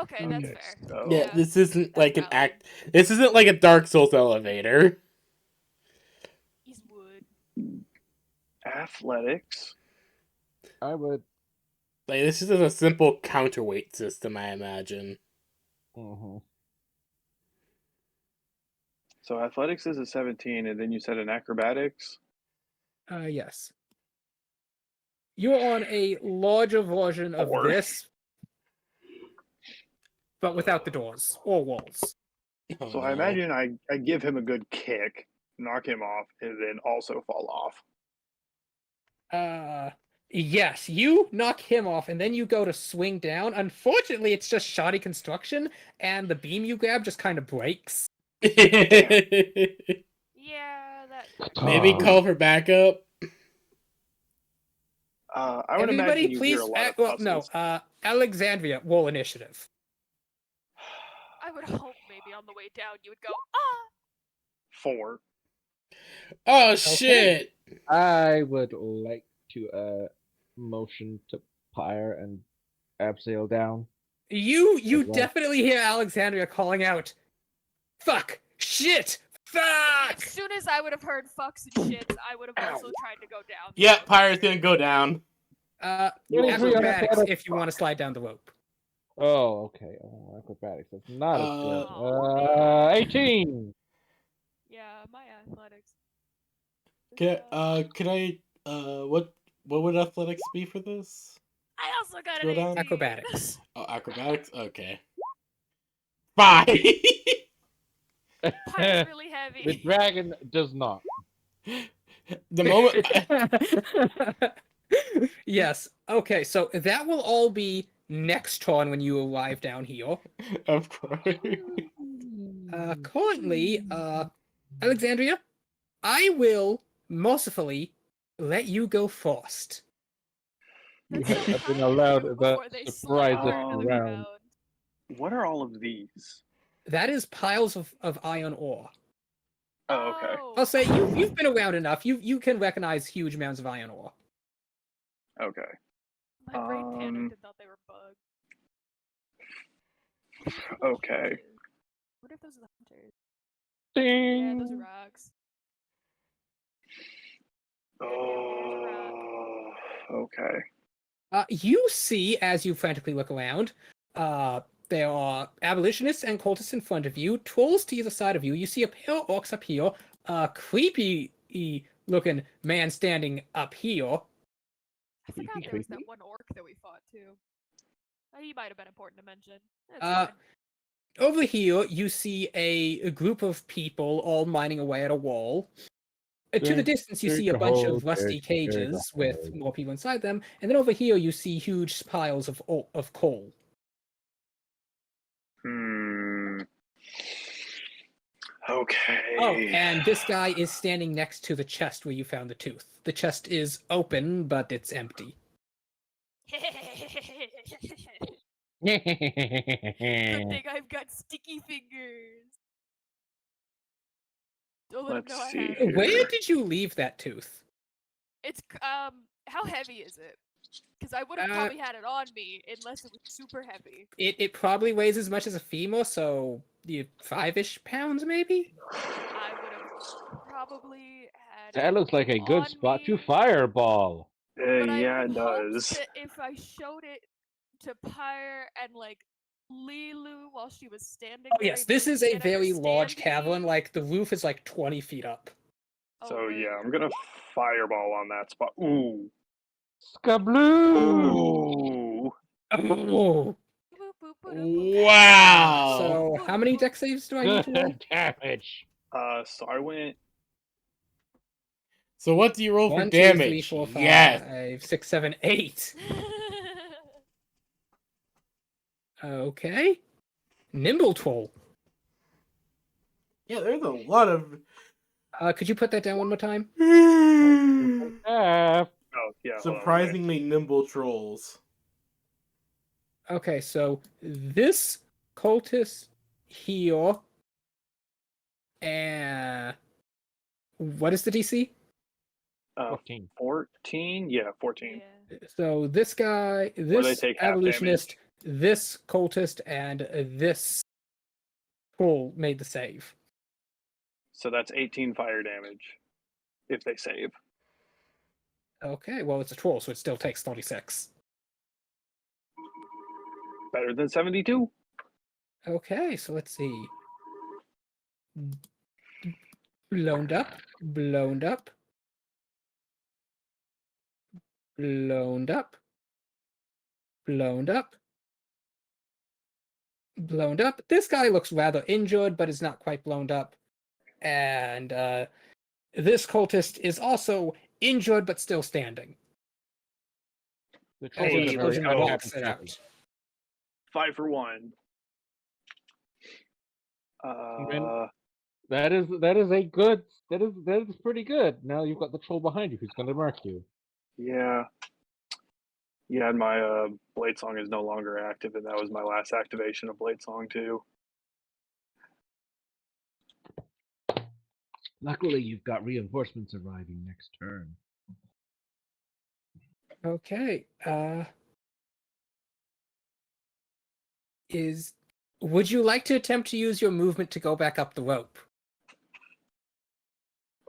Okay, that's Okay, fair. so- Yeah, this isn't that's like an valid. This isn't like a Dark Souls elevator. He's wood. Athletics. I would. Like this is a simple counterweight system, I imagine. Mhm. So athletics is a 17, and then you said an acrobatics. Yes. You're on a larger version of Four. this, but without the doors or walls. Oh, So I no. imagine I give him a good kick, knock him off, and then also fall off. Yes, you knock him off, and then you go to swing down. Unfortunately, it's just shoddy construction, and the beam you grab just kind of breaks. Yeah, that. Maybe call for backup. I would Everybody, imagine you hear please. a lot of Well, hustles. no. Alexandria, roll initiative. I would hope maybe on the way down you would go, ah! 4. Oh shit! I would like to motion to Pyre and abseil down. You As well. definitely hear Alexandria calling out, "Fuck! Shit! Fuck!" As soon as I would have heard fucks and shits, I would have also tried to go down. Yeah, so- Pyre's gonna go down. Acrobatics if you want to slide down the rope. Oh, okay. Oh, acrobatics. That's not as good. Oh, 18. Yeah, my athletics. Could I? What would athletics be for this? I also got Go an down? 18. Acrobatics. Oh, acrobatics. Okay. 5. Pyre's really heavy. The dragon does not. The moment. Yes. Okay, so that will all be next turn when you arrive down here. Of course. Currently, Alexandria, I will mercifully let you go first. You That's so have been kind of allowed you that before they surprise slide us to the round. ground. What are all of these? That is piles of iron ore. Oh, okay. I'll say you've been around enough. You can recognize huge amounts of iron ore. Okay. My brain panicked and thought they were bugs. Okay. What if those are the hunters? Yeah, those are Ding. rocks. Yep, there's a rock. Okay. You see, as you frantically look around, there are abolitionists and cultists in front of you, trolls to either side of you. You see a pair of orcs up here, a creepy-looking man standing up here. I forgot Creepy, there was that creepy. one orc that we fought too. He might have been important to mention. That's Uh, fine. Over here, you see a group of people all mining away at a wall. To the Dig- distance, you dig see a a bunch hole, of rusty dig a cages with hole. more people inside them, and then over here you see huge piles of coal. Okay. Oh, and this guy is standing next to the chest where you found the tooth. The chest is open, but it's empty. Good thing I've got sticky fingers. Don't let him Let's know I see have it. here. Where did you leave that tooth? It's how heavy is it? Because I would have probably had it on me unless it was super heavy. It probably weighs as much as a femur, so 5-ish pounds maybe. I would have probably had. That looks like a good on spot to me, fireball. But I Yeah, have it hopes does. that if I showed it to Pyre and like Lilu while she was standing Oh there, yes, even though this she is a can't very large understand cavern. me. Like the roof is like 20 feet up. Oh, So yeah, word. I'm gonna fireball on that spot. Ooh. Skabloo! Ooh. Oh. Boop, boop, boop, boop, boop. Wow. So how many deck saves do I need to roll? Good damage. So I went. So what do you roll for 1, 2, 3, damage? 4, Yes. 5, 6, 7, 8. Okay. Nimble Troll. Yeah, there's a lot of Could you put that down one more time? Oh yeah. Hold on, wait. surprisingly nimble trolls. Okay, so this cultist here, and what is the DC? 14. 14. Yeah, 14. Yeah. So this guy, Or they this take half evolutionist, damage. this cultist, and this troll made the save. So that's 18 fire damage if they save. Okay, well it's a troll, so it still takes 36. Better than 72. Okay, so let's see. Blown up, blown up, blown up, blown up, blown up. This guy looks rather injured, but is not quite blown up. And this cultist is also injured, but still standing. The As trolls your are very explosion oh, knocks it happy. out. 5 for 1. That is a good. That is pretty good. Now you've got the troll behind you who's going to mark you. Yeah. Yeah, and my Blade Song is no longer active, and that was my last activation of Blade Song too. Luckily, you've got reinforcements arriving next turn. Okay. Would you like to attempt to use your movement to go back up the rope?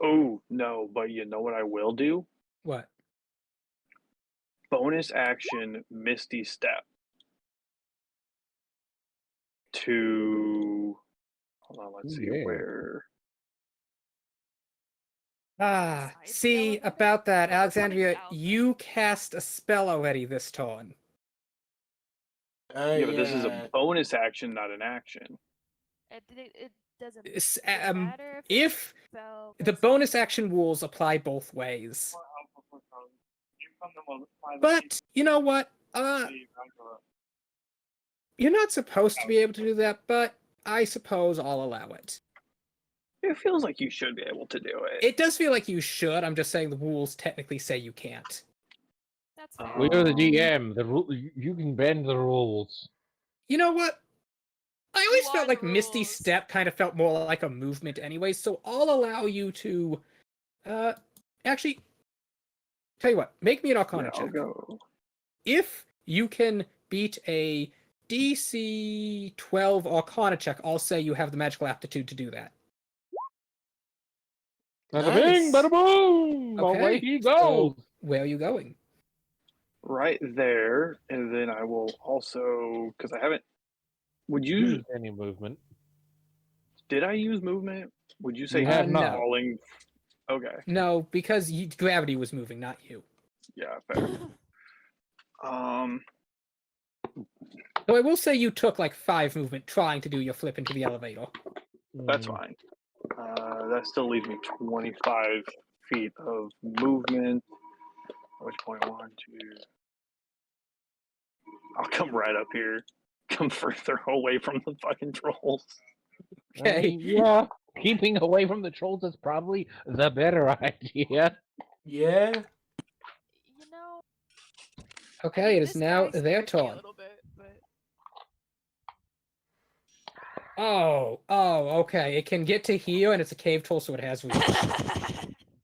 Oh no, but you know what I will do? What? Bonus action Misty Step to. Hold on, let's see Yeah. where. Ah, Side see skeleton? about that, Oh, this one is Alexandria. out. You cast a spell already this turn. Yeah, but this is a bonus action, not an action. It doesn't S- does it um, matter if it's spell The versus- bonus action rules apply both ways. But you know what? You're not supposed to be able to do that, but I suppose I'll allow it. It feels like you should be able to do it. It does feel like you should. I'm just saying the rules technically say you can't. That's fair. We are the DM. You can bend the rules. You know what? I always You felt are like the Misty rules. Step kind of felt more like a movement anyway, so I'll allow you to actually tell you what, make me an Arcana Yeah, I'll check. go. If you can beat a DC 12 Arcana check, I'll say you have the magical aptitude to do that. Bada bing, Nice. bada boom! Away he goes. So where are you going? Right there, and then I will also, because I haven't. Would you? Use any movement. Did I use movement? Would you say You have he's not. falling? Okay. No, because gravity was moving, not you. Yeah, fair. So I will say you took like 5 movement trying to do your flip into the elevator. That's fine. That still leaves me 25 feet of movement. At which point, 1, 2. I'll come right up here. Come further away from the fucking trolls. Okay. Yeah, keeping away from the trolls is probably the better idea. Yeah. You know. Okay, it is this now guy their scared me a turn. little bit, but Oh, okay. It can get to here, and it's a cave troll, so it has reach.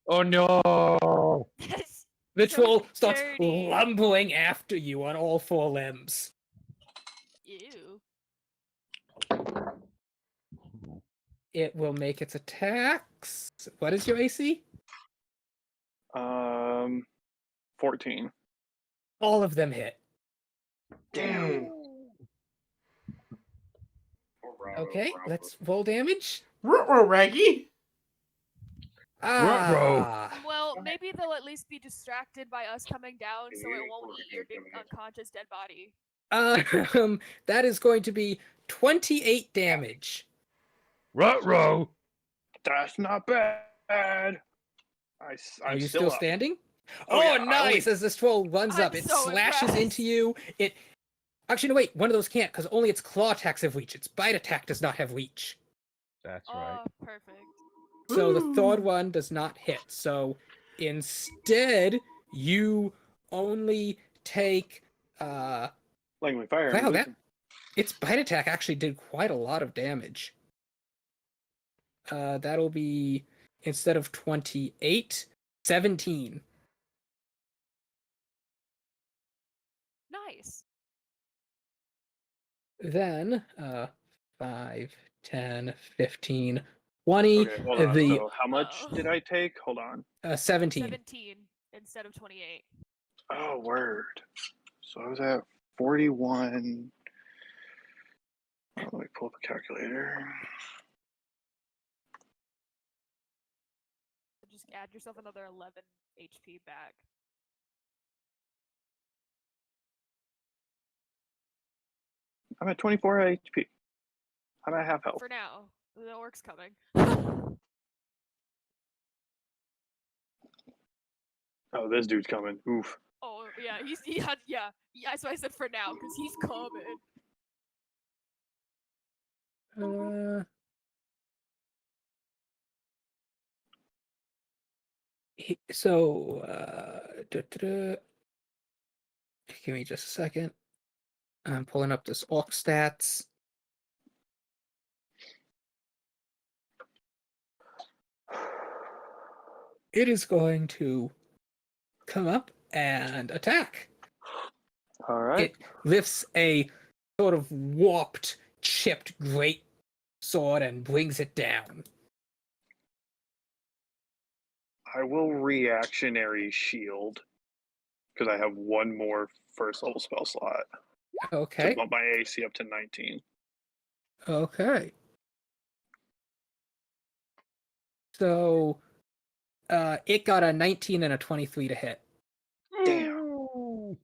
Oh no! That's The so troll starts dirty. lumbering after you on all 4 limbs. Ew. it will make its attacks. What is your AC? 14. All of them hit. Damn. Okay, let's roll damage. Ruh-roh, Raggy. Ah, Well, maybe they'll at least be distracted by us coming down, so it won't eat your unconscious dead body. that is going to be 28 damage. Ruh-roh. That's not bad. I'm Are you still still up. standing? Oh, Oh, yeah, I only- nice! As this troll runs I'm up, it so slashes impressed. into you. It actually no wait, one of those can't because only its claw attacks have reach. Its bite attack does not have reach. That's right. Oh, perfect. So the third Ooh. one does not hit. So instead, you only take Langley Fire. wow, I'm that losing. its bite attack actually did quite a lot of damage. That'll be instead of 28, 17. Nice. Then 5, 10, 15, 20. Okay, hold on. The So how much Uh-oh. did I take? Hold on. 17. 17 instead of 28. Oh, word. So I was at 41. Let me pull up a calculator. Just add yourself another 11 HP back. I'm at 24 HP. I'm at half health. For now. The orc's coming. Oh, this dude's coming. Oof. Oh, yeah, yeah. That's why I said for now, because he's coming. Uh, give me just a second. I'm pulling up this orc stats. It is going to come up and attack. All right. It lifts a sort of warped, chipped great sword and brings it down. I will reactionary shield because I have one more first level spell slot to Okay. bump my AC up to 19. Okay. So it got a 19 and a 23 to hit. Damn.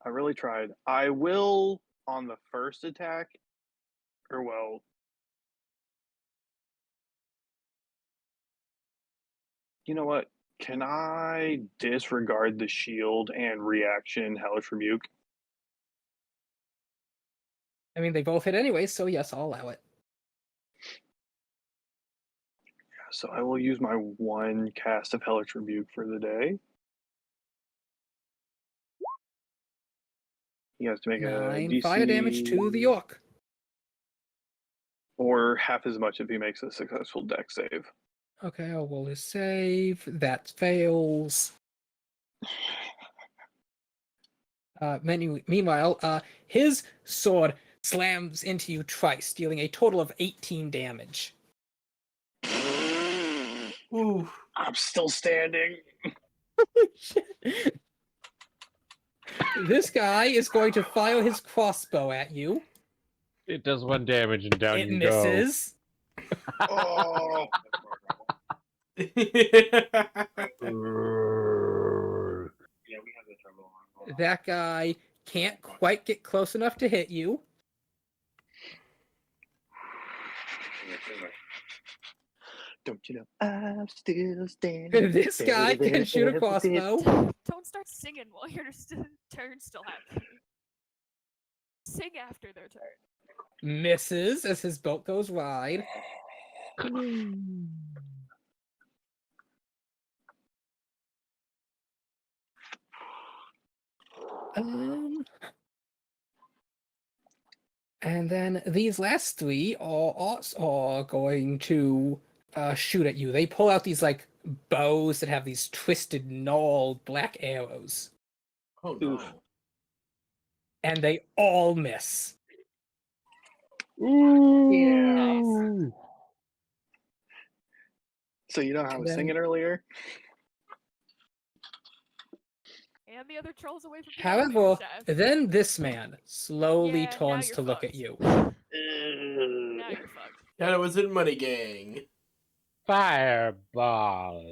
I really tried. I will on the first attack, or well, you know what? Can I disregard the shield and reaction Hellish Rebuke? I mean, they both hit anyway, so yes, I'll allow it. So I will use my one cast of Hellish Rebuke for the day. He has to make a 9 DC fire damage to the orc. or half as much if he makes a successful dex save. Okay, I'll roll his save. That fails. Meanwhile, his sword slams into you twice, dealing a total of 18 damage. Ooh. I'm still standing. This guy is going to fire his crossbow at you. It does 1 damage and down It you misses. Oh, go. That guy can't quite get close enough to hit you. don't you know I'm still standing? This guy can shoot a crossbow. Don't start singing while your turn's still happening. Sing after their turn. Misses as his bolt goes wide. And then these last three are going to shoot at you. They pull out these like bows that have these twisted, gnarled black arrows, Oh no. Oof. and they all miss. Ooh. So you know how I And was then- singing earlier? And the other trolls away from the However, elevator shaft. then this man slowly Yeah, now turns you're to look at fucked. you. Now you're fucked. Yeah, it was in Money Gang. Fireball.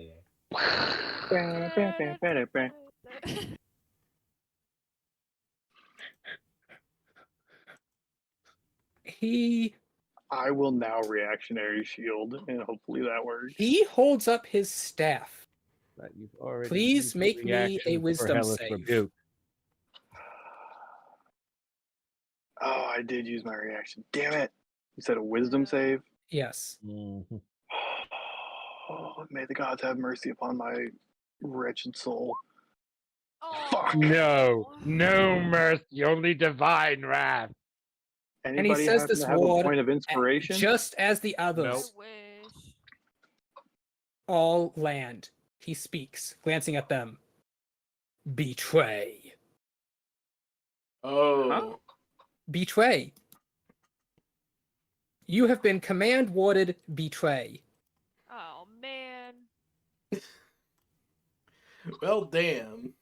He I will now reactionary shield, and hopefully that works. he holds up his staff. But you've already Please used the make me a reaction for wisdom Hellish save. Rebuke. Oh, I did use my reaction. Damn it! You said a wisdom save. Yes. Mhm. Oh, may the gods have mercy upon my wretched soul. Oh. No, no mercy, only divine wrath. And he Anybody says happen this to have a word point of inspiration? just as the I others wish. all land. He speaks, glancing at them. Betray. Oh. Betray. You have been command warded betray. Oh man. Well, damn.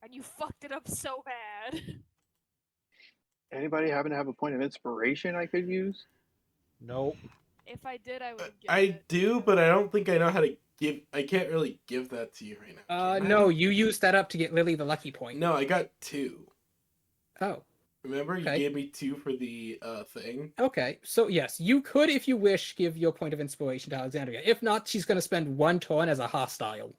And you fucked it up so bad. Anybody happen to have a point of inspiration I could use? Nope. If I did, I would have given I it. do, but I don't think I know how to give. I can't really give that to you right now. can I? No, you used that up to get Lily the lucky point. No, I got 2. Oh, Remember, you Okay. gave me 2 for the thing. okay. So yes, you could, if you wish, give your point of inspiration to Alexandria. If not, she's going to spend one turn as a hostile.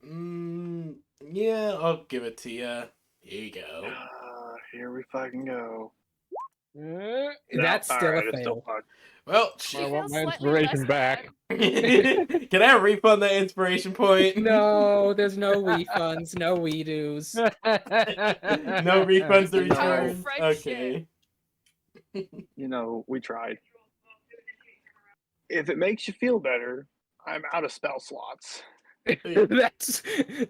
Yeah, I'll give it to you. Here you go. Here we fucking go. That's No, still alright, a it's still fail. fucked. Well, She I want feels my slightly inspiration less back. bad. can I refund that inspiration point? No, there's no refunds, no redos. No refunds to The power of return. friendship. Okay. You know, we tried. If it makes you feel better, I'm out of spell slots. that is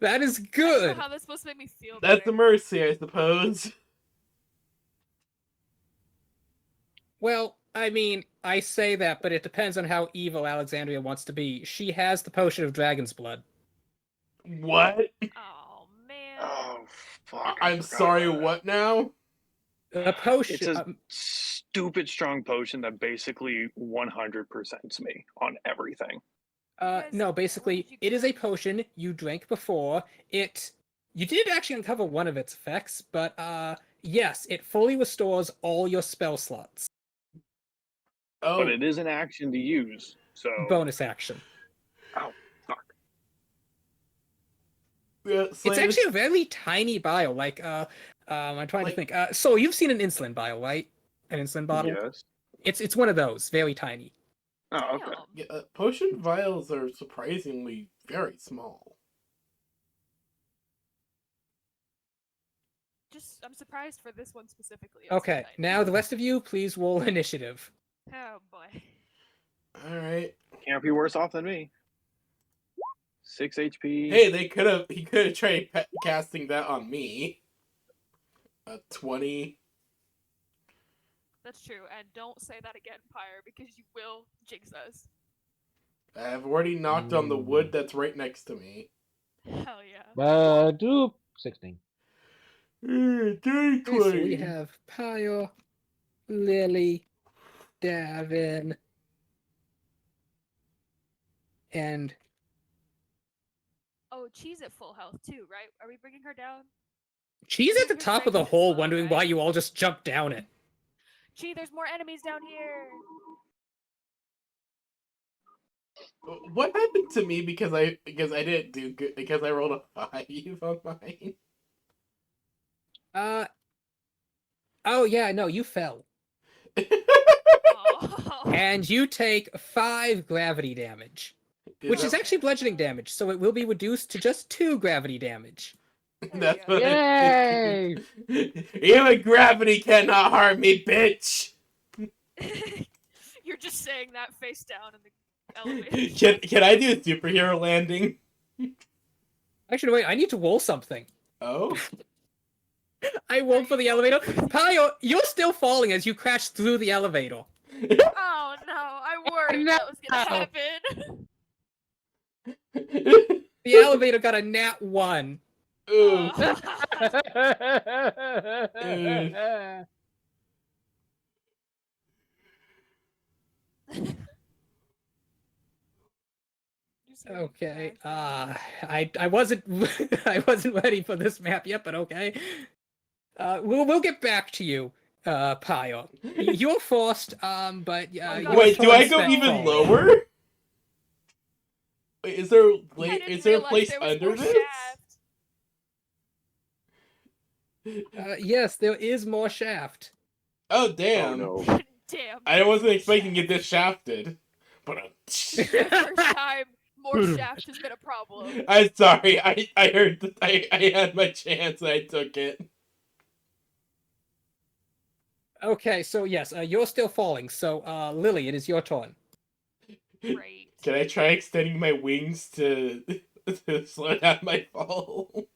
I don't good. know how that's supposed to make me feel That's better. the mercy, I suppose. Well, I mean, I say that, but it depends on how evil Alexandria wants to be. She has the potion of dragon's blood. What? Oh man. Oh, fuck. I I'm forgot sorry, about that. what now? The potion. It's a stupid strong potion that basically 100%s me on everything. Yes, No, what basically, did you it is a get? potion you drank before. You did actually uncover one of its effects, but yes, it fully restores all your spell slots. Oh, But it is an action to use, so. Bonus action. Oh, fuck. yeah, It's Slade, actually a very tiny vial. I'm trying to Like- think. So you've seen an insulin vial, right? An insulin bottle. Yes. It's one of those, very tiny. Oh, okay. Damn. Yeah, potion vials are surprisingly very small. Just I'm surprised for this one specifically. it's so Okay, tiny. now the rest of you, please roll initiative. Oh boy. Alright. Can't be worse off than me. 6 HP. Hey, he could have tried casting that on me. 20. That's true, and don't say that again, Pyre, because you will jinx us. I've already knocked on the wood that's right next to me. Hell yeah. Do 16. Okay, so we have Pyre, Lily, Davin, and Oh, Cheese at full health too, right? Are we bringing her down? she's at the Her top of the strength is hole, low, wondering why right? you all just jumped down it. Gee, there's more enemies down here. What happened to me because I didn't do good because I rolled a 5 on mine? Oh yeah, no, you fell. Oh. And you take 5 gravity damage. Which is actually bludgeoning damage, so it will be reduced to just 2 gravity damage. There That's you what go. Yay! Even gravity cannot harm me, bitch. You're just saying that face down in the elevator. Can I do a superhero landing? Actually, wait, I need to roll something. Oh, I rolled for the elevator. Pio, you're still falling as you crash through the elevator. Oh no, I worried that was gonna happen. The elevator got a nat 1. Ooh. Just hear Okay. cracking. I wasn't I wasn't ready for this map yet, but okay. We'll get back to you, Pio. You're forced, but God, your Wait, do turn I go spent even falling. lower? Wait, is there I didn't is there a realize place there was under more this? shaft. Yes, there is more shaft. Oh Oh damn! no. Damn. I wasn't more expecting to get shaft. this shafted. But This is the first time more shaft has been a problem. I'm sorry. I heard that I had my chance and I took it. Okay, so yes, you're still falling. So, Lily, it is your turn. Great. Can I try extending my wings to slow down my fall?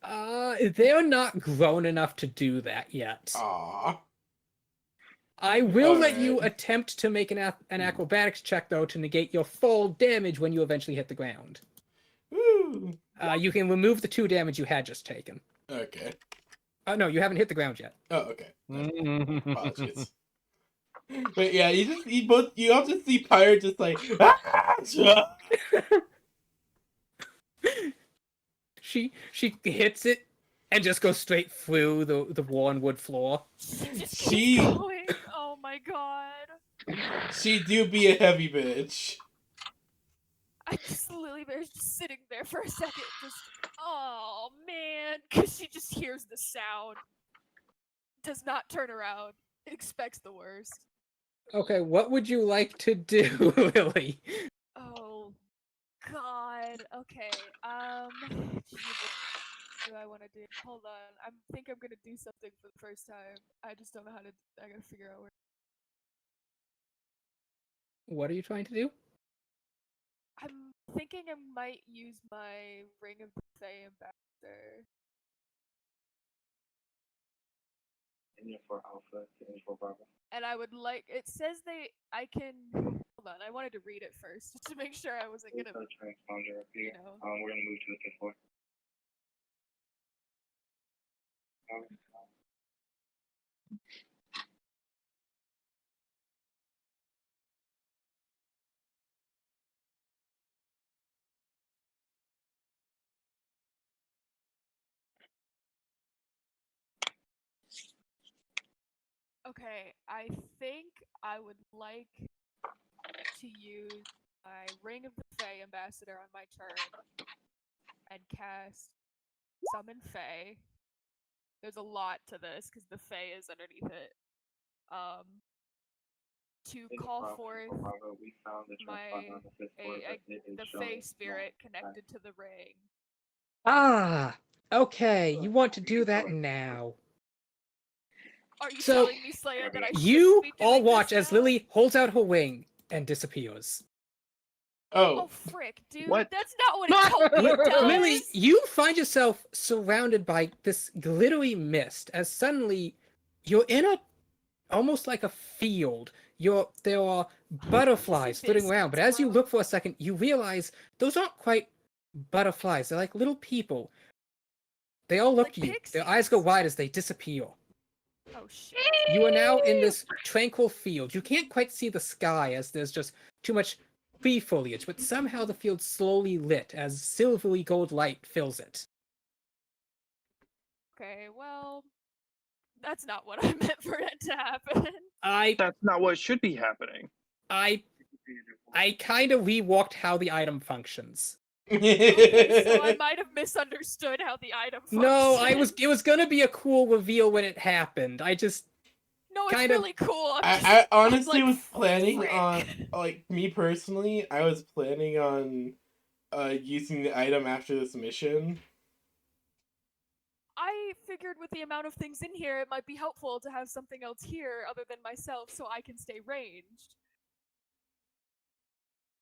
They're not grown enough to do that yet. Aww. I will let you Alright. attempt to make an acrobatics check, though, to negate your fall damage when you eventually hit the ground. Woo. You can remove the 2 damage you had just taken. Okay. No, you haven't hit the ground yet. Oh, okay. Apologies. But yeah, you all just see Pyre just like She hits it and just goes straight through the worn wood floor. She just She- keeps going. Oh my god. she do be a heavy bitch. Lily Bear's just sitting there for a second, just, oh man, because she just hears the sound. Does not turn around. Expects the worst. Okay, what would you like to do, Lily? Oh god. Okay. Gee, what do I want to do? Hold on. I think I'm gonna do something for the first time. I just don't know how to. I gotta figure out where. What are you trying to do? I'm thinking I might use my Ring of the Fae Ambassador. For Alpha, for Bravo. And I would like. It says I can. Hold on. I wanted to read it first just to make sure I wasn't gonna. Transponder up You here. know. We're gonna move to the 5th floor. Okay, I think I would like to use my Ring of the Fae Ambassador on my turn and cast Summon Fae. There's a lot to this because the Fae is underneath it. To call forth We found the transponder on the 5th floor, but it is the showing Fae spirit connected to the ring. Okay, you want to do that now. Are you So, telling me, Slayer, that I You shouldn't be all doing watch this as now? Lily holds out her wing and disappears. Oh Oh. frick, dude! What? That's not what it told me it does. Lily, you find yourself surrounded by this glittery mist as suddenly you're in a almost like a field. There are butterflies flitting around, but as you look for a second, you realize those aren't quite butterflies. They're like little people. They all look Like at you. Their eyes go pixies. wide as they disappear. Oh shit. You are now in this tranquil field. You can't quite see the sky as there's just too much tree foliage, but somehow the field's slowly lit as silvery gold light fills it. Okay, well, that's not what I meant for it to happen. That's not what should be happening. I kind of rewalked how the item functions. Okay, so I might have misunderstood how the item functions. No, it was gonna be a cool reveal when it happened. I just No, it's kind of- really cool. I honestly I'm like, was planning frick. on, like, me personally, I was planning on using the item after this mission. I figured with the amount of things in here, it might be helpful to have something else here other than myself so I can stay ranged.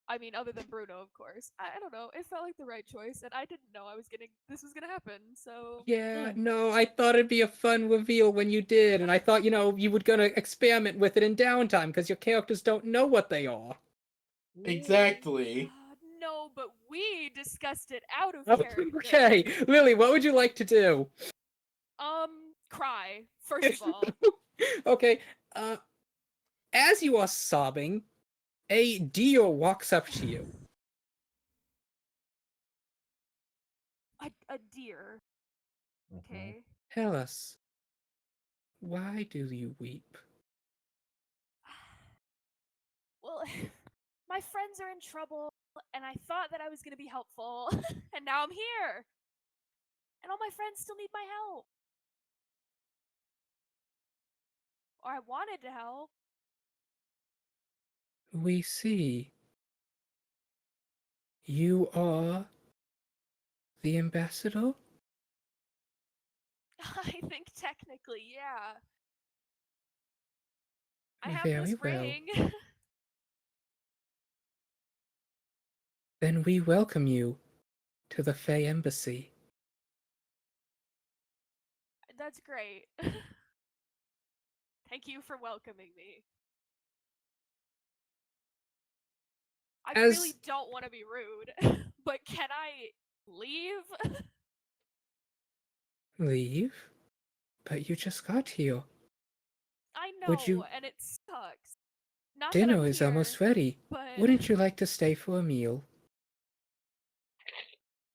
I mean, other than Bruno, of course. I don't know. It felt like the right choice, and I didn't know this was gonna happen. So Yeah, no, I thought it'd be a fun reveal when you did, and I thought, you were gonna experiment with it in downtime because your characters don't know what they are. Exactly. no, but we discussed it out of Oh, character. okay, Lily, what would you like to do? Cry first of all. Okay, as you are sobbing, a deer walks up to you. A deer. Mhm. Okay. Tell us, why do you weep? Well, my friends are in trouble, and I thought that I was gonna be helpful, and now I'm here, and all my friends still need my help. Or I wanted to help. We see. You are the ambassador? I think technically, yeah. I have Very this well. ring. Then we welcome you to the Fey Embassy. That's great. Thank you for welcoming me. I As- really don't want to be rude, but can I leave? Leave? But you just got here. I Would you- know, and it sucks. Not that Dinner I'm is here, almost ready. but Wouldn't you like to stay for a meal?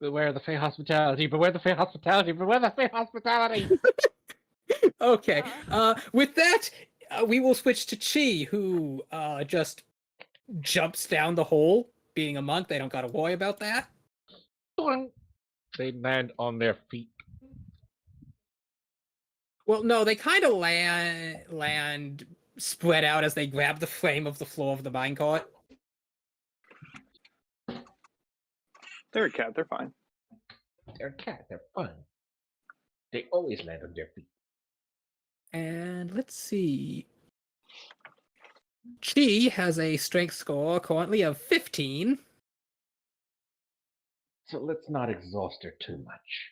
Beware the Fey hospitality. Beware the Fey hospitality. Beware the Fey hospitality. Okay. Uh. With that, we will switch to Chi, who just jumps down the hole. Being a monk, they don't gotta worry about that. Boing. They land on their feet. Well, no, they kind of land spread out as they grab the frame of the floor of the minecart. They're a cat. They're fine. They're a cat. They're fun. They always land on their feet. And let's see. Chi has a strength score currently of 15. So let's not exhaust her too much.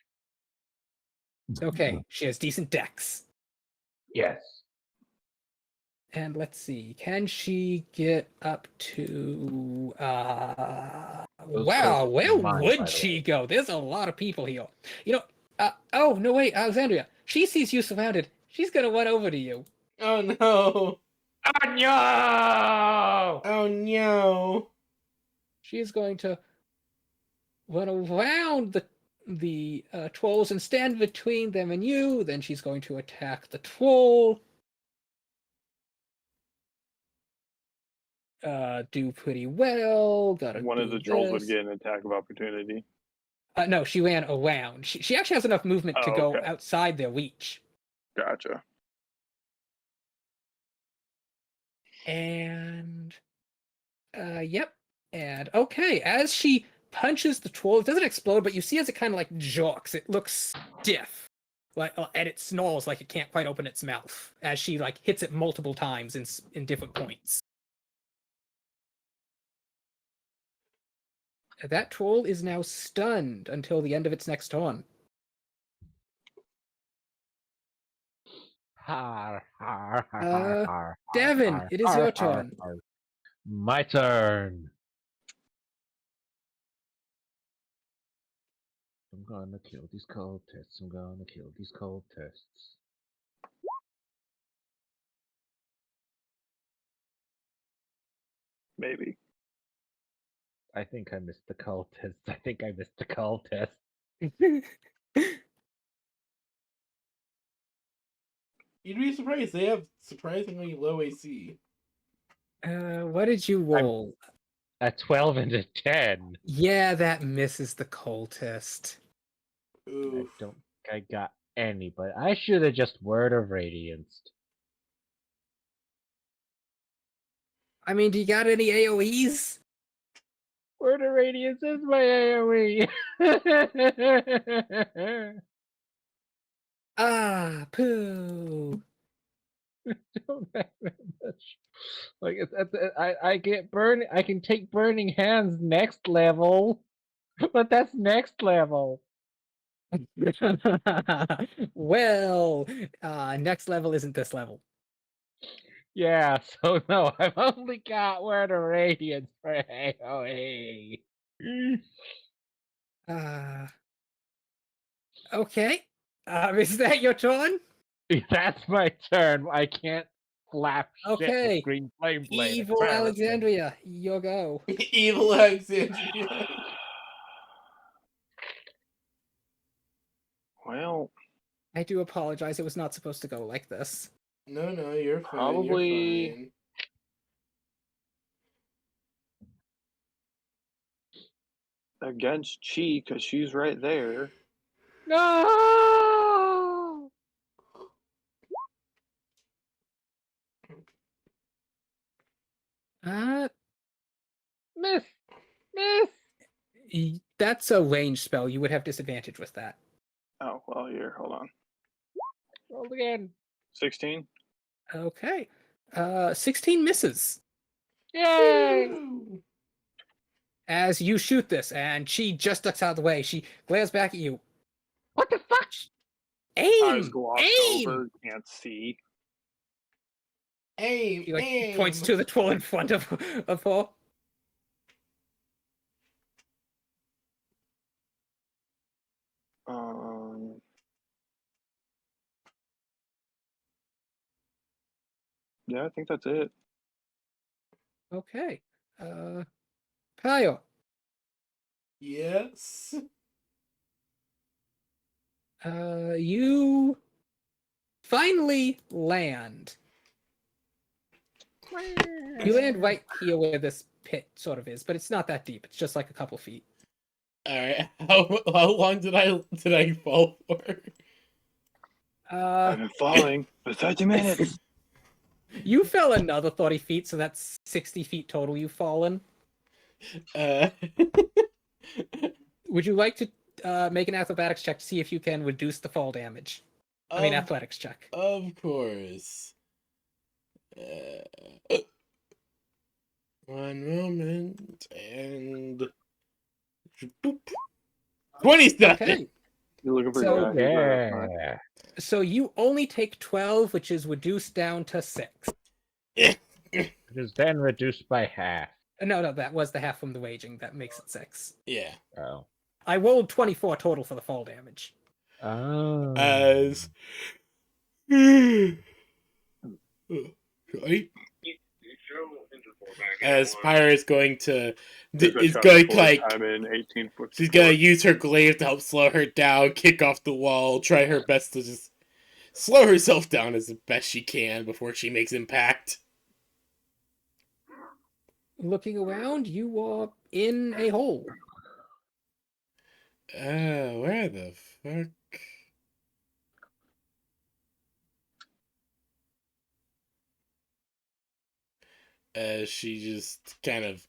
It's okay. She has decent dex. Yes. And let's see. Can she get up to Those wow, codes where are mine, by would the she way. go? There's a lot of people here. Oh no wait, Alexandria. She sees you surrounded. She's gonna run over to you. Oh no. Oh no! Oh no. She is going to run around the trolls and stand between them and you. Then she's going to attack the troll. Do pretty well. Gotta One of do the trolls would this. get an attack of opportunity. No, she ran around. She actually has enough movement to Oh, go okay. outside their reach. Gotcha. And yep. And okay, as she punches the troll, it doesn't explode, but you see as it kind of like jerks, it looks stiff. Like and it snarls like it can't quite open its mouth as she like hits it multiple times in different points. That troll is now stunned until the end of its next turn. Har, har, har, har, har, Devin, har, it is har, your har, turn. har. My turn. I'm gonna kill these cultists. I'm gonna kill these cultists. Maybe. I think I missed the cultists. I think I missed the cultists. You'd be surprised. They have surprisingly low AC. What did you roll? A 12 and a 10. Yeah, that misses the cultist. Oof. I don't think I got any, but I should have just Word of Radiance. I mean, do you got any AoEs? Word of Radiance is my AoE. Ah, poo. Don't have that much. Like I get burn. I can take burning hands next level, but that's next level. Well, next level isn't this level. Yeah, so no, I've only got word of radiance for AoE. Okay. Is that your turn? That's my turn. I can't flap shit with Okay. green flame blade. Evil apparently. Alexandria, your go. Evil Alexandria. Well, I do apologize. It was not supposed to go like this. No, you're fine. Probably- You're fine. against Chi, because she's right there. No. Uh, Miss. that's a range spell. You would have disadvantage with that. Oh, well, here, hold on. Roll again. 16? Okay. 16 misses. Yay! Woo! As you shoot this, and she just ducks out of the way. She glares back at you. What the fuck? Eyes Aim! glossed Aim! over, can't see. Aim, She like aim. points to the tool in front of her. Yeah, I think that's it. Okay. Kyle. Yes. You finally land. You land right here where this pit sort of is, but it's not that deep. It's just like a couple feet. All right. How long did I fall for? I've been falling for 30 minutes. You fell another 30 feet, so that's 60 feet total you've fallen. Uh, Would you like to make an athletics check to see if you can reduce the fall damage? I mean, athletics check. Of course. One moment and 27. Okay. You're looking for So- he's right up front. Yeah. So you only take 12, which is reduced down to 6. It is then reduced by half. No, that was the half from the waging. That makes it 6. Yeah. Oh. I rolled 24 total for the fall damage. Oh. As right? As Pyre is going to is going like I'm in 18 foot. she's gonna use her glaive to help slow her down, kick off the wall, try her best to just slow herself down as best she can before she makes impact. Looking around, you are in a hole. Where the fuck? She just kind of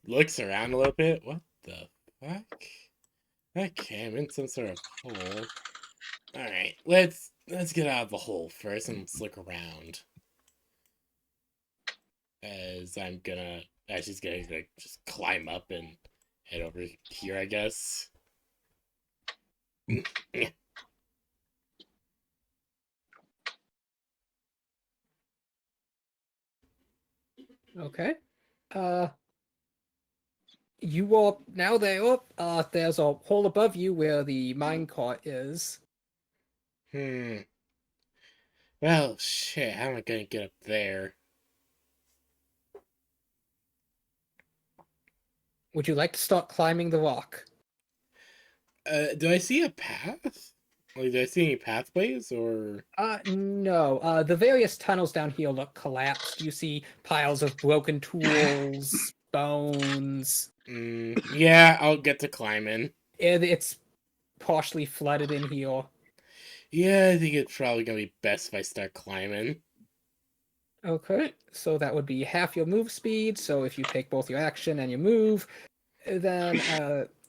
looks around a little bit. What the fuck? Okay, I'm in some sort of hole. Alright, let's get out of the hole first and let's look around. As she's gonna like just climb up and head over here, I guess. Okay. You are now there. There's a hole above you where the minecart is. Well, shit, how am I gonna get up there? Would you like to start climbing the rock? Do I see a path? Like, do I see any pathways or? No. The various tunnels down here look collapsed. You see piles of broken tools, bones. Yeah, I'll get to climbing. It's partially flooded in here. Yeah, I think it's probably gonna be best if I start climbing. Okay, so that would be half your move speed. So if you take both your action and your move, then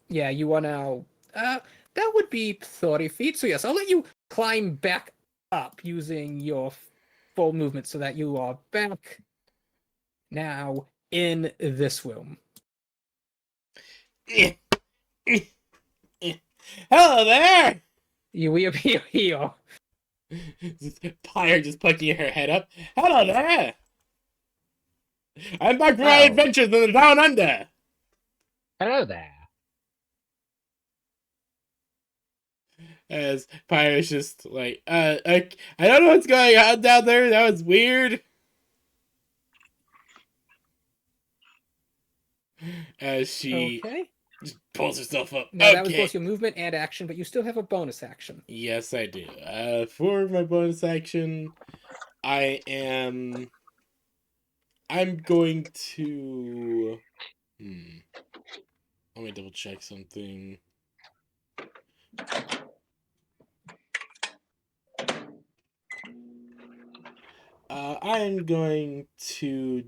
yeah, you are now that would be 30 feet. So yes, I'll let you climb back up using your full movement so that you are back Now, in this room. Hello there! We appear here. Pyre just poking her head up. Hello there! I'm back from my Oh. adventures in the Down Under! Hello there. As Pyre's just like, I don't know what's going on down there, that was weird. As she Okay. just pulls herself up. Now, that was Okay. both your movement and action, but you still have a bonus action. Yes, I do. For my bonus action, I'm going to. Let me double check something. I'm going to.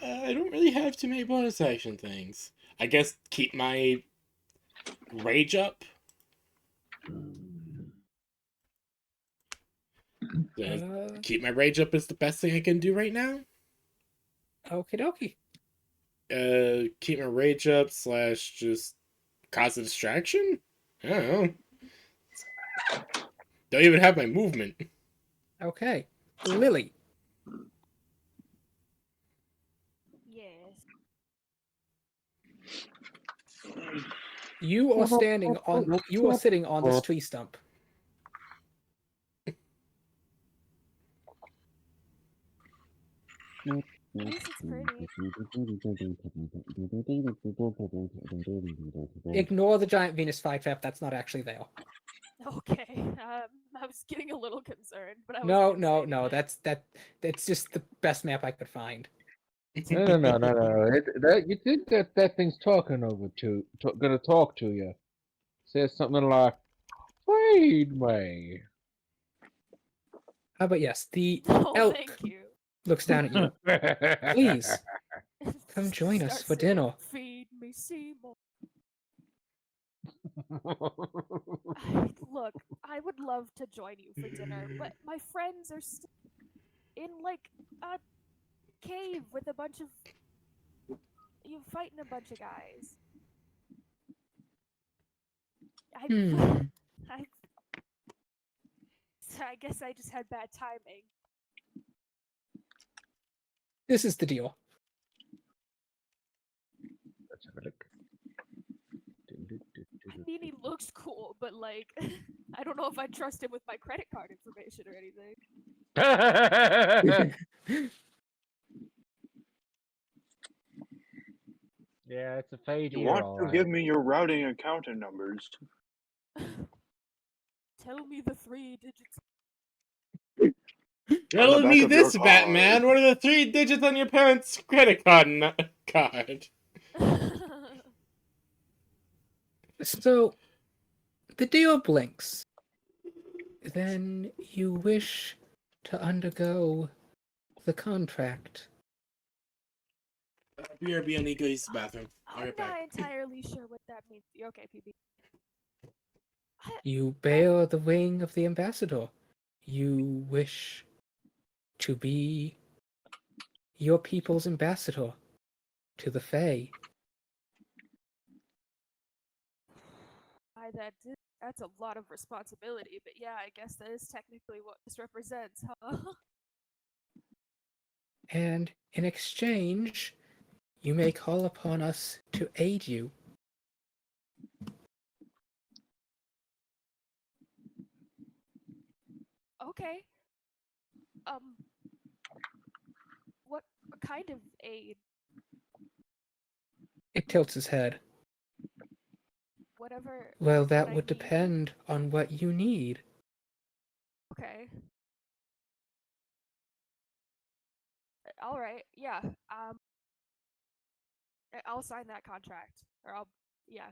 I don't really have too many bonus action things. I guess keep my rage up. Keep my rage up is the best thing I can do right now. Okie dokie. Keep my rage up / just cause a distraction? I don't know. Don't even have my movement. Okay. Lily, Yes. you are sitting on this tree stump. At least it's pretty. Ignore the giant Venus flytrap. That's not actually there. Okay. I was getting a little concerned, but I was No, gonna no, say no. anything. That's just the best map I could find. No. You think that thing's talking gonna talk to you? Says something like, "Feed me." But yes, the Oh, elk thank you. looks down at you. Please, come join us Start for singing, dinner. Feed me, Seymour. Please. Look, I would love to join you for dinner, but my friends are in like a cave with a bunch of you fighting a bunch of guys. Hmm. I I guess I just had bad timing. This is the deal. Let's have a look. I mean, he looks cool, but like, I don't know if I trust him with my credit card information or anything. Yeah, it's a fade You here, want all to right. give me your routing accountant numbers? Tell me the 3 digits. Tell back me of your this, Batman. card. What are the 3 digits on your parents' credit card? So, the deal blinks. Then you wish to undergo the contract. BRB, I need to go use the bathroom. I'll I'm get not back. entirely sure what that means. You're okay, PB. You bear the ring of the ambassador. You wish to be your people's ambassador to the Fae. That's a lot of responsibility, but yeah, I guess that is technically what this represents, huh? And in exchange, you may call upon us to aid you. Okay. What kind of aid? It tilts his head. Whatever. Well, what that I would need? depend on what you need. Okay. All right. Yeah. I'll sign that contract, or yeah.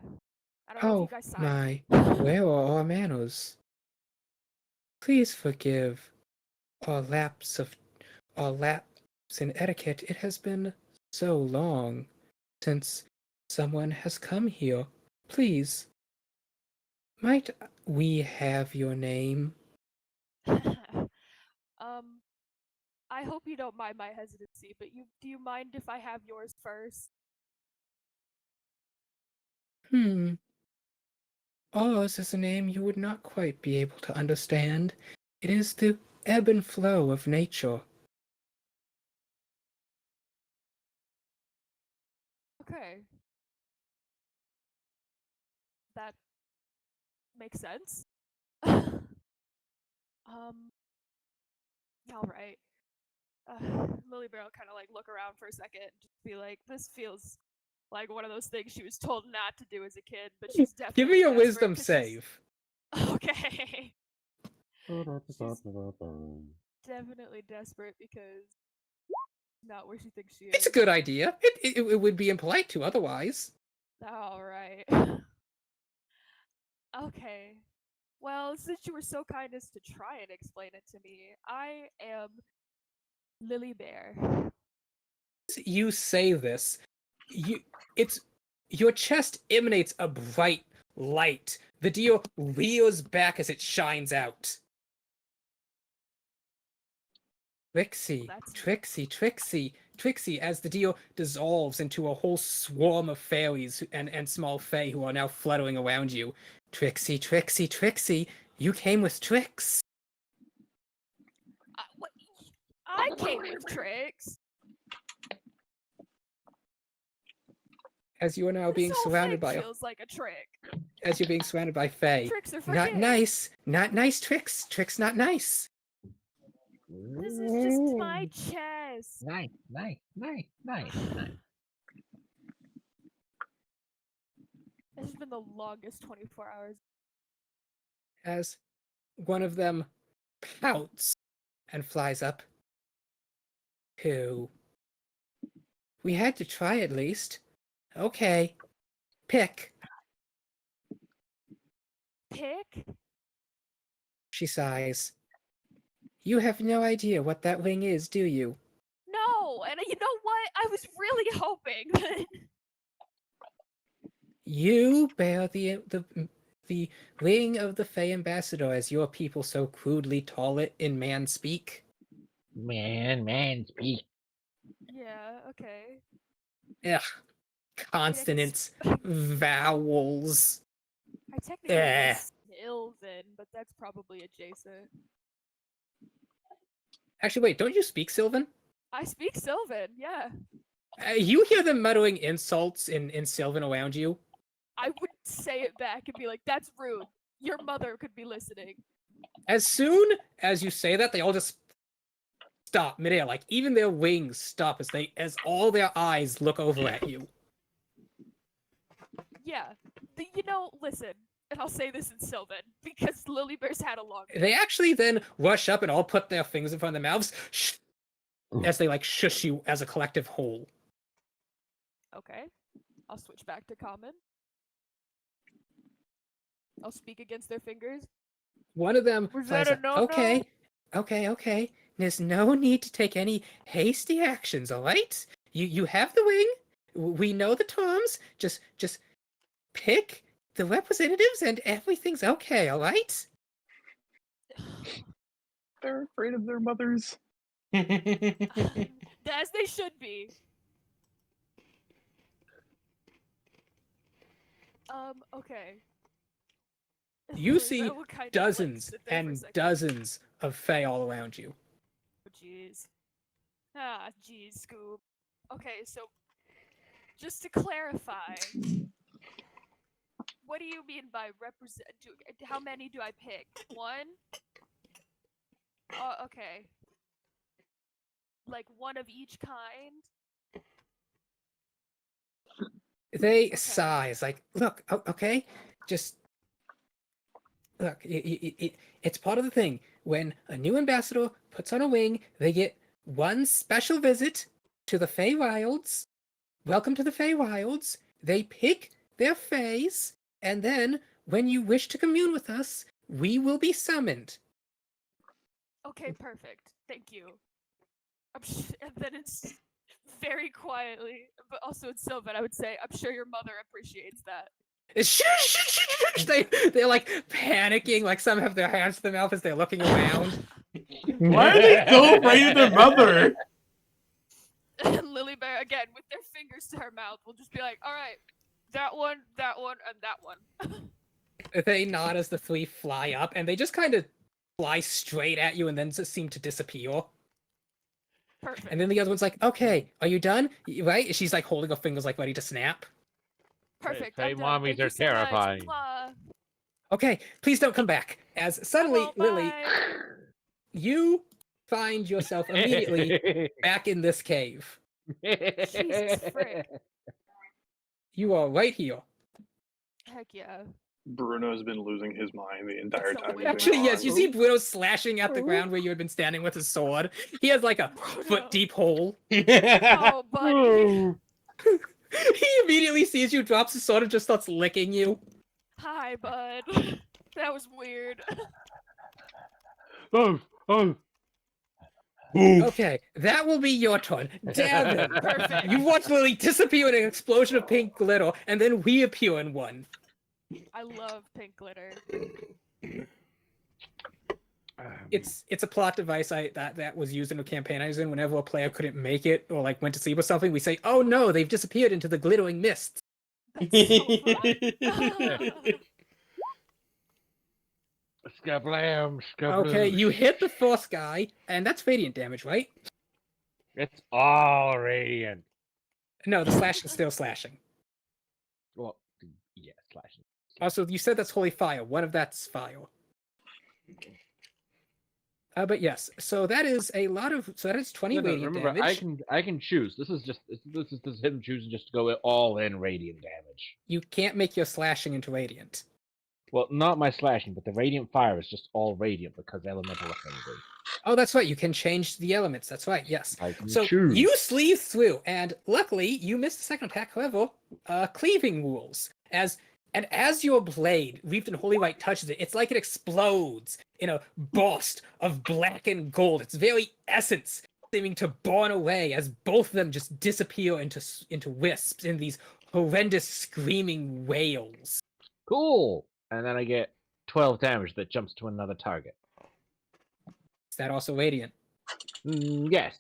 I don't know if you Oh guys my, signed. where are our manners? Please forgive our lapse in etiquette. It has been so long since someone has come here. Please, might we have your name? um, I hope you don't mind my hesitancy, but do you mind if I have yours first? Hmm. Oz is a name you would not quite be able to understand. It is the ebb and flow of nature. Okay. That makes sense. Yeah, all right. Lily Bear will kind of like look around for a second and just be like, this feels like one of those things she was told not to do as a kid, but she's Give definitely me a desperate wisdom 'cause save. Okay. She's definitely desperate because not where she thinks she It's a is. good idea. It would be impolite to otherwise. All right. Okay. Well, since you were so kind as to try and explain it to me, I am Lily Bear. You say this, you it's your chest emanates a bright light. The deal rears back as it shines out. Trixie, That's new. Trixie, Trixie, Trixie, as the deal dissolves into a whole swarm of fairies and small fae who are now fluttering around you. Trixie, Trixie, Trixie, you came with tricks. What? I came with tricks. As you are now This being whole surrounded thing by feels like a trick. as you're being surrounded by fae. Tricks are for Not kids. nice, not nice tricks. Tricks not nice. This is just my chest. Nice, nice, nice, nice, nice. This has been the longest 24 hours. As one of them pouts and flies up. Who? We had to try at least. Okay. Pick. Pick? She sighs. You have no idea what that ring is, do you? No, and you know what? I was really hoping that. You bear the ring of the Fey Ambassador, as your people so crudely call it in man speak. Man, speak. Yeah, okay. Ugh. Consonants, vowels. I technically know Eh. Sylvan, but that's probably adjacent. Actually, wait, don't you speak Sylvan? I speak Sylvan, yeah. You hear them muttering insults in Sylvan around you. I would say it back and be like, that's rude. Your mother could be listening. As soon as you say that, they all just stop midair. Like even their wings stop as all their eyes look over at you. Yeah. Listen, and I'll say this in Sylvan, because Lily Bear's had a long They actually then rush up and all put their fingers in front of their mouths as they like shush you as a collective whole. Okay. I'll switch back to common. I'll speak against their fingers. One of them Was flies that a up. no-no? Okay. There's no need to take any hasty actions, all right? You have the wing. We know the terms. Just pick the representatives and everything's okay, all right? They're afraid of their mothers. As they should be. Okay. You Lily see Bear will kind of, dozens sit there for a and second. dozens of fae all around you. Oh, jeez. Jeez, Scoob. Okay, so just to clarify, what do you mean by represent? How many do I pick? One? Oh, okay. Like one of each kind? They sighs like, look, okay, just look. It's part of the thing. When a new ambassador puts on a wing, they get one special visit to the Feywilds. Welcome to the Feywilds. They pick their fays, and then when you wish to commune with us, we will be summoned. Okay, perfect. Thank you. And then it's very quietly, but also in Sylvan, I would say, I'm sure your mother appreciates that. They're like panicking, like some have their hands to their mouth as they're looking around. Why are they so afraid of their mother? And Lily Bear, again, with their fingers to her mouth, will just be like, all right, that one, and that one. They nod as the three fly up, and they just kind of fly straight at you and then just seem to disappear. Perfect. And then the other one's like, okay, are you done? Right? She's like holding her fingers like ready to snap. Perfect. Say I'm done. mommies Thank you are so much. terrifying. Mwah. Okay, please don't come back. As I suddenly, won't, Lily, bye. you find yourself immediately back in this cave. Jesus frick. You are right here. Heck yeah. Bruno's been losing his mind the entire so time. weird. he's been Actually, yes, you gone. see Bruno slashing at the ground where you had been standing with his sword. He has like a foot-deep hole. Oh, buddy. He immediately sees you, drops his sword, and just starts licking you. Hi, bud. That was weird. Oh, oh. Oof. Okay, that will be your turn. Davin, Perfect. you watch Lily disappear in an explosion of pink glitter, and then reappear in one. I love pink glitter. It's a plot device that was used in a campaign I was in. Whenever a player couldn't make it or like went to sleep or something, we say, "Oh no, they've disappeared into the glittering mist." That's so funny. Skablam, Okay, you skabloosh. hit the first guy, and that's radiant damage, right? It's all radiant. No, the slashing's still slashing. Well, yeah, slashing. Also, you said that's holy fire. One of that's fire. But yes, so that is a lot of. So that is 20 No, no, radiant remember, damage. I can choose. This is him choosing just to go all in radiant damage. You can't make your slashing into radiant. Well, not my slashing, but the radiant fire is just all radiant because elemental affinity. Oh, that's right. You can change the elements. That's right. Yes. I can So choose. you sleeve through, and luckily you missed the second attack. However, cleaving rules as your blade, wreathed in holy white, touches it, it's like it explodes in a burst of black and gold. Its very essence seeming to burn away as both of them just disappear into wisps in these horrendous screaming wails. Cool. And then I get 12 damage that jumps to another target. Is that also radiant? Yes.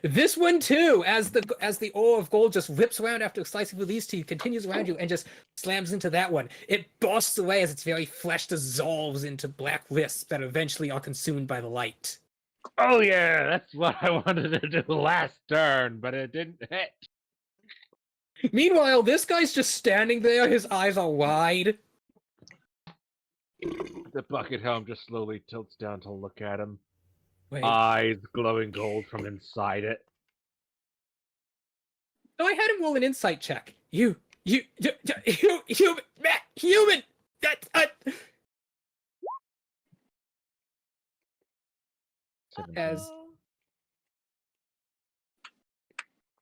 This one too, as the ore of gold just rips around after slicing through these two, continues around you and just slams into that one. It bursts away as its very flesh dissolves into black wisps that eventually are consumed by the light. Oh yeah, that's what I wanted to do last turn, but it didn't hit. Meanwhile, this guy's just standing there, his eyes are wide. The bucket helm just slowly tilts down to look at him. Wait, Eyes glowing gold from inside it. no, I had him roll an insight check. Human, that, 17. As-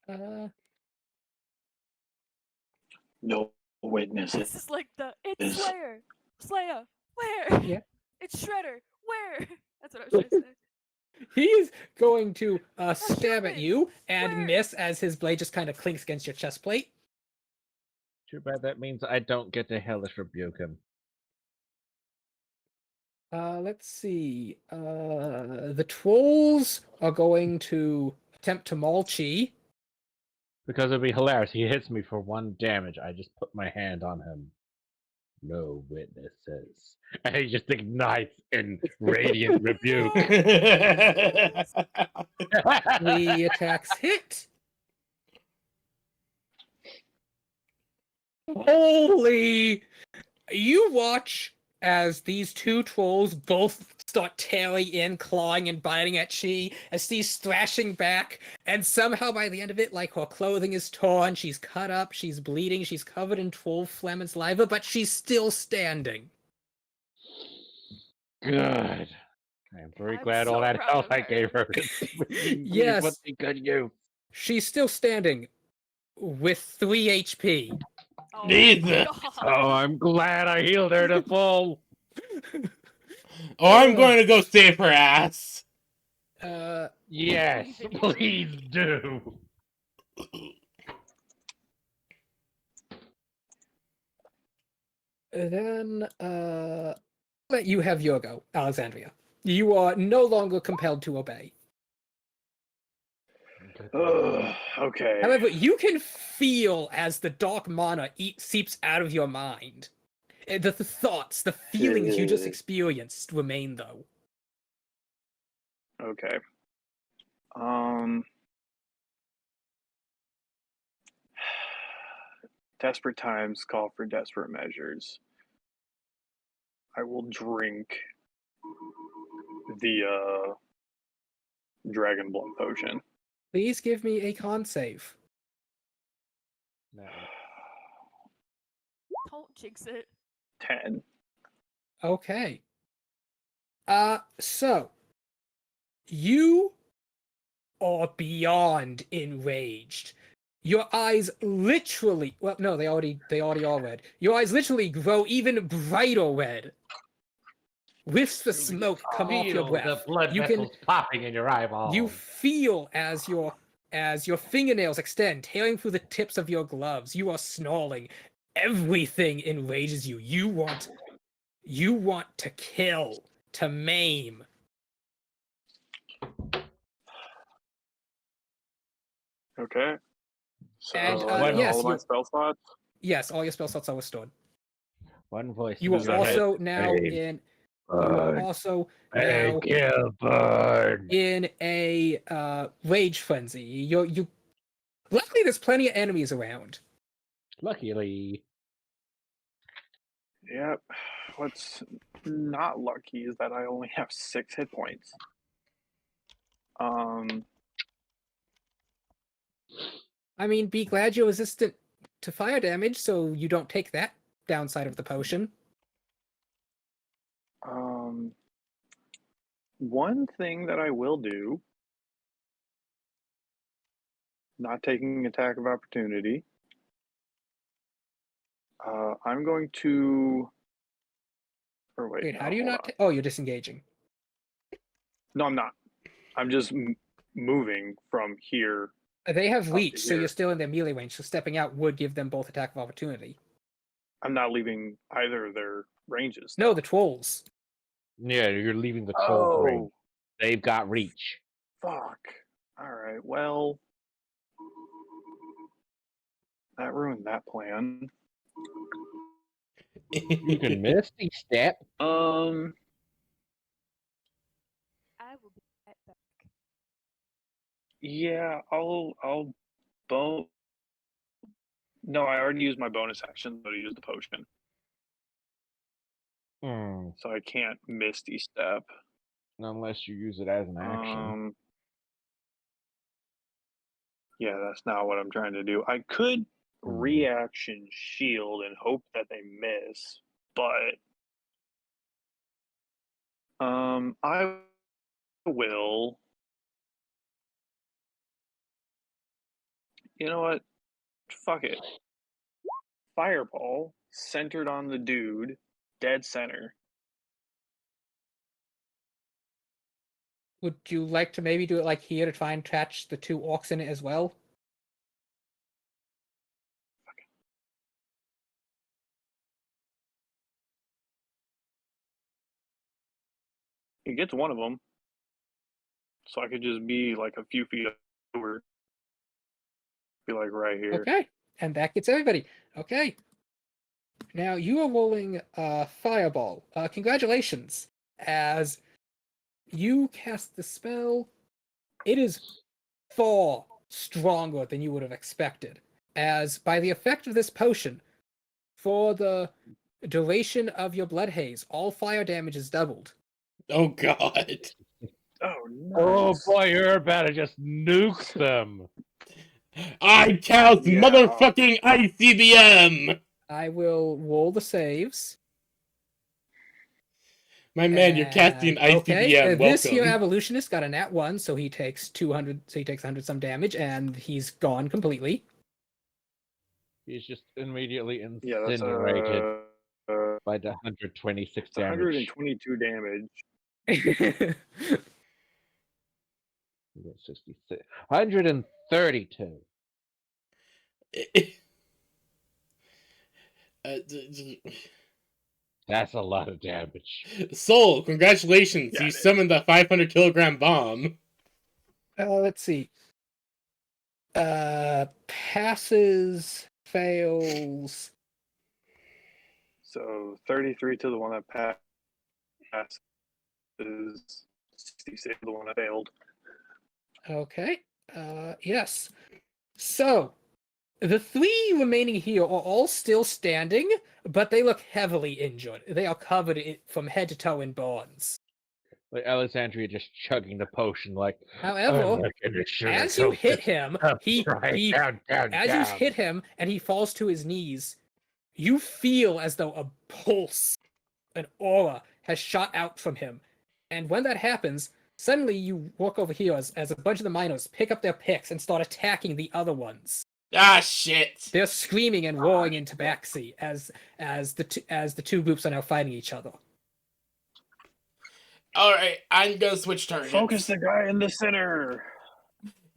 Uh-oh. No This witnesses. is like it's Is- Slayer, where? Yeah. It's Shredder, where? That's what I was trying to say. he's going to stab at human. you and Where? miss as his blade just kind of clinks against your chest plate. Too bad that means I don't get to hellish rebuke him. Let's see. The trolls are going to attempt to maul Chi. Because it'd be hilarious. He hits me for 1 damage. I just put my hand on him. No witnesses. And he just ignites in radiant rebuke. The attacks hit. Holy! You watch as these two trolls both start tearing in, clawing and biting at Chi, as she's thrashing back, and somehow by the end of it, like, her clothing is torn, she's cut up, she's bleeding, she's covered in troll phlegm and saliva, but she's still standing. Good. I am very I'm glad all so that proud health of I her. gave her. Yes. What we could use. She's still standing with 3 HP. Oh my Jesus. God. Oh, I'm glad I healed her to full. Oh, I'm going to go save her ass. Yes, Believe in you. please do. Then let you have your go, Alexandria. You are no longer compelled to obey. Okay. However, you can feel as the dark mana seeps out of your mind. The thoughts, the feelings you just experienced remain, though. Okay. Desperate times call for desperate measures. I will drink the dragon blood potion. Please give me a con save. No. Don't jinx it. 10. Okay. So you are beyond enraged. Your eyes literally, well, no, they already are red. Your eyes literally grow even brighter red. Wisps of smoke come off your Feel breath. the blood You vessels popping in your eyeballs. You feel as your fingernails extend, tearing through the tips of your gloves. You are snarling. Everything enrages you. You want to kill, to maim. Okay. So And, I know yes, all of my you- spell slots. Yes, all your spell slots are restored. One voice. You in are your head. also now in. You are also now Kill burn. in a rage frenzy. You. Luckily, there's plenty of enemies around. Luckily. Yep. What's not lucky is that I only have 6 hit points. I mean, be glad you're resistant to fire damage, so you don't take that downside of the potion. One thing that I will do, not taking attack of opportunity. I'm going to. Or wait, Wait, no, how do you hold not? on. Oh, you're disengaging. No, I'm not. I'm just moving from here. They have Up to reach, so here. you're still in their melee range. So stepping out would give them both attack of opportunity. I'm not leaving either of their ranges. No, the trolls. Yeah, you're leaving the troll range. They've got reach. Fuck. All right. Well, that ruined that plan. You can misty step. I will be right back. Yeah, I'll bone. No, I already used my bonus action to use the potion, so I can't misty step. Unless you use it as an action. Yeah, that's not what I'm trying to do. I could reaction shield and hope that they miss, but I will. You know what? Fuck it. Fireball centered on the dude, dead center. Would you like to maybe do it like here to try and catch the 2 orcs in it as well? He gets one of them, so I could just be like a few feet over. Be like right here. Okay, and that gets everybody. Okay. Now you are rolling Fireball. Congratulations, as you cast the spell. It is far stronger than you would have expected, as by the effect of this potion, for the duration of your blood haze, all fire damage is doubled. Oh god. Oh no. Oh boy, you're about to just nuke them. I cast Yeah. motherfucking ICBM! I will roll the saves. My man, you're casting ICBM. Okay, this here Welcome. evolutionist got a nat 1, so he takes 200. So he takes 100 some damage, and he's gone completely. He's just immediately Yeah, that's incinerated by the 126 damage. 122 damage. 66. 132. That's a lot of damage. Soul, congratulations! Got You it. summoned the 500-kilogram bomb. Let's see. Passes, fails. So 33 to the one that passed, 66 to the one that failed. Okay. Yes. So, the three remaining here are all still standing, but they look heavily injured. They are covered from head to toe in burns. Like Alexandria just chugging the potion, like. However, I'm not gonna as you sugarcoat hit this. him, Down, he down, as you down. hit him and he falls to his knees, you feel as though a pulse, an aura, has shot out from him. And when that happens, suddenly you walk over here as a bunch of the miners pick up their picks and start attacking the other ones. Ah, shit! They're screaming and roaring in tabaxi as the two groups are now fighting each other. Alright, I'm gonna switch targets. Focus the guy in the center.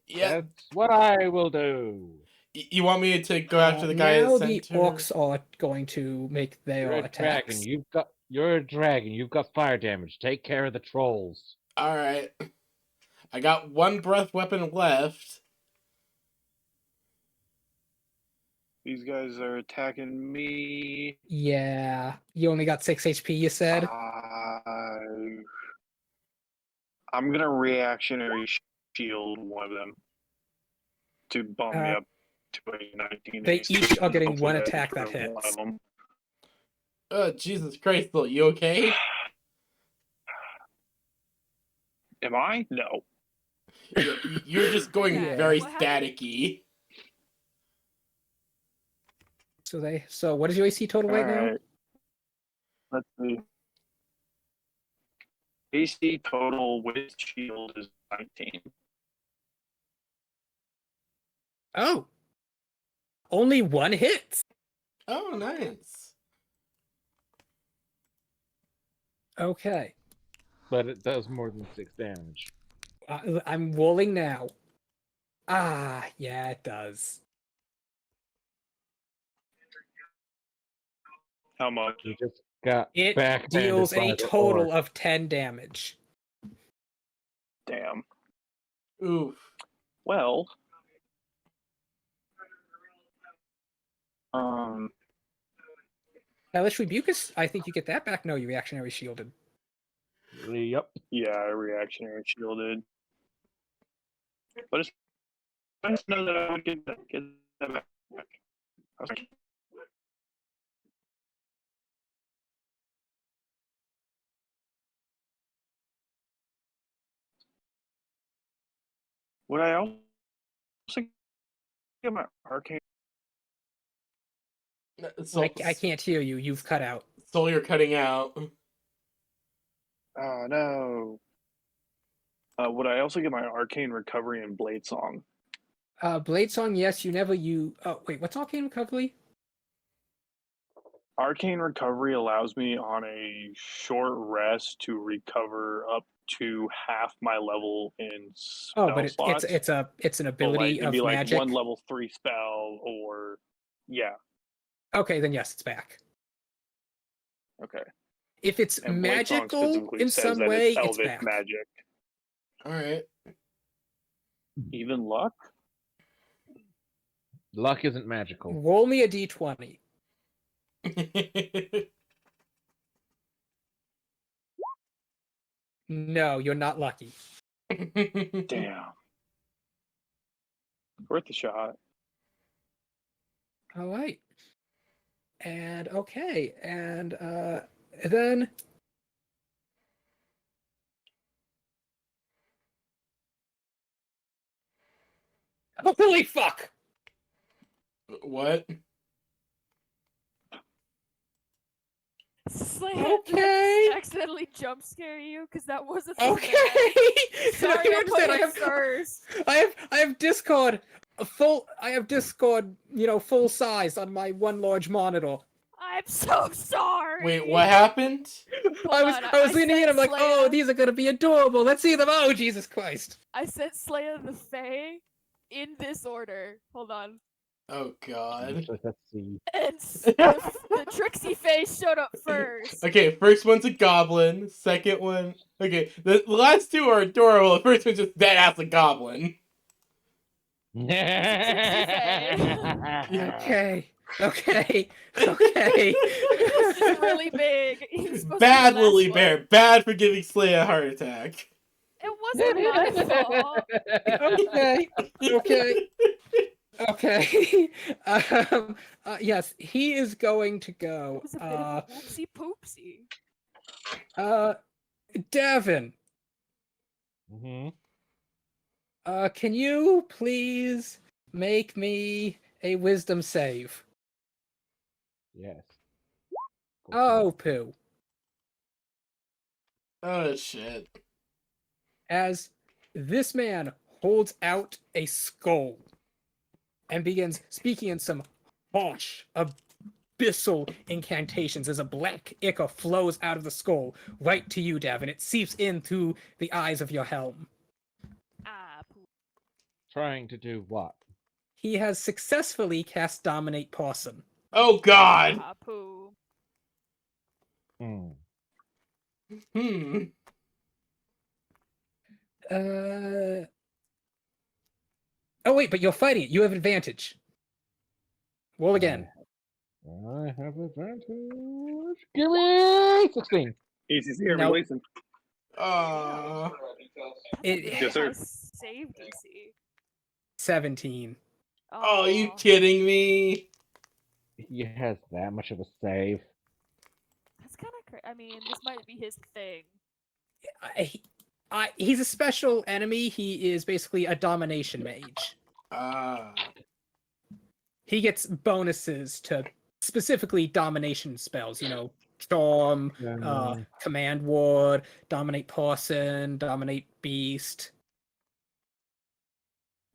Yeah. That's what I will do. You want me to go after the guy now at the the center? orcs are going to make their You're a attacks. dragon. You're a dragon. You've got fire damage. Take care of the trolls. Alright. I got one breath weapon left. These guys are attacking me. Yeah, you only got 6 HP, you said? I'm gonna reactionary shield one of them to bump me up to a 19. They AC. each are getting Hopefully one that attack that improves one hits. of them. Jesus Christ, Bill, you okay? Am I? No. You're just going Yeah, very what happened? staticky. So what is your AC total right now? Alright. Let's see. AC total with shield is 19. Oh. Only one hit. Oh, nice. Okay. But it does more than 6 damage. I'm rolling now. Ah, yeah, it does. How much? You just got It backhanded deals by a the total orc. of 10 damage. Damn. Oof. Well. Um. Hellish Rebuke is, I think you get that back. No, you reactionary shielded. Yep. Yeah, I reactionary shielded. But it's nice to know that I would get that back. I was like, would I also get my arcane? So, I can't hear you. You've cut out. Soul, you're cutting out. Oh no. Would I also get my arcane recovery and blade song? Blade Song, yes, you never use. Oh, wait, what's Arcane Recovery? Arcane recovery allows me on a short rest to recover up to half my level in spell Oh, but slots. it's an So, ability it'd of be like magic. one level 3 spell, or yeah. Okay, then yes, it's back. Okay. If it's And Blade Song magical specifically in says some that way, it's it's elvish back. magic. Alright. Even luck? Luck isn't magical. Roll me a d20. No, you're not lucky. Damn. Worth a shot. All right. And okay, and then oh, holy fuck! What? Slay, Okay. accidentally jump scare you because that was a thing. Okay. Sorry, You I put understand, it first. I have Discord full. I have Discord, full size on my one large monitor. I'm so sorry. Wait, what happened? Hold on, I was leaning in. sent I'm like, oh, Slaya- these are gonna be adorable. Let's see them. Oh, Jesus Christ. I sent Slaya the Fae in this order. Hold on. Oh god. Let's see. And the Trixie face showed up first. Okay, first one's a goblin. Second one. Okay, the last two are adorable. The first one's just dead ass a goblin. Okay. Okay. Okay. It's just really big. He was supposed Bad to be the last Lily one. Bear. Bad for giving Slay a heart attack. It wasn't my fault. Okay. Okay. Okay. Yes, he is going to It go. was a bit of a whoopsie poopsie. Davin, Mm-hmm. can you please make me a wisdom save? Yes. Oh, poo. Oh shit. As this man holds out a skull and begins speaking in some harsh, abyssal incantations as a black ichor flows out of the skull right to you, Davin. It seeps in through the eyes of your helm. Ah, poop. Trying to do what? He has successfully cast Dominate Parson. Oh god. Ah, poo. Hmm. Hmm. Oh wait, but you're fighting it. You have advantage. Roll again. I have advantage. Give me 16. ACC are Nope. releasing. Uh, It- Yes, sir. High save DC. 17. oh, you Aw, kidding me? He has that much of a save. That's kind of crazy. I mean, this might be his thing. He's a special enemy. He is basically a domination mage. He gets bonuses to specifically domination spells. Charm, Command Ward, Dominate Parson, Dominate Beast.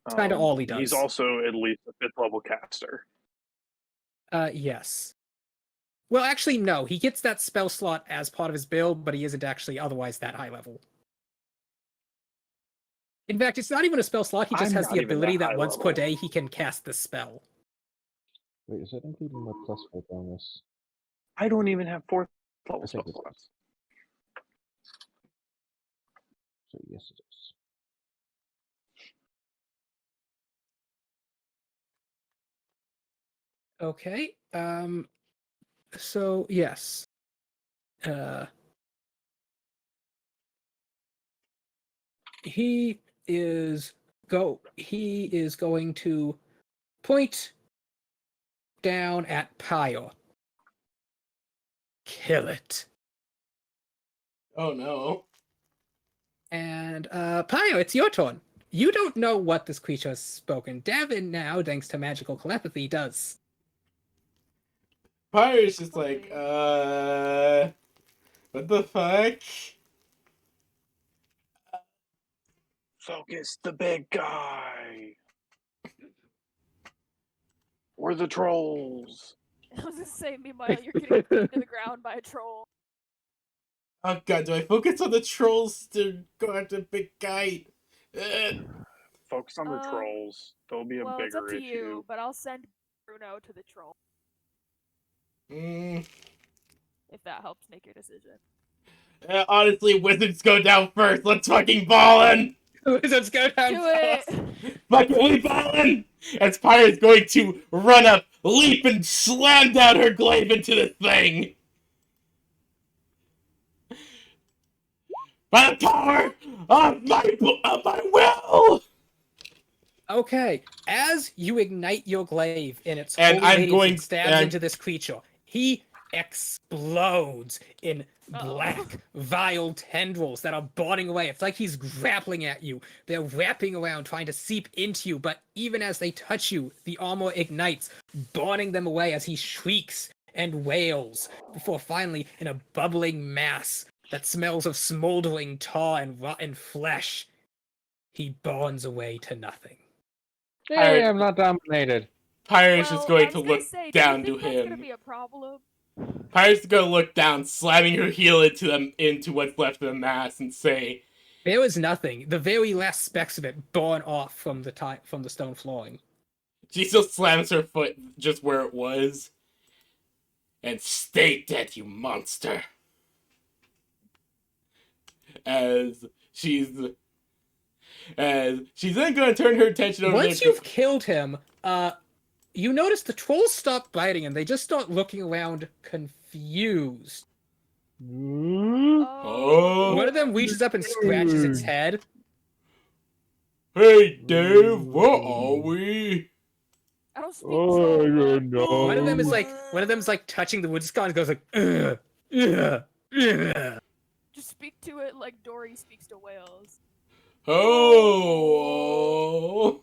It's kind of all he does. He's also at least a 5th level caster. Yes. Well, actually, no. He gets that spell slot as part of his build, but he isn't actually otherwise that high level. In fact, it's not even a spell slot. He just I'm has not the even ability that that high once per level. day he can cast this spell. Wait, is that including my +4 bonus? I don't even have 4th level I spell think it slots. is. So yes, it is. Okay. So yes. He is going to point down at Pyre. Kill it. Oh no. And Pyre, it's your turn. You don't know what this creature has spoken. Davin now, thanks to magical telepathy, does. Pyre's just like, Okay. what the fuck? Focus the big guy. We're the trolls. I was gonna say, meanwhile, you're getting pinned to the ground by a troll. Oh god, do I focus on the trolls to go after the big guy? Focus on the trolls. They'll be a Well, it's up bigger to issue. you, but I'll send Bruno to the troll Mm. if that helps make your decision. Honestly, wizards go down first. Let's fucking ballin'! Let's go down Do it! Fucking we ballin'! As Pyre's going to run up, leap, and slam down her glaive into the thing! By the power of my will! Okay, as you ignite your glaive in its And holy I'm radiance going- and stabs and- into this creature, he explodes in black, vile tendrils that are burning away. It's like he's grappling at you. They're wrapping around, trying to seep into you, but even as they touch you, the armor ignites, burning them away as he shrieks and wails, before finally, in a bubbling mass that smells of smoldering tar and rotten flesh, he burns away to nothing. Hey, I'm not dominated. Pyre's just going to I was gonna look say, down do you to think that's gonna him. be a problem? Pyre's gonna look down, slamming her heel into what's left of the mass, and say, There was nothing. The very last specks of it burn off from the stone flooring. She still slams her foot just where it was. And stay dead, you monster. As she's then going to turn her attention over Once there. you've killed him, you notice the trolls stop biting and they just start looking around confused. Oh. One of them reaches up and scratches its head. Hey, Dave, what are we? I don't speak I troll, don't but- know. One of them is like touching the wood skull and goes like, ugh, ugh, ugh. Just speak to it like Dory speaks to whales. Oh.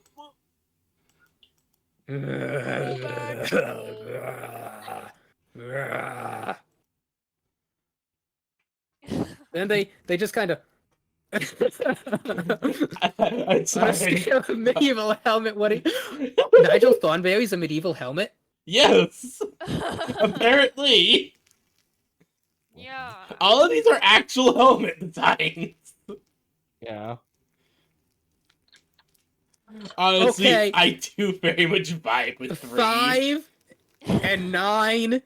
Then they just kind of I'm on a sorry. scale of medieval helmet. What? Nigel Thornberry's a medieval helmet. Yes, apparently. Yeah. All of these are actual helmet designs. Yeah. Honestly, Okay. I do very much vibe with 3. 5 and 9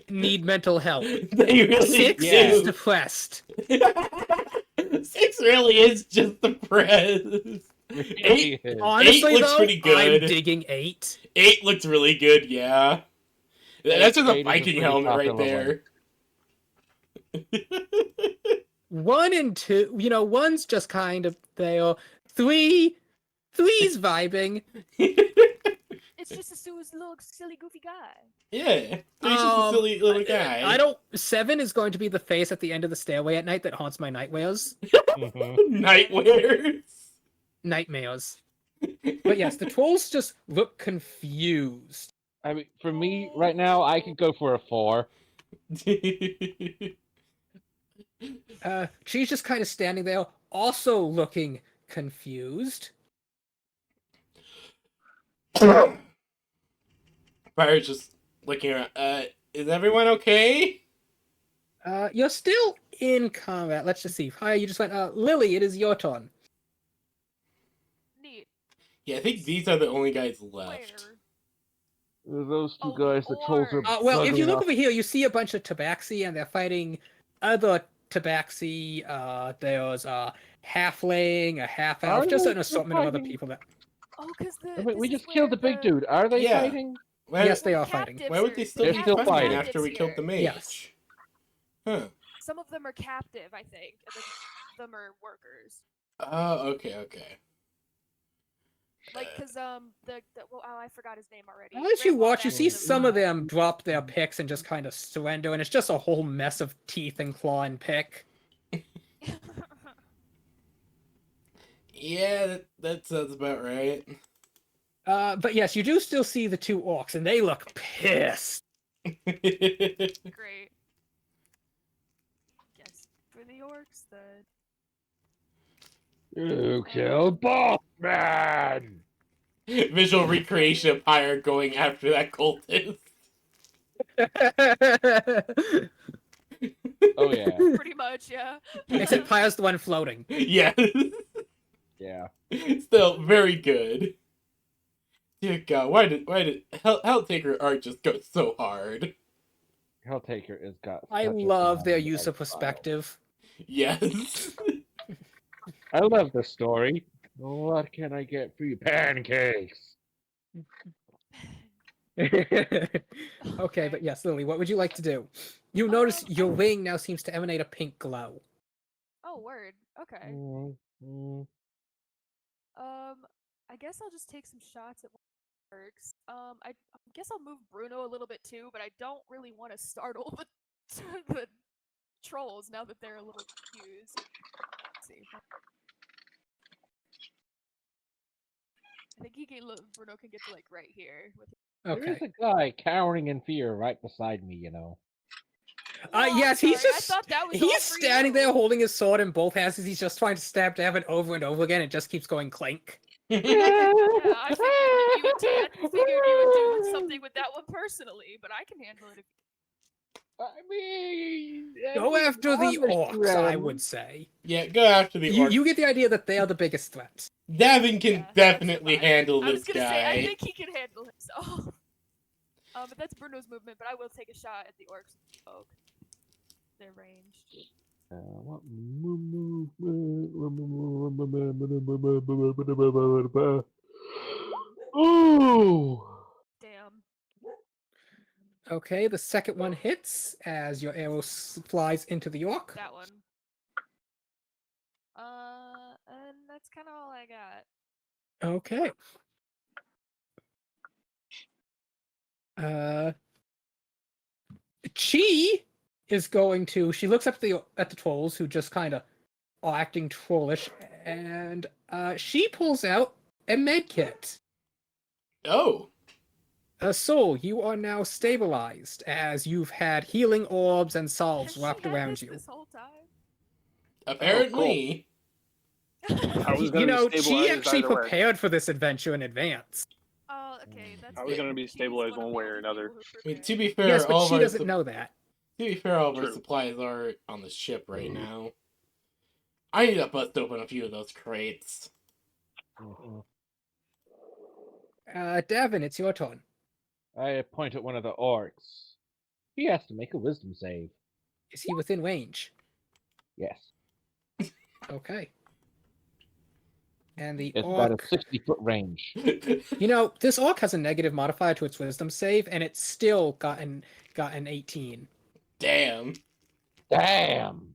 need mental help. They really 6 do. is depressed. 6 really is just depressed. 8, Honestly, 8 looks though, pretty good. I'm digging 8. 8 looks really good, yeah. That's just a 8 is Viking pretty helmet right popular there. 1 and 2, one's just kind of there. 3's vibing. It's just a little silly goofy guy. Yeah, he's just a silly little guy. I don't. 7 is going to be the face at the end of the stairway at night that haunts my nightmares. Nightmares. But yes, the trolls just look confused. I mean, for me, right now, I could go for a 4. She's just kind of standing there, also looking confused. Fire's just looking around. Is everyone okay? You're still in combat. Let's just see. Hi, you just went. Lily, it is your turn. Neat. Yeah, I think these are the only guys left. Where? Those two Oh, guys, the trolls are. Well, if you bugging look off. over here, you see a bunch of tabaxi, and they're fighting other tabaxi. There's a halfling, a half elf, Are just they an assortment of other fighting? people that. Oh, because the. Wait, we this just is killed the where big dude. Are they Yeah. fighting? Why, Yes, they the are fighting. captives why would they still They're be still fighting fighting. after we killed the mage? Yes. Huh. Some of them are captive, I think, and then some of them are workers. Oh, okay. Like, cause well, oh, I forgot his name already. As you Grandpa watch, you back see in the- some of them drop their picks and just kind of surrender, and it's just a whole mess of teeth and claw and pick. Yeah, that sounds about right. But yes, you do still see the 2 orcs, and they look pissed. Great. Guess for the orcs, then. You killed Bossman! Visual recreation of Pyre going after that cultist. Oh, yeah. Pretty much, yeah. Except Pyre's the one floating. Yeah. Yeah. Still very good. Dear God, why did Helltaker art just go so hard? Helltaker has got. I such a love their fine use of style. perspective. Yes. I love the story. What can I get for you? Pancakes! Okay, but yes, Lily, what would you like to do? You notice your wing now seems to emanate a pink glow. Oh, word. Okay. I guess I'll just take some shots at what works. I guess I'll move Bruno a little bit too, but I don't really want to startle the trolls now that they're a little confused. Let's see. I think Bruno can get to like right here. With There Okay. is a guy cowering in fear right beside me, you know. I'm Yes, he's sorry, I just thought that was all he's for standing you. there holding his sword in both hands as he's just trying to stab Davin over and over again. It just keeps going clink. Yeah, I figured you would do something with that one personally, but I can handle it. I mean, Go after the honest orcs, I realm. would say. Go mean, after the honest orcs, I realm. would say. Yeah, go after the orcs. You get the idea that they are the biggest threat. Davin can Yeah, that's definitely fine. handle I was this gonna say, I guy. think he can handle himself. But that's Bruno's movement, but I will take a shot at the orcs with the oak. They're ranged. What Ooh! Damn. Okay, the second one hits as your arrow flies into the orc. That one. And that's kind of all I got. Okay. Chi is going to. She looks up at the trolls who just kind of are acting trollish, and she pulls out a med kit. Oh, Soul, you are now stabilized as you've had healing orbs and Has salves she wrapped had around this you. this whole time? apparently. I was You gonna know, be she stabilized actually either way. prepared for this adventure in advance. Oh, okay, that's I was fair. gonna be She's stabilized one of one the way or only another. people who I mean, to prepared. be fair, Yes, but all of she our doesn't know that. To be fair, all of our True. supplies are on the ship right now. I need to bust open a few of those crates. Davin, it's your turn. I point at one of the orcs. He has to make a wisdom save. Is he within range? Yes. Okay. And the It's about a orc. 60-foot range. You know, this orc has a negative modifier to its wisdom save, and it's still got an 18. Damn. Damn!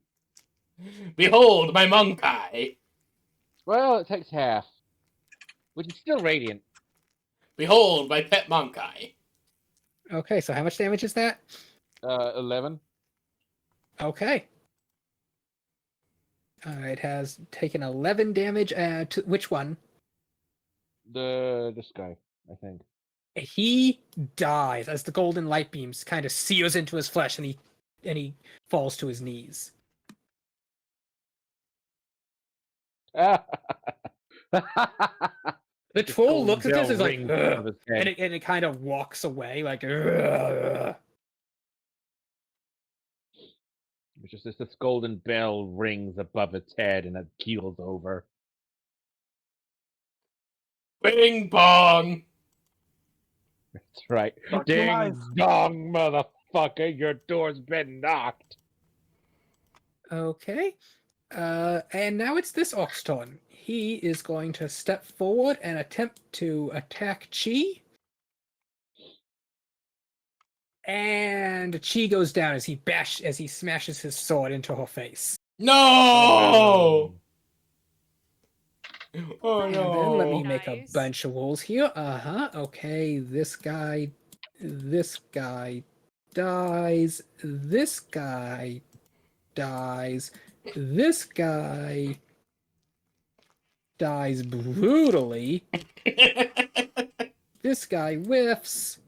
Behold my monk eye. Well, it takes half. Which is still radiant. Behold my pet monk eye. Okay, so how much damage is that? 11. Okay. It has taken 11 damage. To which one? This guy, I think. He dies as the golden light beams kind of sears into his flesh, and he falls to his knees. The troll looks at this and is like, "Ugh," and it kind of walks away like, "Ugh." It's just this golden bell rings above its head and it keels over. Bing bong. That's right. Fuck Ding your life. dong, motherfucker, your door's been knocked. Okay. And now it's this orc's turn. He is going to step forward and attempt to attack Chi. And Chi goes down as he smashes his sword into her face. No. Oh And then let me no. make a Nice. bunch of rolls here. Okay, this guy dies. This guy dies. This guy dies brutally. This guy whiffs.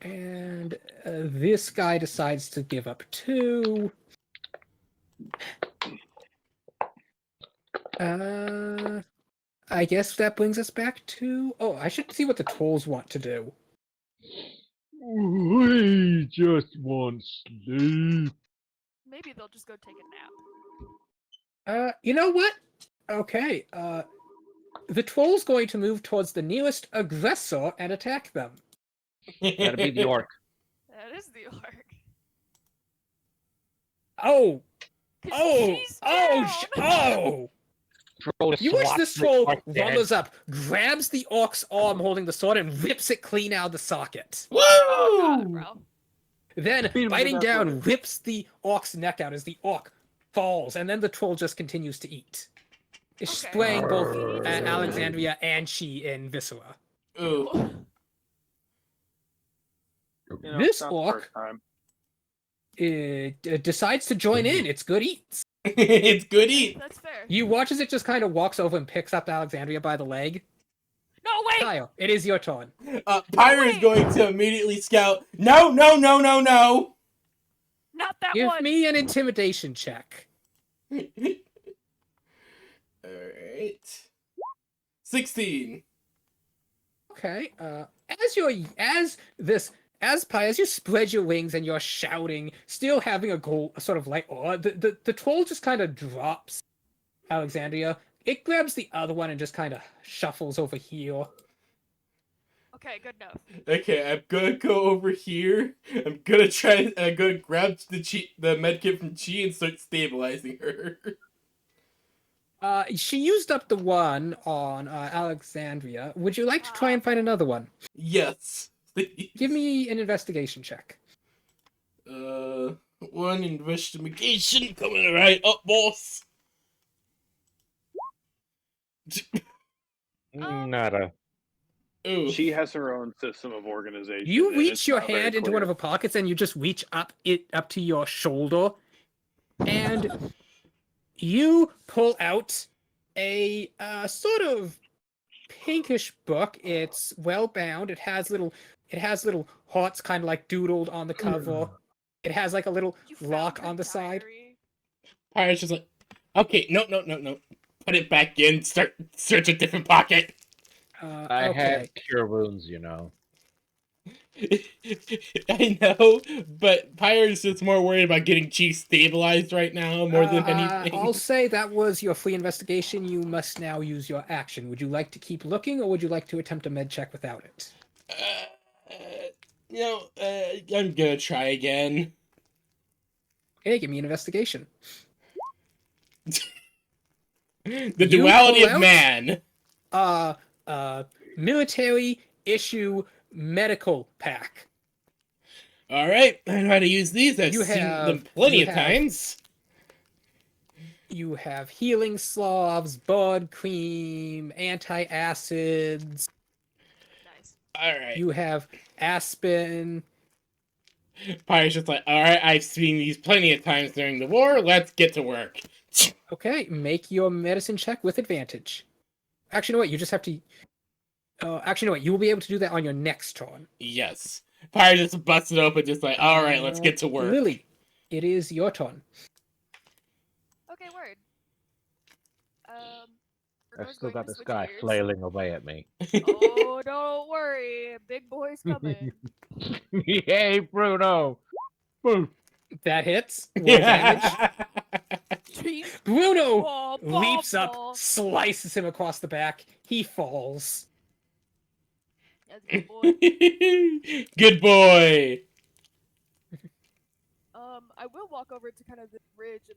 And this guy decides to give up 2. I guess that brings us back to... Oh, I should see what the trolls want to do. We just want sleep. Maybe they'll just go take a nap. You know what? Okay, the troll's going to move towards the nearest aggressor and attack them. That'd be the orc. That is the orc. Oh! 'Cause Oh! she's Oh! down. Oh! Troll You watch swats this the troll orc dead. runners up, grabs the orc's arm holding the sword, and rips it clean out of the socket. Oh, God, Woo! bro. Then, Beat him to biting death down, with it. rips the orc's neck out as the orc falls, and then the troll just continues to eat. It's Okay. spraying both He needs to- Alexandria and Chi in viscera. Ooh. You know, This not the orc- first time. It decides to join in. It's good eats. It's good eat. That's fair. You watch as it just kind of walks over and picks up Alexandria by the leg. No, wait! Kyle, it is your turn. Pyre is going to immediately scout. No, no, no, no, no. Not that Give one! me an intimidation check. Alright. 16. Okay. As as you spread your wings and you're shouting, still having a sort of light aura, the troll just kind of drops Alexandria. It grabs the other one and just kind of shuffles over here. Okay, good enough. Okay, I'm gonna go over here. I'm gonna grab the medkit from Chi and start stabilizing her. She used up the one on Alexandria. Would you like to try and find another one? Yes. Please. Give me an investigation check. One investigation coming right up, boss. Nada. Ooh. She has her own system of organization. You and reach it's your not very hand into one clear. of her pockets and you just reach up to your shoulder, and you pull out a sort of pinkish book. It's well bound. It has little hearts kind of like doodled on the cover. It has like a little You found lock her on the side. diary? Pirate's just like, okay, no. Put it back in. Search a different pocket. I Okay. have cure wounds, you know. I know, but Pirate's just more worried about getting Chi stabilized right now more than anything. I'll say that was your free investigation. You must now use your action. Would you like to keep looking, or would you like to attempt a med check without it? I'm gonna try again. Okay, give me an investigation. The You duality pull of out- man. Military issue medical pack. All right, I know how to use these. I've You seen have- them plenty you of have- times. You have healing salves, bud cream, antacids. Nice. All right. You have aspen. Pirate's just like, all right, I've seen these plenty of times during the war. Let's get to work. Okay, make your medicine check with advantage. Actually, you know what? You just have to. Actually, you know what? You will be able to do that on your next turn. Yes. Pirate just busted open, just like, all right, let's get to work. Lily, it is your turn. Okay, word. I've Bruno's still going got to this switch guy gears. flailing away at me. Oh, don't worry, big boy's coming. Yay, Bruno! Boo. That hits. Roll damage. Jeez. Bruno Ball, leaps ball. up, slices him across the back. He falls. That's a good boy. Good boy. I will walk over to kind of the ridge and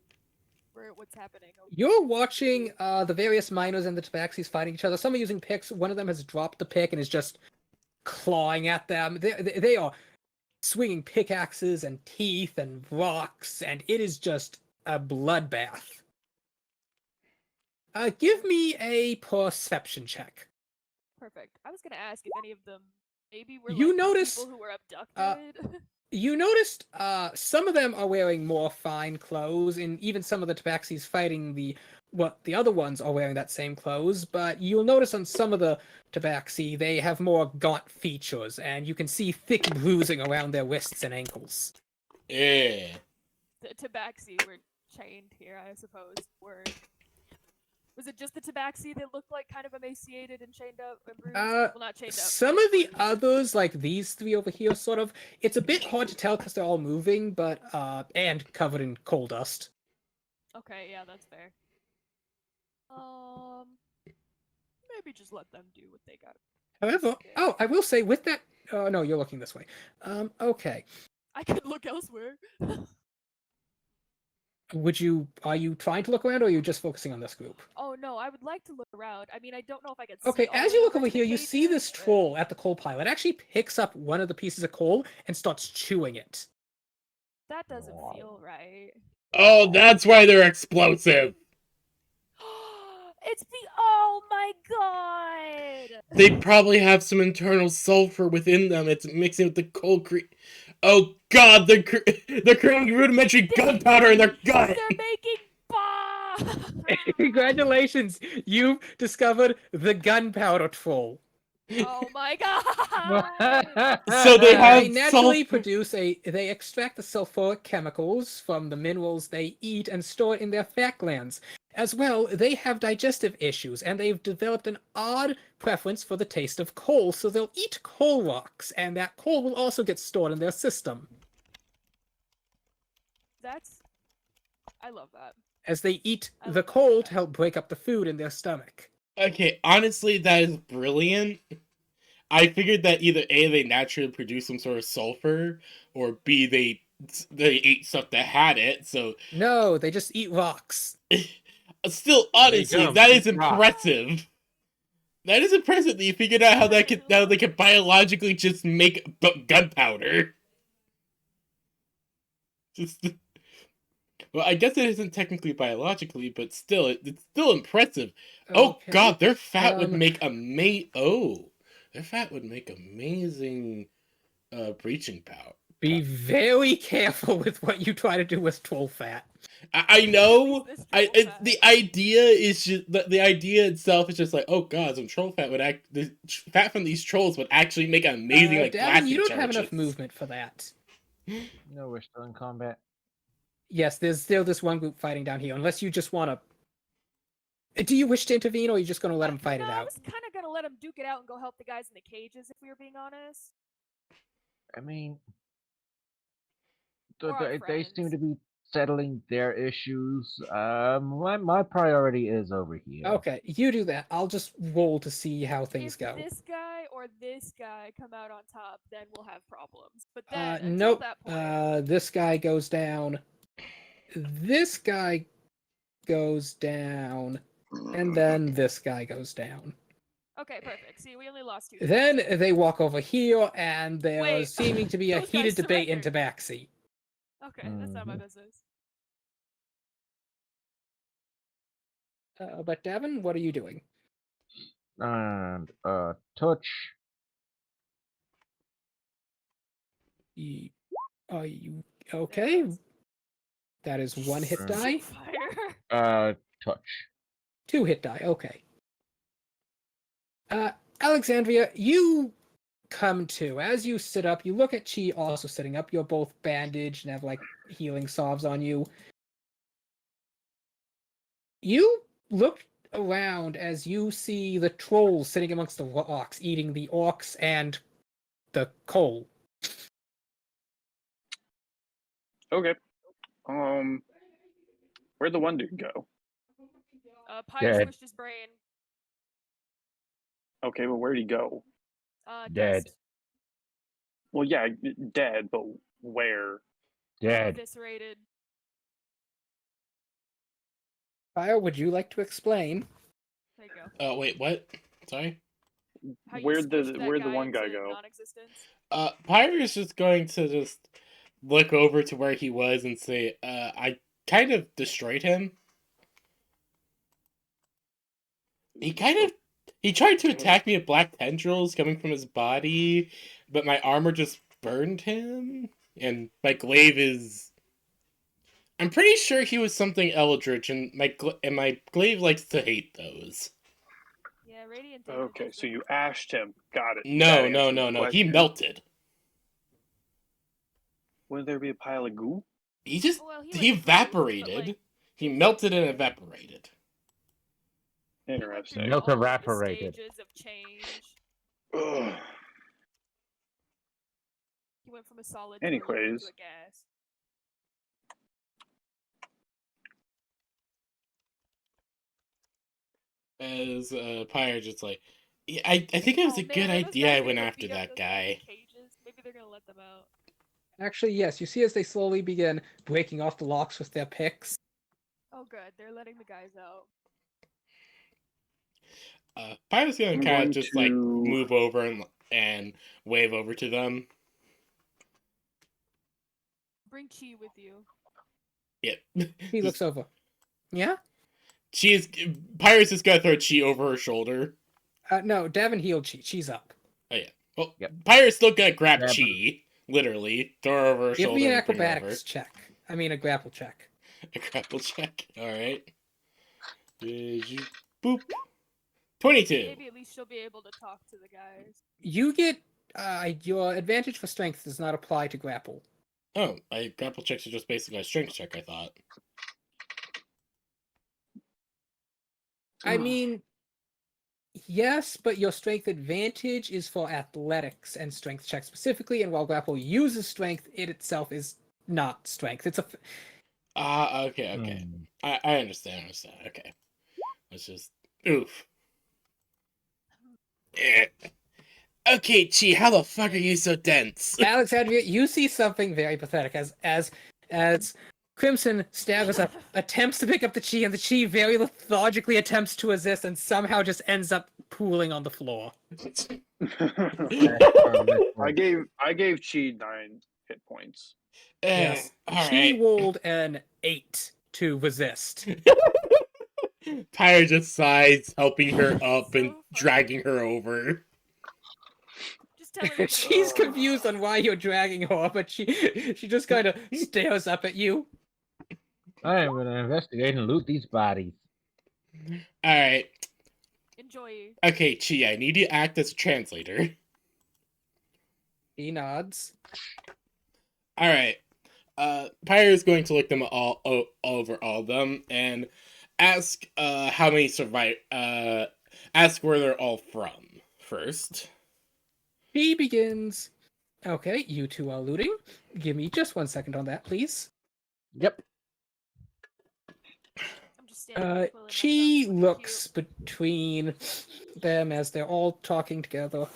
where what's happening. You're watching the various miners and the tabaxis fighting each other. Some are using picks. One of them has dropped the pick and is just clawing at them. They are swinging pickaxes and teeth and rocks, and it is just a bloodbath. Give me a perception check. Perfect. I was gonna ask if any of them maybe were You like notice, people who were abducted. You noticed some of them are wearing more fine clothes, and even some of the tabaxis fighting the other ones are wearing that same clothes, but you'll notice on some of the tabaxi they have more gaunt features, and you can see thick bruising around their wrists and ankles. Yeah. The tabaxi were chained here, I suppose. Was it just the tabaxi that looked like kind of emaciated and chained up and bruised? Well, not chained up. Some of the others, like these three over here, sort of, it's a bit hard to tell because they're all moving, but and covered in coal dust. Okay, yeah, that's fair. Maybe just let them do what they got. However, oh, I will say with that, no, you're looking this way. Okay. I could look elsewhere. Are you trying to look around, or are you just focusing on this group? Oh no, I would like to look around. I mean, I don't know if I could. Okay, see all as the you way look over to the here, you see cages, this but- troll at the coal pile. It actually picks up one of the pieces of coal and starts chewing it. That doesn't feel right. Oh, that's why they're explosive. It's the. Oh my god! They probably have some internal sulfur within them. It's mixing with the coal Oh god, they're creating rudimentary gunpowder in their gut. They're making bombs. Congratulations! You've discovered the gunpowder troll. Oh my god! So they have They naturally sulfur. they extract the sulfuric chemicals from the minerals they eat and store it in their fat glands. As well, they have digestive issues, and they've developed an odd preference for the taste of coal, so they'll eat coal rocks, and that coal will also get stored in their system. I love that. As they eat I the love that for coal them. to help break up the food in their stomach. Okay, honestly, that is brilliant. I figured that either A, they naturally produce some sort of sulfur, or B, they ate stuff that had it. So, No, they just eat rocks. still, honestly, go, that eat is impressive. That is impressive that you figured out how they could biologically just make gunpowder. Just, well, I guess it isn't technically biologically, but still, it's still impressive. Oh Okay. God, their fat would Um, make their fat would make amazing breaching power. Be very careful with what you try to do with troll fat. I know. This troll fat. The idea is just the idea itself is just like, oh God, some troll fat the fat from these trolls would actually make amazing like Davin, you plastic don't have enough charges. movement for that. No, we're still in combat. Yes, there's still this one group fighting down here. Unless you just want to. Do you wish to intervene, or are you just going to let them fight no, it I out? was kind of gonna let them duke it out and go help the guys in the cages, if we were being honest. I mean, We're our they seem friends. to be settling their issues. My priority is over here. Okay, you do that. I'll just roll to see how things If go. this guy or this guy come out on top, then we'll have problems. But then, until Nope. that point, This guy goes down. This guy goes down. And then this guy goes down. okay, perfect. See, we only lost 2. Then they walk over here, and there's Wait, seeming to be a those heated guys debate in surrendered. Tabaxi. Okay, that's not my business. But Davin, what are you doing? And touch. Are you okay? There it is. That is 1 hit die. Fire. Touch. 2 hit die. Okay. Alexandria, you come to. As you sit up, you look at Chi also sitting up. You're both bandaged and have like healing salves on you. You look around as you see the trolls sitting amongst the rocks, eating the orcs and the coal. Okay. Where'd the one dude go? Pyre Dead. swished his brain. Okay, but where'd he go? Dead. Dust. Well, yeah, dead, but where? Dead. Eviscerated. Fire, would you like to explain? There you go. Oh wait, what? Sorry. How you Where'd the squished that one guy into go? non-existence. Pyre is just going to just look over to where he was and say, I kind of destroyed him. He tried to attack me with black tendrils coming from his body, but my armor just burned him, and my glaive is... I'm pretty sure he was something eldritch, and my glaive likes to hate those. Yeah, radiant damage. Okay, so you ashed him. Got it. No, That no, answers no, the no. He question. melted. Wouldn't there be a pile of goo? He just... Well, he, he like, froze, but, evaporated. like, He melted and evaporated. he went through Interesting. Melt all of the evaporated. stages of change. Ugh. He went from a solid to a liquid Anyways. to a gas. As Pyre just like, yeah, I think it was a good idea I went after that guy. Cages. Maybe they're gonna let them out. Actually, yes. You see as they slowly begin breaking off the locks with their picks. Oh, good. They're letting the guys out. Pyre's gonna I'm kind of going just like to- move over and wave over to them. Bring Chi with you. Yeah. He looks over. Yeah? Pyre's just gonna throw Chi over her shoulder. No, Davin healed Chi. She's up. Oh yeah. Well, Yep. Pyre's still gonna grab Grab her. Chi, literally, throw her over her Give shoulder. me an and bring her over. acrobatics check. I mean, a grapple check. A grapple check. All right. Boop. 22. Maybe at least she'll be able to talk to the guys. You get your advantage for strength does not apply to grapple. Oh, my grapple checks are just basically a strength check, I thought. I mean, yes, but your strength advantage is for athletics and strength checks specifically, and while grapple uses strength, it itself is not strength. It's a Okay. Hmm. I understand. Okay. Let's just... Oof. Eh. Okay, Chi, how the fuck are you so dense? Alexandria, you see something very pathetic as Crimson staggers up, attempts to pick up the chi, and the chi very lethargically attempts to resist, and somehow just ends up pooling on the floor. I gave Chi 9 hit points. Yes, All chi right. rolled an 8 to resist. Pyre just sighs, helping her up So and funny. dragging her over. Just tell her. She's confused on why you're dragging her, but she just kind of stares up at you. I am gonna investigate and loot these bodies. All right. Enjoy. Okay, Chi, I need you to act as a translator. He nods. All right. Pyre is going to look them all over all of them and ask how many survive. Ask where they're all from first. He begins. Okay, you two are looting. Give me just 1 second on that, please. Yep. I'm just standing there twiddling my Chi thumbs, looks between them as they're all talking together.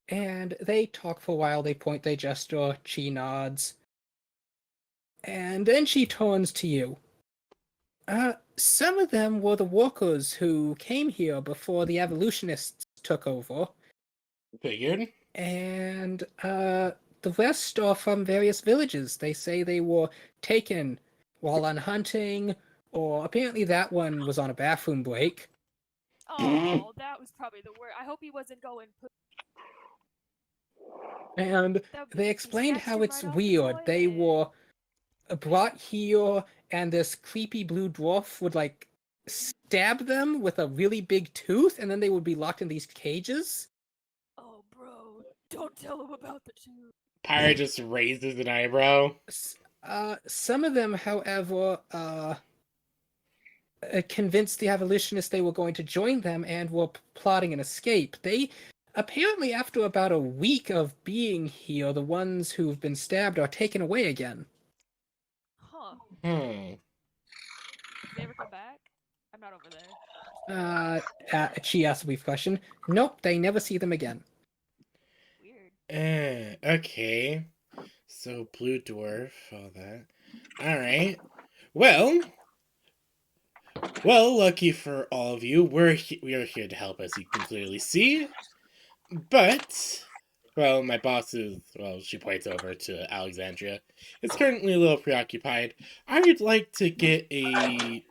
And they talk for a while, they point, they gesture, Chi nods. And then she turns to you. Some of them were the workers who came here before the evolutionists took over. Figured. And, the rest are from various villages. They say they were taken while on hunting, or apparently that one was on a bathroom break. Oh, that was probably the worst. I hope he wasn't going. And they explained how it's weird. They were brought here, and this creepy blue dwarf would, like, stab them with a really big tooth, and then they would be locked in these cages. Oh, bro, don't tell him about the tooth. Pyre just raises an eyebrow. Some of them, however, convinced the evolutionists they were going to join them and were plotting an escape. They apparently, after about a week of being here, the ones who've been stabbed are taken away again. Huh? Hmm. Did they ever come back? I'm not over there. She asked a brief question. Nope, they never see them again. Weird. Okay. So blue dwarf, all that. All right. Well, lucky for all of you, we are here to help, as you can clearly see. But, well, my boss is, well, she points over to Alexandria, is currently a little preoccupied. I would like to get a,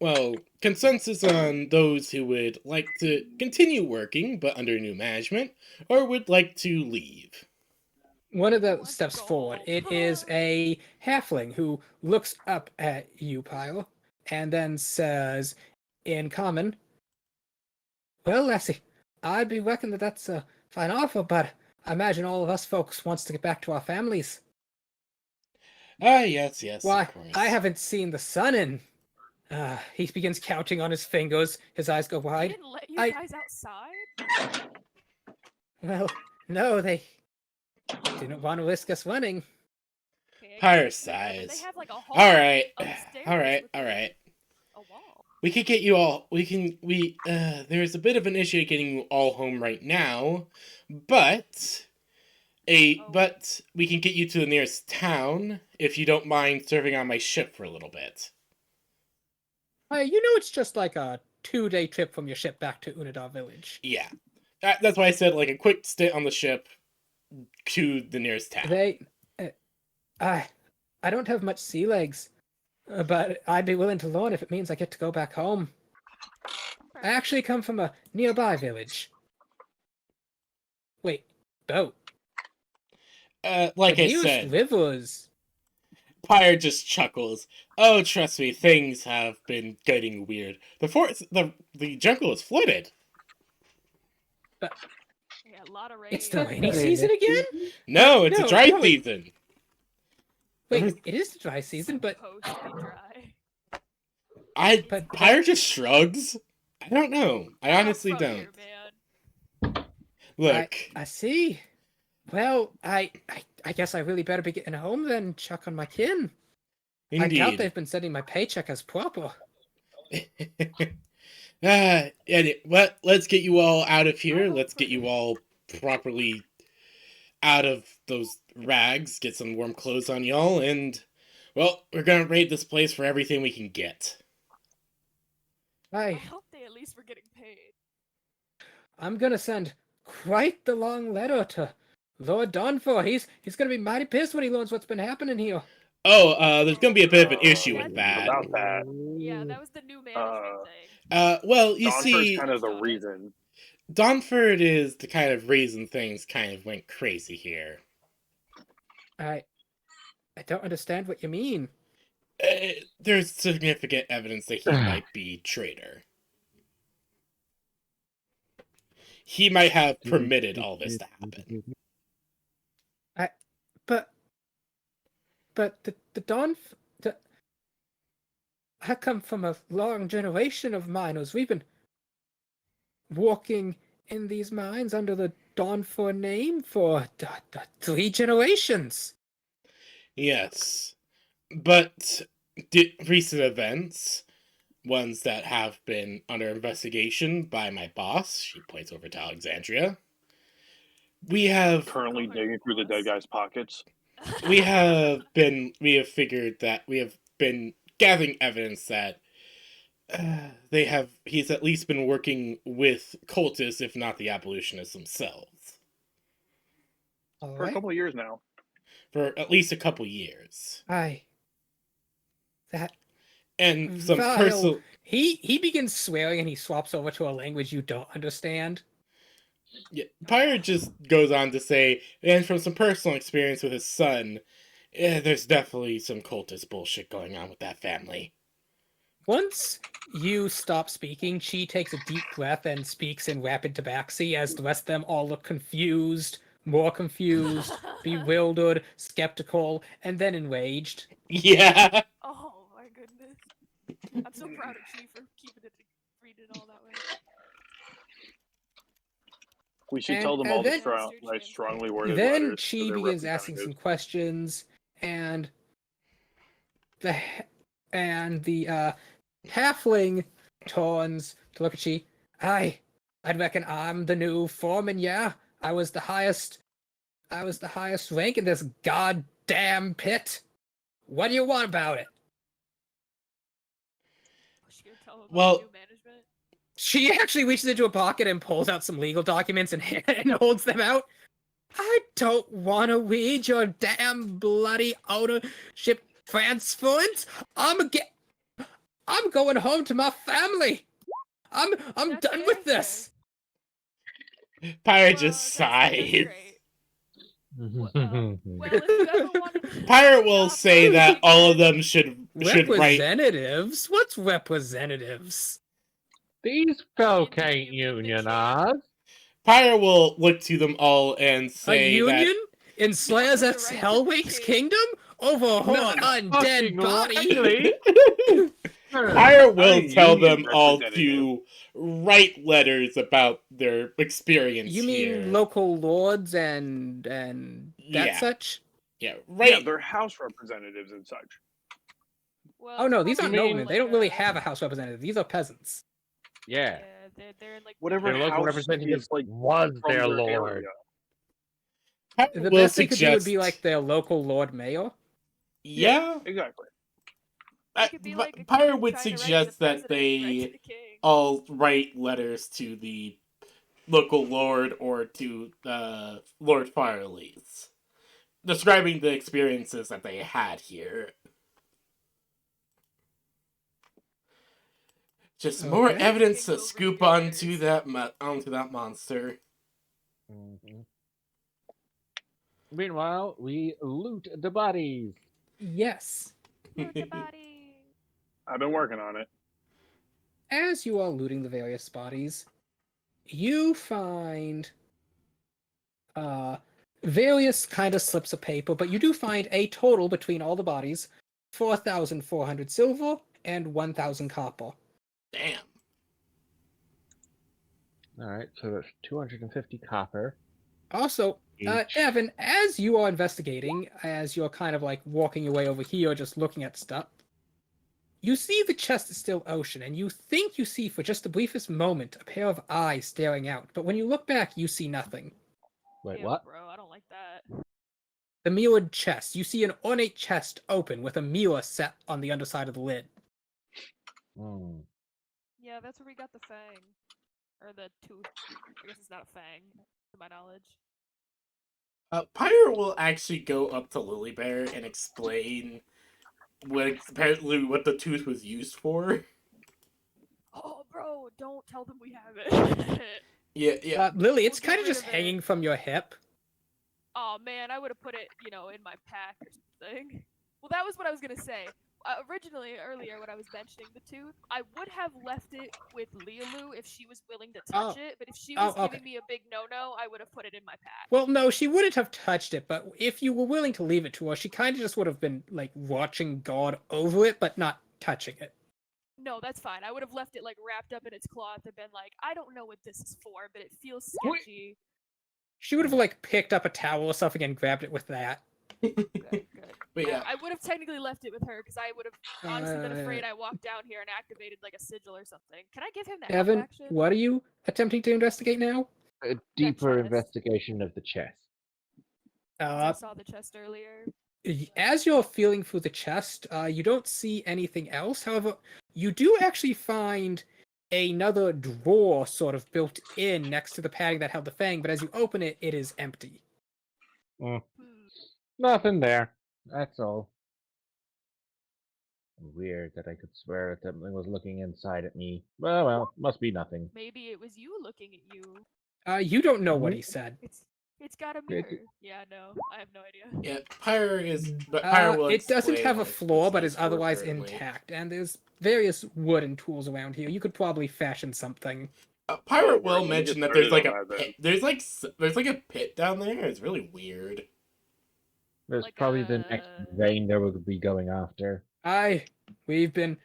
well, consensus on those who would like to continue working, but under new management, or would like to leave. One of them Want to steps go forward. home. It is a halfling who looks up at you, Pyle, and then says, in common, "Well, lassie, I'd be reckoning that that's a fine offer, but I imagine all of us folks wants to get back to our families. Yes, Why, of course. I haven't seen the sun in..." He begins counting on his fingers. His eyes go They wide. didn't let you I- guys outside? Well, no, they didn't want to risk us running. Okay, I Higher guess whatever. size. They have like a whole All right, upstairs all right, with all right. a wall. We could get you all. There's a bit of an issue getting you all home right now, but but we can get you to the nearest town if you don't mind serving on my ship for a little bit. You know, it's just like a 2-day trip from your ship back to Unadar village. Yeah, that's why I said like a quick stint on the ship to the nearest town. I don't have much sea legs, but I'd be willing to learn if it means I get to go back home. I actually come from a nearby village. Wait, boat. Like the I nearest said, rivers. Pyre just chuckles. Oh, trust me, things have been getting weird. The jungle is flooded. Yeah, a lot of rain. It's the rainy season again? No, it's a no, dry no, season. Wait, it is the dry season, but Supposed to be dry. But Pyre just shrugs. I don't know. I Get honestly off from don't. here, man. Look, I see. Well, I guess I really better be getting home then, check on my kin. I doubt indeed. they've been sending my paycheck as proper. Let's get you all out of here. Let's get you all properly out of those rags, get some warm clothes on y'all, and, well, we're gonna raid this place for everything we can get. I I hope they at least were getting paid. I'm gonna send quite the long letter to Lord Donfor. He's gonna be mighty pissed when he learns what's been happening here. Oh, there's gonna be a bit of an issue with that. About that. Yeah, that was the new management thing. Well, you Donford's see, kind of the reason. Donford is the kind of reason things kind of went crazy here. I don't understand what you mean. There's significant evidence that he might be traitor. He might have permitted all this to happen. But the I come from a long generation of miners. We've been walking in these mines under the Donfor name for 3 generations. Yes. But recent events, ones that have been under investigation by my boss, she points over to Alexandria, we have Currently digging through the dead guy's pockets. we have figured that we have been gathering evidence that he's at least been working with cultists, if not the abolitionists themselves, All For a right. couple of years now. for at least a couple years. That And some vile. personal... He begins swearing and he swaps over to a language you don't understand. Yeah, Pyre just goes on to say, and from some personal experience with his son, there's definitely some cultist bullshit going on with that family. Once you stop speaking, she takes a deep breath and speaks in rapid tabaxi as the rest of them all look confused, more confused, bewildered, skeptical, and then enraged. Yeah. Oh my goodness. I'm so proud of Chief for keeping it read it all that way. We should And- tell them and all to then- write strongly worded Then letters. to she their begins asking some representatives. questions, and the halfling turns to look at she. I'd reckon I'm the new foreman. Yeah, I was the highest rank in this goddamn pit. What do you want about it? She gonna tell him about Well- the new management? She actually reaches into a pocket and pulls out some legal documents and, and holds them out. I don't want to read your damn bloody ownership transference. I'm going home to my family. I'm That's done with this. Pyre Well, just that's sighs. great. Well, if you ever wanted to Pyre will stop say that voting, all of them should write. Representatives? What's representatives? These folk Until ain't you beat the unionized. Pyre will look to them all and A say union that in Slayer's the X right Hellwake's king. kingdom over her Not undead fucking body. likely. Pyre will I'm a tell union them all representative. to write letters about their experience You mean here. local lords and that Yeah. such? Yeah, Yeah, right. they're house representatives and such. Well, Oh no, these probably aren't You mean- noblemen. They don't really have a house representative. These are peasants. Yeah. they're in like Whatever Their local house representative is like was from their lord. area. Pyre The will best they could do would suggest. be like their local lord mayor. Yeah. Exactly. They could be like a Pyre king would trying to write to the suggest that president, write to they the king. all write letters to the local lord or to Lord Fireleaf, describing the experiences that they had here. Just more Okay. evidence to King scoop Wilbur onto Daggers. onto that monster. Mhm. Meanwhile, we loot the bodies. Yes. Loot the body. I've been working on it. As you are looting the various bodies, you find various kind of slips of paper, but you do find a total between all the bodies 4,400 silver and 1,000 copper. Damn. All right, so that's 250 copper. Also, Each. Evan, as you are investigating, as you're kind of like walking your way over here, just looking at stuff, you see the chest is still ocean, and you think you see for just the briefest moment a pair of eyes staring out, but when you look back, you see nothing. Wait, Ew, what? bro, I don't like that. The mirrored chest. You see an ornate chest open with a mirror set on the underside of the lid. Hmm. Yeah, that's where we got the fang. Or the tooth. I guess it's not a fang, to my knowledge. Pyre will actually go up to Lily Bear and explain apparently what the tooth was used for. Oh, bro, don't tell them we have it. Yeah. Lily, it's We'll get kind of rid just of it. hanging from your hip. Oh man, I would have put it, in my pack or something. Well, that was what I was gonna say. Originally, earlier when I was mentioning the tooth, I would have left it with Leolu if she was willing to touch Oh. it. But if she was Oh, okay. giving me a big no-no, I would have put it in my pack. Well, no, she wouldn't have touched it, but if you were willing to leave it to her, she kind of just would have been, like, watching God over it, but not touching it. No, that's fine. I would have left it like wrapped up in its cloth and been like, I don't know what this is for, but it feels Wait. sketchy. She would have, like, picked up a towel or something and grabbed it with that. Good, good. But yeah. I would have technically left it with her because I would have honestly been afraid I walked down here and activated like a sigil or something. Can I give him that Evan, help action? what are you attempting to investigate now? A deeper chest. investigation of the chest. 'Cause I saw the chest earlier. As you're feeling through the chest, you don't see anything else. However, you do actually find another drawer sort of built in next to the padding that held the fang, but as you open it, it is empty. Hmm. Nothing there. That's all. Weird that I could swear that something was looking inside at me. Well, must be nothing. Maybe it was you looking at you. You don't know what he said. It's got a mirror. Yeah, no, I have no idea. Yeah, Pyre will It doesn't explain have a what floor, it's but is used for, otherwise apparently. intact, and there's various wooden tools around here. You could probably fashion something. Pirate we're will gonna mention get that there's started like on a that then. pit. There's like a pit down there. It's really weird. There's Like probably the next vein they will be going after. We had been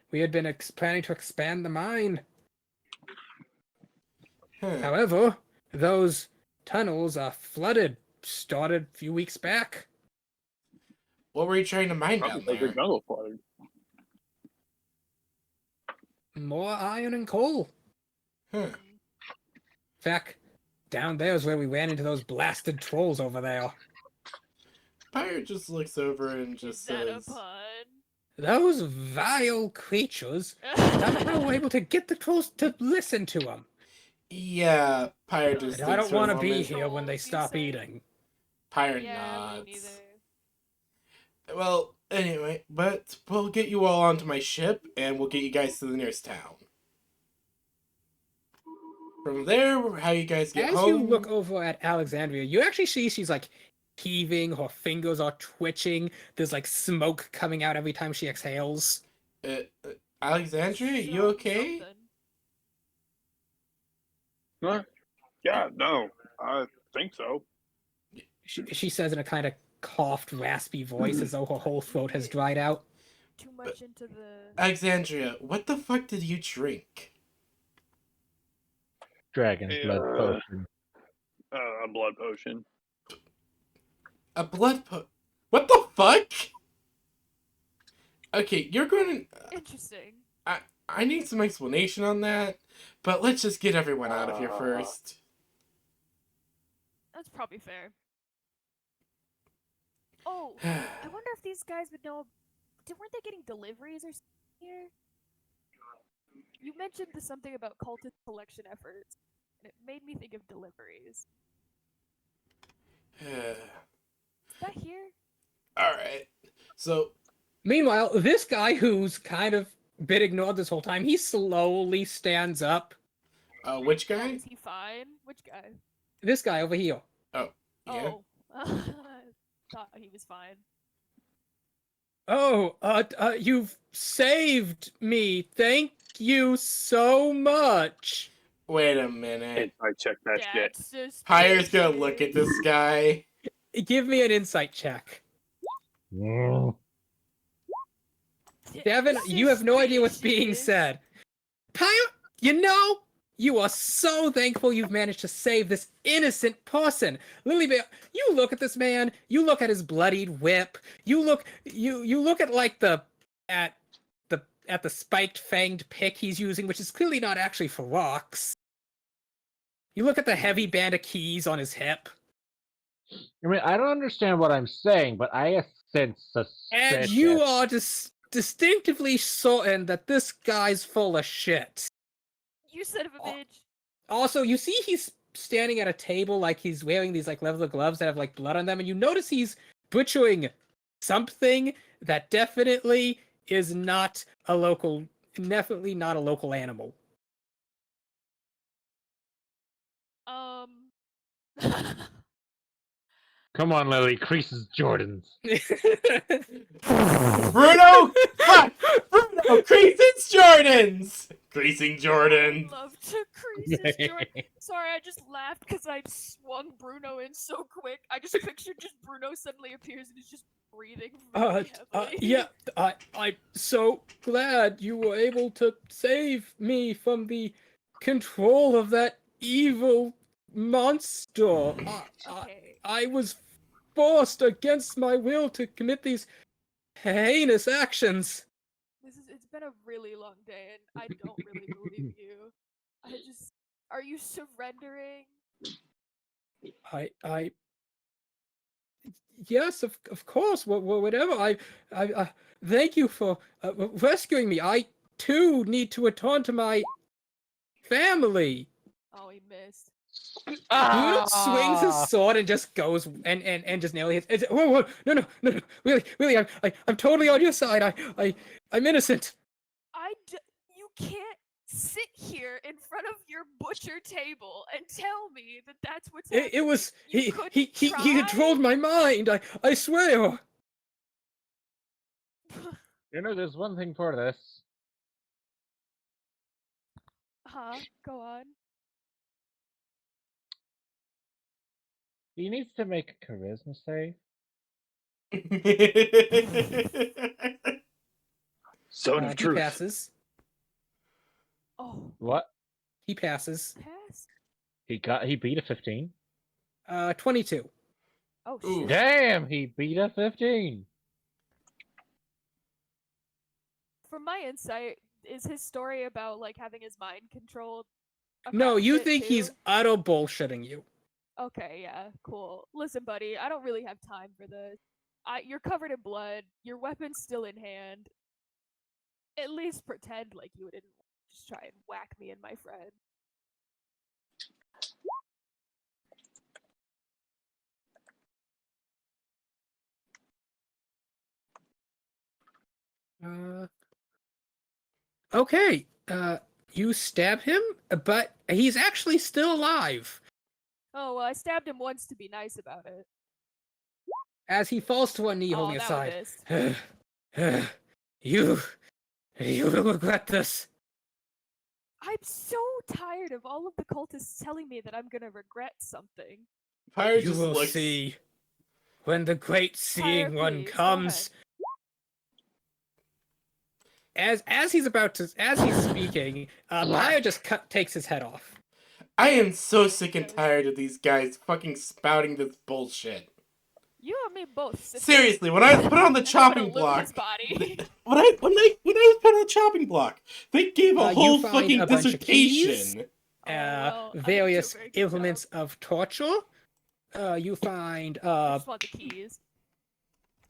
planning to expand the mine. Huh. However, those tunnels are flooded. Started a few weeks back. What were you trying to mine Probably down because the there? jungle flooded. More iron and coal. Huh. In fact, down there is where we ran into those blasted trolls over there. Pirate just looks over and Is just that a says, pun? Those vile creatures. Somehow were able to get the trolls to listen to them. "Yeah." Pirate just And I thinks don't for a want to be moment. here when they Trolls, you stop say? eating. Pirate Yeah, me nods. neither. Well, anyway, but we'll get you all onto my ship, and we'll get you guys to the nearest town. From there, how you guys get As home? you look over at Alexandria, you actually see she's like heaving, her fingers are twitching, there's like smoke coming out every time she exhales. Alexandria, you okay? Something. Huh? Yeah, no, I think so. She says in a kind of coughed, raspy voice as though her whole throat has dried out. Too much into the. Alexandria, what the fuck did you drink? Dragon's blood potion. A blood potion. A blood What the fuck? Okay, you're going to... Interesting. I need some explanation on that, but let's just get everyone out of here first. That's probably fair. Oh, I wonder if these guys would know. Weren't they getting deliveries or something here? You mentioned something about cultist collection efforts, and it made me think of deliveries. Is that here? Alright, so... Meanwhile, this guy who's kind of been ignored this whole time, he slowly stands up. Which Oh, guy? is he fine? Which guy? This guy over here. Oh, yeah? Oh. Thought he was fine. Oh, you've saved me. Thank you so much. Wait a minute. Insight check that shit. That's suspicious. Pyre's gonna look at this guy. Give me an insight check. Mm. Devin, you have no idea what's being Suspicious. said. Pyre, you know, you are so thankful you've managed to save this innocent person. Lilybear, you look at this man, you look at his bloodied whip, you look at like at the spiked fanged pick he's using, which is clearly not actually for rocks. You look at the heavy band of keys on his hip. I mean, I don't understand what I'm saying, but I sense suspicious. And you are distinctively certain that this guy's full of shit. You son of a bitch. Also, you see he's standing at a table like he's wearing these like leather gloves that have like blood on them, and you notice he's butchering something that definitely is not a local, definitely not a local animal. Come on, Lily, creases Jordans. Bruno! Fuck! Bruno! Creases Jordans! Creasing Jordan. I love to crease his Jordan. Sorry, I just laughed because I swung Bruno in so quick. I just pictured just Bruno suddenly appears and is just breathing really heavily. Yeah, I'm so glad you were able to save me from the control of that evil monster. Okay. I was forced against my will to commit these heinous actions. It's been a really long day and I don't really believe you. Are you surrendering? I yes, of course, whatever. I thank you for rescuing me. I too need to return to my family. Oh, he missed. Bruno swings his sword and just goes and just nearly hits. Whoa, no, really, I'm totally on your side. I'm innocent. You can't sit here in front of your butcher table and tell me that that's what's happening. It was You he controlled my mind. I swear. You know, there's one thing for this. Huh? Go on. He needs to make a charisma save. Zone of He truth. passes. Oh, What? He passes. pass. He beat a 15. 22. Oh Ooh. shit. Damn, he beat a 15. From my insight, is his story about like having his mind controlled? No, you accurate, think he's too? utter bullshitting you. Okay, yeah, cool. Listen, buddy, I don't really have time for this. You're covered in blood. Your weapon's still in hand. At least pretend like you didn't just try and whack me and my friend. Okay. You stab him, but he's actually still alive. Oh, well, I stabbed him once to be nice about it. As he falls to one knee, holding his that one side. missed. You will regret this. I'm so tired of all of the cultists telling me that I'm gonna regret something. Pyre You just will looks. see when the great seeing Pyre, one please, go comes. As he's speaking, Pyre just takes his head off. I am so sick and tired of these guys fucking spouting this bullshit. You and me both. sister. Seriously, when I was put on the And I'm gonna chopping loot block, his body. when I was put on the chopping block, they gave a You whole find fucking a bunch of keys. dissertation. well, I didn't do a Various very good implements of torture. You find I just want the keys.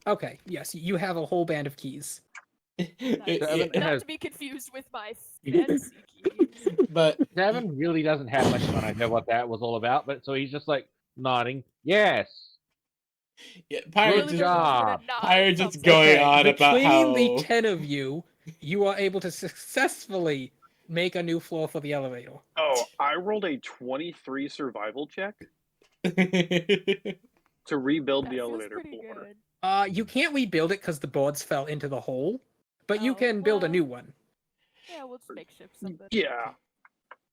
okay, yes, you have a whole band of keys. Nice. Devin Not has- to be confused with my fancy keys. But Devin really doesn't have much fun idea what that was all about, but so he's just like nodding. Yes. yeah, Pyre Good just, job. Pyre just going on about between how the 10 of you, you are able to successfully make a new floor for the elevator. Oh, I rolled a 23 survival check to rebuild That the feels elevator pretty floor. good. You can't rebuild it because the boards fell into the hole, but you Oh, can build a well. new one. Yeah, we'll just makeshift something. Yeah.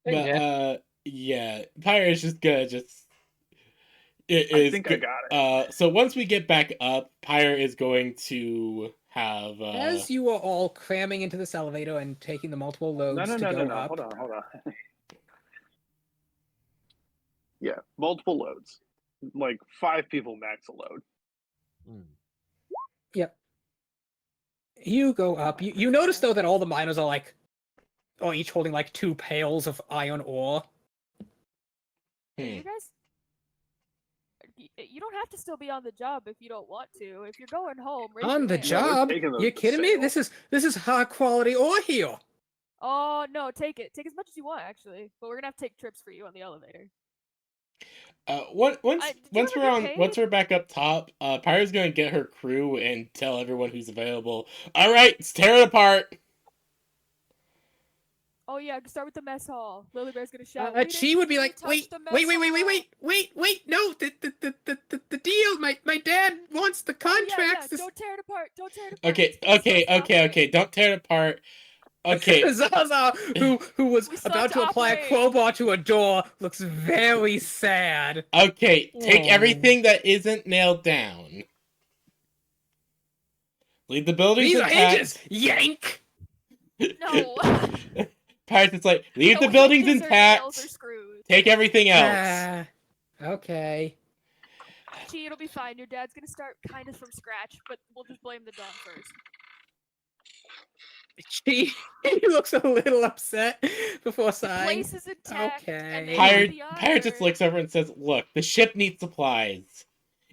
But yeah, Pyre is just gonna just it I is think I got it. so once we get back up, Pyre is going to have As you are all cramming into this elevator and taking the multiple loads No. to go No. up, Hold on. Yeah, multiple loads. Like 5 people max a load. Mm. yep. You go up. You notice though that all the miners are like, each holding like 2 pails of iron ore. Hey, you guys, you don't have to still be on the job if you don't want to. If you're going home, raise On your the hand. No, we're job? taking those You to kidding me? sale. This is high quality ore here. Oh no, take it. Take as much as you want, actually. But we're gonna have to take trips for you on the elevator. once Did you once ever we're get on paid? once we're back up top, Pyre's gonna get her crew and tell everyone who's available. All right, let's tear it apart. Oh yeah, start with the mess hall. Lily Bear's gonna shout. She would be like, touch wait, the mess wait, hall." no, the deal. My dad wants the Oh, yeah, contracts. This- Don't tear it apart. Don't tear it apart. Okay, We still okay, have to okay, operate. okay. Don't tear it apart. Okay, Zaza, who was We still have about to to apply a operate. crowbar to a door, looks very sad. okay. Take Oh. everything that isn't nailed down. Leave the buildings These are intact. hinges. Yank. No. Pirates, it's like leave No the buildings hinges or intact. nails or screws. Take everything else. Okay. Gee, it'll be fine. Your dad's gonna start kind of from scratch, but we'll just blame the dawn first. She looks a little upset before The sighing. place is intact. And Okay. half Pirate, the Pirate just iron. looks over and says, "Look, the ship needs supplies.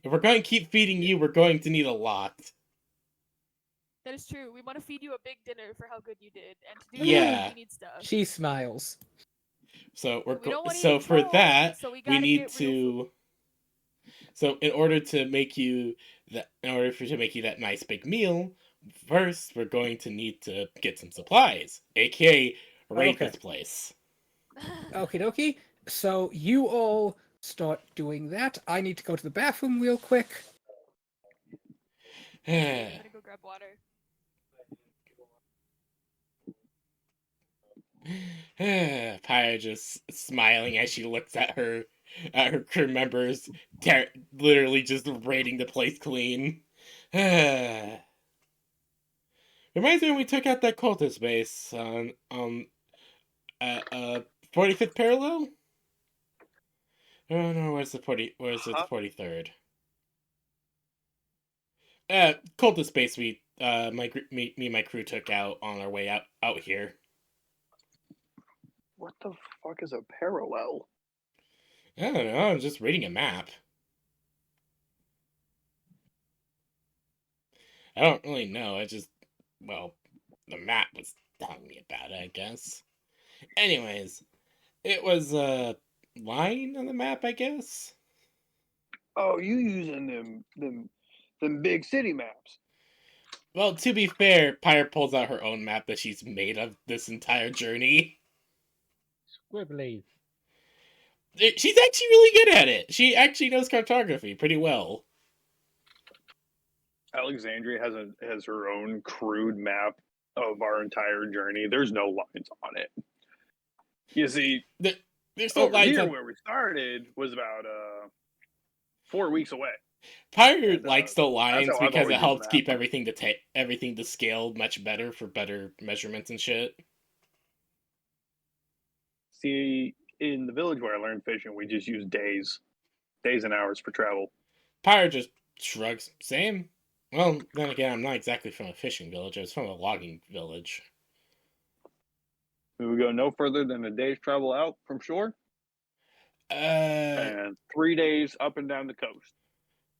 If we're going to keep feeding you, we're going to need a lot." That is true. We want to feed you a big dinner for how good you did, and to do Yeah. that, we need stuff. She smiles. So We don't wanna so eat for troll, that so we we gotta need get real to. So in order to make you that nice big meal, first we're going to need to get some supplies, aka raid Okay. this place. Okie dokie. So you all start doing that. I need to go to the bathroom real quick. I'm gonna go grab water. Pyre just smiling as she looks at her crew members, literally just raiding the place clean. Reminds me when we took out that cultist base on 45th parallel. Oh no, where's the 43rd? Cultist base me and my crew took out on our way out here. What the fuck is a parallel? I don't know. I'm just reading a map. I don't really know. The map was telling me about it, I guess. Anyways, it was a line on the map, I guess. Oh, you using them big city maps? Well, to be fair, Pyre pulls out her own map that she's made of this entire journey. Squibblies. She's actually really good at it. She actually knows cartography pretty well. Alexandria has her own crude map of our entire journey. There's no lines on it. You see, There's no over lines here on. where we started was about 4 weeks away. Pyre And, likes the lines how I've because always it used helps the map. keep everything to scale much better for better measurements and shit. See, in the village where I learned fishing, we just use days and hours for travel. Pyre just shrugs. Same. Well, then again, I'm not exactly from a fishing village. I was from a logging village. We would go no further than a day's travel out from shore and 3 days up and down the coast.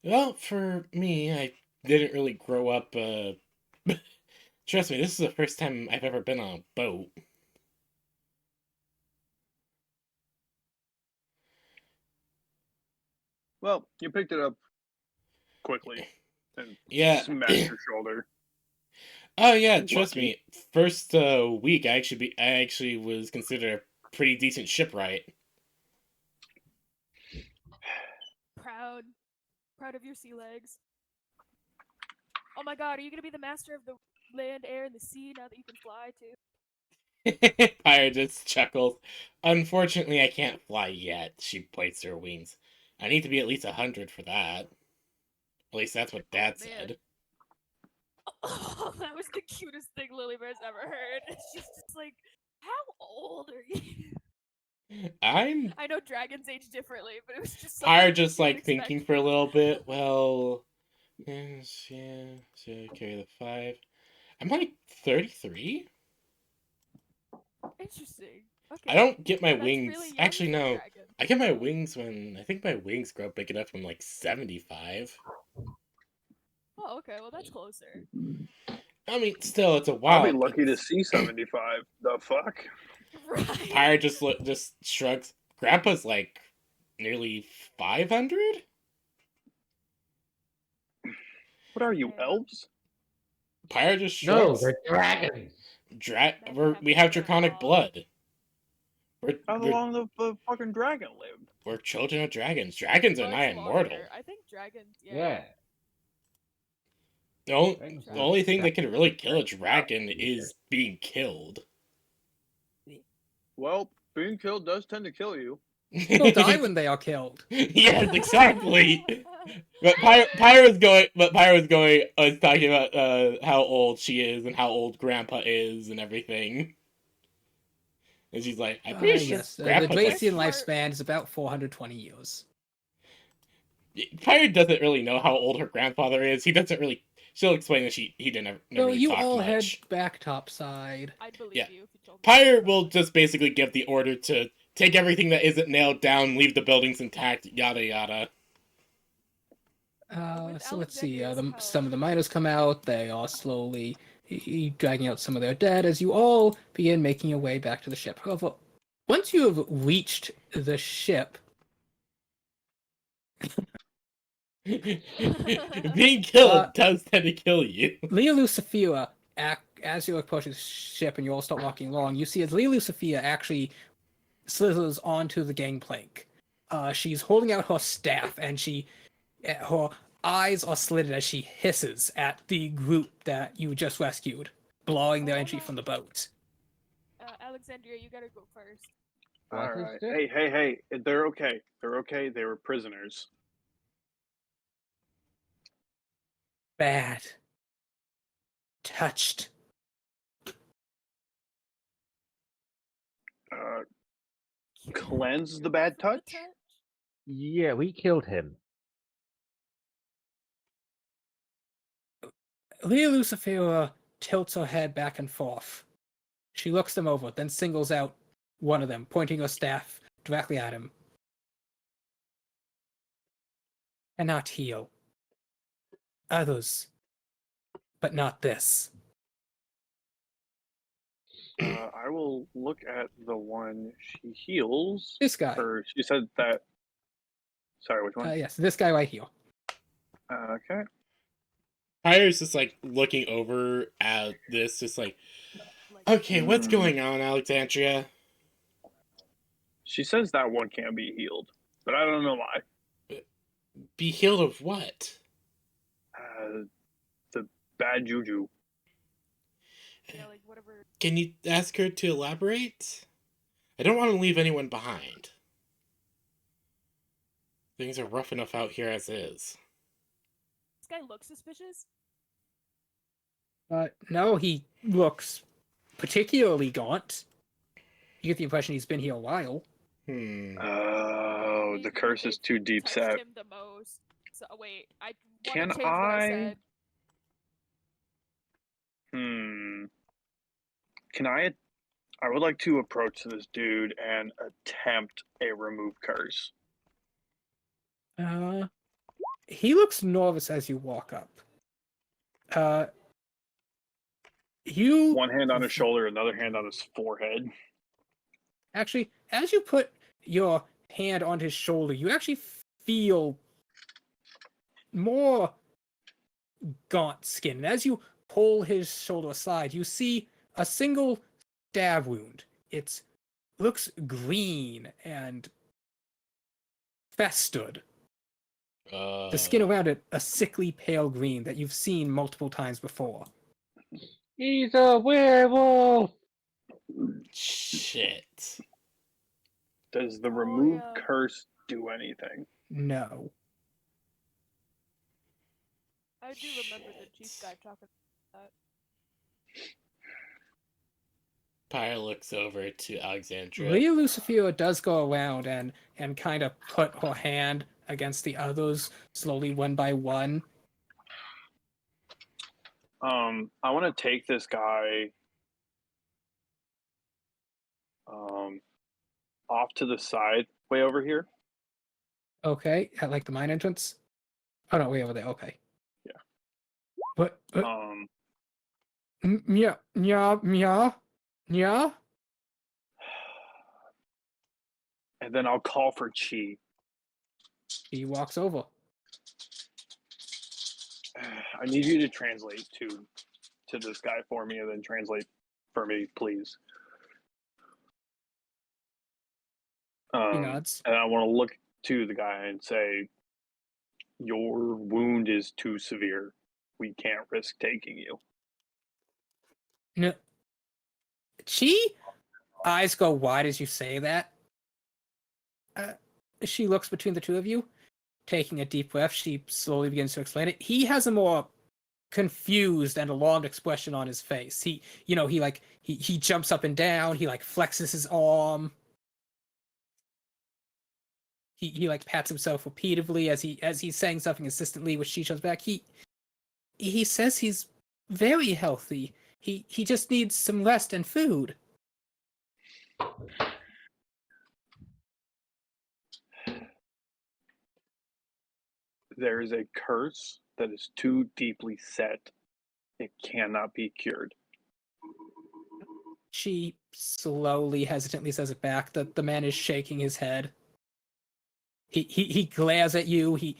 Well, for me, I didn't really grow up. Trust me, this is the first time I've ever been on a boat. Well, you picked it up quickly and Yeah. smashed your shoulder. Oh yeah, trust Lucky. me. First week, I actually was considered a pretty decent shipwright. Proud of your sea legs. Oh my god, are you gonna be the master of the land, air, and the sea now that you can fly too? Pyre just chuckles. Unfortunately, I can't fly yet. She points her wings. I need to be at least 100 for that. At least that's what Dad man. said. Oh, that was the cutest thing Lilybear's ever heard. She's just like, how old are you? I know dragons age differently, but it was just something Pyre that just she would like thinking expect. for a little bit. Well, yes, yeah, so carry the 5. I'm like 33? Interesting. Okay. I don't get my That's wings. really young Actually, for a no. dragon. I get my wings when. I think my wings grow big enough when like 75. Oh, okay. Well, that's closer. I mean, still, it's a I'll be wild. lucky to see 75. The fuck? Right. Pyre just shrugs. Grandpa's like nearly 500? What are you, Man. elves? Pyre just No, shrugs. they're dragons. We have draconic long. blood. How We're, long the fucking dragon lived? we're children of dragons. Dragons are Much nigh immortal. longer. I think dragons. Yeah. The Dragons the live only thing that can really kill a thousands dragon of is years. being killed. Well, being killed does tend to kill you. People die when they are killed. Yes, exactly. But Pyre was going. But Pyre was going. Was talking about how old she is and how old Grandpa is and everything. And she's like, "I'm pretty sure Yes, the Grandpa's like." Dracian part- lifespan is about 420 years. Pyre doesn't really know how old her grandfather is. He doesn't really. She'll explain that he didn't never So really you talk all head much. back topside. I'd believe Yeah. you if you told me. Pyre will just basically give the order to take everything that isn't nailed down, leave the buildings intact, yada yada. With So let's see. Alexandria's help. Some of the miners come out. They are slowly dragging out some of their dead as you all begin making your way back to the ship. However, once you have reached the ship, Being killed does tend to kill you. Leolu Sophia, as you approach the ship and you all start walking along, you see as Leolu Sophia actually slithers onto the gangplank. She's holding out her staff, and her eyes are slitted as she hisses at the group that you just rescued, blowing their Oh entry my- from the boat. Alexandria, you gotta go first. What is Alright. this? Hey. They're okay. They're okay. They were prisoners. Bad. Touched. Cleanse the bad touch? Yeah, we killed him. Leah Lucifera tilts her head back and forth. She looks them over, then singles out one of them, pointing her staff directly at him. Cannot heal. Others, but not this. I will look at the one she heals. This guy. Or she said that. Sorry, which one? Yes, this guy right here. Okay. Pyre's just like looking over at this, just like, okay, what's going on, Alexandria? She says that one can't be healed, but I don't know why. Be healed of what? The bad juju. Yeah, like whatever. Can you ask her to elaborate? I don't want to leave anyone behind. Things are rough enough out here as is. This guy looks suspicious. No, he looks particularly gaunt. You get the impression he's been here a while. Oh, the Maybe curse is they've too deep touched set. him the most. So wait, I Can want to change what I said. Can I would like to approach this dude and attempt a remove curse. He looks nervous as you walk up. You One hand on his shoulder, another hand on his forehead. actually, as you put your hand on his shoulder, you actually feel more gaunt skin. And as you pull his shoulder aside, you see a single stab wound. It looks green and festered. The skin around it a sickly pale green that you've seen multiple times before. He's a werewolf. Shit. Does the Oh, remove yeah. curse do anything? No. I do remember the chief Shit. guy talking about Pyre looks over to Alexandria. Leah Lucifera does go around and kind of put her hand against the others, slowly one by one. I want to take this guy off to the side, way over here. Okay, at like the mine entrance. Oh no, way over there. Okay. Yeah. But yeah, yeah, yeah, yeah. And then I'll call for Chi. He walks over. I need you to translate to this guy for me, and then translate for me, please. He nods. And I want to look to the guy and say, "Your wound is too severe. We can't risk taking you." No. Chi eyes go wide as you say that. She looks between the two of you, taking a deep breath. She slowly begins to explain it. He has a more confused and alarmed expression on his face. He jumps up and down. He like flexes his arm. He like pats himself repeatedly as he's saying something insistently, which she shows back. He says he's very healthy. He just needs some rest and food. There is a curse that is too deeply set. It cannot be cured. She slowly, hesitantly says it back. The man is shaking his head. He glares at you. He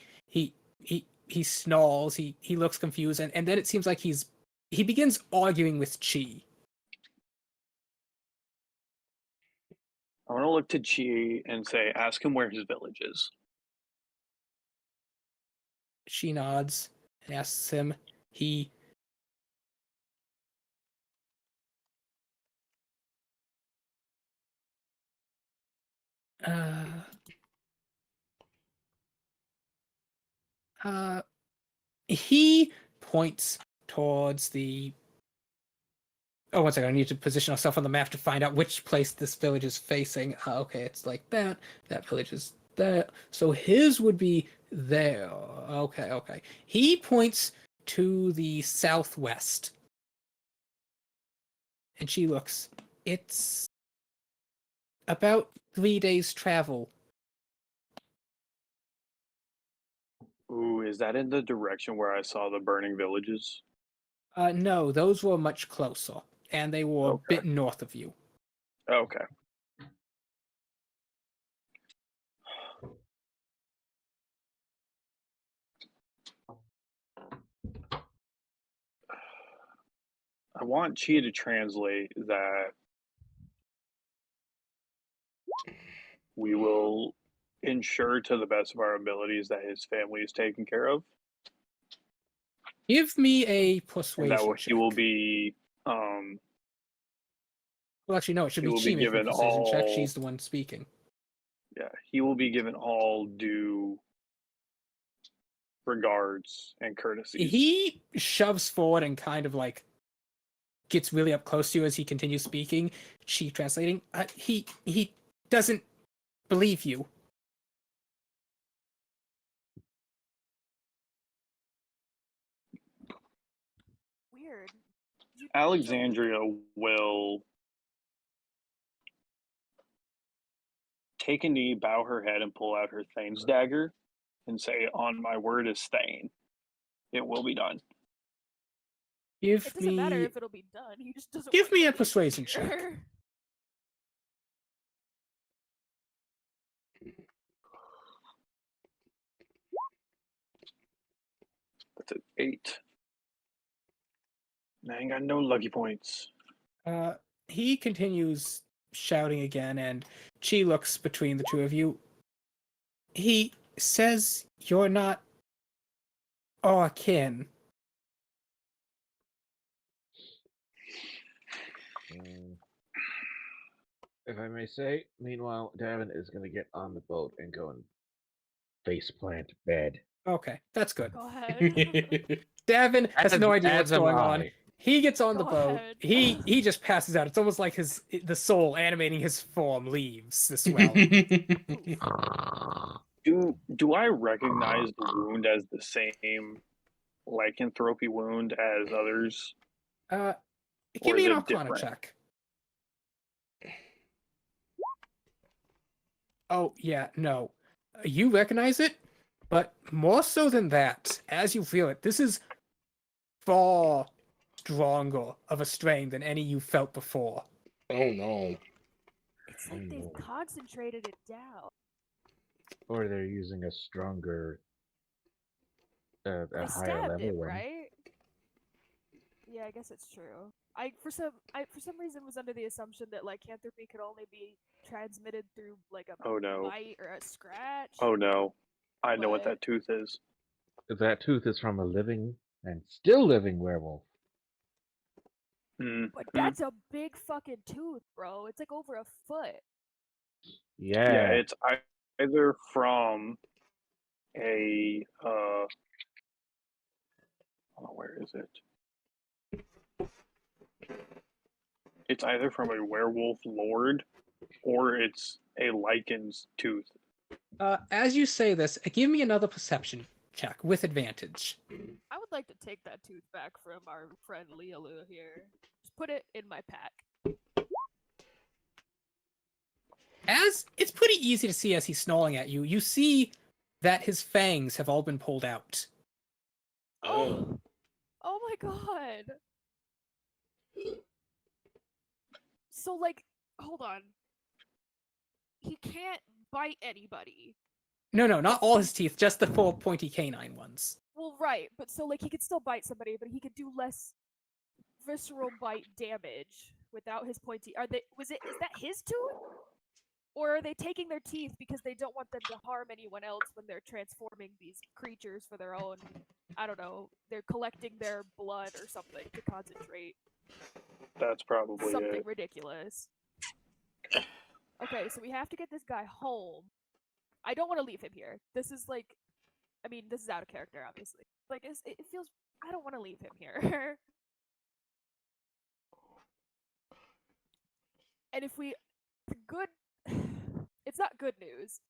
snarls. He looks confused, and then it seems like he begins arguing with Chi. I want to look to Chi and say, "Ask him where his village is." She nods and asks him. He he points towards the. Oh, one second. I need to position ourselves on the map to find out which place this village is facing. Okay, it's like that. That village is there. So his would be there. Okay. He points to the southwest. And she looks. It's about 3 days' travel. Ooh, is that in the direction where I saw the burning villages? No, those were much closer. And they were a Okay. bit north of you. Okay. I want Chi to translate that we will ensure to the best of our abilities that his family is taken care of, Give me a and that persuasion he check. will be Well, actually, no, it should he be will Chi be making a given persuasion check. all She's the one speaking. he will be given all due regards and courtesies. He shoves forward and kind of like gets really up close to you as he continues speaking. She translating. He doesn't believe you. weird. Alexandria will take a knee, bow her head, and pull out her Thane's dagger and say, "On my word as Thane, it will be done." Give It doesn't matter me. if it'll be done. He just doesn't. Give want me to a be persuasion here. check. That's an 8. I ain't got no lucky points. He continues shouting again, and Chi looks between the two of you. He says you're not our kin. If I may say, meanwhile, Davin is going to get on the boat and go and faceplant bed. Okay, that's good. Go ahead. Davin has no idea what's As am going on. I. He gets on the Go boat. ahead. He just passes out. It's almost like the soul animating his form leaves this realm. Do I recognize the wound as the same lycanthropy wound as others? Give Or me is an it Arcana different? check. Oh yeah, no, you recognize it, but more so than that, as you feel it, this is far stronger of a strain than any you felt before. Oh no. It's like they've concentrated it down. Or they're using a stronger, a They higher stabbed level him, one. right? Yeah, I guess it's true. I for some reason was under the assumption that lycanthropy could only be transmitted through like a Oh no. bite or a scratch. Oh no. I know what But- that tooth is. That tooth is from a living and still living werewolf. Mm. But that's a big fucking tooth, bro. It's like over a foot. Yeah. Yeah, it's either from a where is it? It's either from a werewolf lord or it's a lycan's tooth. As you say this, give me another perception check with advantage. I would like to take that tooth back from our friend Leolu here. Just put it in my pack. As it's pretty easy to see as he's snarling at you, you see that his fangs have all been pulled out. Oh, oh my god. So like, hold on. He can't bite anybody. No, not all his teeth, just the four pointy canine ones. Well, right, but so like he could still bite somebody, but he could do less visceral bite damage without his pointy. Is that his tooth? Or are they taking their teeth because they don't want them to harm anyone else when they're transforming these creatures for their own, I don't know, they're collecting their blood or something to concentrate. That's probably Something it. ridiculous. Okay, so we have to get this guy home. I don't want to leave him here. This is like, I mean, this is out of character, obviously. Like, it feels, I don't want to leave him here. And if we, good, it's not good news,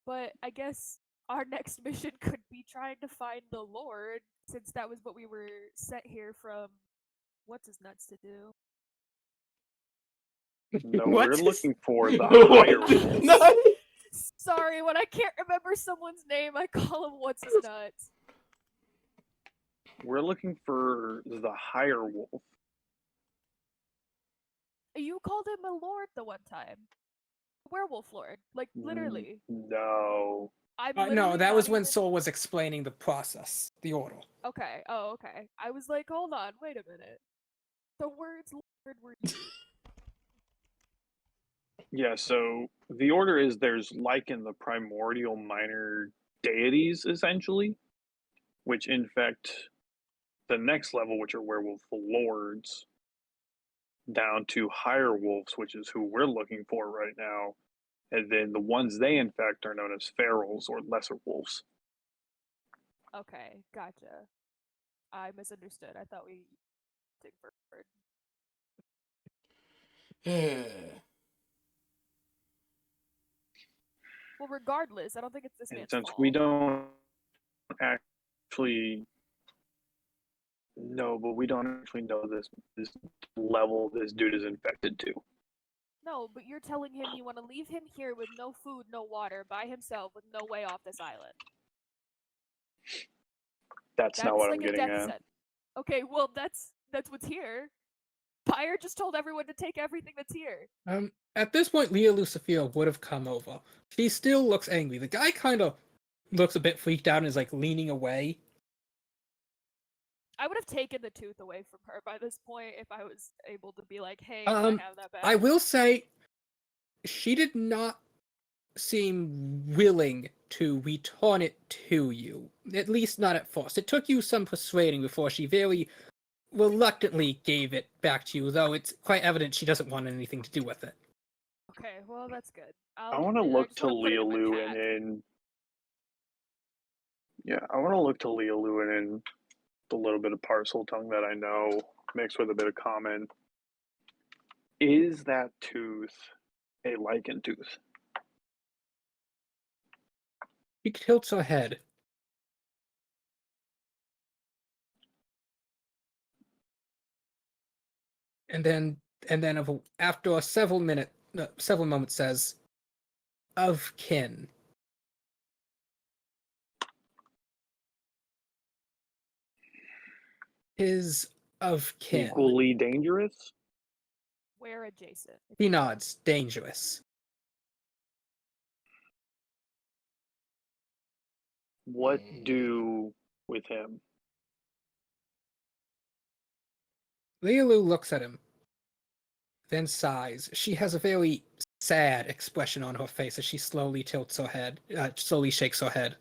but I guess our next mission could be trying to find the Lord, since that was what we were sent here from, what's his nuts to do. No, What? we're looking for the What? higher wolf. No. Sorry, when I can't remember someone's name, I call him what's his nuts. We're looking for the higher wolf. You called him a lord the one time. Werewolf lord. Like, literally. No. I'm No, literally that not was when even- Soul was explaining the process, the order. Okay, oh, okay. I was like, hold on, wait a minute. The words lord were used. Yeah, so the order is there's like in the primordial minor deities, essentially, which infect the next level, which are werewolf lords, down to higher wolves, which is who we're looking for right now. And then the ones they infect are known as ferals or lesser wolves. Okay, gotcha. I misunderstood. I thought we took bird. Well, regardless, I don't think it's this And man's since fault. we don't actually know, but we don't actually know this level this dude is infected to. No, but you're telling him you want to leave him here with no food, no water, by himself, with no way off this island. That's not what like I'm a getting death at. sentence. Okay, well that's what's here. Pyre just told everyone to take everything that's here. At this point, Leah Lucifia would have come over. She still looks angry. The guy kind of looks a bit freaked out and is like leaning away. I would have taken the tooth away from her by this point if I was able to be like, hey, Um, can I have that back? I will say, she did not seem willing to return it to you. At least not at first. It took you some persuading before she very reluctantly gave it back to you, though it's quite evident she doesn't want anything to do with it. Okay, well that's good. I want to look just to wanna put it in my Leolu pack. and I want to look to Leolu and the little bit of parcel tongue that I know, mixed with a bit of common. Is that tooth a lichen tooth? She tilts her head. And then after several moments says, "Of kin." Is of kin. Equally dangerous? Where adjacent? He nods. Dangerous. What do with him? Leolu looks at him, then sighs. She has a very sad expression on her face as she slowly tilts her head, slowly shakes her head.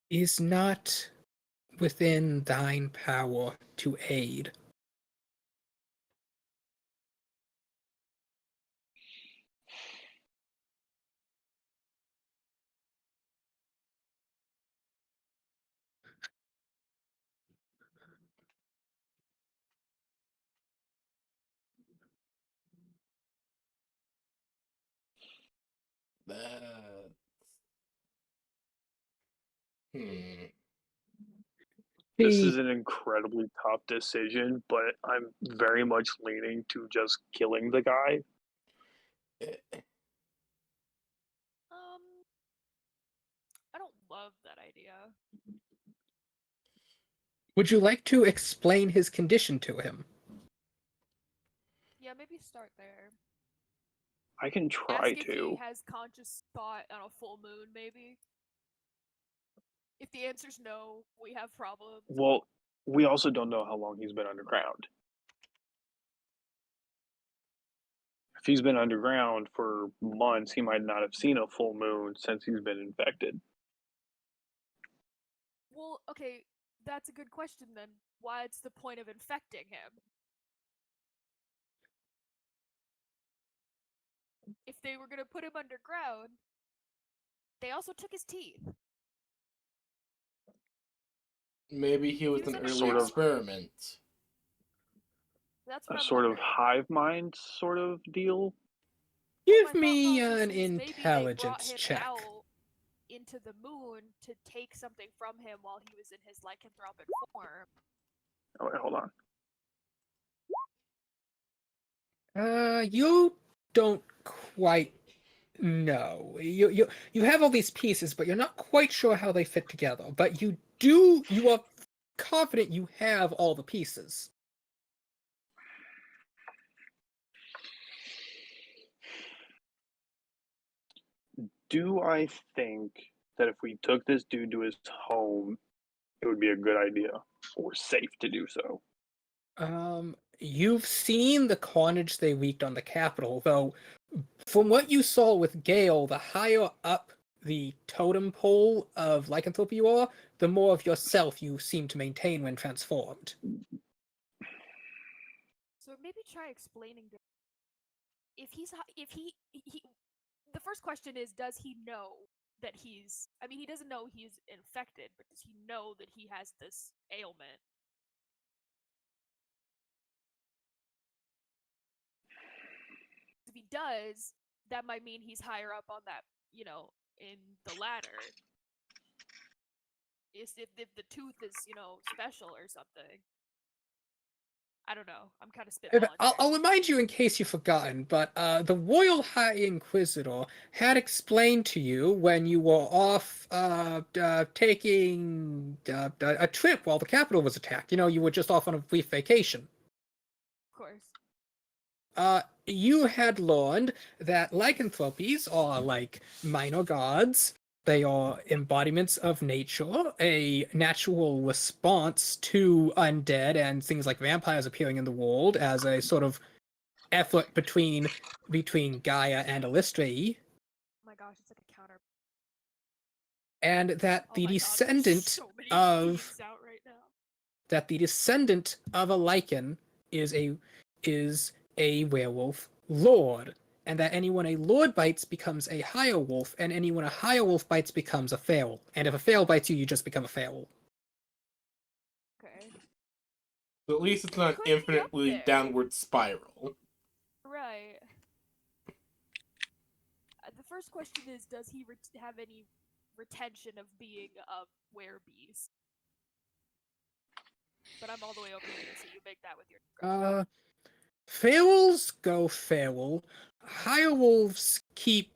Is not within thine power to aid. That's... Hmm. This He is an incredibly tough decision, but I'm very much leaning to just killing the guy. I don't love that idea. Would you like to explain his condition to him? Yeah, maybe start there. I can try Ask if to. he has conscious thought on a full moon, maybe. If the answer's no, we have problems. Well, we also don't know how long he's been underground. If he's been underground for months, he might not have seen a full moon since he's been infected. Well, okay, that's a good question then. What's the point of infecting him? If they were gonna put him underground, they also took his teeth. Maybe he was was an under early sort of- experiment. That's A what I'm sort of wondering. hive mind sort of deal. Well, Give my thought me process an is maybe they brought intelligence him check. out into the moon to take something from him while he was in his lycanthropic form. Oh, wait, hold on. You don't quite know. You have all these pieces, but you're not quite sure how they fit together. But you are confident you have all the pieces. Do I think that if we took this dude to his home, it would be a good idea or safe to do so? You've seen the carnage they wreaked on the Capitol, though from what you saw with Gale, the higher up the totem pole of lycanthropy you are, the more of yourself you seem to maintain when transformed. So maybe try explaining to if he the first question is, does he know that he's I mean he doesn't know he's infected, but does he know that he has this ailment? If he does, that might mean he's higher up on that, in the ladder. If the tooth is, special or something. I don't know. I'm kind of spitballing. I'll remind you in case you've forgotten, but the Royal High Inquisitor had explained to you when you were off taking a trip while the capital was attacked. You were just off on a brief vacation. Of course. you had learned that lycanthropes are like minor gods. They are embodiments of nature, a natural response to undead and things like vampires appearing in the world as a sort of effort between Gaia and Illustrae, Oh my gosh, it's like a counter. and that Oh the my god, there's descendant so many of memes out right now. that the descendant of a lycan is a werewolf lord, and that anyone a lord bites becomes a higher wolf, and anyone a higher wolf bites becomes a feral. And if a feral bites you, you just become a feral. Okay. So at least it's not an Could be up infinitely there. downward spiral. Right. The first question is, does he have any retention of being a werebeast? But I'm all the way over here, so you make that with your discretion. Ferals go feral. Higher wolves keep.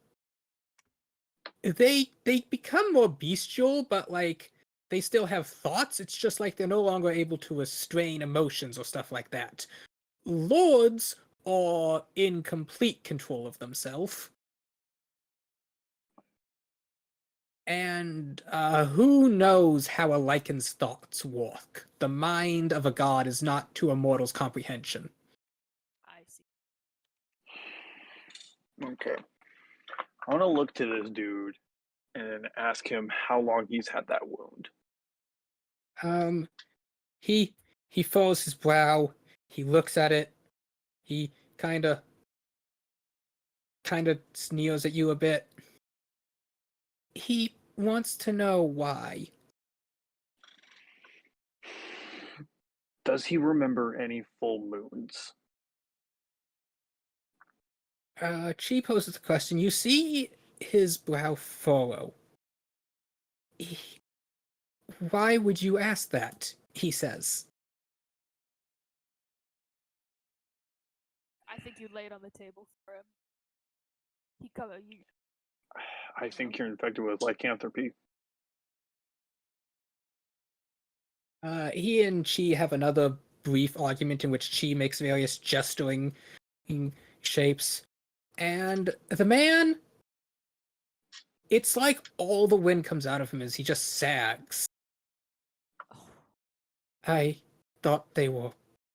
They become more bestial, but like they still have thoughts. It's just like they're no longer able to restrain emotions or stuff like that. Lords are in complete control of themselves. And who knows how a lycan's thoughts work? The mind of a god is not to a mortal's comprehension. I see. Okay. I want to look to this dude and ask him how long he's had that wound. He furrows his brow. He looks at it. He kind of sneers at you a bit. He wants to know why. Does he remember any full moons? Chi poses the question. You see his brow furrow. Why would you ask that? He says. I think you laid on the table for him. You. I think you're infected with lycanthropy. He and Chi have another brief argument in which Chi makes various gesturing shapes. And the man, it's like all the wind comes out of him as he just sags. Oh, I thought they were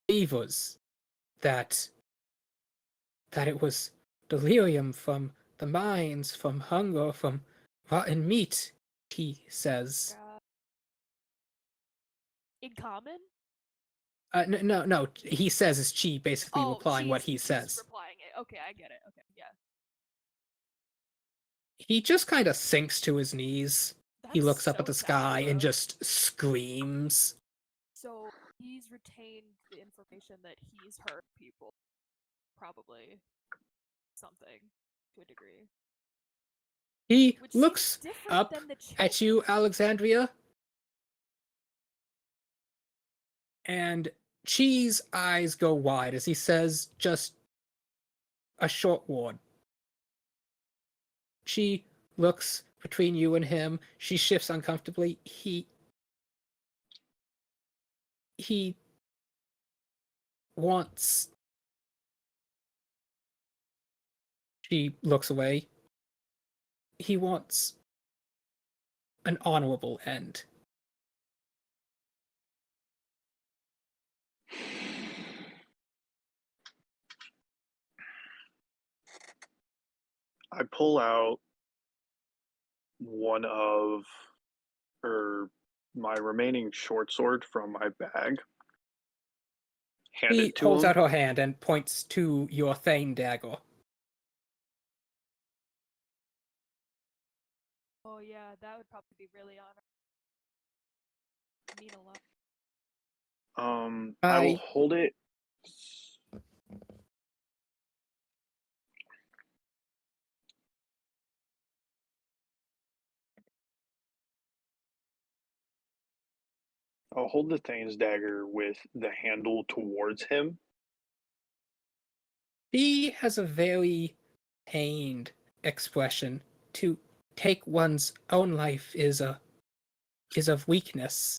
fevers. That it was delirium from the mines, from hunger, from rotten meat, he says. God. In common? No, he says is Chi basically replying what he she's says. replying it. Okay, I get it. Okay, yeah. He just kind of sinks to his knees. He That's looks up at so the sky sad, and though. just screams. So he's retained the information that he's hurt people. Probably something to a degree. He Which looks seems different up than the at you, Alexandria. And Chi's eyes go wide as he says just a short word. She looks between you and him. She shifts uncomfortably. He wants. She looks away. He wants an honorable end. I pull out one of my remaining short sword from my bag. Hand He it to holds him. out her hand and points to your Thane dagger. Oh yeah, that would probably be really honorable. Mean a lot. I will hold it. I'll hold the Thane's dagger with the handle towards him. He has a very pained expression. To take one's own life is of weakness.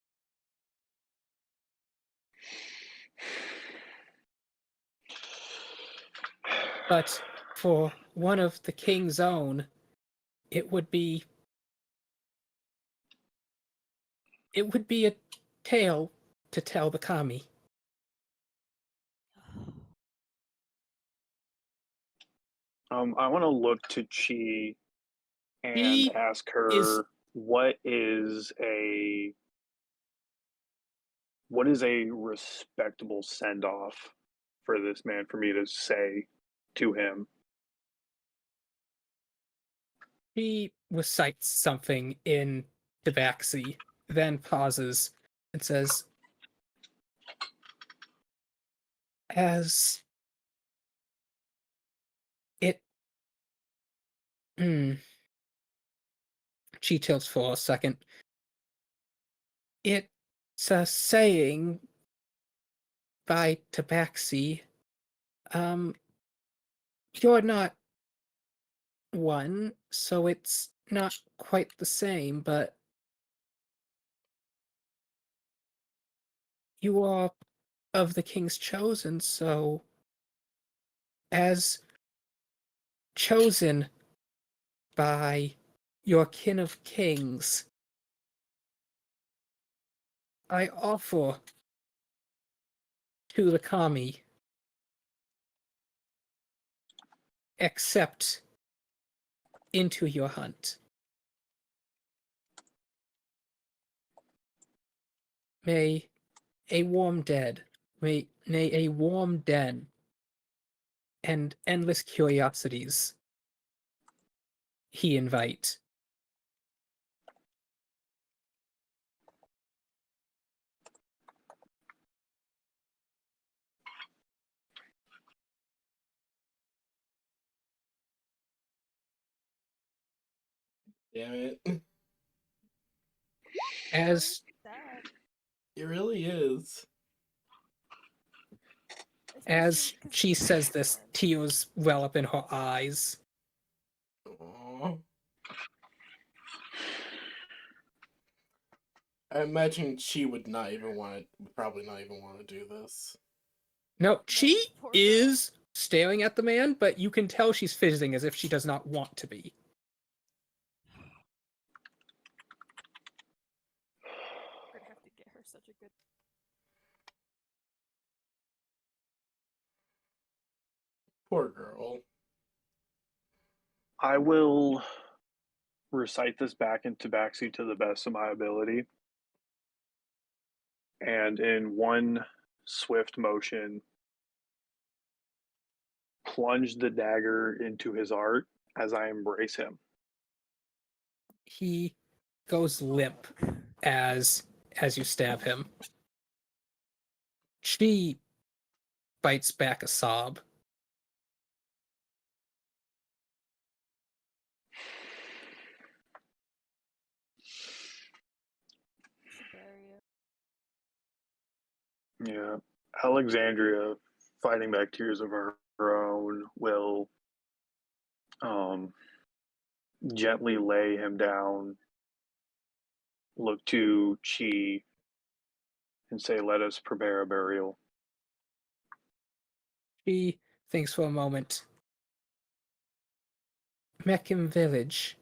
But for one of the king's own, it would be a tale to tell the kami. I want to look to Chi and He ask is- her what is a respectable send off for this man for me to say to him. He recites something in Tabaxi, then pauses and says, as it she tilts for a second. It's a saying by Tabaxi. You're not one, so it's not quite the same, but you are of the king's chosen, so as chosen by your kin of kings, I offer to the kami, accept into your hunt. May a warm dead, may a warm den and endless curiosities he invite. Damn it. As Sad. It really is. as Especially 'cause she he's says this, man. tears well up in her eyes. Aww. I imagine she would probably not even want to do this. No, No, she poor girl. is staring at the man, but you can tell she's fidgeting as if she does not want to be. We're gonna have to get her such a good. Poor girl. I will recite this back in Tabaxi to the best of my ability. And in one swift motion, plunge the dagger into his heart as I embrace him. He goes limp as you stab him. She bites back a sob. Should bury it. Yeah. Alexandria, fighting back tears of her own, will gently lay him down, look to Chi, and say, "Let us prepare a burial." She thinks for a moment. Meckham Village.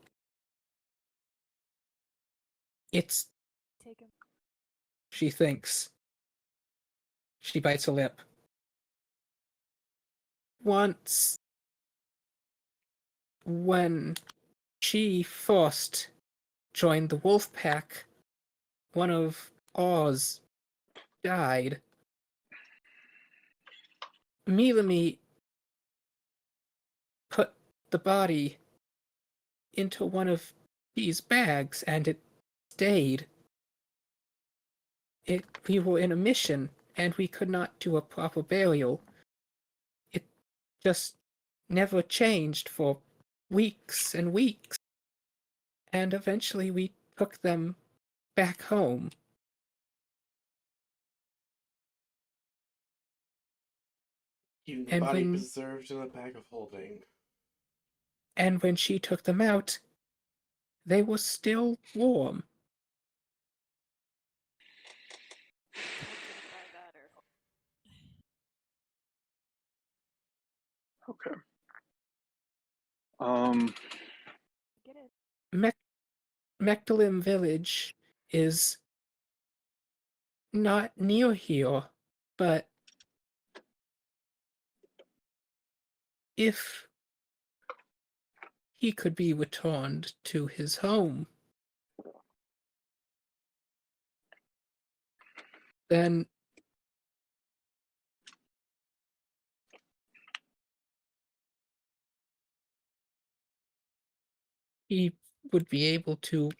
It's, Take him. she thinks. She bites her lip. Once, when she first joined the wolf pack, one of ours died. Milami put the body into one of these bags and it stayed. We were in a mission and we could not do a proper burial. It just never changed for weeks and weeks. And eventually we took them back home. Keeping the And body when- preserved in a bag of holding. And when she took them out, they were still warm. Comforted by that, or Okay. Get it? Mechtalim village is not near here, but if he could be returned to his home, then he would be able to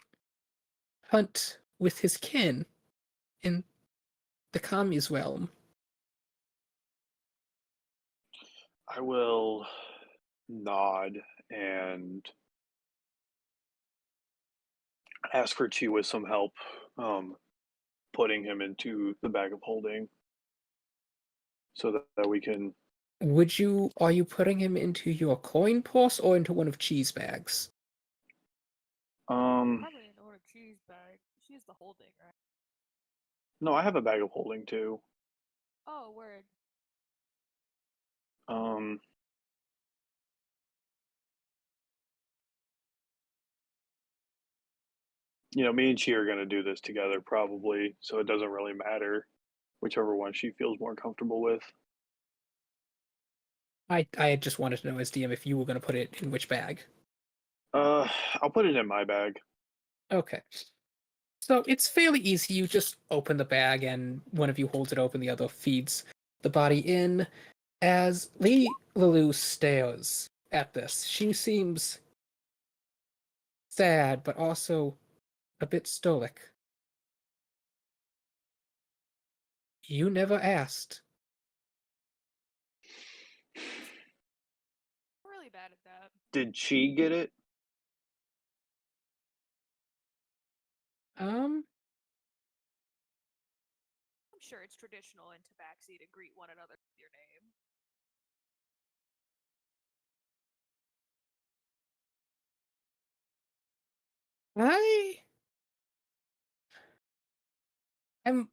hunt with his kin in the Kami's realm. I will nod and ask for Chi with some help putting him into the bag of holding so that we can. Are you putting him into your coin purse or into one of Chi's bags? Probably an order cheese bag. She's the holding, right? No, I have a bag of holding too. Oh, word. Um, me and Chi are going to do this together probably, so it doesn't really matter whichever one she feels more comfortable with. I just wanted to know as DM if you were going to put it in which bag. I'll put it in my bag. Okay. So it's fairly easy. You just open the bag and one of you holds it open, the other feeds the body in. As Lilu stares at this, she seems sad, but also a bit stoic. You never asked. I'm really bad at that. Did Chi get it? Um, I'm sure it's traditional in Tabaxi to greet one another with your name. I am.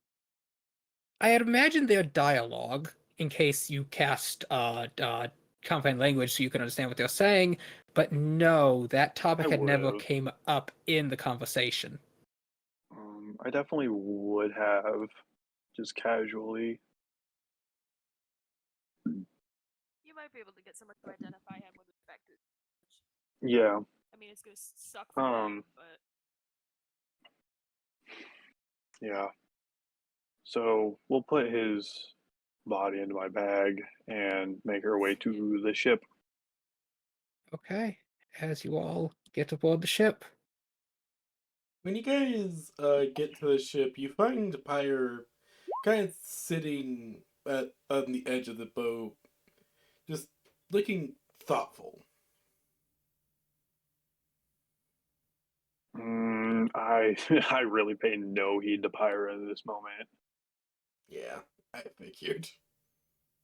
I had imagined their dialogue in case you cast comprehend language so you can understand what they're saying, but no, that topic I had never would've. came up in the conversation. I definitely would have, just casually. You might be able to get someone to identify him with respect to. Yeah. I mean, it's gonna suck for them, but Yeah. So we'll put his body into my bag and make our way to the ship. Okay, as you all get aboard the ship. When you guys get to the ship, you find Pyre kind of sitting on the edge of the boat, just looking thoughtful. I I really pay no heed to Pyra in this moment. Yeah, I figured.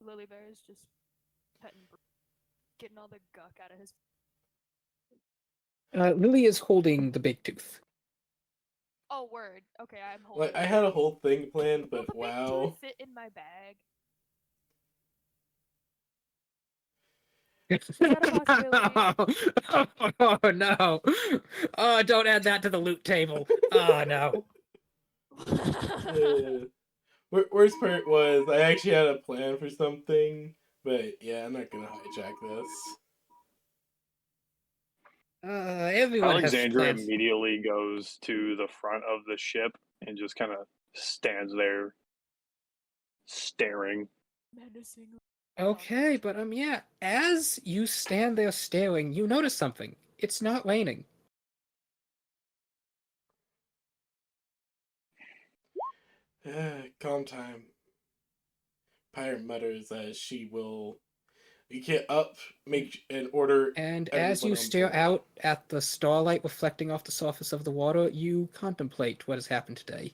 Lily Bear is just petting, getting all the guck out of his. Lily is holding the big tooth. Oh, word. Okay, I'm holding. Like, I had a whole thing planned, Will but the big wow. tooth fit in my bag? Is that a possibility? Oh no! Oh, don't add that to the loot table. Oh no! Worst part was I actually had a plan for something, but yeah, I'm not gonna hijack this. Everyone has Alexandra plans. immediately goes to the front of the ship and just kind of stands there staring. Menacingly. Okay, but yeah, as you stand there staring, you notice something. It's not raining. Calm time. Pyre mutters as she will get up, make an order And as everyone you on stare board. out at the starlight reflecting off the surface of the water, you contemplate what has happened today.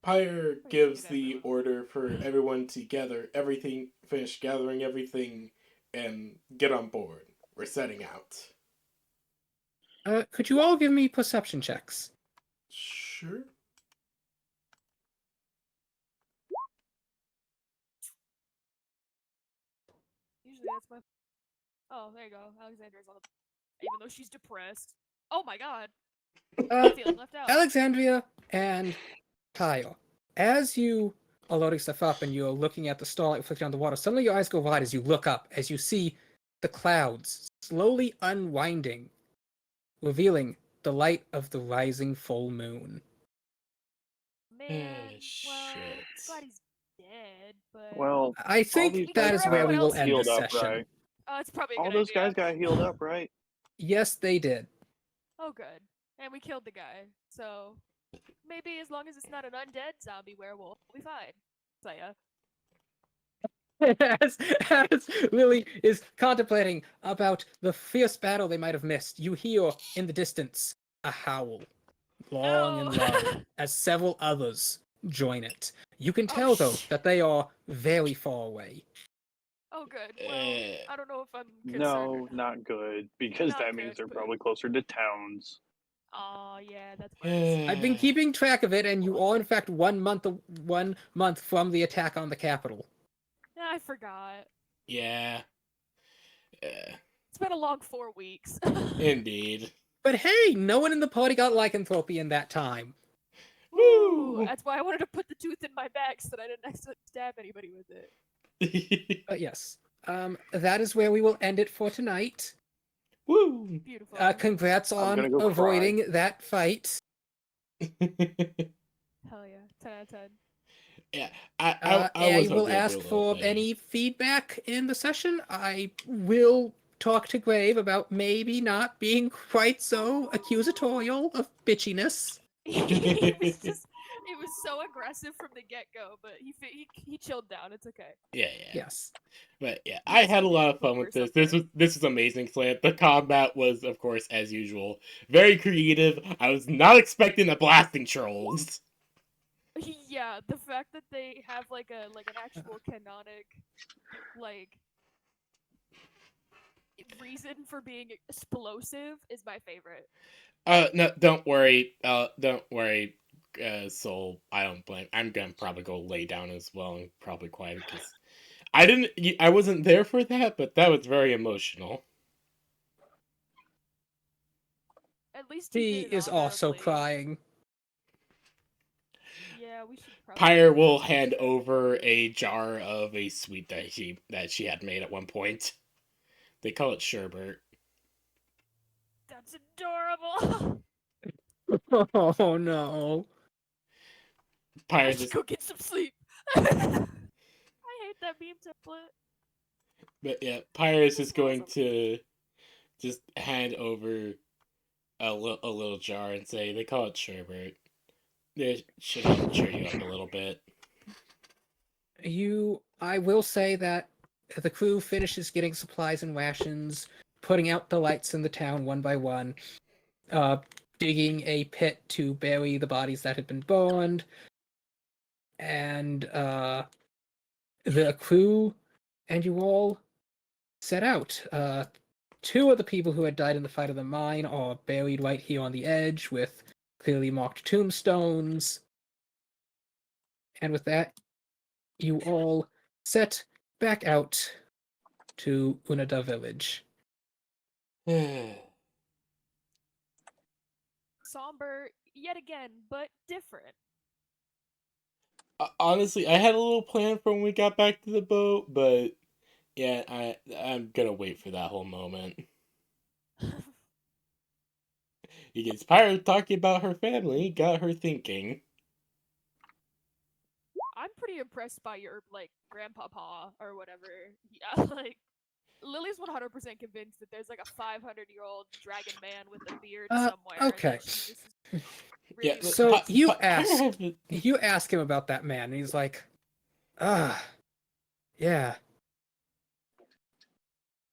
Pyre Appreciate gives the everyone. order for everyone to gather everything, finish gathering everything, and get on board. We're setting out. Could you all give me perception checks? Sure. Usually Actually, that's my. Oh, there you go. Alexandria's on the. Even though she's depressed. Oh my god. Uh, I'm feeling left out. Alexandria and Kyle, as you are loading stuff up and you're looking at the starlight reflecting on the water, suddenly your eyes go wide as you look up, as you see the clouds slowly unwinding, revealing the light of the rising full moon. Man, well, Shit. glad he's dead, but. Well, I all think these that guys is where got we will else end healed this up, session. right? Oh, it's probably a All good those idea. guys got healed up, right? Yes, they did. Oh, good. And we killed the guy, so maybe as long as it's not an undead zombie werewolf, we'll be fine. Saya. as Lily is contemplating about the fierce battle they might have missed, you hear in the distance a howl, long and low, as several others join it. You can Oh, tell, though, sh- that they are very far away. Oh, good. Well, I don't know if I'm concerned. No, not good, because Not that means good, they're but- probably closer to towns. Oh, yeah, that's worse. I've been keeping track of it, and you are, in fact, 1 month from the attack on the capital. I forgot. Yeah. It's been a long 4 weeks. Indeed. But hey, no one in the party got lycanthropy in that time. Woo! That's why I wanted to put the tooth in my back so that I didn't accidentally stab anybody with it. But yes, that is where we will end it for tonight. Woo! Beautiful. Congrats I'm on gonna go avoiding that fight. Hell yeah. 10 out of 10. Yeah, I I was will okay ask with the whole for thing. any feedback in the session. I will talk to Grave about maybe not being quite so accusatorial of bitchiness. It was so aggressive from the get-go, but he chilled down. It's okay. Yeah. Yes. But yeah, He I just had a needed lot to of fun poop with or this. This was amazing, Slant. The combat was, of course, as usual, very creative. I was not expecting the blasting trolls. Yeah, the fact that they have like an actual canonic like reason for being explosive is my favorite. No, don't worry. Soul. I don't blame. I'm gonna probably go lay down as well and probably quiet because I wasn't there for that, but that was very emotional. At least He he did it is also honorably. crying. Yeah, we should probably. Pyre will hand over a jar of a sweet that she had made at one point. They call it sherbet. That's adorable. Oh no. Pyre I should just go get some sleep. I hate that meme template. But yeah, Pyre is That's just going awesome. to just hand over a little jar and say, they call it sherbet. It should help cheer you up a little bit. I will say that the crew finishes getting supplies and rations, putting out the lights in the town one by one, digging a pit to bury the bodies that had been burned, and the crew and you all set out. Two of the people who had died in the fight of the mine are buried right here on the edge with clearly marked tombstones. And with that, you all set back out to Unada village. Somber yet again, but different. Honestly, I had a little plan for when we got back to the boat, but yeah, I'm gonna wait for that whole moment. He gets Pyre talking about her family, got her thinking. I'm pretty impressed by your like grandpapa or whatever. Yeah, like Lily's 100% convinced that there's like a 500-year-old dragon man with a beard somewhere. Okay. That she just is Yeah, really So you Pyre you ask him about that man, and he's like, yeah.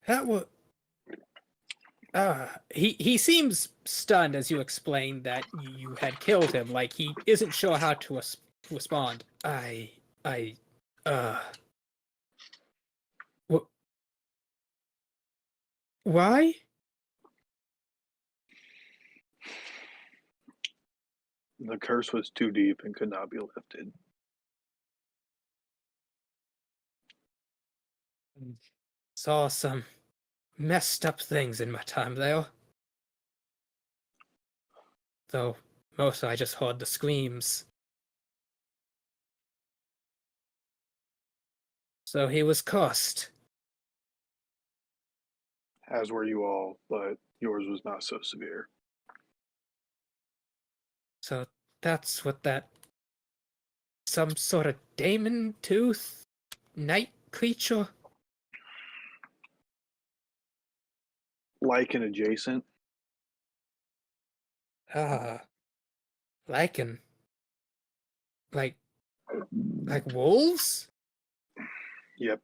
That was he seems stunned as you explain that you had killed him, like he isn't sure how to respond. Wh- why? The curse was too deep and could not be lifted. Saw some messed up things in my time there. Though mostly I just heard the screams. So he was cursed. As were you all, but yours was not so severe. So that's what that some sort of demon tooth night creature. Like and adjacent. Lichen. Like wolves? Yep.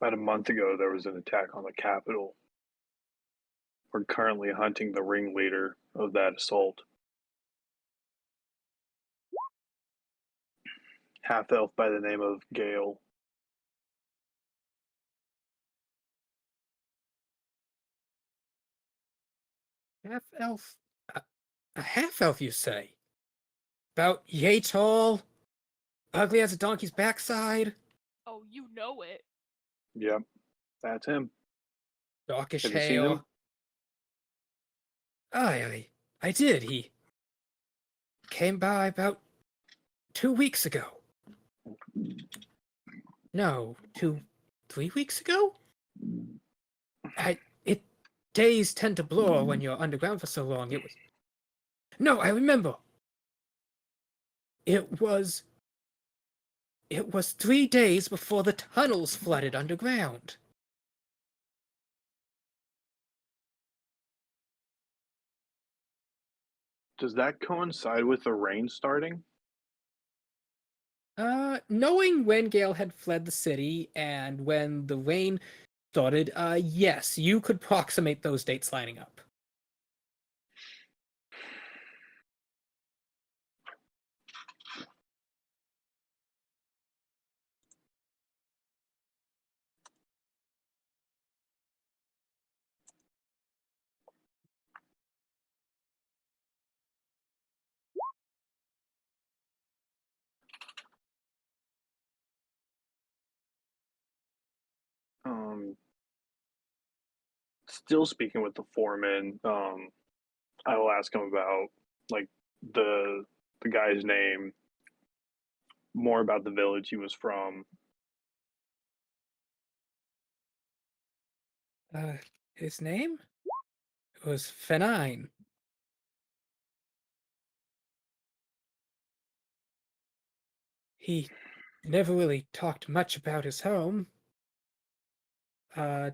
About a month ago, there was an attack on the Capitol. We're currently hunting the ringleader of that assault. Half elf by the name of Gale. Half elf? A half elf, you say? About yay tall, ugly as a donkey's backside, Oh, you know it. Yep, that's him. darkish Have you seen hair. him? I did. He came by about 2 weeks ago. No, 3 weeks ago? It days tend to blur when you're underground for so long. No, I remember. It was 3 days before the tunnels flooded underground. Does that coincide with the rain starting? Knowing when Gale had fled the city and when the rain started, yes, you could approximate those dates lining up. Still speaking with the foreman, I will ask him about like the guy's name, more about the village he was from. His name was Fenine. He never really talked much about his home. Uh,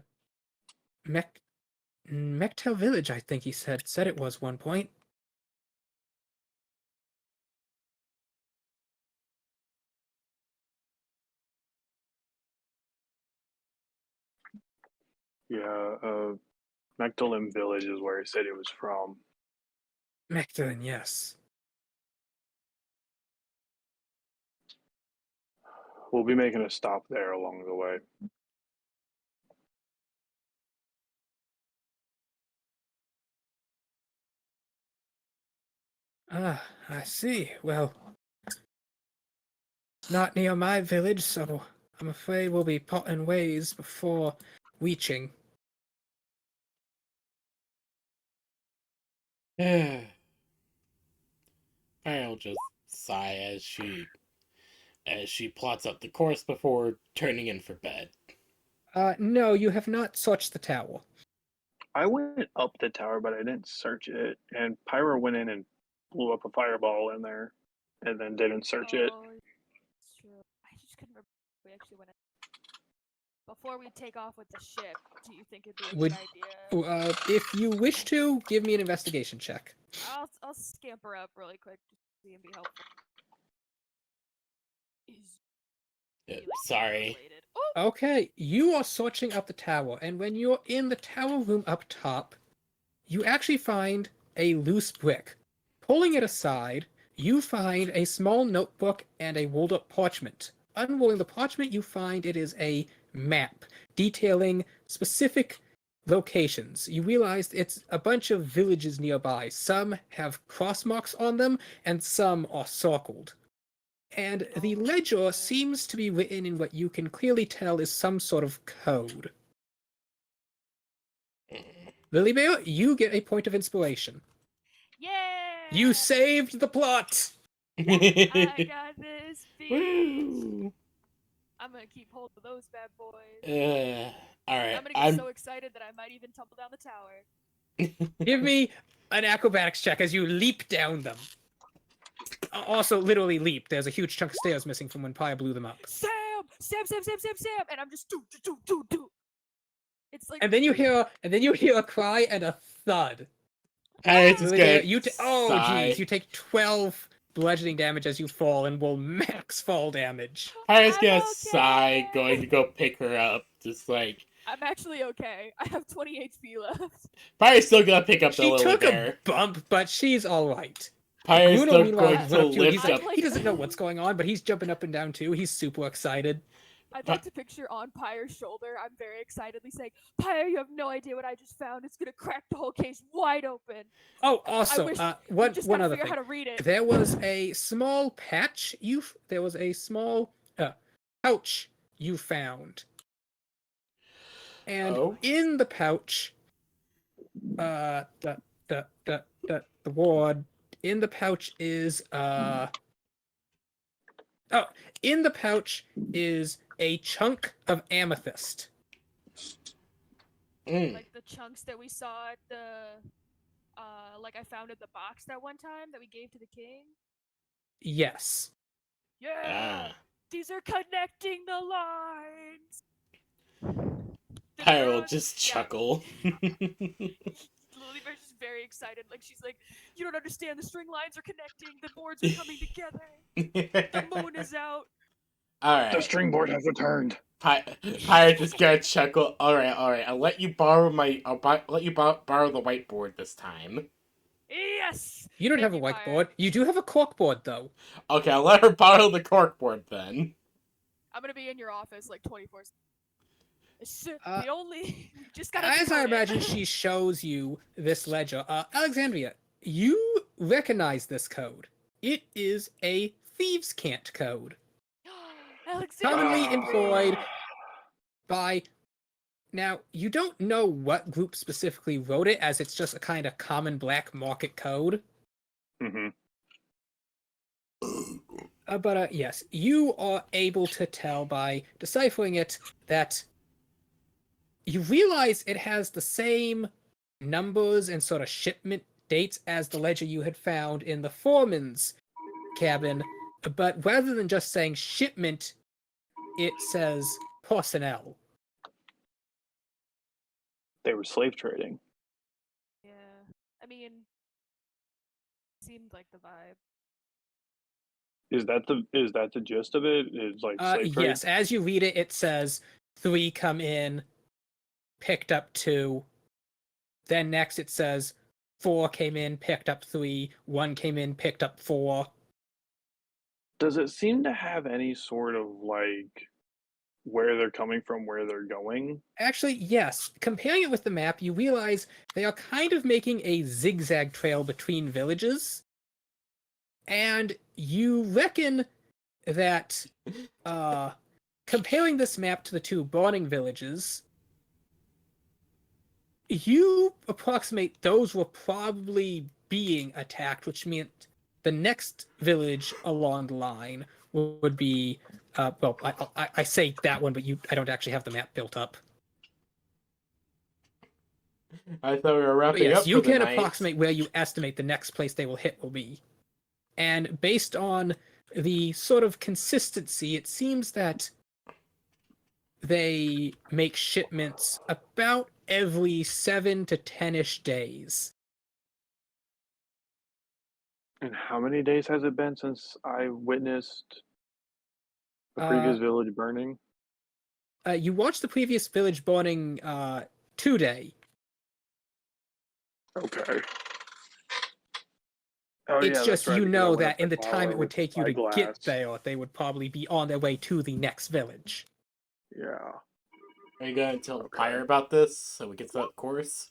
Mechtel Village, I think he said it was one point. Yeah, Magdalene Village is where he said he was from. Mechtelin, yes. We'll be making a stop there along the way. I see. Well, not near my village, so I'm afraid we'll be parting ways before reaching. I'll just sigh as she plots out the course before turning in for bed. No, you have not searched the tower. I went up the tower, but I didn't search it. And Pyro went in and blew up a fireball in there, and then didn't search it. Oh, it's true. I just couldn't remember if we actually went in. Before we take off with the ship, do you think it'd be a Would- good idea? If you wish to, give me an investigation check. I'll scamper up really quick just to see and be helpful. Is Sorry. related. Oh! Okay, you are searching up the tower, and when you're in the tower room up top, you actually find a loose brick. Pulling it aside, you find a small notebook and a rolled up parchment. Unrolling the parchment, you find it is a map detailing specific locations. You realize it's a bunch of villages nearby. Some have cross marks on them, and some are circled. And the ledger seems to be written in what you can clearly tell is some sort of code. Lily Bear, you get a point of inspiration. Yeah! You saved the plot! I got this, bitch! Woo! I'm gonna keep hold of those bad boys. All right, I'm gonna get so excited that I might even tumble down the tower. Give me an acrobatics check as you leap down them. Also, literally leap. There's a huge chunk of stairs missing from when Pyre blew them up. Sam! Sam! Sam! Sam! Sam! Sam! And I'm just do. It's like And then you hear a cry and a thud. Pirate's just Lily Bear, gonna oh sigh. geez, you take 12 bludgeoning damage as you fall and will max fall damage. Pirate's I'm gonna okay. sigh, going to go pick her up. Just like I'm actually okay. I have 20 HP left. Pirate's still gonna pick up the She Lily took Bear. a bump, but she's alright. Pirate's Bruno, still meanwhile, going went to up to you. lift up. He doesn't know what's going on, but he's jumping up and down too. He's super excited. I'd like to picture on Pyre's shoulder. I'm very excitedly saying, Pyre, you have no idea what I just found. It's gonna crack the whole case wide open. Oh, I also, wish one just one gotta other figure thing. out how to read it. There was a small patch there was a small pouch you found. And in the pouch, the ward in the pouch is in the pouch is a chunk of amethyst. Like the chunks that we saw at the like I found at the box that one time that we gave to the king. Yes. Yeah. These are connecting the lines. Pyre will just chuckle. Lily Bear's just very excited. Like she's like, you don't understand. The string lines are connecting. The boards are coming together. The moon is out. All right. The string board has returned. Pyre just gonna chuckle. All right. I'll let you borrow let you borrow the whiteboard this time. Yes. You don't Thank have a you, whiteboard. Pyre. You do have a corkboard, though. Okay, I'll let her borrow the corkboard then. I'm gonna be in your office like 24. The Uh, only we just gotta. As I turn it. imagine she shows you this ledger, Alexandria, you recognize this code. It is a thieves' cant code. Commonly Alexandria. employed by... Now, you don't know what group specifically wrote it, as it's just a kind of common black market code. Mm-hmm. But yes, you are able to tell by deciphering it that you realize it has the same numbers and sort of shipment dates as the ledger you had found in the foreman's cabin, but rather than just saying shipment, it says personnel. They were slave trading. Yeah, I mean, seemed like the vibe. Is that the gist of it? Is like slave trade? Yes, as you read it, it says 3 come in, picked up 2. Then next it says 4 came in, picked up 3. 1 came in, picked up 4. Does it seem to have any sort of like where they're coming from, where they're going? Actually, yes. Comparing it with the map, you realize they are kind of making a zigzag trail between villages. And you reckon that comparing this map to the 2 burning villages, you approximate those were probably being attacked, which meant the next village along the line would be, well, I say that one, but I don't actually have the map built up. I thought we were But wrapping yes, up you for the can night. approximate where you estimate the next place they will hit will be. And based on the sort of consistency, it seems that they make shipments about every 7 to 10-ish days. And how many days has it been since I witnessed the previous village burning? You watched the previous village burning today. Okay. Oh, It's yeah, just that's right, you because I know went that up in the the time tower it would with take you to spyglass. get there, they would probably be on their way to the next village. Yeah. Are you going to tell Okay. Pyre about this so we get to that course?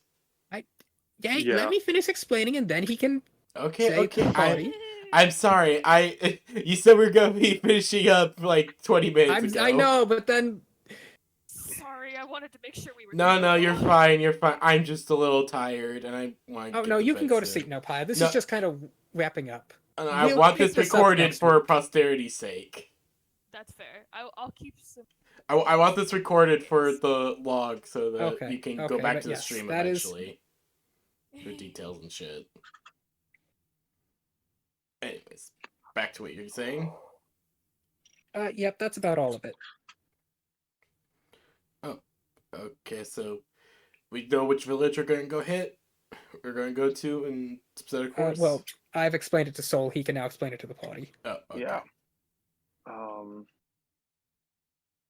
Yeah, Yeah. let me finish explaining and then he can Okay, say okay. party. I'm sorry. You said we are gonna be finishing up like 20 minutes ago. I know, but then Sorry, I wanted to make sure we were. No, doing no, it you're all. fine. You're fine. I'm just a little tired, and I want to. oh get no, to you bed can go to soon. sleep now, Pia. This No. is just kind of wrapping up. And I We'll want pick this this up recorded next for week. posterity's sake. That's fair. I'll keep some. I want this recorded for the log so that Okay, you can go okay, back but to the yes, stream that is- eventually. For details and shit. Anyways, back to what you're saying. Yep, that's about all of it. Oh, okay, so we know which village we're going to go hit. We're going to go to and set a course. Well, I've explained it to Sol. He can now explain it to the party. Oh, okay. Yeah.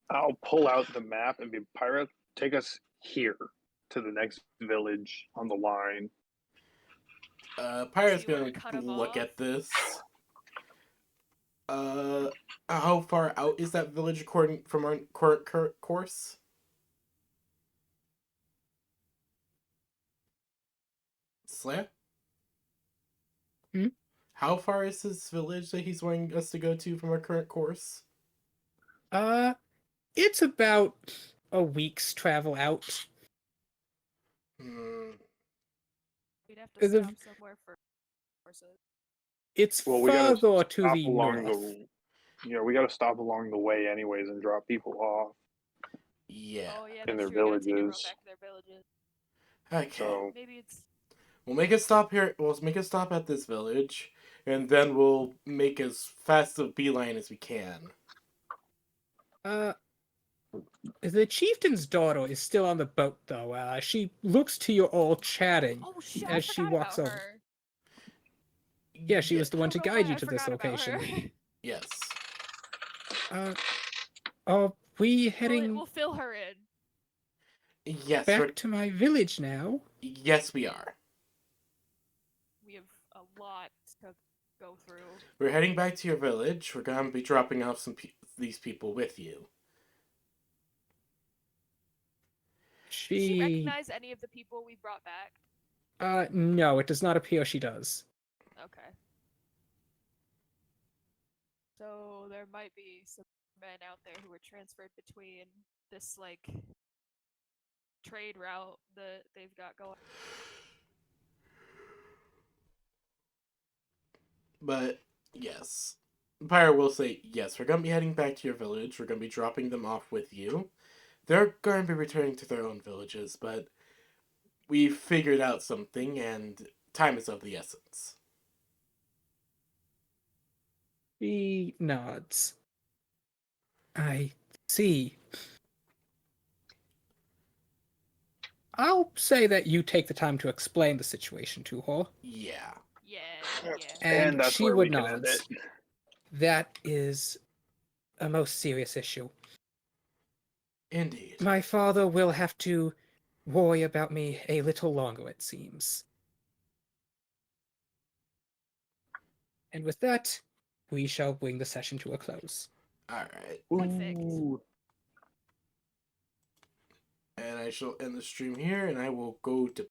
I'll pull out the map and be Pyra, take us here to the next village on the line. Pyra's So you wanna going cut to 'em look off? at this. How far out is that village according from our current course? Slayer? Hmm? How far is this village that he's wanting us to go to from our current course? It's about a week's travel out. Hmm. We'd have to The- stop somewhere for horses. It's Well, we gotta further to stop the along north. we gotta stop along the way anyways and drop people off. Yeah. Oh yeah, In that's their true. We gotta take everyone villages. back to their villages. Okay. So Maybe it's. We'll make a stop here. We'll make a stop at this village, and then we'll make as fast a beeline as we can. The chieftain's daughter is still on the boat, though. She looks to you all chatting Oh shit! I as she forgot walks about over. her. Yeah, she was the I one to don't know guide why you I to this forgot about her. location. Yes. Are we heading We'll fill her in. Yes. back to my village now? Yes, we are. We have a lot to go through. We're heading back to your village. We're gonna be dropping off these people with you. Does she recognize any of the people we brought back? No, it does not appear she does. Okay. So there might be some men out there who were transferred between this like trade route that they've got going. But yes, Pyre will say yes. We're gonna be heading back to your village. We're gonna be dropping them off with you. They're going to be returning to their own villages, but we figured out something, and time is of the essence. She nods. I see. I'll say that you take the time to explain the situation to her. Yeah. Yeah. And that's she where would we can end nod. it. That is a most serious issue. Indeed. My father will have to worry about me a little longer, it seems. And with that, we shall bring the session to a close. Alright. Perfect. Ooh. And I shall end the stream here, and I will go to